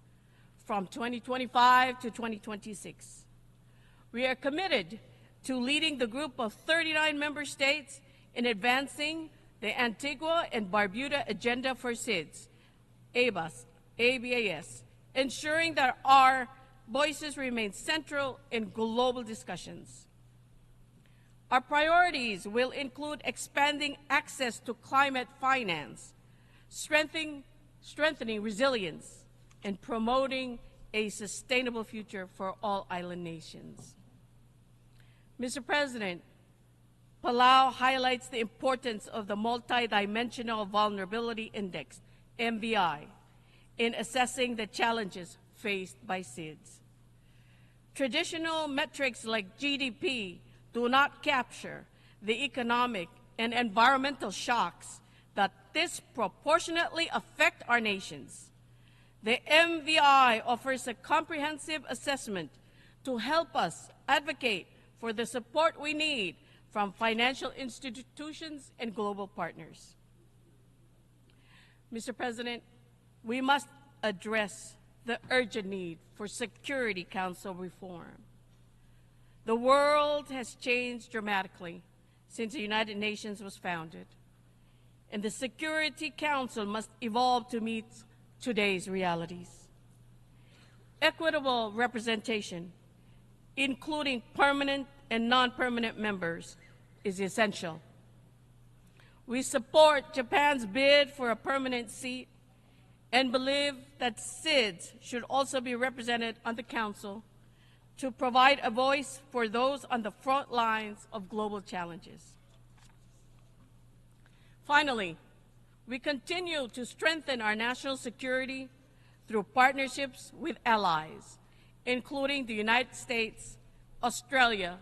from 2025 to 2026. We are committed to leading the group of 39 member states in advancing the Antigua and Barbuda Agenda for SIDS, ABAS, ensuring that our voices remain central in global discussions. Our priorities will include expanding access to climate finance, strengthening resilience, and promoting a sustainable future for all island nations. Mr. President, Palau highlights the importance of the Multidimensional Vulnerability Index, MVI, in assessing the challenges faced by SIDS. Traditional metrics like GDP do not capture the economic and environmental shocks that disproportionately affect our nations. The MVI offers a comprehensive assessment to help us advocate for the support we need from financial institutions and global partners. Mr. President, we must address the urgent need for Security Council reform. The world has changed dramatically since the United Nations was founded, and the Security Council must evolve to meet today's realities. Equitable representation, including permanent and non-permanent members, is essential. We support Japan's bid for a permanent seat and believe that SIDS should also be represented on the Council to provide a voice for those on the front lines of global challenges. Finally, we continue to strengthen our national security through partnerships with allies, including the United States, Australia,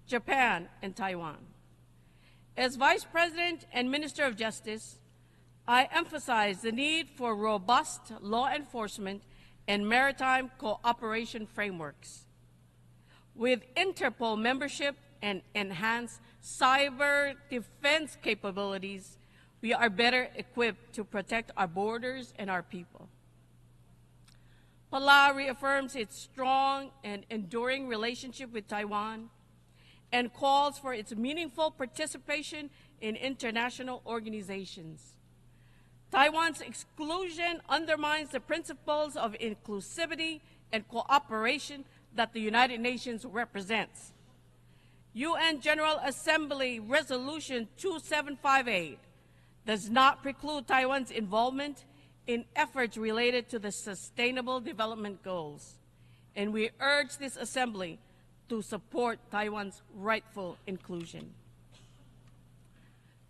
Japan, and Taiwan. As Vice President and Minister of Justice, I emphasize the need for robust law enforcement and maritime cooperation frameworks. With Interpol membership and enhanced cyber defense capabilities, we are better equipped to protect our borders and our people. Palau reaffirms its strong and enduring relationship with Taiwan and calls for its meaningful participation in international organizations. Taiwan's exclusion undermines the principles of inclusivity and cooperation that the United Nations represents. UN General Assembly Resolution 2758 does not preclude Taiwan's involvement in efforts related to the Sustainable Development Goals, and we urge this Assembly to support Taiwan's rightful inclusion.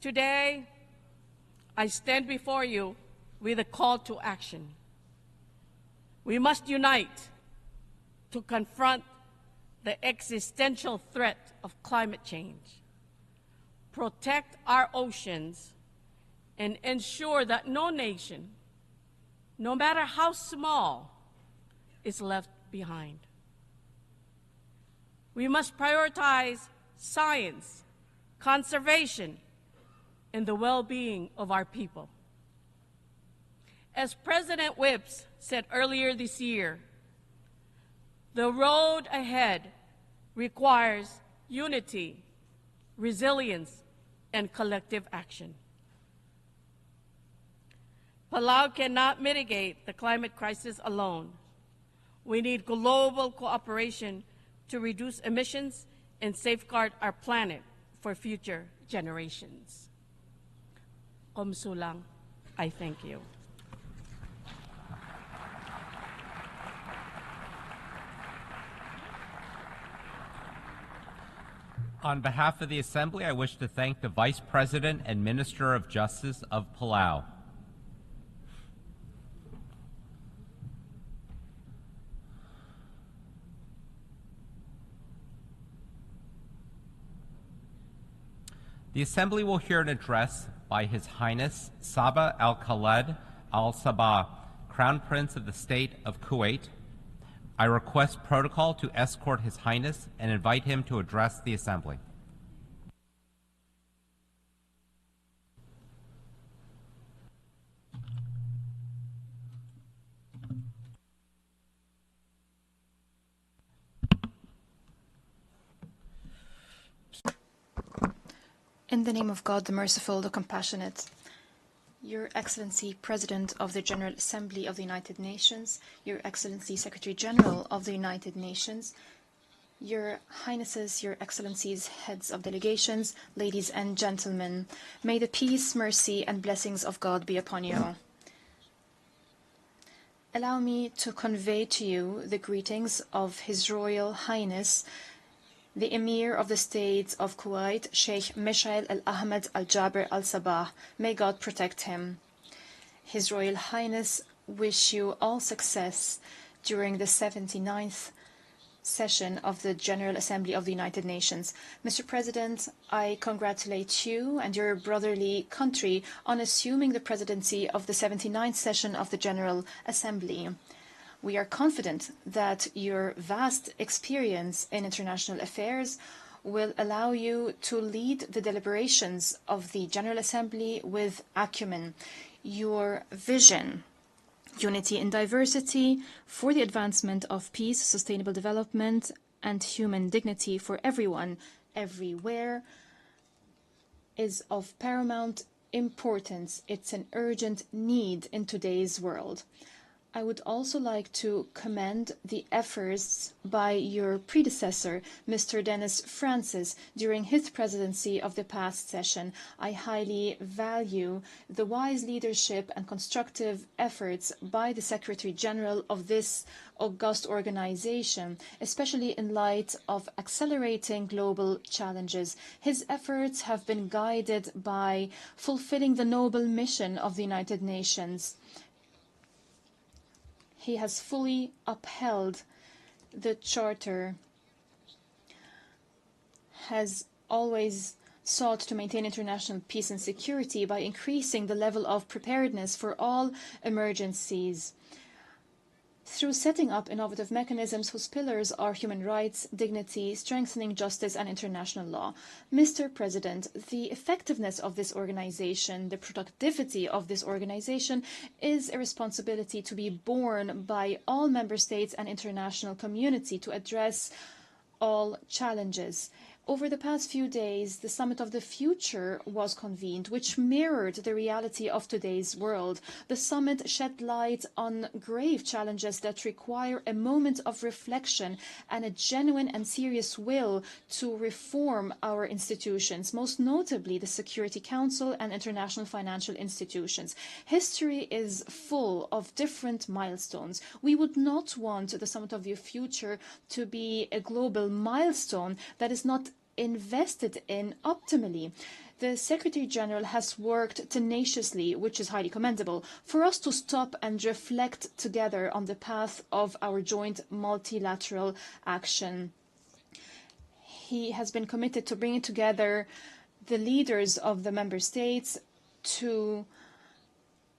Today, I stand before you with a call to action. We must unite to confront the existential threat of climate change, protect our oceans, and ensure that no nation, no matter how small, is left behind. We must prioritize science, conservation, and the well-being of our people. As President Whipps said earlier this year, the road ahead requires unity, resilience, and collective action. Palau cannot mitigate the climate crisis alone. We need global cooperation to reduce emissions and safeguard our planet for future generations. Komsulang, I thank you. On behalf of the Assembly, I wish to thank the Vice President and Minister of Justice of Palau. The Assembly will hear an address by His Highness Sabah Al-Khaled Al-Sabah, Crown Prince of the State of Kuwait. I request protocol to escort His Highness and invite him to address the Assembly. In the name of God, the merciful, the compassionate, Your Excellency, President of the General Assembly of the United Nations, Your Excellency, Secretary-General of the United Nations, Your Highnesses, Your Excellencies, Heads of Delegations, ladies and gentlemen, may the peace, mercy, and blessings of God be upon you. Allow me to convey to you the greetings of His Royal Highness, the Emir of the State of Kuwait, Sheikh Mishael Al-Ahmed Al-Jaber Al-Sabah. May God protect him. His Royal Highness wish you all success during the 79th session of the General Assembly of the United Nations. Mr. President, I congratulate you and your brotherly country on assuming the presidency of the 79th session of the General Assembly. We are confident that your vast experience in international affairs will allow you to lead the deliberations of the General Assembly with acumen. Your vision, unity in diversity for the advancement of peace, sustainable development, and human dignity for everyone, everywhere, is of paramount importance. It's an urgent need in today's world. I would also like to commend the efforts by your predecessor, Mr. Dennis Francis, during his presidency of the past session. I highly value the wise leadership and constructive efforts by the Secretary-General of this august organization, especially in light of accelerating global challenges. His efforts have been guided by fulfilling the noble mission of the United Nations. He has fully upheld the Charter, has always sought to maintain international peace and security by increasing the level of preparedness for all emergencies, through setting up innovative mechanisms whose pillars are human rights, dignity, strengthening justice, and international law. Mr. President, the effectiveness of this organization, the productivity of this organization, is a responsibility to be borne by all member states and international community to address all challenges. Over the past few days, the Summit of the Future was convened, which mirrored the reality of today's world. The summit shed light on grave challenges that require a moment of reflection and a genuine and serious will to reform our institutions, most notably the Security Council and international financial institutions. History is full of different milestones. We would not want the Summit of the Future to be a global milestone that is not invested in optimally. The Secretary-General has worked tenaciously, which is highly commendable, for us to stop and reflect together on the path of our joint multilateral action. He has been committed to bringing together the leaders of the member states to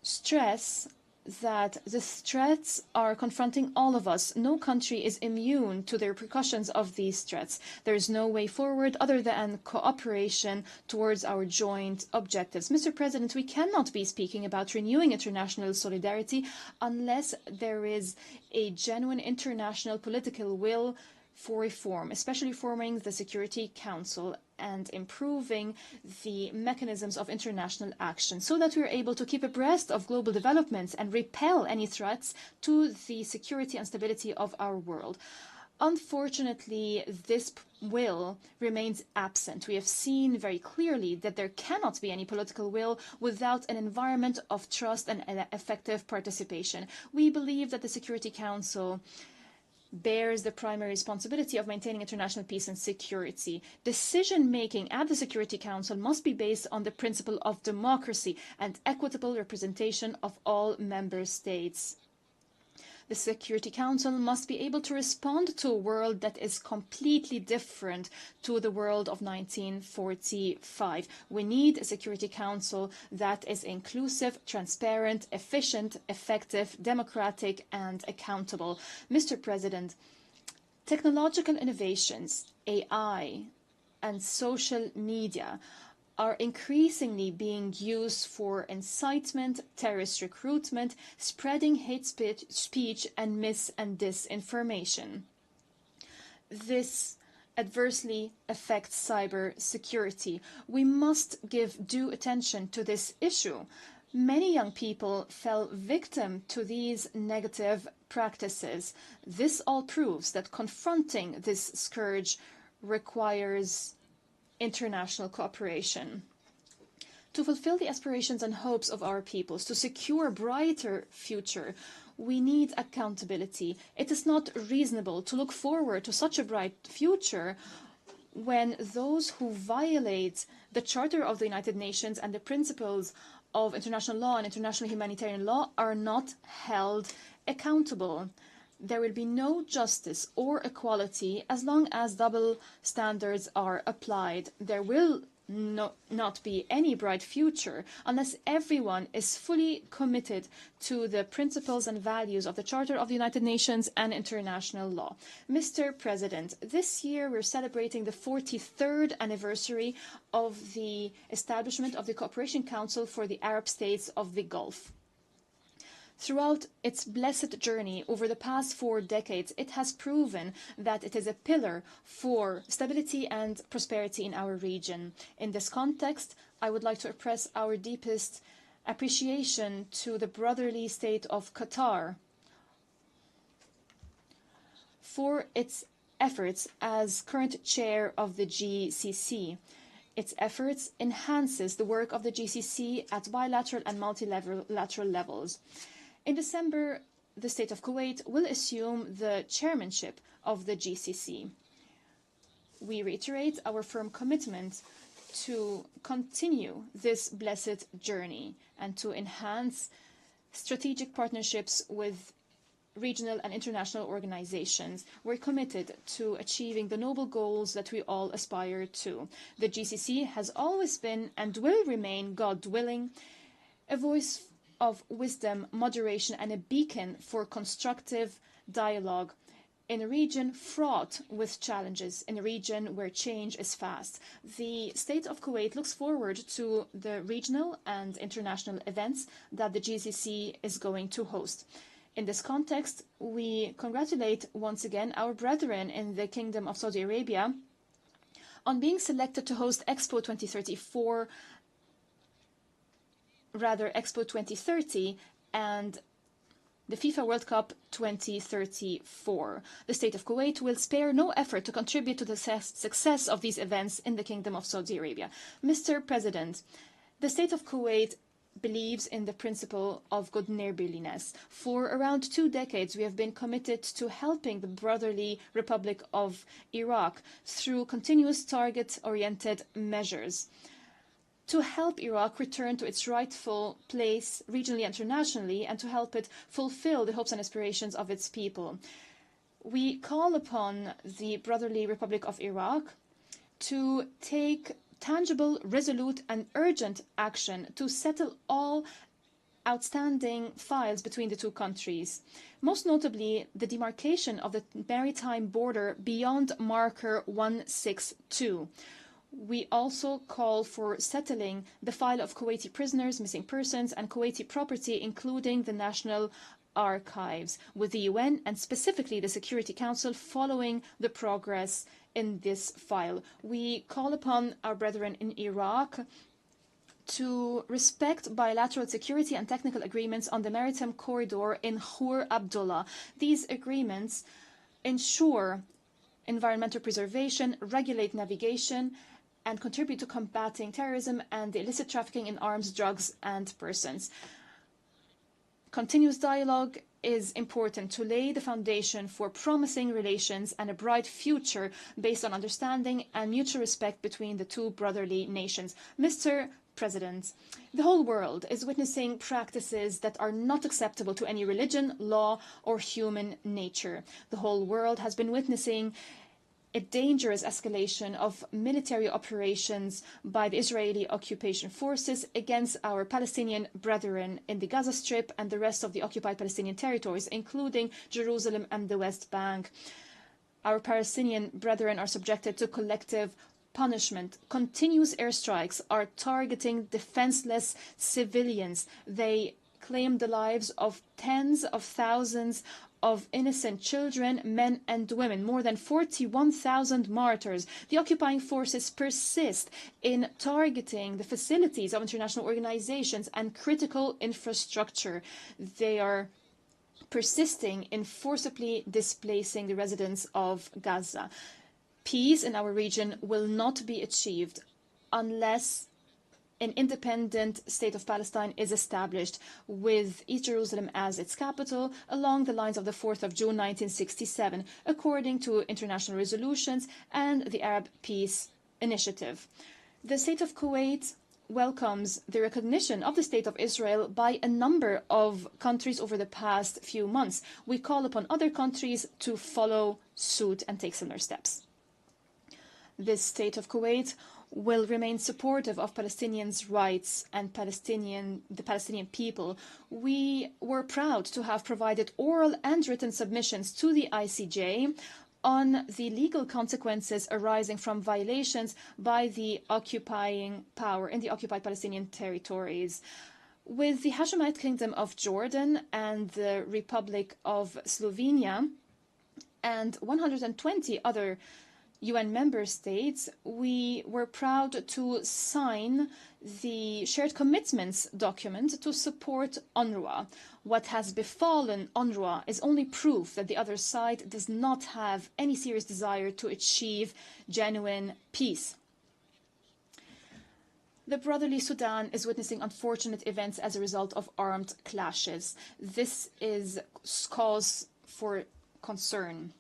stress that the threats are confronting all of us. No country is immune to the repercussions of these threats. There is no way forward other than cooperation towards our joint objectives. Mr. President, we cannot be speaking about renewing international solidarity unless there is a genuine international political will for reform, especially reforming the Security Council and improving the mechanisms of international action so that we are able to keep abreast of global developments and repel any threats to the security and stability of our world. Unfortunately, this will remains absent. We have seen very clearly that there cannot be any political will without an environment of trust and effective participation. We believe that the Security Council bears the primary responsibility of maintaining international peace and security. Decision-making at the Security Council must be based on the principle of democracy and equitable representation of all member states. The Security Council must be able to respond to a world that is completely different to the world of 1945. We need a Security Council that is inclusive, transparent, efficient, effective, democratic, and accountable. Mr. President, technological innovations, AI, and social media are increasingly being used for incitement, terrorist recruitment, spreading hate speech, and mis- and disinformation. This adversely affects cyber security. We must give due attention to this issue. Many young people fell victim to these negative practices. This all proves that confronting this scourge requires international cooperation. To fulfill the aspirations and hopes of our peoples, to secure a brighter future, we need accountability. It is not reasonable to look forward to such a bright future when those who violate the Charter of the United Nations and the principles of international law and international humanitarian law are not held accountable. There will be no justice or equality as long as double standards are applied. There will not be any bright future unless everyone is fully committed to the principles and values of the Charter of the United Nations and international law. Mr. President, this year we're celebrating the 43rd anniversary of the establishment of the Cooperation Council for the Arab States of the Gulf. Throughout its blessed journey over the past 4 decades, it has proven that it is a pillar for stability and prosperity in our region. In this context, I would like to express our deepest appreciation to the brotherly state of Qatar for its efforts as current chair of the GCC. Its efforts enhances the work of the GCC at bilateral and multilateral levels. In December, the State of Kuwait will assume the chairmanship of the GCC. We reiterate our firm commitment to continue this blessed journey and to enhance strategic partnerships with regional and international organizations. We're committed to achieving the noble goals that we all aspire to. The GCC has always been and will remain, God willing, a voice of wisdom, moderation, and a beacon for constructive dialogue in a region fraught with challenges, in a region where change is fast. The State of Kuwait looks forward to the regional and international events that the GCC is going to host. In this context, we congratulate once again our brethren in the Kingdom of Saudi Arabia on being selected to host Expo 2030 and the FIFA World Cup 2034. The State of Kuwait will spare no effort to contribute to the success of these events in the Kingdom of Saudi Arabia. Mr. President, the State of Kuwait believes in the principle of good neighborliness. For around 2 decades, we have been committed to helping the brotherly Republic of Iraq through continuous target-oriented measures to help Iraq return to its rightful place regionally and internationally, and to help it fulfill the hopes and aspirations of its people. We call upon the brotherly Republic of Iraq to take tangible, resolute, and urgent action to settle all outstanding files between the two countries, most notably the demarcation of the maritime border beyond marker 162. We also call for settling the file of Kuwaiti prisoners, missing persons, and Kuwaiti property, including the National Archives, with the UN and specifically the Security Council following the progress in this file. We call upon our brethren in Iraq to respect bilateral security and technical agreements on the maritime corridor in Khor Abdullah. These agreements ensure environmental preservation, regulate navigation, and contribute to combating terrorism and the illicit trafficking in arms, drugs, and persons. Continuous dialogue is important to lay the foundation for promising relations and a bright future based on understanding and mutual respect between the two brotherly nations. Mr. President, the whole world is witnessing practices that are not acceptable to any religion, law, or human nature. The whole world has been witnessing a dangerous escalation of military operations by the Israeli occupation forces against our Palestinian brethren in the Gaza Strip and the rest of the occupied Palestinian territories, including Jerusalem and the West Bank. Our Palestinian brethren are subjected to collective punishment. Continuous airstrikes are targeting defenseless civilians. They claim the lives of tens of thousands of innocent children, men and women, more than 41,000 martyrs. The occupying forces persist in targeting the facilities of international organizations and critical infrastructure. They are persisting in forcibly displacing the residents of Gaza. Peace in our region will not be achieved unless an independent state of Palestine is established with East Jerusalem as its capital along the lines of the 4th of June 1967, according to international resolutions and the Arab Peace Initiative. The State of Kuwait welcomes the recognition of the State of Israel by a number of countries over the past few months. We call upon other countries to follow suit and take similar steps. The State of Kuwait will remain supportive of Palestinians' rights and the Palestinian people. We were proud to have provided oral and written submissions to the ICJ on the legal consequences arising from violations by the occupying power in the occupied Palestinian territories. With the Hashemite Kingdom of Jordan and the Republic of Slovenia and 120 other UN member states, we were proud to sign the shared commitments document to support UNRWA. What has befallen UNRWA is only proof that the other side does not have any serious desire to achieve genuine peace. The brotherly Sudan is witnessing unfortunate events as a result of armed clashes. This is cause for concern.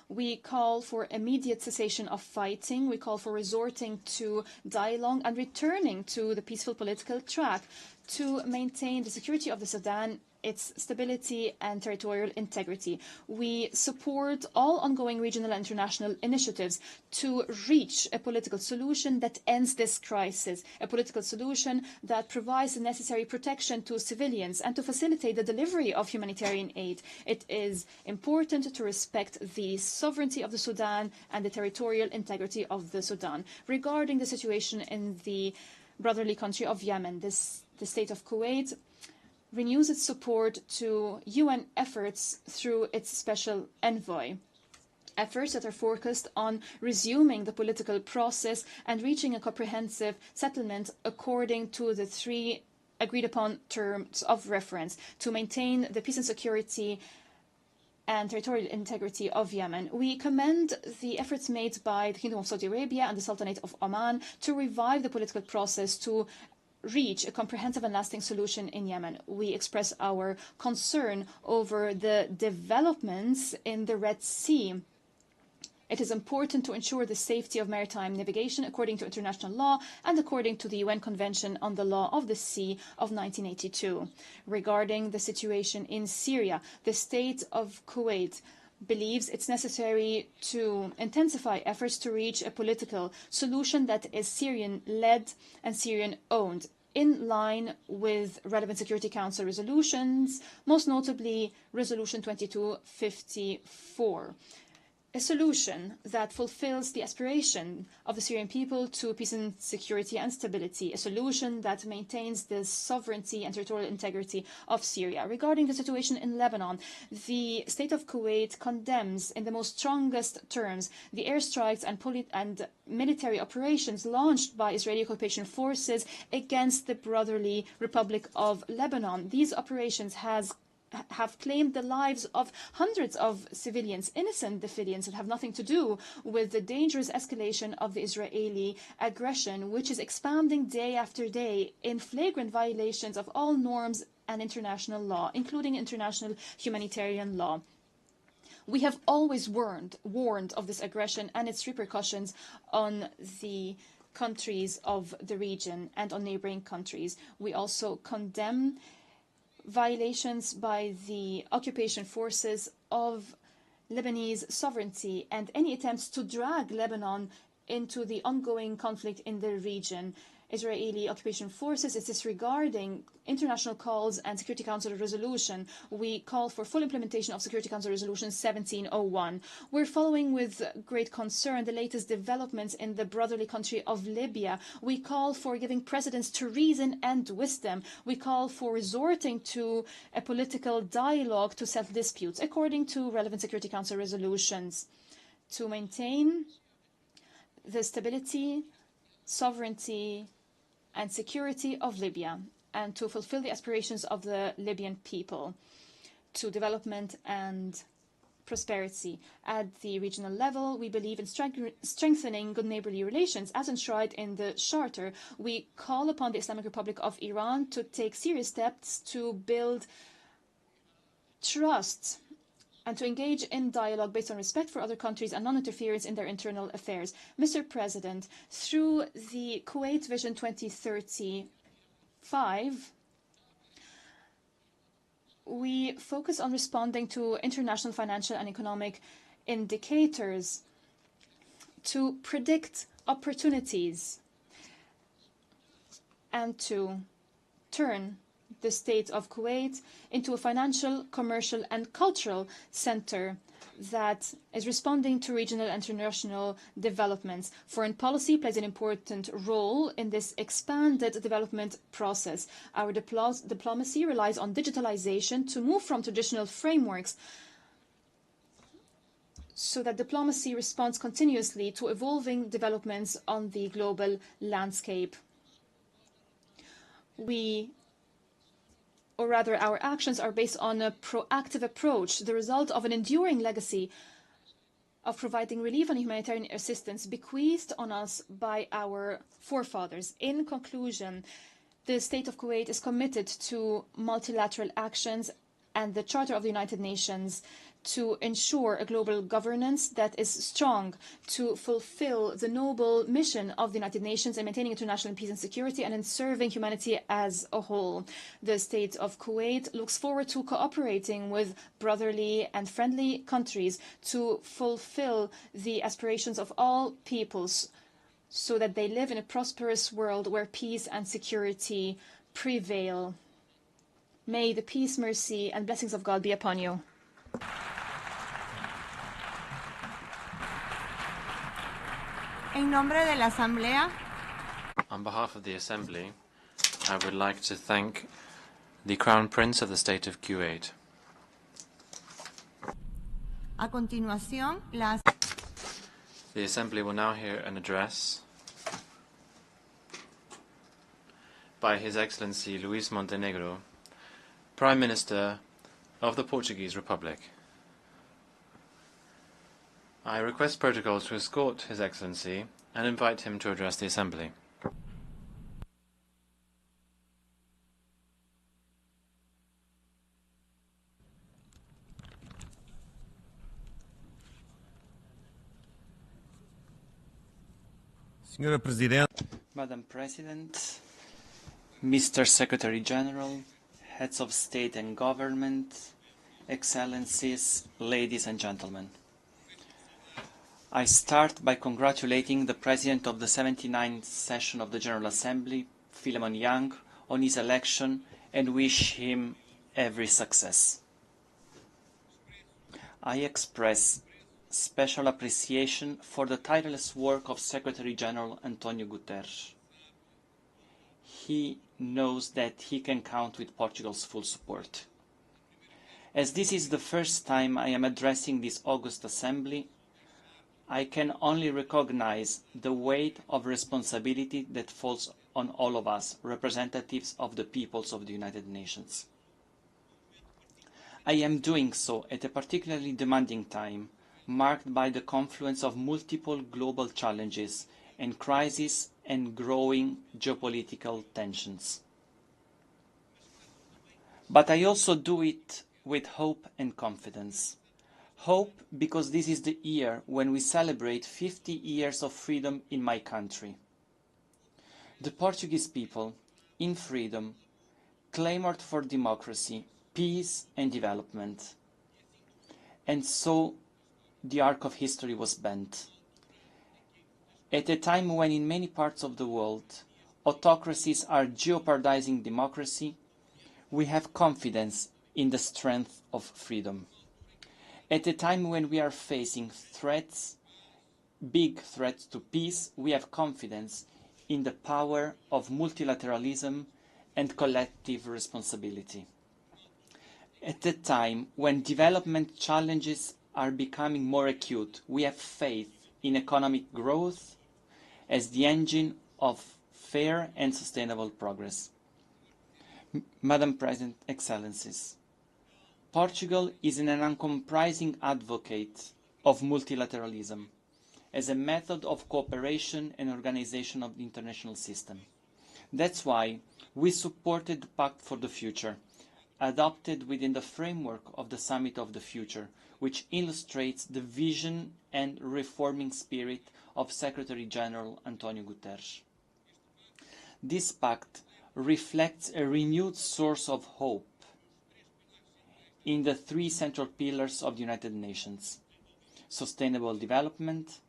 We call for immediate cessation of fighting. We call for resorting to dialogue and returning to the peaceful political track to maintain the security of the Sudan, its stability and territorial integrity. We support all ongoing regional and international initiatives to reach a political solution that ends this crisis, a political solution that provides the necessary protection to civilians and to facilitate the delivery of humanitarian aid. It is important to respect the sovereignty of the Sudan and the territorial integrity of the Sudan. Regarding the situation in the brotherly country of Yemen, the state of Kuwait renews its support to UN efforts through its special envoy. Efforts that are focused on resuming the political process and reaching a comprehensive settlement according to the 3 agreed upon terms of reference to maintain the peace and security and territorial integrity of Yemen. We commend the efforts made by the Kingdom of Saudi Arabia and the Sultanate of Oman to revive the political process to reach a comprehensive and lasting solution in Yemen. We express our concern over the developments in the Red Sea. It is important to ensure the safety of maritime navigation according to international law and according to the UN Convention on the Law of the Sea of 1982. Regarding the situation in Syria, the state of Kuwait believes it's necessary to intensify efforts to reach a political solution that is Syrian-led and Syrian-owned, in line with relevant Security Council resolutions, most notably Resolution 2254. A solution that fulfills the aspiration of the Syrian people to peace and security and stability, a solution that maintains the sovereignty and territorial integrity of Syria. Regarding the situation in Lebanon, the state of Kuwait condemns in the most strongest terms the airstrikes and military operations launched by Israeli occupation forces against the brotherly Republic of Lebanon. These operations have claimed the lives of hundreds of civilians, innocent civilians that have nothing to do with the dangerous escalation of the Israeli aggression, which is expanding day after day in flagrant violations of all norms and international law, including international humanitarian law. We have always warned of this aggression and its repercussions on the countries of the region and on neighboring countries. We also condemn violations by the occupation forces of Lebanese sovereignty and any attempts to drag Lebanon into the ongoing conflict in the region. Israeli occupation forces is disregarding international calls and Security Council resolution. We call for full implementation of Security Council Resolution 1701. We're following with great concern the latest developments in the brotherly country of Libya. We call for giving precedence to reason and wisdom. We call for resorting to a political dialogue to settle disputes according to relevant Security Council resolutions to maintain the stability, sovereignty, and security of Libya, and to fulfill the aspirations of the Libyan people to development and prosperity. At the regional level, we believe in strengthening good neighborly relations as enshrined in the Charter. We call upon the Islamic Republic of Iran to take serious steps to build trust and to engage in dialogue based on respect for other countries and non-interference in their internal affairs. Mr. President, through the Kuwait Vision 2035, we focus on responding to international financial and economic indicators to predict opportunities and to turn the state of Kuwait into a financial, commercial, and cultural center that is responding to regional and international developments. Foreign policy plays an important role in this expanded development process. Our diplomacy relies on digitalization to move from traditional frameworks so that diplomacy responds continuously to evolving developments on the global landscape. Our actions are based on a proactive approach, the result of an enduring legacy of providing relief and humanitarian assistance bequeathed on us by our forefathers. In conclusion, the State of Kuwait is committed to multilateral actions and the Charter of the United Nations to ensure a global governance that is strong, to fulfill the noble mission of the United Nations in maintaining international peace and security and in serving humanity as a whole. The State of Kuwait looks forward to cooperating with brotherly and friendly countries to fulfill the aspirations of all peoples so that they live in a prosperous world where peace and security prevail. May the peace, mercy, and blessings of God be upon you. En nombre de la Asamblea, On behalf of the Assembly, I would like to thank the Crown Prince of the State of Kuwait. a continuación, The Assembly will now hear an address by His Excellency Luís Montenegro, Prime Minister of the Portuguese Republic. I request protocol to escort His Excellency and invite him to address the Assembly. Madam President, Mr. Secretary-General, Heads of State and Government, Excellencies, ladies and gentlemen. I start by congratulating the President of the 79th session of the General Assembly, Philemon Yang, on his election and wish him every success. I express special appreciation for the tireless work of Secretary-General António Guterres. He knows that he can count with Portugal's full support. As this is the first time I am addressing this august assembly, I can only recognize the weight of responsibility that falls on all of us, representatives of the peoples of the United Nations. I am doing so at a particularly demanding time, marked by the confluence of multiple global challenges and crises and growing geopolitical tensions. But I also do it with hope and confidence. Hope because this is the year when we celebrate 50 years of freedom in my country. The Portuguese people, in freedom, clamored for democracy, peace and development. And so the arc of history was bent. At a time when in many parts of the world autocracies are jeopardizing democracy, we have confidence in the strength of freedom. At a time when we are facing threats, big threats to peace, we have confidence in the power of multilateralism and collective responsibility. At a time when development challenges are becoming more acute, we have faith in economic growth as the engine of fair and sustainable progress. Madam President, Excellencies, Portugal is an uncompromising advocate of multilateralism as a method of cooperation and organization of the international system. That's why we supported the Pact for the Future, adopted within the framework of the Summit of the Future, which illustrates the vision and reforming spirit of Secretary-General António Guterres. This pact reflects a renewed source of hope in the three central pillars of the United Nations: sustainable development,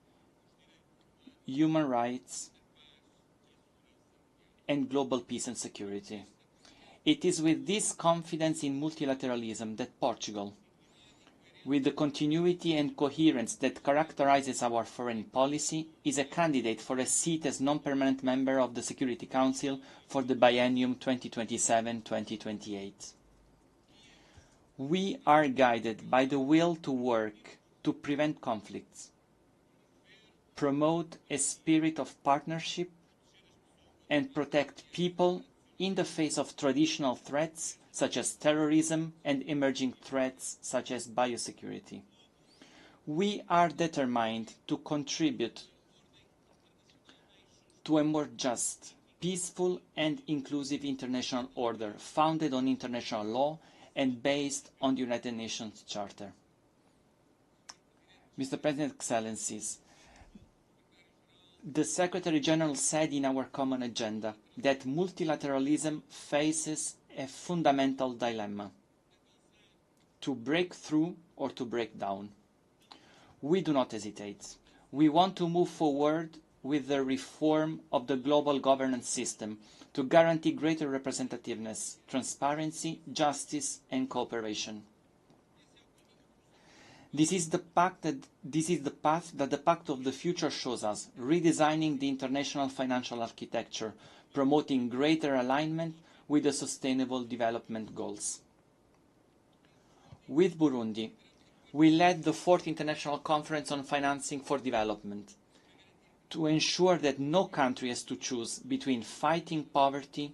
human rights, and global peace and security. It is with this confidence in multilateralism that Portugal, with the continuity and coherence that characterizes our foreign policy, is a candidate for a seat as non-permanent member of the Security Council for the biennium 2027-2028. We are guided by the will to work to prevent conflicts, promote a spirit of partnership, and protect people in the face of traditional threats such as terrorism and emerging threats such as biosecurity. We are determined to contribute to a more just, peaceful and inclusive international order founded on international law and based on the United Nations Charter. Mr. President, Excellencies, the Secretary-General said in our common agenda that multilateralism faces a fundamental dilemma: to break through or to break down. We do not hesitate. We want to move forward with the reform of the global governance system to guarantee greater representativeness, transparency, justice and cooperation. This is the path that the Pact of the Future shows us, redesigning the international financial architecture, promoting greater alignment with the Sustainable Development Goals. With Burundi, we led the 4th International Conference on Financing for Development to ensure that no country has to choose between fighting poverty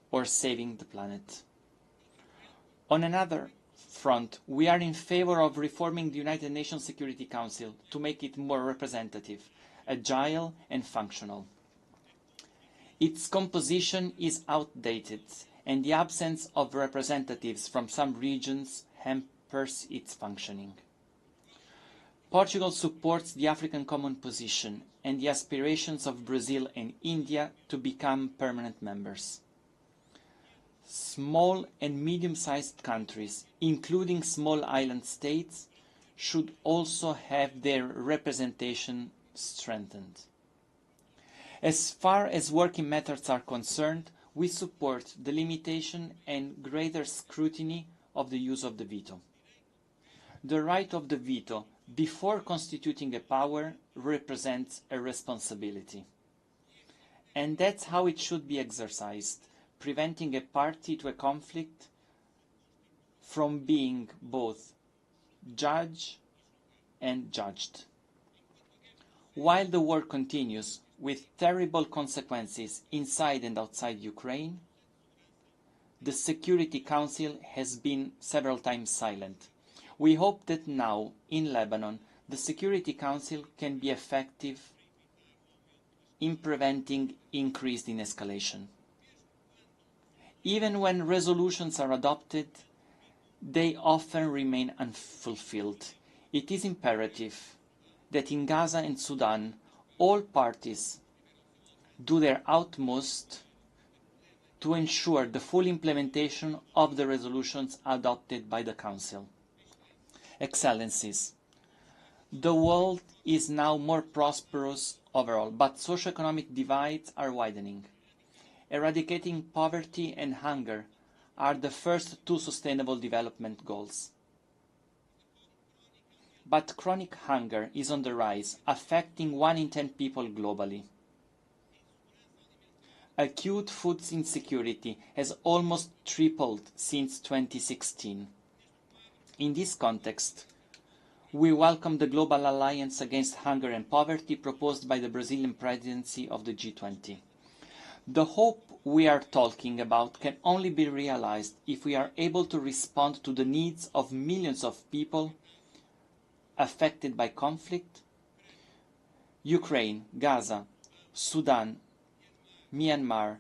or saving the planet. On another front, we are in favor of reforming the United Nations Security Council to make it more representative, agile and functional. Its composition is outdated, and the absence of representatives from some regions hampers its functioning. Portugal supports the African Common Position and the aspirations of Brazil and India to become permanent members. Small and medium-sized countries, including small island states, should also have their representation strengthened. As far as working methods are concerned, we support the limitation and greater scrutiny of the use of the veto. The right of the veto before constituting a power represents a responsibility. And that's how it should be exercised, preventing a party to a conflict from being both judge and judged. While the war continues, with terrible consequences inside and outside Ukraine, the Security Council has been several times silent. We hope that now, in Lebanon, the Security Council can be effective in preventing increased escalation. Even when resolutions are adopted, they often remain unfulfilled. It is imperative that in Gaza and Sudan, all parties do their utmost to ensure the full implementation of the resolutions adopted by the Council. Excellencies, the world is now more prosperous overall, but socio-economic divides are widening. Eradicating poverty and hunger are the first 2 Sustainable Development Goals. But chronic hunger is on the rise, affecting 1 in 10 people globally. Acute food insecurity has almost tripled since 2016. In this context, we welcome the Global Alliance Against Hunger and Poverty proposed by the Brazilian presidency of the G20. The hope we are talking about can only be realized if we are able to respond to the needs of millions of people affected by conflict. Ukraine, Gaza, Sudan, Myanmar,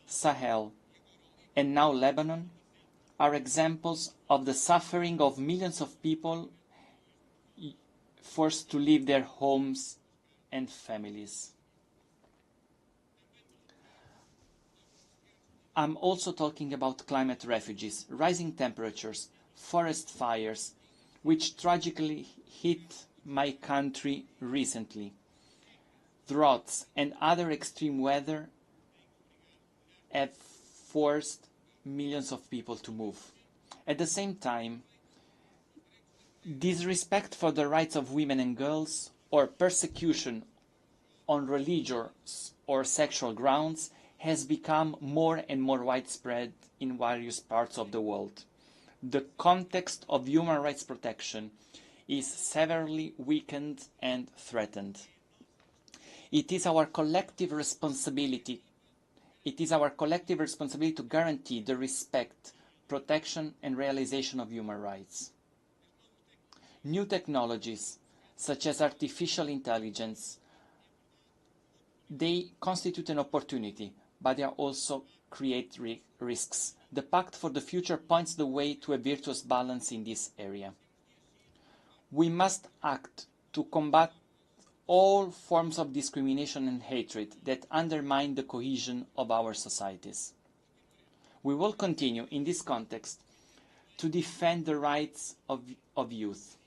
Sahel, and now Lebanon are examples of the suffering of millions of people forced to leave their homes and families. I'm also talking about climate refugees, rising temperatures, forest fires, which tragically hit my country recently. droughts, and other extreme weather have forced millions of people to move. At the same time, disrespect for the rights of women and girls, or persecution on religious or sexual grounds, has become more and more widespread in various parts of the world. The context of human rights protection is severely weakened and threatened. It is our collective responsibility to guarantee the respect, protection, and realization of human rights. New technologies, such as artificial intelligence, they constitute an opportunity, but they also create risks. The Pact for the Future points the way to a virtuous balance in this area. We must act to combat all forms of discrimination and hatred that undermine the cohesion of our societies. We will continue in this context to defend the rights of youth.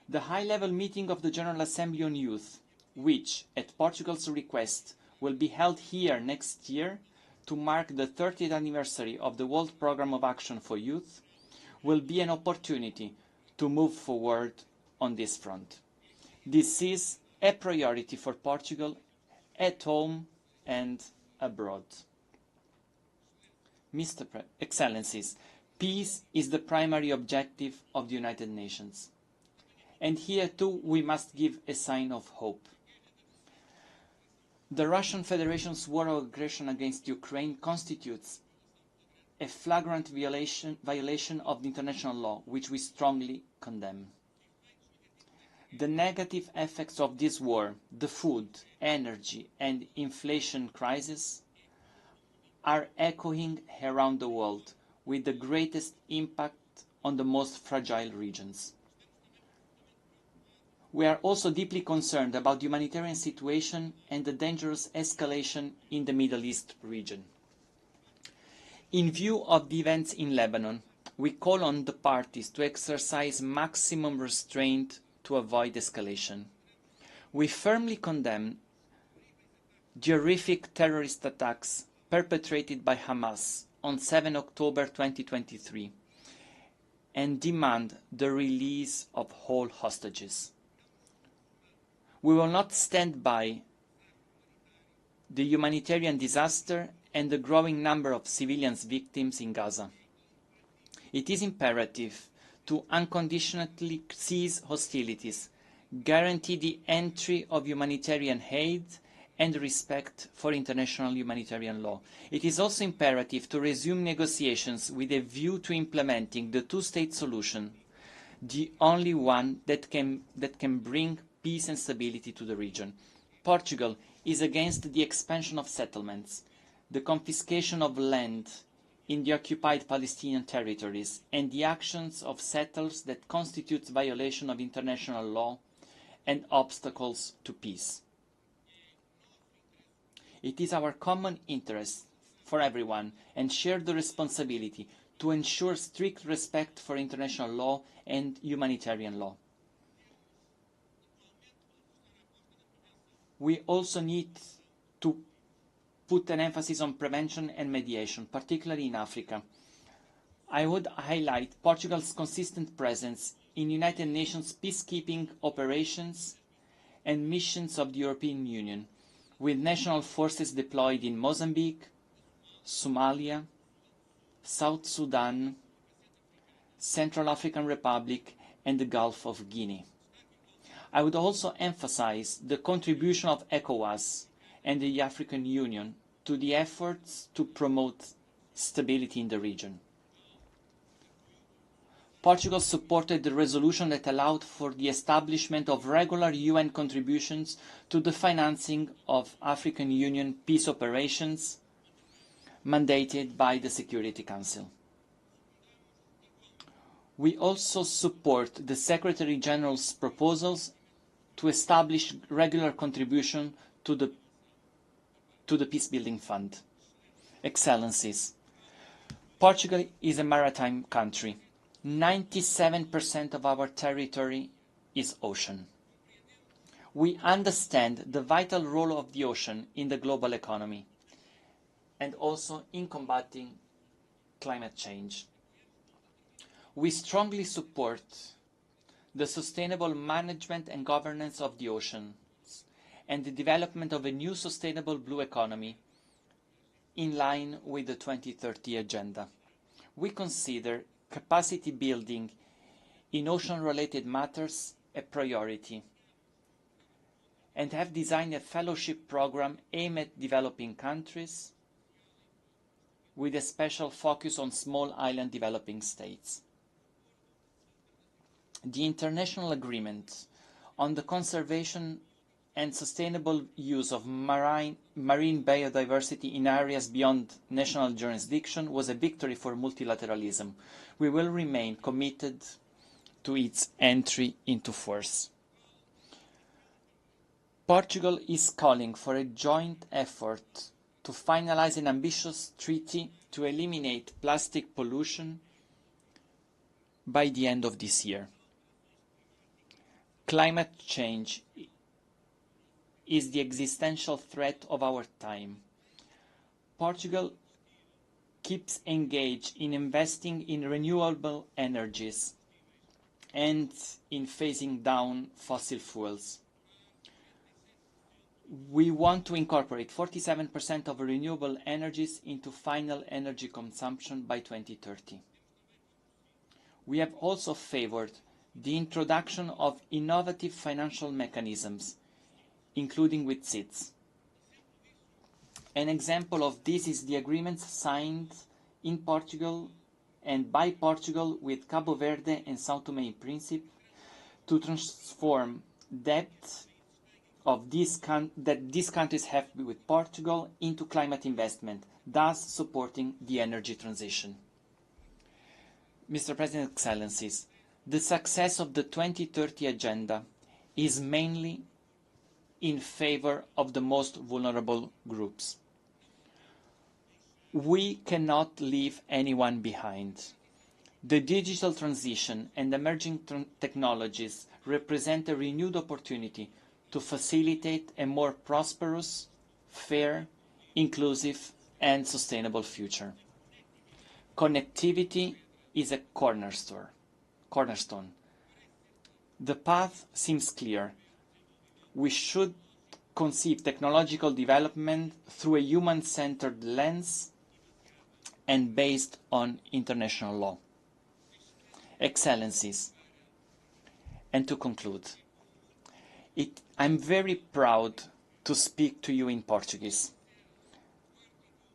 The high-level meeting of the General Assembly on Youth, which, at Portugal's request, will be held here next year to mark the 30th anniversary of the World Programme of Action for Youth, will be an opportunity to move forward on this front. This is a priority for Portugal at home and abroad. Mr. Excellencies, peace is the primary objective of the United Nations. And here too we must give a sign of hope. The Russian Federation's war of aggression against Ukraine constitutes a flagrant violation of the international law, which we strongly condemn. The negative effects of this war, the food, energy and inflation crisis, are echoing around the world with the greatest impact on the most fragile regions. We are also deeply concerned about the humanitarian situation and the dangerous escalation in the Middle East region. In view of the events in Lebanon, we call on the parties to exercise maximum restraint to avoid escalation. We firmly condemn the horrific terrorist attacks perpetrated by Hamas on 7 October 2023 and demand the release of all hostages. We will not stand by the humanitarian disaster and the growing number of civilian victims in Gaza. It is imperative to unconditionally cease hostilities, guarantee the entry of humanitarian aid, and respect for international humanitarian law. It is also imperative to resume negotiations with a view to implementing the two-state solution, the only one that can bring peace and stability to the region. Portugal is against the expansion of settlements, the confiscation of land in the occupied Palestinian territories, and the actions of settlers that constitute violation of international law and obstacles to peace. It is our common interest for everyone and shared responsibility to ensure strict respect for international law and humanitarian law. We also need to put an emphasis on prevention and mediation, particularly in Africa. I would highlight Portugal's consistent presence in United Nations peacekeeping operations and missions of the European Union, with national forces deployed in Mozambique, Somalia, South Sudan, Central African Republic, and the Gulf of Guinea. I would also emphasize the contribution of ECOWAS and the African Union to the efforts to promote stability in the region. Portugal supported the resolution that allowed for the establishment of regular UN contributions to the financing of African Union peace operations mandated by the Security Council. We also support the Secretary-General's proposals to establish regular contribution to the Peacebuilding Fund. Excellencies, Portugal is a maritime country. 97% of our territory is ocean. We understand the vital role of the ocean in the global economy and also in combating climate change. We strongly support the sustainable management and governance of the oceans and the development of a new sustainable blue economy in line with the 2030 Agenda. We consider capacity building in ocean-related matters a priority and have designed a fellowship program aimed at developing countries with a special focus on small island developing states. The international agreement on the conservation and sustainable use of marine biodiversity in areas beyond national jurisdiction was a victory for multilateralism. We will remain committed to its entry into force. Portugal is calling for a joint effort to finalize an ambitious treaty to eliminate plastic pollution by the end of this year. Climate change is the existential threat of our time. Portugal keeps engaged in investing in renewable energies and in phasing down fossil fuels. We want to incorporate 47% of renewable energies into final energy consumption by 2030. We have also favored the introduction of innovative financial mechanisms, including with SIDS. An example of this is the agreement signed in Portugal and by Portugal with Cabo Verde and São Tomé and Príncipe to transform debt that these countries have with Portugal into climate investment, thus supporting the energy transition. Mr. President, Excellencies, the success of the 2030 Agenda is mainly in favor of the most vulnerable groups. We cannot leave anyone behind. The digital transition and emerging technologies represent a renewed opportunity to facilitate a more prosperous, fair, inclusive and sustainable future. Connectivity is a cornerstone. The path seems clear. We should conceive technological development through a human-centered lens and based on international law. Excellencies, and to conclude, I'm very proud to speak to you in Portuguese.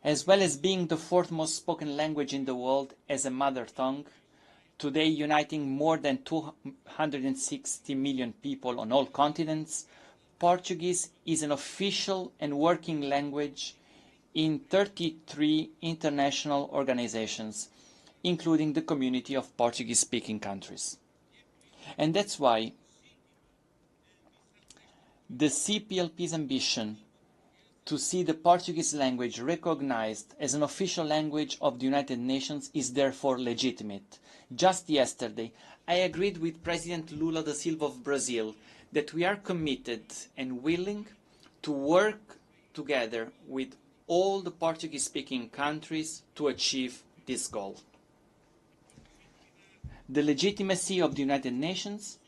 As well as being the fourth most spoken language in the world as a mother tongue, today uniting more than 260 million people on all continents, Portuguese is an official and working language in 33 international organizations, including the community of Portuguese-speaking countries. And that's why the CPLP's ambition to see the Portuguese language recognized as an official language of the United Nations is therefore legitimate. Just yesterday, I agreed with President Lula da Silva of Brazil that we are committed and willing to work together with all the Portuguese-speaking countries to achieve this goal. The legitimacy of the United Nations,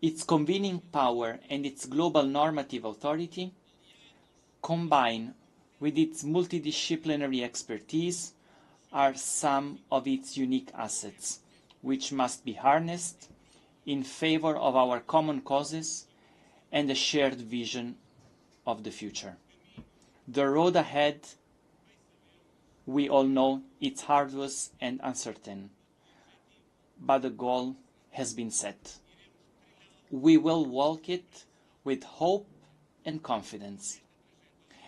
its convening power and its global normative authority, combined with its multidisciplinary expertise, are some of its unique assets, which must be harnessed in favor of our common causes and a shared vision of the future. The road ahead, we all know, it's arduous and uncertain, but the goal has been set. We will walk it with hope and confidence.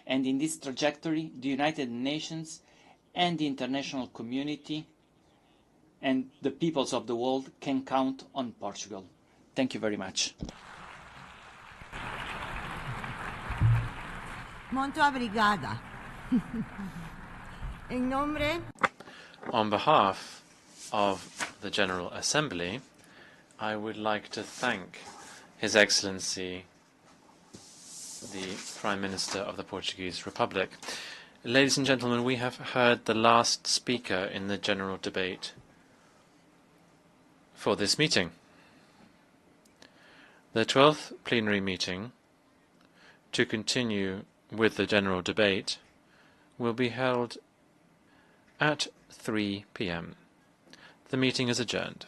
And in this trajectory, the United Nations and the international community and the peoples of the world can count on Portugal. Thank you very much. Muito obrigada. En nombre... On behalf of the General Assembly, I would like to thank His Excellency the Prime Minister of the Portuguese Republic. Ladies and gentlemen, we have heard the last speaker in the general debate for this meeting. The 12th plenary meeting, to continue with the general debate, will be held at 3 p.m. The meeting is adjourned.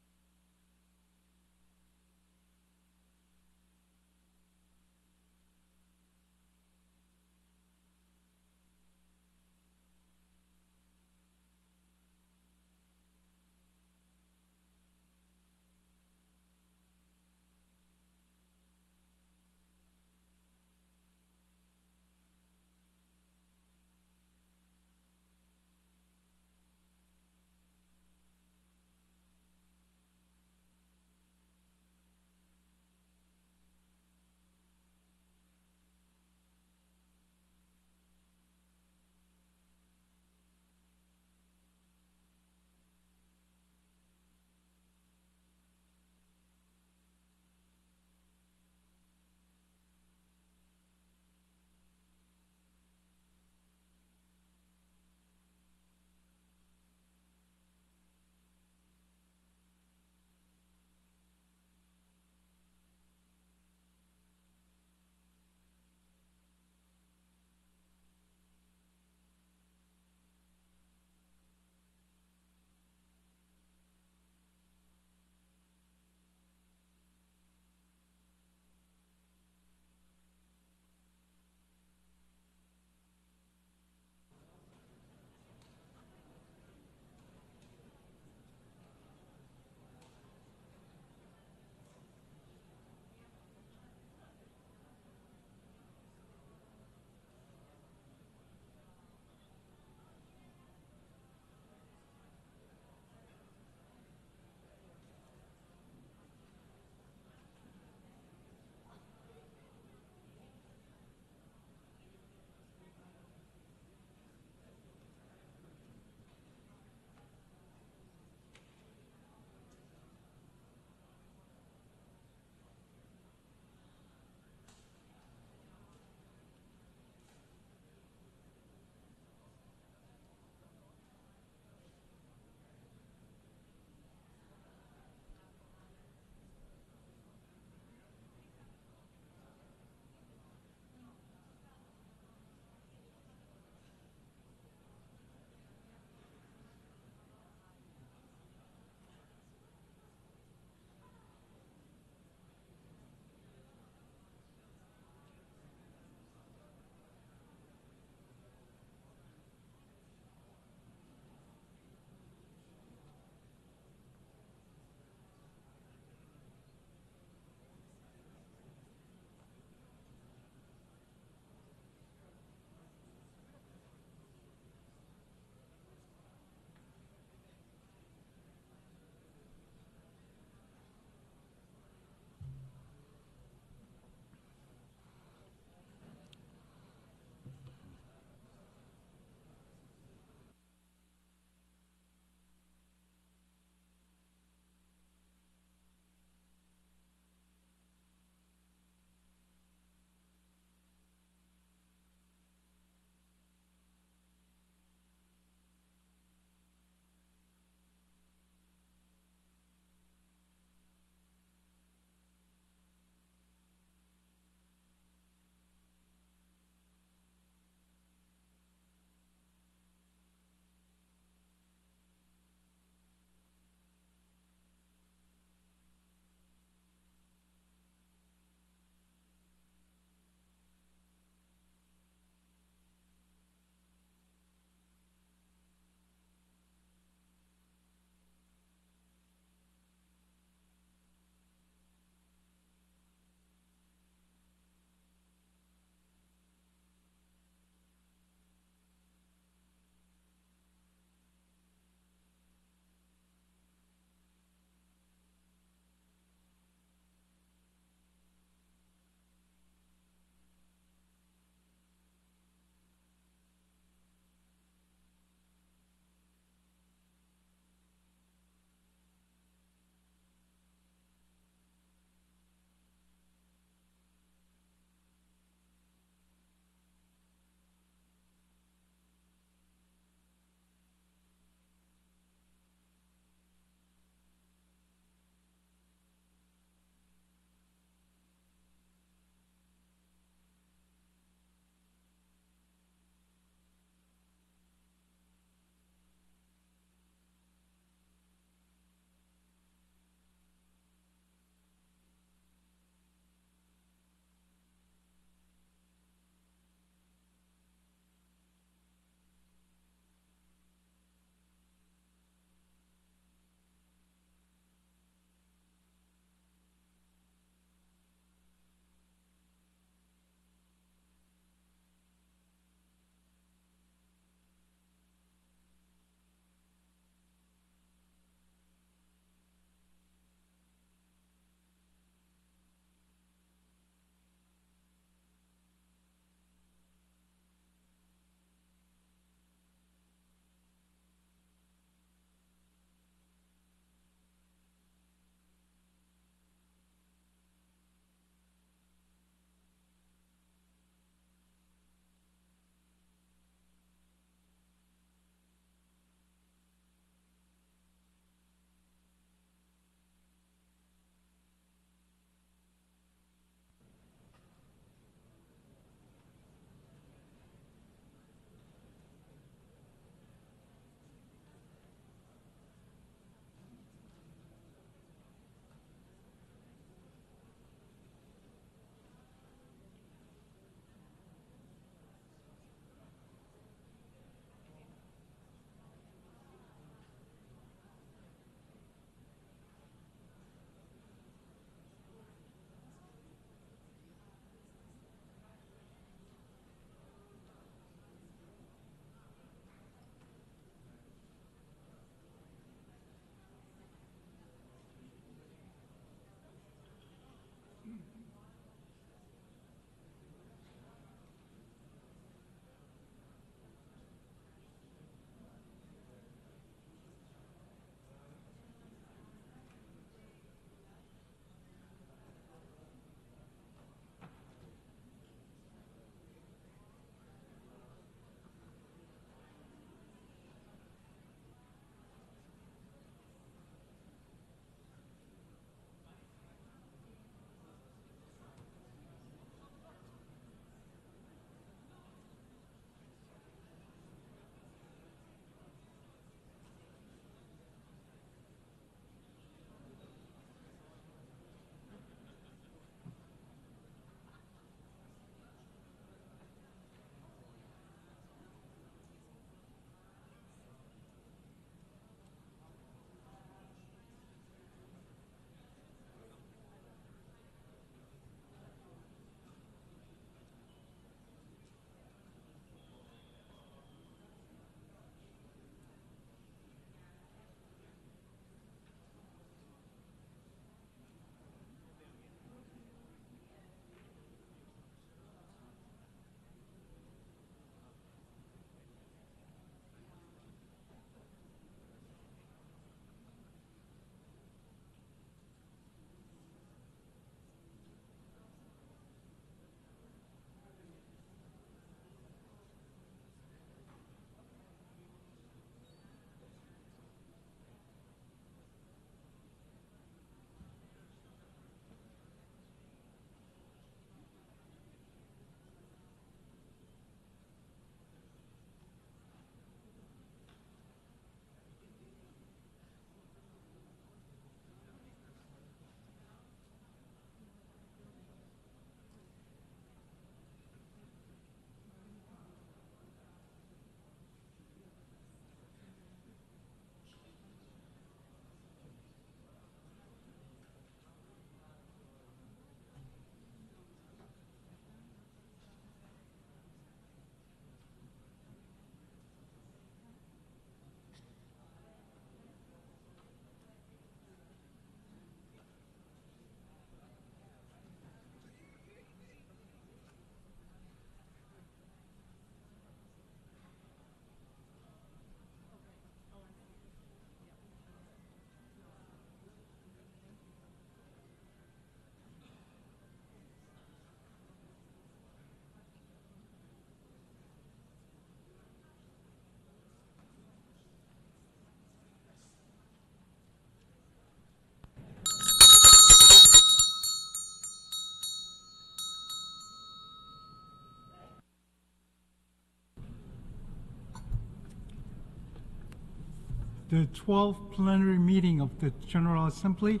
The 12th plenary meeting of the General Assembly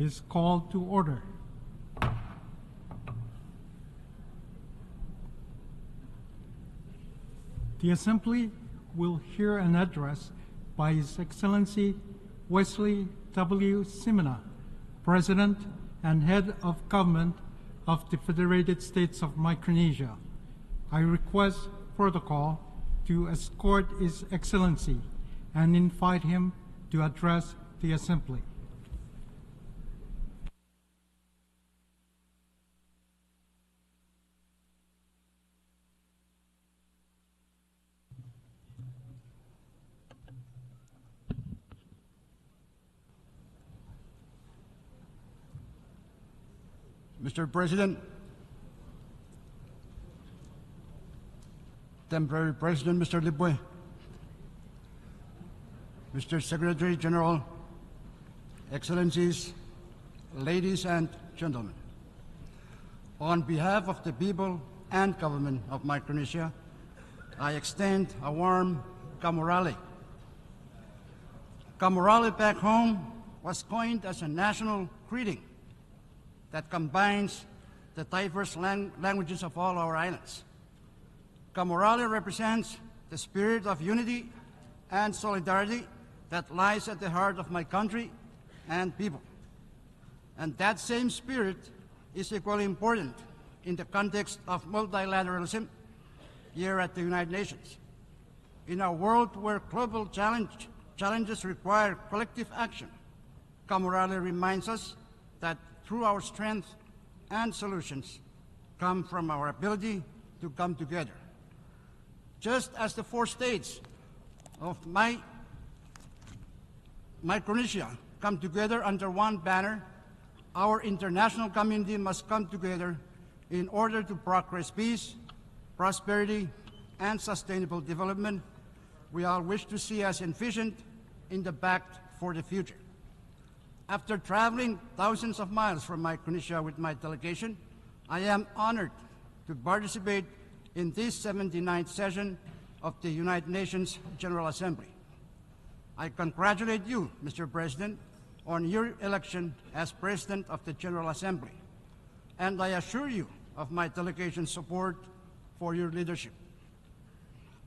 is called to order. The Assembly will hear an address by His Excellency Wesley W. Simina, President and Head of Government of the Federated States of Micronesia. I request protocol to escort His Excellency and invite him to address the Assembly. Mr. President, Temporary President Mr. Libwe, Mr. Secretary-General, Excellencies, ladies and gentlemen, on behalf of the people and government of Micronesia, I extend a warm Kamorale. Kamorale back home was coined as a national greeting that combines the diverse languages of all our islands. Kamorale represents the spirit of unity and solidarity that lies at the heart of my country and people. And that same spirit is equally important in the context of multilateralism here at the United Nations. In a world where global challenges require collective action, Kamorale reminds us that through our strength and solutions come from our ability to come together. Just as the 4 states of Micronesia come together under one banner, our international community must come together in order to progress peace, prosperity, and sustainable development we all wish to see as envisioned in the Pact for the Future. After traveling thousands of miles from Micronesia with my delegation, I am honored to participate in this 79th session of the United Nations General Assembly. I congratulate you, Mr. President, on your election as President of the General Assembly, and I assure you of my delegation's support for your leadership.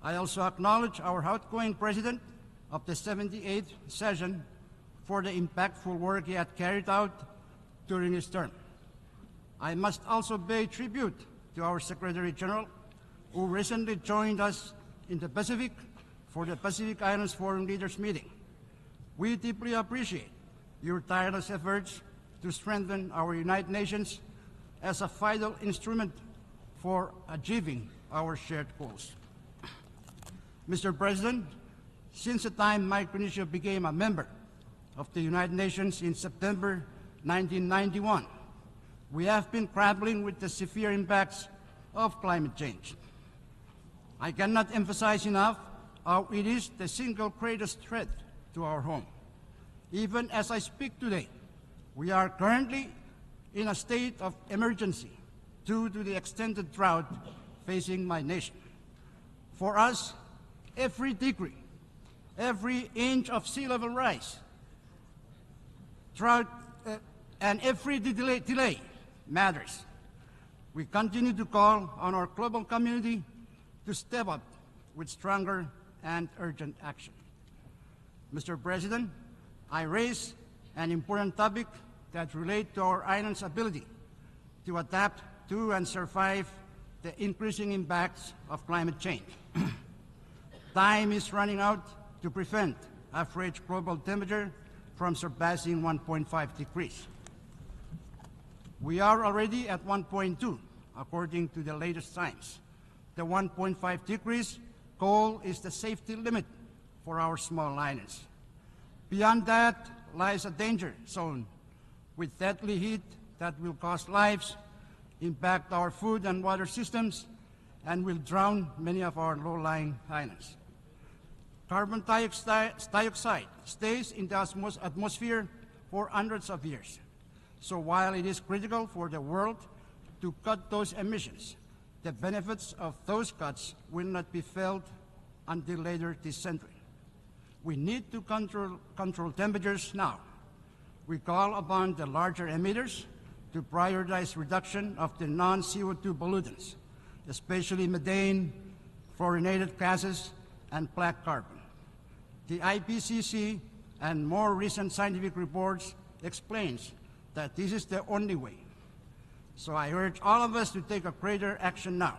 I also acknowledge our outgoing President of the 78th session for the impactful work he had carried out during his term. I must also pay tribute to our Secretary-General, who recently joined us in the Pacific for the Pacific Islands Forum Leaders Meeting. We deeply appreciate your tireless efforts to strengthen our United Nations as a vital instrument for achieving our shared goals. Mr. President, since the time Micronesia became a member of the United Nations in September 1991, we have been grappling with the severe impacts of climate change. I cannot emphasize enough how it is the single greatest threat to our home. Even as I speak today, we are currently in a state of emergency due to the extended drought facing my nation. For us, every degree, every inch of sea level rise, drought, and every delay matters. We continue to call on our global community to step up with stronger and urgent action. Mr. President, I raise an important topic that relates to our island's ability to adapt to and survive the increasing impacts of climate change. Time is running out to prevent average global temperature from surpassing 1.5 degrees. We are already at 1.2, according to the latest science. The 1.5 degrees goal is the safety limit for our small islands. Beyond that lies a danger zone with deadly heat that will cost lives, impact our food and water systems, and will drown many of our low-lying islands. Carbon dioxide stays in the atmosphere for hundreds of years. So while it is critical for the world to cut those emissions, the benefits of those cuts will not be felt until later this century. We need to control temperatures now. We call upon the larger emitters to prioritize reduction of the non-CO2 pollutants, especially methane, fluorinated gases, and black carbon. The IPCC and more recent scientific reports explains that this is the only way. So I urge all of us to take a greater action now.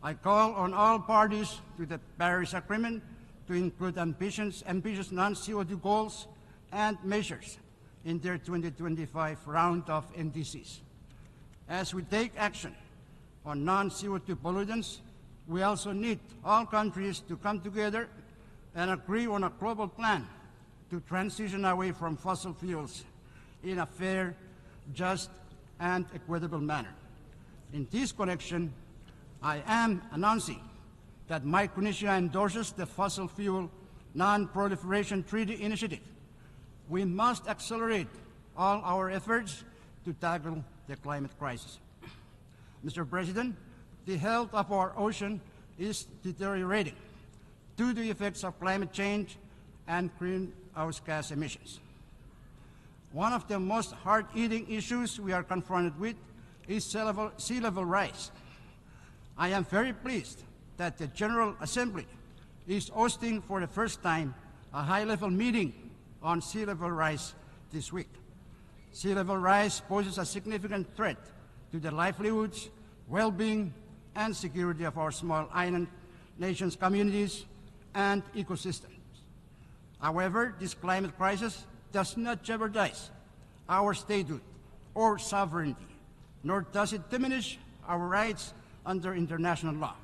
I call on all parties to the Paris Agreement to include ambitious non-CO2 goals and measures in their 2025 round of NDCs. As we take action on non-CO2 pollutants, we also need all countries to come together and agree on a global plan to transition away from fossil fuels in a fair, just, and equitable manner. In this connection, I am announcing that Micronesia endorses the Fossil Fuel Non-Proliferation Treaty Initiative. We must accelerate all our efforts to tackle the climate crisis. Mr. President, the health of our ocean is deteriorating due to the effects of climate change and greenhouse gas emissions. One of the most hard-hitting issues we are confronted with is sea level rise. I am very pleased that the General Assembly is hosting for the first time a high-level meeting on sea level rise this week. Sea level rise poses a significant threat to the livelihoods, well-being, and security of our small island nations, communities, and ecosystems. However, this climate crisis does not jeopardize our statehood or sovereignty, nor does it diminish our rights under international law.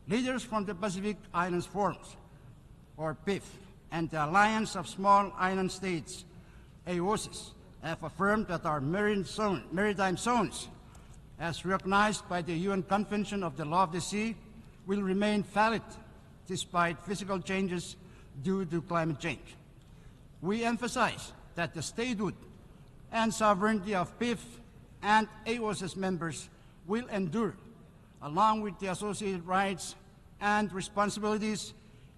Leaders from the Pacific Islands Forums, or PIF, and the Alliance of Small Island States, AOSIS, have affirmed that our maritime zones, as recognized by the UN Convention of the Law of the Sea, will remain valid despite physical changes due to climate change. We emphasize that the statehood and sovereignty of PIF and AOSIS members will endure, along with the associated rights and responsibilities,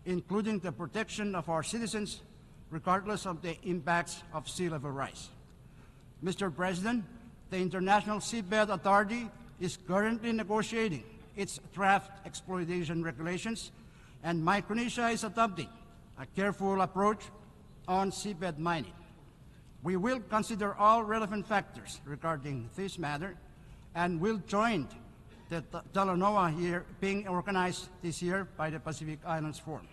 including the protection of our citizens, regardless of the impacts of sea level rise. Mr. President, the International Seabed Authority is currently negotiating its draft exploitation regulations, and Micronesia is adopting a careful approach on seabed mining. We will consider all relevant factors regarding this matter and will join the Talanoa here being organized this year by the Pacific Islands Forum.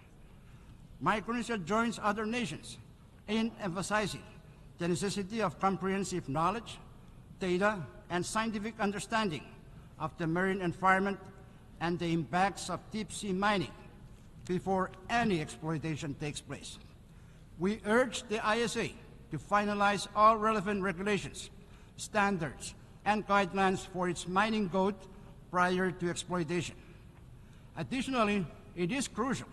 Micronesia joins other nations in emphasizing the necessity of comprehensive knowledge, data, and scientific understanding of the marine environment and the impacts of deep-sea mining before any exploitation takes place. We urge the ISA to finalize all relevant regulations, standards, and guidelines for its mining code prior to exploitation. Additionally, it is crucial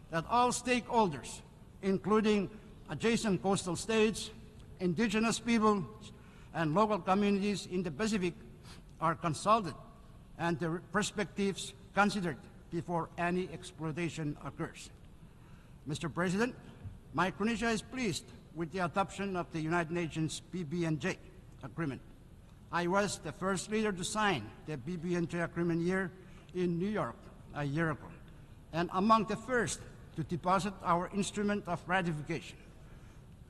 that all stakeholders, including adjacent coastal states, indigenous people, and local communities in the Pacific, are consulted and their perspectives considered before any exploitation occurs. Mr. President, Micronesia is pleased with the adoption of the United Nations PB&J agreement. I was the first leader to sign the PB&J agreement here in New York a year ago, and among the first to deposit our instrument of ratification.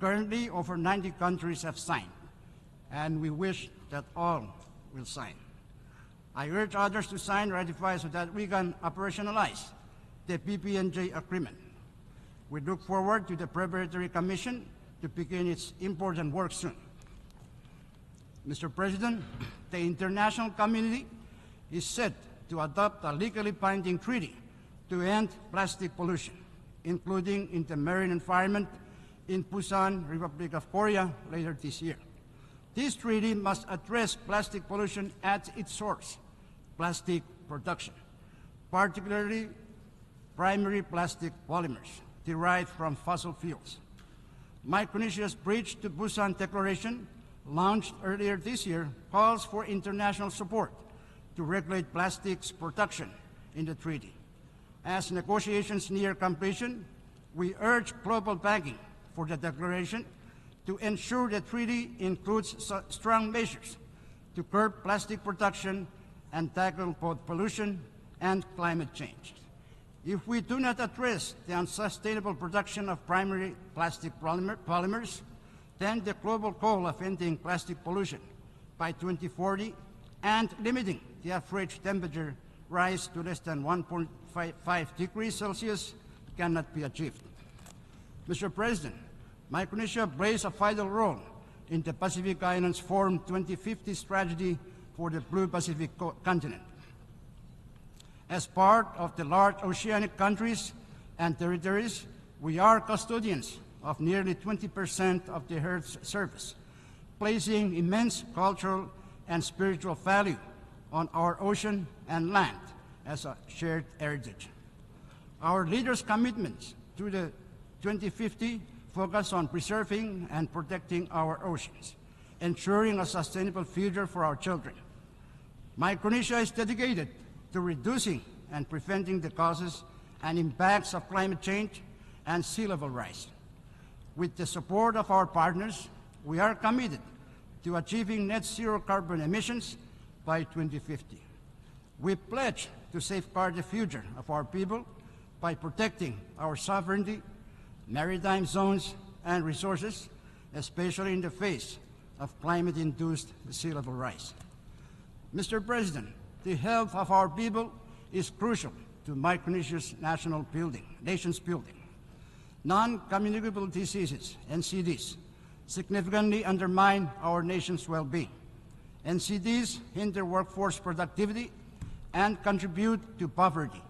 Currently, over 90 countries have signed, and we wish that all will sign. I urge others to sign, ratify, so that we can operationalize the PB&J agreement. We look forward to the Preparatory Commission to begin its important work soon. Mr. President, the international community is set to adopt a legally binding treaty to end plastic pollution, including in the marine environment in Busan, Republic of Korea, later this year. This treaty must address plastic pollution at its source, plastic production, particularly primary plastic polymers derived from fossil fuels. Micronesia's bridge to Busan Declaration, launched earlier this year, calls for international support to regulate plastics production in the treaty. As negotiations near completion, We urge global backing for the declaration to ensure the treaty includes strong measures to curb plastic production and tackle both pollution and climate change. If we do not address the unsustainable production of primary plastic polymers, then the global goal of ending plastic pollution by 2040 and limiting the average temperature rise to less than 1.5 degrees Celsius cannot be achieved. Mr. President, Micronesia plays a vital role in the Pacific Islands Forum 2050 strategy for the Blue Pacific continent. As part of the large oceanic countries and territories, we are custodians of nearly 20% of the Earth's surface, placing immense cultural and spiritual value on our ocean and land as a shared heritage. Our leaders' commitments to the 2050 focus on preserving and protecting our oceans, ensuring a sustainable future for our children. Micronesia is dedicated to reducing and preventing the causes and impacts of climate change and sea level rise. With the support of our partners, we are committed to achieving net zero carbon emissions by 2050. We pledge to safeguard the future of our people by protecting our sovereignty, maritime zones, and resources, especially in the face of climate-induced sea level rise. Mr. President, the health of our people is crucial to Micronesia's nation's building. Non-communicable diseases, NCDs, significantly undermine our nation's well-being. NCDs hinder workforce productivity and contribute to poverty.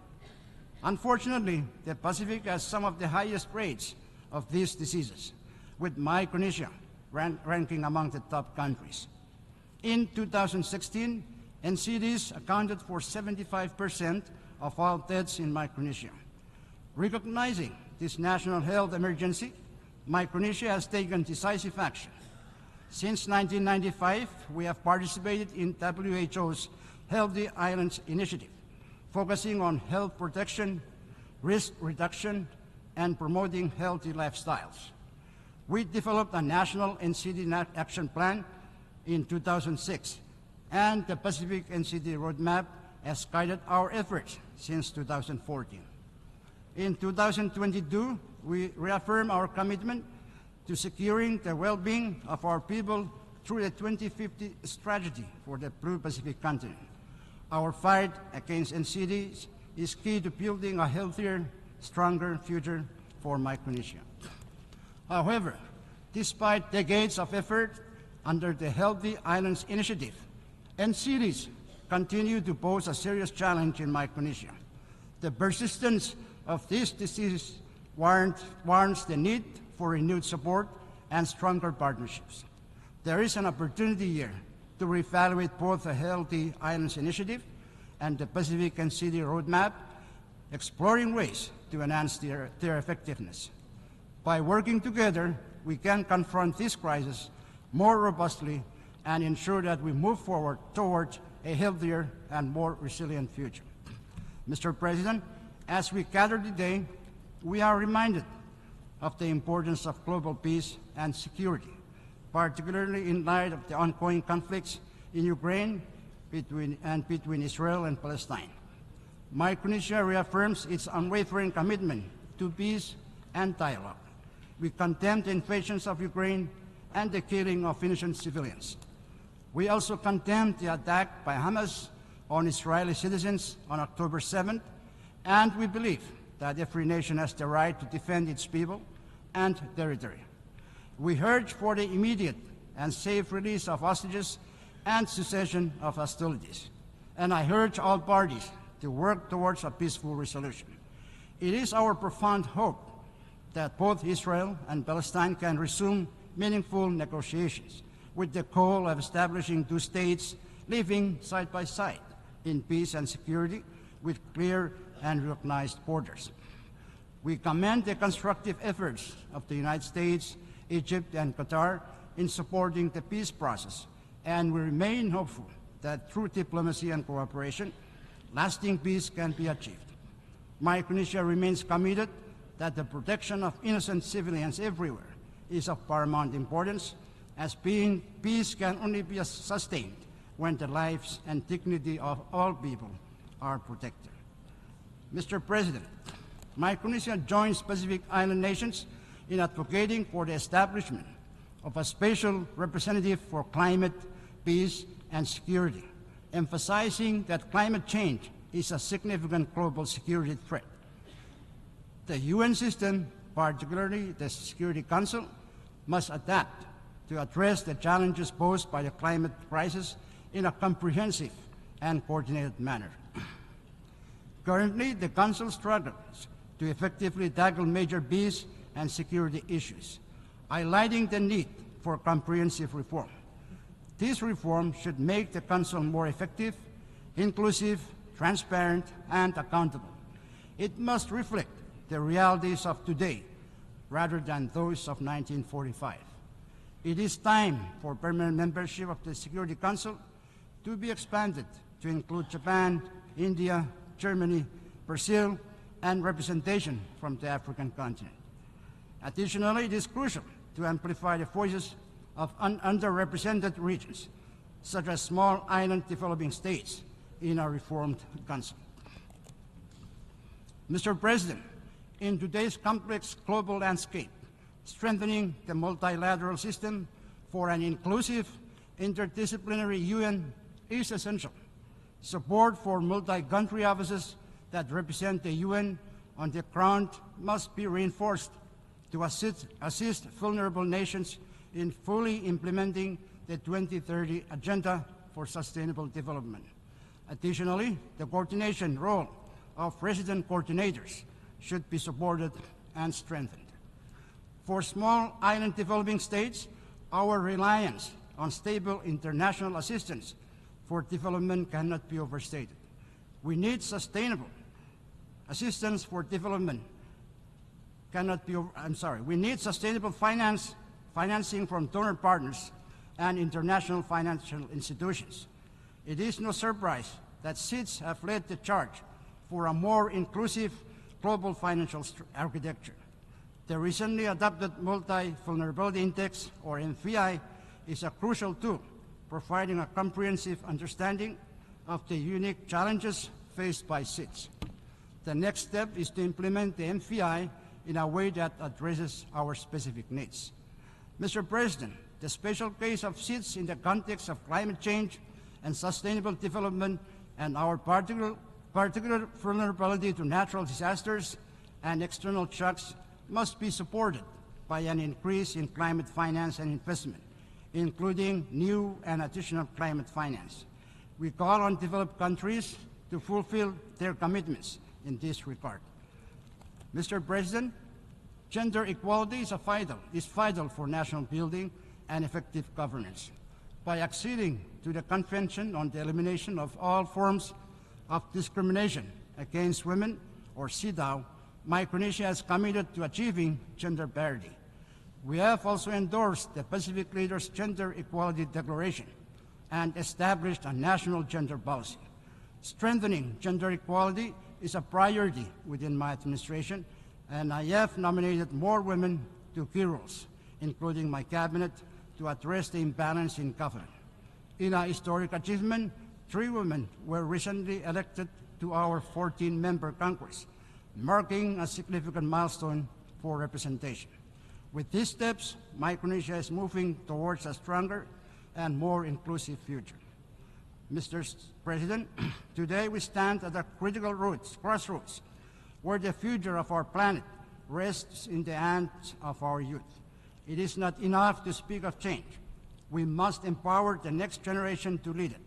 Unfortunately, the Pacific has some of the highest rates of these diseases, with Micronesia ranking among the top countries. In 2016, NCDs accounted for 75% of all deaths in Micronesia. Recognizing this national health emergency, Micronesia has taken decisive action. Since 1995, we have participated in WHO's Healthy Islands Initiative, focusing on health protection, risk reduction, and promoting healthy lifestyles. We developed a national NCD action plan in 2006, and the Pacific NCD Roadmap has guided our efforts since 2014. In 2022, we reaffirm our commitment to securing the well-being of our people through the 2050 strategy for the Blue Pacific continent. Our fight against NCDs is key to building a healthier, stronger future for Micronesia. However, despite decades of effort under the Healthy Islands Initiative, NCDs continue to pose a serious challenge in Micronesia. The persistence of this disease warrants the need for renewed support and stronger partnerships. There is an opportunity here to reevaluate both the Healthy Islands Initiative and the Pacific NCD Roadmap, exploring ways to enhance their effectiveness. By working together, we can confront this crisis more robustly and ensure that we move forward towards a healthier and more resilient future. Mr. President, as we gather today, we are reminded of the importance of global peace and security, particularly in light of the ongoing conflicts in Ukraine between Israel and Palestine. Micronesia reaffirms its unwavering commitment to peace and dialogue. We condemn the invasions of Ukraine and the killing of innocent civilians. We also condemn the attack by Hamas on Israeli citizens on October 7th, and we believe that every nation has the right to defend its people and territory. We urge for the immediate and safe release of hostages and cessation of hostilities. And I urge all parties to work towards a peaceful resolution. It is our profound hope that both Israel and Palestine can resume meaningful negotiations with the goal of establishing two states living side by side in peace and security with clear and recognized borders. We commend the constructive efforts of the United States, Egypt, and Qatar in supporting the peace process, and we remain hopeful that through diplomacy and cooperation, lasting peace can be achieved. Micronesia remains committed that the protection of innocent civilians everywhere is of paramount importance, as peace can only be sustained when the lives and dignity of all people are protected. Mr. President, Micronesia joins Pacific Island nations in advocating for the establishment of a special representative for climate, peace, and security, emphasizing that climate change is a significant global security threat. The UN system, particularly the Security Council, must adapt to address the challenges posed by the climate crisis in a comprehensive and coordinated manner. Currently, the Council struggles to effectively tackle major peace and security issues, highlighting the need for comprehensive reform. This reform should make the Council more effective, inclusive, transparent, and accountable. It must reflect the realities of today rather than those of 1945. It is time for permanent membership of the Security Council to be expanded to include Japan, India, Germany, Brazil, and representation from the African continent. Additionally, it is crucial to amplify the voices of underrepresented regions, such as small island developing states, in a reformed council. Mr. President, in today's complex global landscape, strengthening the multilateral system for an inclusive, interdisciplinary UN is essential. Support for multi-country offices that represent the UN on the ground must be reinforced to assist vulnerable nations in fully implementing the 2030 Agenda for Sustainable Development. Additionally, the coordination role of resident coordinators should be supported and strengthened. For small island developing states, our reliance on stable international assistance for development cannot be overstated. We need sustainable assistance for development we need sustainable financing from donor partners and international financial institutions. It is no surprise that SIDS have led the charge for a more inclusive global financial architecture. The recently adopted Multi-Vulnerability Index, or MVI, is a crucial tool, providing a comprehensive understanding of the unique challenges faced by SIDS. The next step is to implement the MVI in a way that addresses our specific needs. Mr. President, the special case of SIDS in the context of climate change and sustainable development and our particular vulnerability to natural disasters and external shocks must be supported by an increase in climate finance and investment, including new and additional climate finance. We call on developed countries to fulfill their commitments in this regard. Mr. President, gender equality is vital for national building and effective governance. By acceding to the Convention on the Elimination of All Forms of Discrimination Against Women, or CEDAW, Micronesia is committed to achieving gender parity. We have also endorsed the Pacific Leaders' Gender Equality Declaration and established a national gender policy. Strengthening gender equality is a priority within my administration, and I have nominated more women to key roles, including my cabinet, to address the imbalance in government. In a historic achievement, 3 women were recently elected to our 14-member Congress, marking a significant milestone for representation. With these steps, Micronesia is moving towards a stronger and more inclusive future. Mr. President, today we stand at a critical crossroads where the future of our planet rests in the hands of our youth. It is not enough to speak of change. We must empower the next generation to lead it.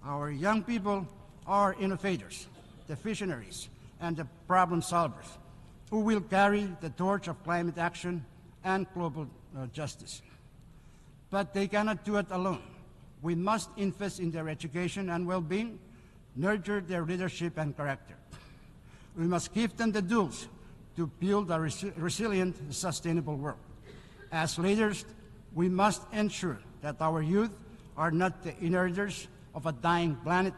Our young people are innovators, the visionaries, and the problem solvers who will carry the torch of climate action and global justice. But they cannot do it alone. We must invest in their education and well-being, nurture their leadership and character. We must give them the tools to build a resilient, sustainable world. As leaders, we must ensure that our youth are not the inheritors of a dying planet,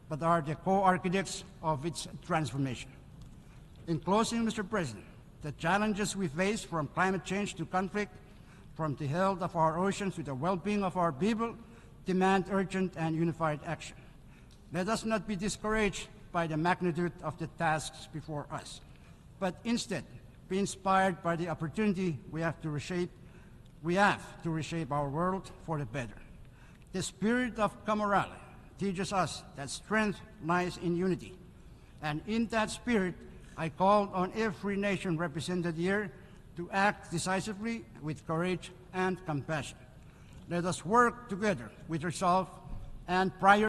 but are the co-architects of its transformation. In closing, Mr. President, The challenges we face, from climate change to conflict, from the health of our oceans to the well-being of our people, demand urgent and unified action. Let us not be discouraged by the magnitude of the tasks before us, but instead be inspired by the opportunity we have to reshape our world for the better. The spirit of camaraderie teaches us that strength lies in unity, and in that spirit, I call on every nation represented here to act decisively with courage and compassion. Let us work together with resolve and prior